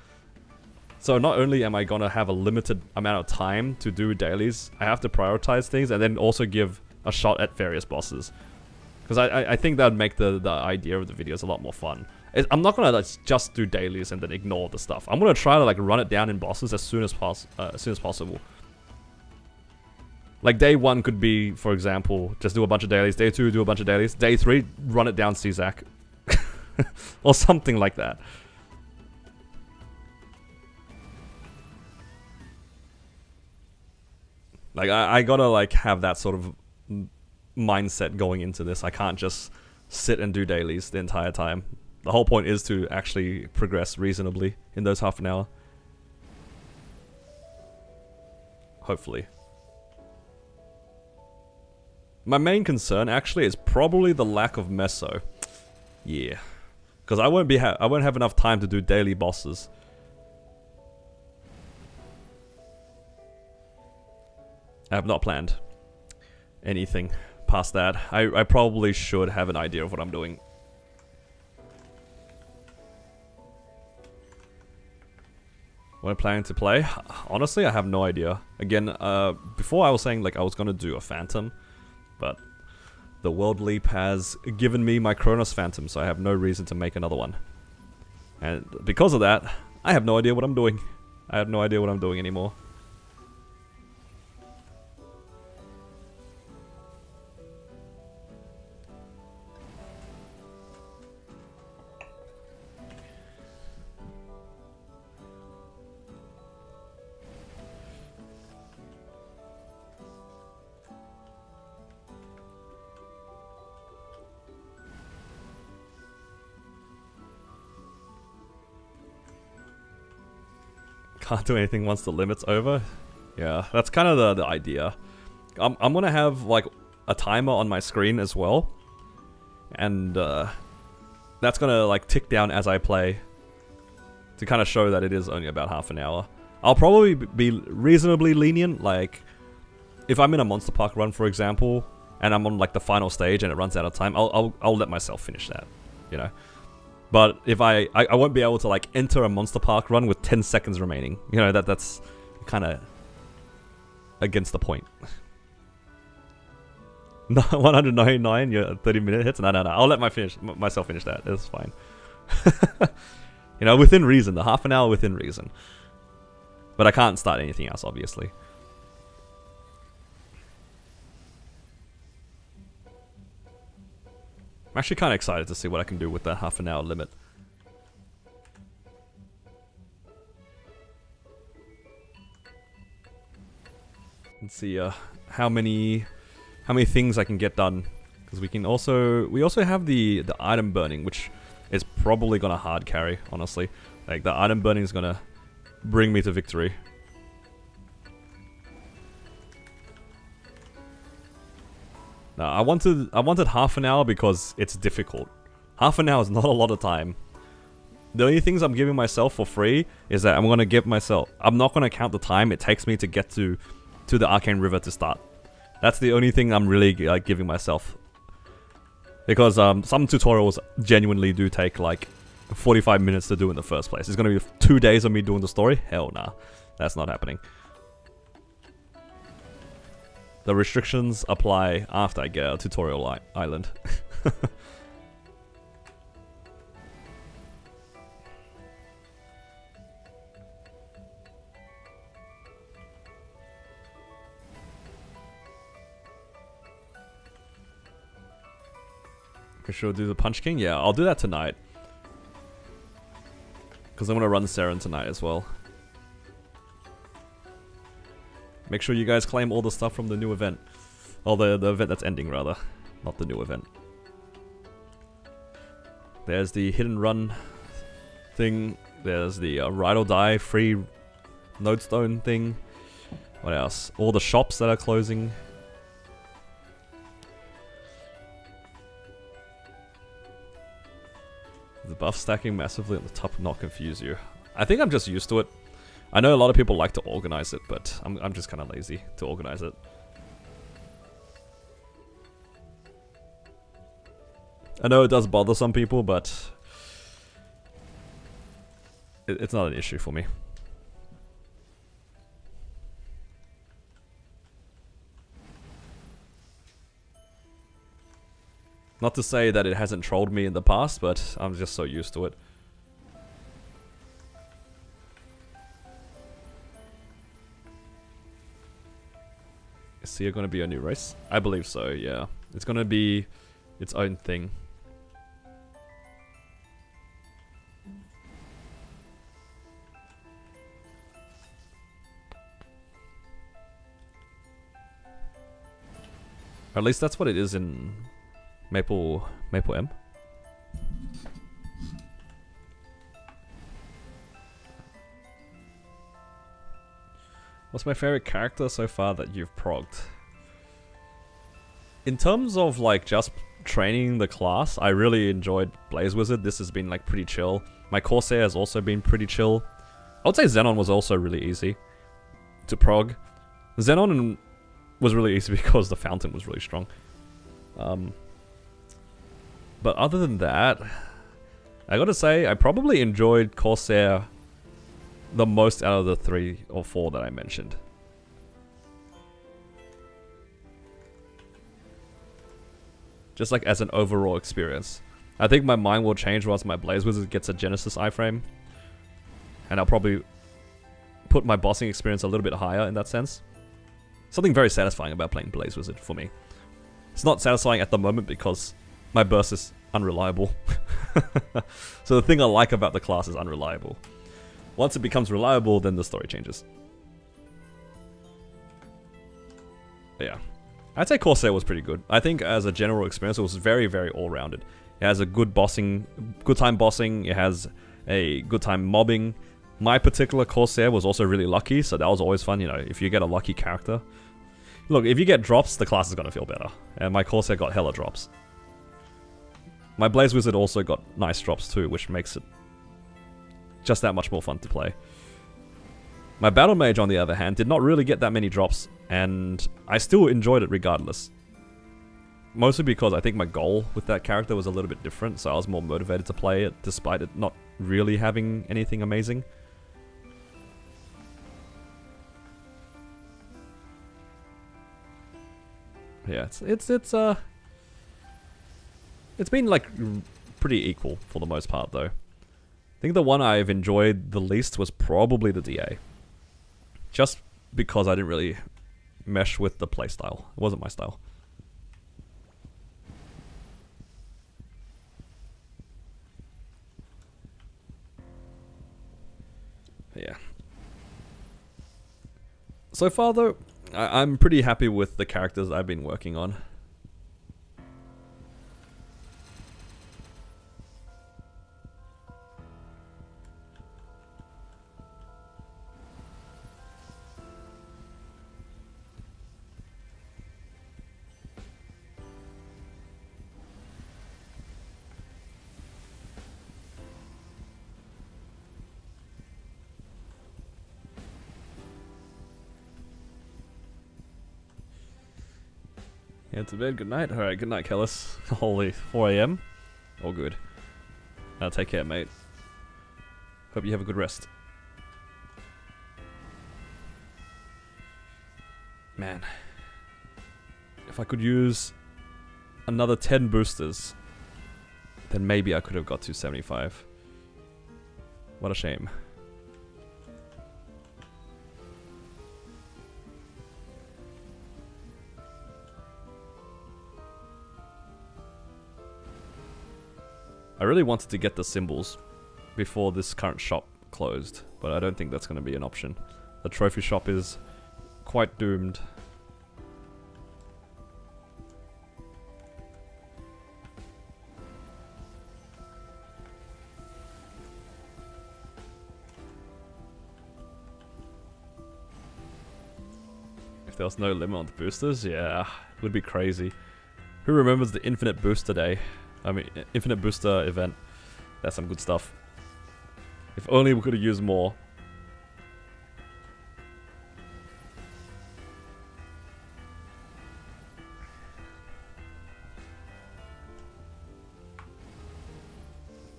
So not only am I gonna have a limited amount of time to do dailies, I have to prioritize things and then also give a shot at various bosses. Because I think that would make the idea of the videos a lot more fun. I'm not gonna like, just do dailies and then ignore the stuff. I'm gonna try to like run it down in bosses as soon as possible. Like day 1 could be, for example, just do a bunch of dailies. Day 2, do a bunch of dailies. Day 3, run it down Czak. Or something like that. Like I gotta like have that sort of mindset going into this. I can't just sit and do dailies the entire time. The whole point is to actually progress reasonably in those half an hour. Hopefully. My main concern actually is probably the lack of meso. Yeah. Because I won't have enough time to do daily bosses. I have not planned anything past that. I probably should have an idea of what I'm doing. What I'm planning to play? Honestly, I have no idea. Again, before I was saying like I was gonna do a Phantom, but the World Leap has given me my Kronos Phantom, so I have no reason to make another one. And because of that, I have no idea what I'm doing. I have no idea what I'm doing anymore. Can't do anything once the limit's over. Yeah, that's kind of the idea. I'm gonna have like a timer on my screen as well, and that's gonna like tick down as I play to kind of show that it is only about half an hour. I'll probably be reasonably lenient. Like if I'm in a Monster Park run, for example, and I'm on like the final stage and it runs out of time, I'll let myself finish that, you know. But if I won't be able to like enter a Monster Park run with 10 seconds remaining. You know, that's kind of against the point. No, 199, you're 30-minute hits? No. I'll let myself finish that. It's fine. You know, within reason. The half an hour within reason. But I can't start anything else, obviously. I'm actually kind of excited to see what I can do with that half an hour limit. Let's see how many things I can get done, because we also have the item burning, which is probably gonna hard carry, honestly. Like the item burning is gonna bring me to victory. Now I wanted half an hour because it's difficult. Half an hour is not a lot of time. The only things I'm giving myself for free is that I'm not gonna count the time it takes me to get to the Arcane River to start. That's the only thing I'm really like giving myself. Because some tutorials genuinely do take like 45 minutes to do in the first place. It's gonna be 2 days of me doing the story? Hell nah. That's not happening. The restrictions apply after I get a tutorial island. For sure, do the Punch King? Yeah, I'll do that tonight. Because I'm going to run Seren tonight as well. Make sure you guys claim all the stuff from the new event. Or the event that's ending, rather. Not the new event. There's the hidden run thing. There's the ride or die free nodestone thing. What else? All the shops that are closing. The buff stacking massively at the top not confuse you. I think I'm just used to it. I know a lot of people like to organize it, but I'm just kind of lazy to organize it. I know it does bother some people, but it's not an issue for me. Not to say that it hasn't trolled me in the past, but I'm just so used to it. Is Sia gonna be a new race? I believe so, yeah. It's gonna be its own thing. Or at least that's what it is in Maple M. What's my favorite character so far that you've progged? In terms of like just training the class, I really enjoyed Blaze Wizard. This has been like pretty chill. My Corsair has also been pretty chill. I would say Xenon was also really easy to prog. Xenon was really easy because the fountain was really strong. But other than that, I gotta say, I probably enjoyed Corsair the most out of the 3 or 4 that I mentioned. Just like as an overall experience. I think my mind will change once my Blaze Wizard gets a Genesis iframe. And I'll probably put my bossing experience a little bit higher in that sense. Something very satisfying about playing Blaze Wizard for me. It's not satisfying at the moment because my burst is unreliable. So the thing I like about the class is unreliable. Once it becomes reliable, then the story changes. But yeah. I'd say Corsair was pretty good. I think as a general experience, it was very, very all-rounded. It has a good time bossing, it has a good time mobbing. My particular Corsair was also really lucky, so that was always fun, you know, if you get a lucky character. Look, if you get drops, the class is gonna feel better. And my Corsair got hella drops. My Blaze Wizard also got nice drops too, which makes it just that much more fun to play. My Battle Mage, on the other hand, did not really get that many drops, and I still enjoyed it regardless. Mostly because I think my goal with that character was a little bit different, so I was more motivated to play it, despite it not really having anything amazing. Yeah, it's been like pretty equal for the most part though. I think the one I've enjoyed the least was probably the DA. Just because I didn't really mesh with the playstyle. It wasn't my style. Yeah. So far though, I'm pretty happy with the characters I've been working on. Yeah, to bed. Good night. Alright, good night, Kellis. Holy, 4 AM? All good. Take care, mate. Hope you have a good rest. Man. If I could use another 10 boosters, then maybe I could have got to 75. What a shame. I really wanted to get the symbols before this current shop closed, but I don't think that's going to be an option. The trophy shop is quite doomed. If there was no limit on the boosters, yeah, it would be crazy. Who remembers the Infinite Booster Day? I mean, Infinite Booster event. That's some good stuff. If only we could have used more.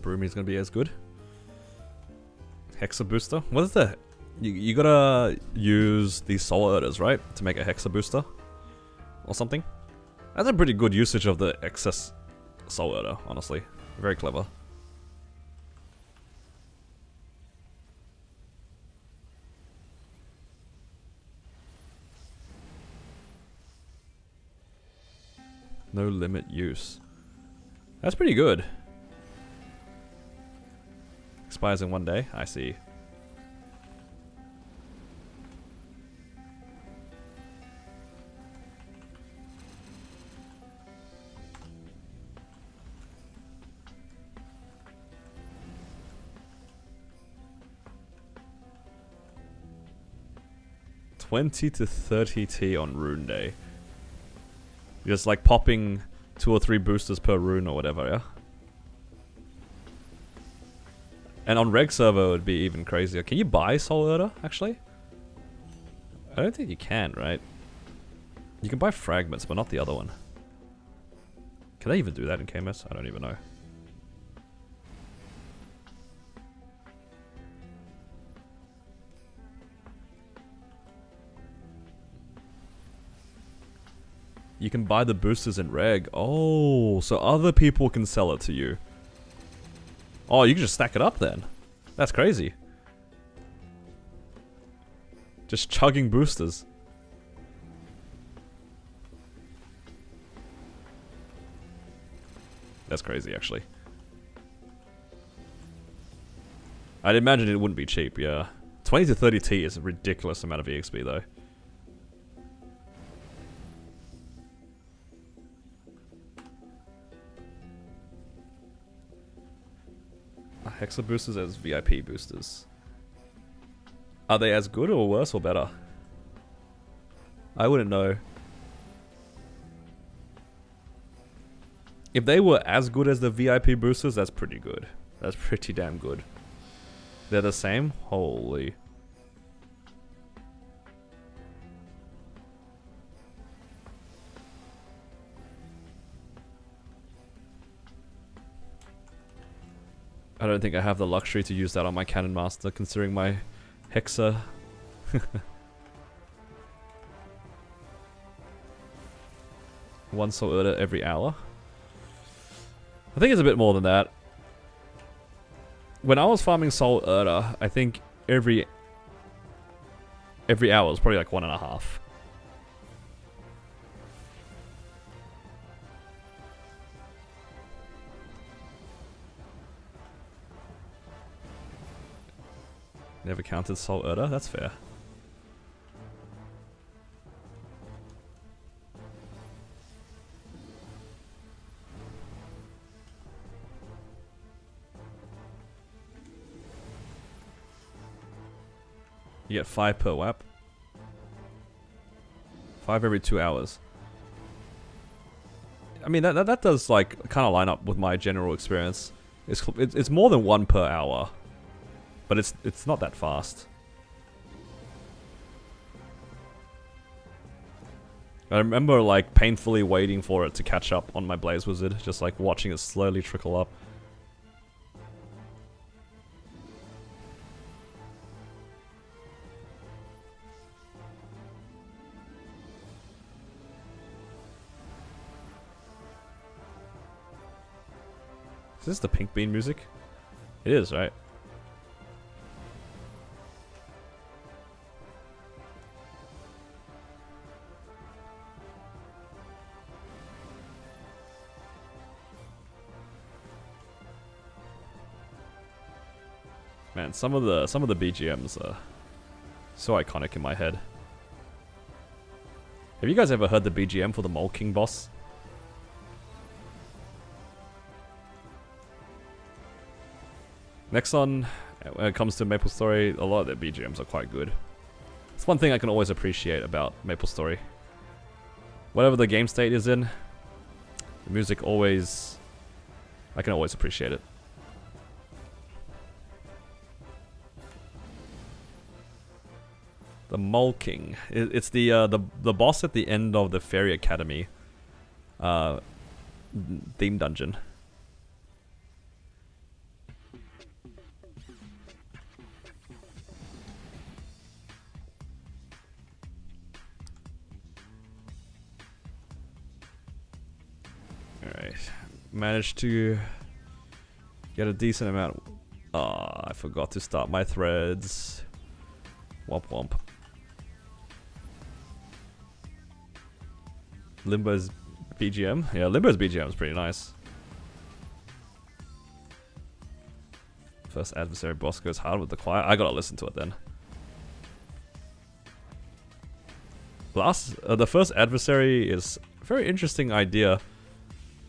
Broomy's gonna be as good. Hexa Booster? What is that? You gotta use these Soul Eaters, right? To make a Hexa Booster? Or something? That's a pretty good usage of the excess Soul Eater, honestly. Very clever. No limit use. That's pretty good. Expires in 1 day, I see. $20 to $30 on Rune Day. Just like popping 2 or 3 boosters per rune or whatever, yeah? And on Reg server it would be even crazier. Can you buy Soul Eater, actually? I don't think you can, right? You can buy fragments, but not the other one. Can they even do that in KMS? I don't even know. You can buy the boosters in Reg. Oh, so other people can sell it to you. Oh, you can just stack it up then. That's crazy. Just chugging boosters. That's crazy, actually. I'd imagine it wouldn't be cheap, yeah. 20 to 30 T is a ridiculous amount of EXP, though. Hexa boosters as VIP boosters. Are they as good or worse or better? I wouldn't know. If they were as good as the VIP boosters, that's pretty good. That's pretty damn good. They're the same? Holy. I don't think I have the luxury to use that on my Cannon Master, considering my Hexa. One Soul Eater every hour. I think it's a bit more than that. When I was farming Soul Eater, I think every hour was probably like 1.5. Never counted Soul Eater, that's fair. You get 5 per WAP. 5 every 2 hours. I mean, that does like kind of line up with my general experience. It's more than 1 per hour, but it's not that fast. I remember like painfully waiting for it to catch up on my Blaze Wizard, just like watching it slowly trickle up. Is this the Pink Bean music? It is, right? Man, some of the BGMs are so iconic in my head. Have you guys ever heard the BGM for the Mole King boss? Next on, when it comes to MapleStory, a lot of their BGMs are quite good. It's one thing I can always appreciate about MapleStory. Whatever the game state is in, the music always... I can always appreciate it. The Mole King. It's the boss at the end of the Fairy Academy theme dungeon. Alright. Managed to get a decent amount. I forgot to start my threads. Womp womp. Limbo's BGM? Yeah, Limbo's BGM is pretty nice. First adversary boss goes hard with the choir. I gotta listen to it then. The first adversary is a very interesting idea.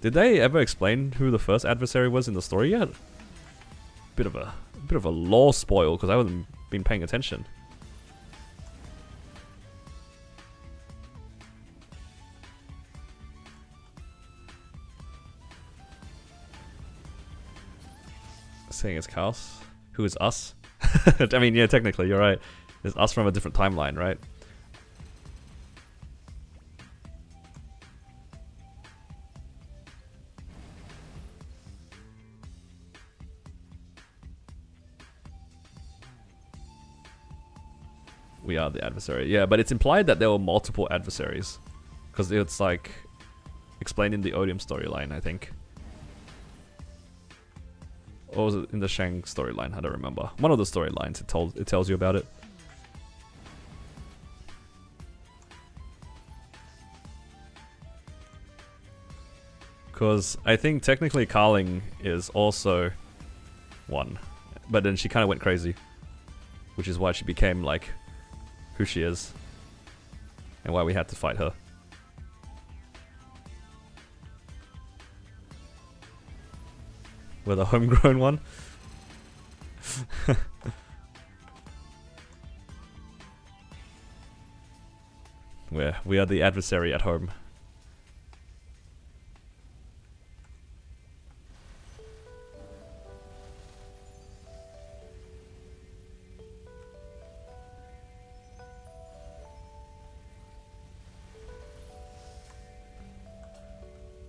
Did they ever explain who the first adversary was in the story yet? Bit of a lore spoil because I haven't been paying attention. Saying it's Chaos. Who is us? I mean, yeah, technically, you're right. It's us from a different timeline, right? We are the adversary. Yeah, but it's implied that there were multiple adversaries. Because it's like explained in the Odium storyline, I think. Or was it in the Shang storyline? I don't remember. One of the storylines, it tells you about it. Because I think technically Carling is also one. But then she kind of went crazy. Which is why she became like who she is. And why we had to fight her. We're the homegrown one. We are the adversary at home.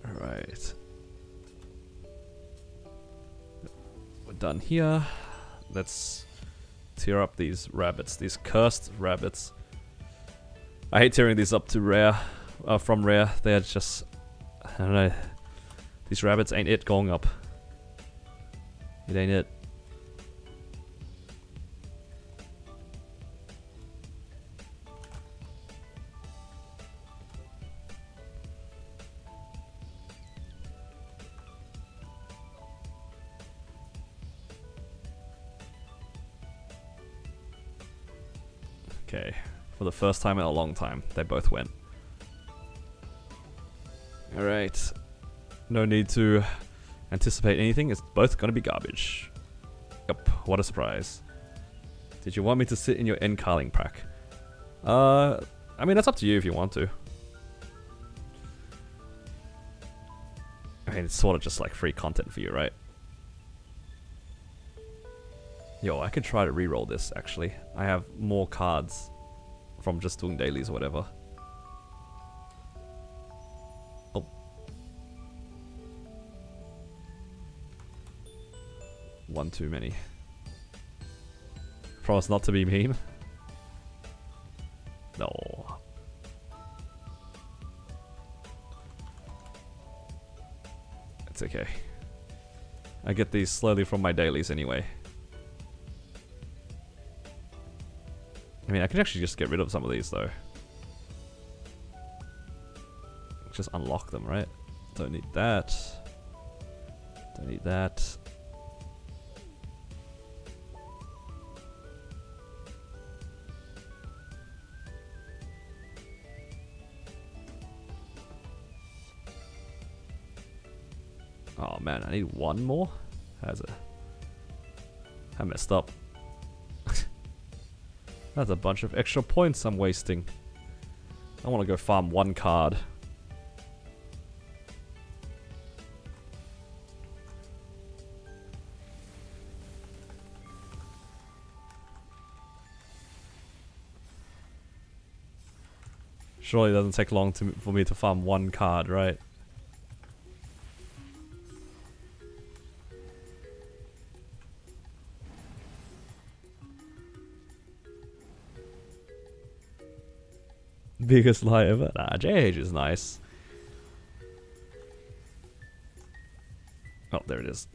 Alright. Done here. Let's tear up these rabbits, these cursed rabbits. I hate tearing these up to rare, from rare. They're just, I don't know. These rabbits ain't it going up. It ain't it. Okay, for the first time in a long time, they both went. Alright, no need to anticipate anything, it's both gonna be garbage. Yep, what a surprise. Did you want me to sit in your end Carling pack? I mean, that's up to you if you want to. I mean, it's sort of just like free content for you, right? Yo, I could try to re-roll this, actually. I have more cards from just doing dailies or whatever. Oh. One too many. Promise not to be mean. No. It's okay. I get these slowly from my dailies anyway. I mean, I can actually just get rid of some of these though. Just unlock them, right? Don't need that. Don't need that. Oh man, I need one more? How's it? I messed up. That's a bunch of extra points I'm wasting. I want to go farm one card. Surely it doesn't take long for me to farm one card, right? Biggest lie ever? Nah, JH is nice. Oh, there it is.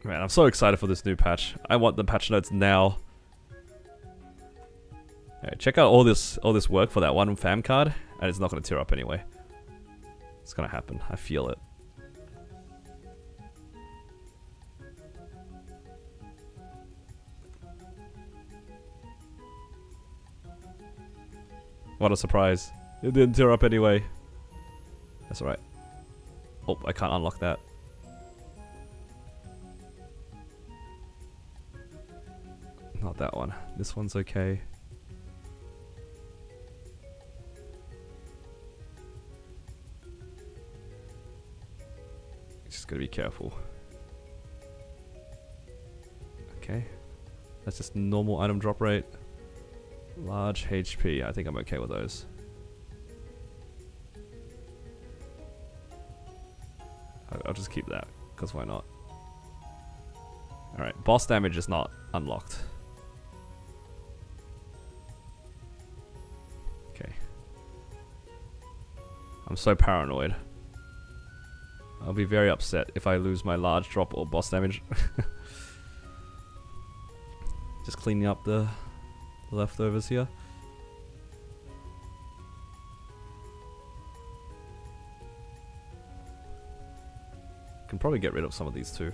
Man, I'm so excited for this new patch. I want the patch notes now. Alright, check out all this work for that one fam card, and it's not going to tear up anyway. It's going to happen. I feel it. What a surprise. It didn't tear up anyway. That's alright. Oh, I can't unlock that. Not that one. This one's okay. Just gotta be careful. Okay. That's just normal item drop rate. Large HP, I think I'm okay with those. I'll just keep that, because why not? Alright, boss damage is not unlocked. Okay. I'm so paranoid. I'll be very upset if I lose my large drop or boss damage. Just cleaning up the leftovers here. Can probably get rid of some of these too.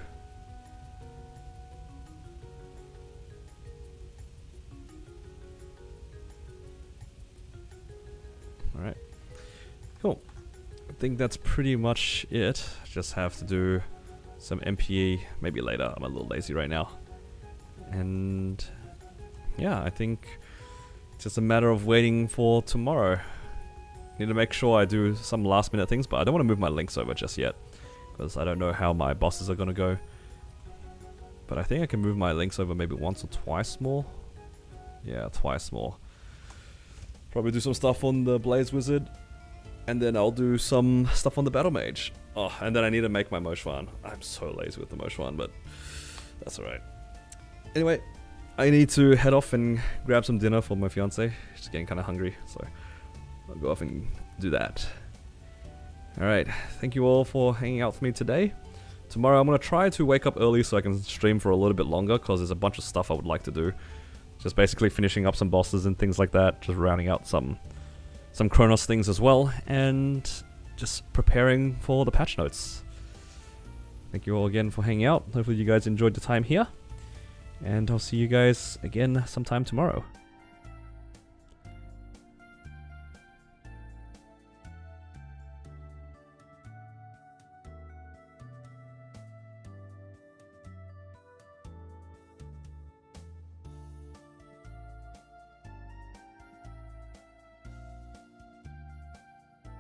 Alright. Cool. I think that's pretty much it. Just have to do some MPE maybe later. I'm a little lazy right now. And yeah, I think it's just a matter of waiting for tomorrow. Need to make sure I do some last minute things, but I don't want to move my links over just yet, because I don't know how my bosses are going to go. But I think I can move my links over maybe once or twice more. Yeah, twice more. Probably do some stuff on the Blaze Wizard, and then I'll do some stuff on the Battle Mage. Oh, and then I need to make my Moshwan. I'm so lazy with the Moshwan, but that's alright. Anyway, I need to head off and grab some dinner for my fiance. She's getting kind of hungry, so I'll go off and do that. Alright, thank you all for hanging out with me today. Tomorrow I'm going to try to wake up early so I can stream for a little bit longer, because there's a bunch of stuff I would like to do. Just basically finishing up some bosses and things like that, just rounding out some Kronos things as well, and just preparing for the patch notes. Thank you all again for hanging out. Hopefully you guys enjoyed the time here. And I'll see you guys again sometime tomorrow.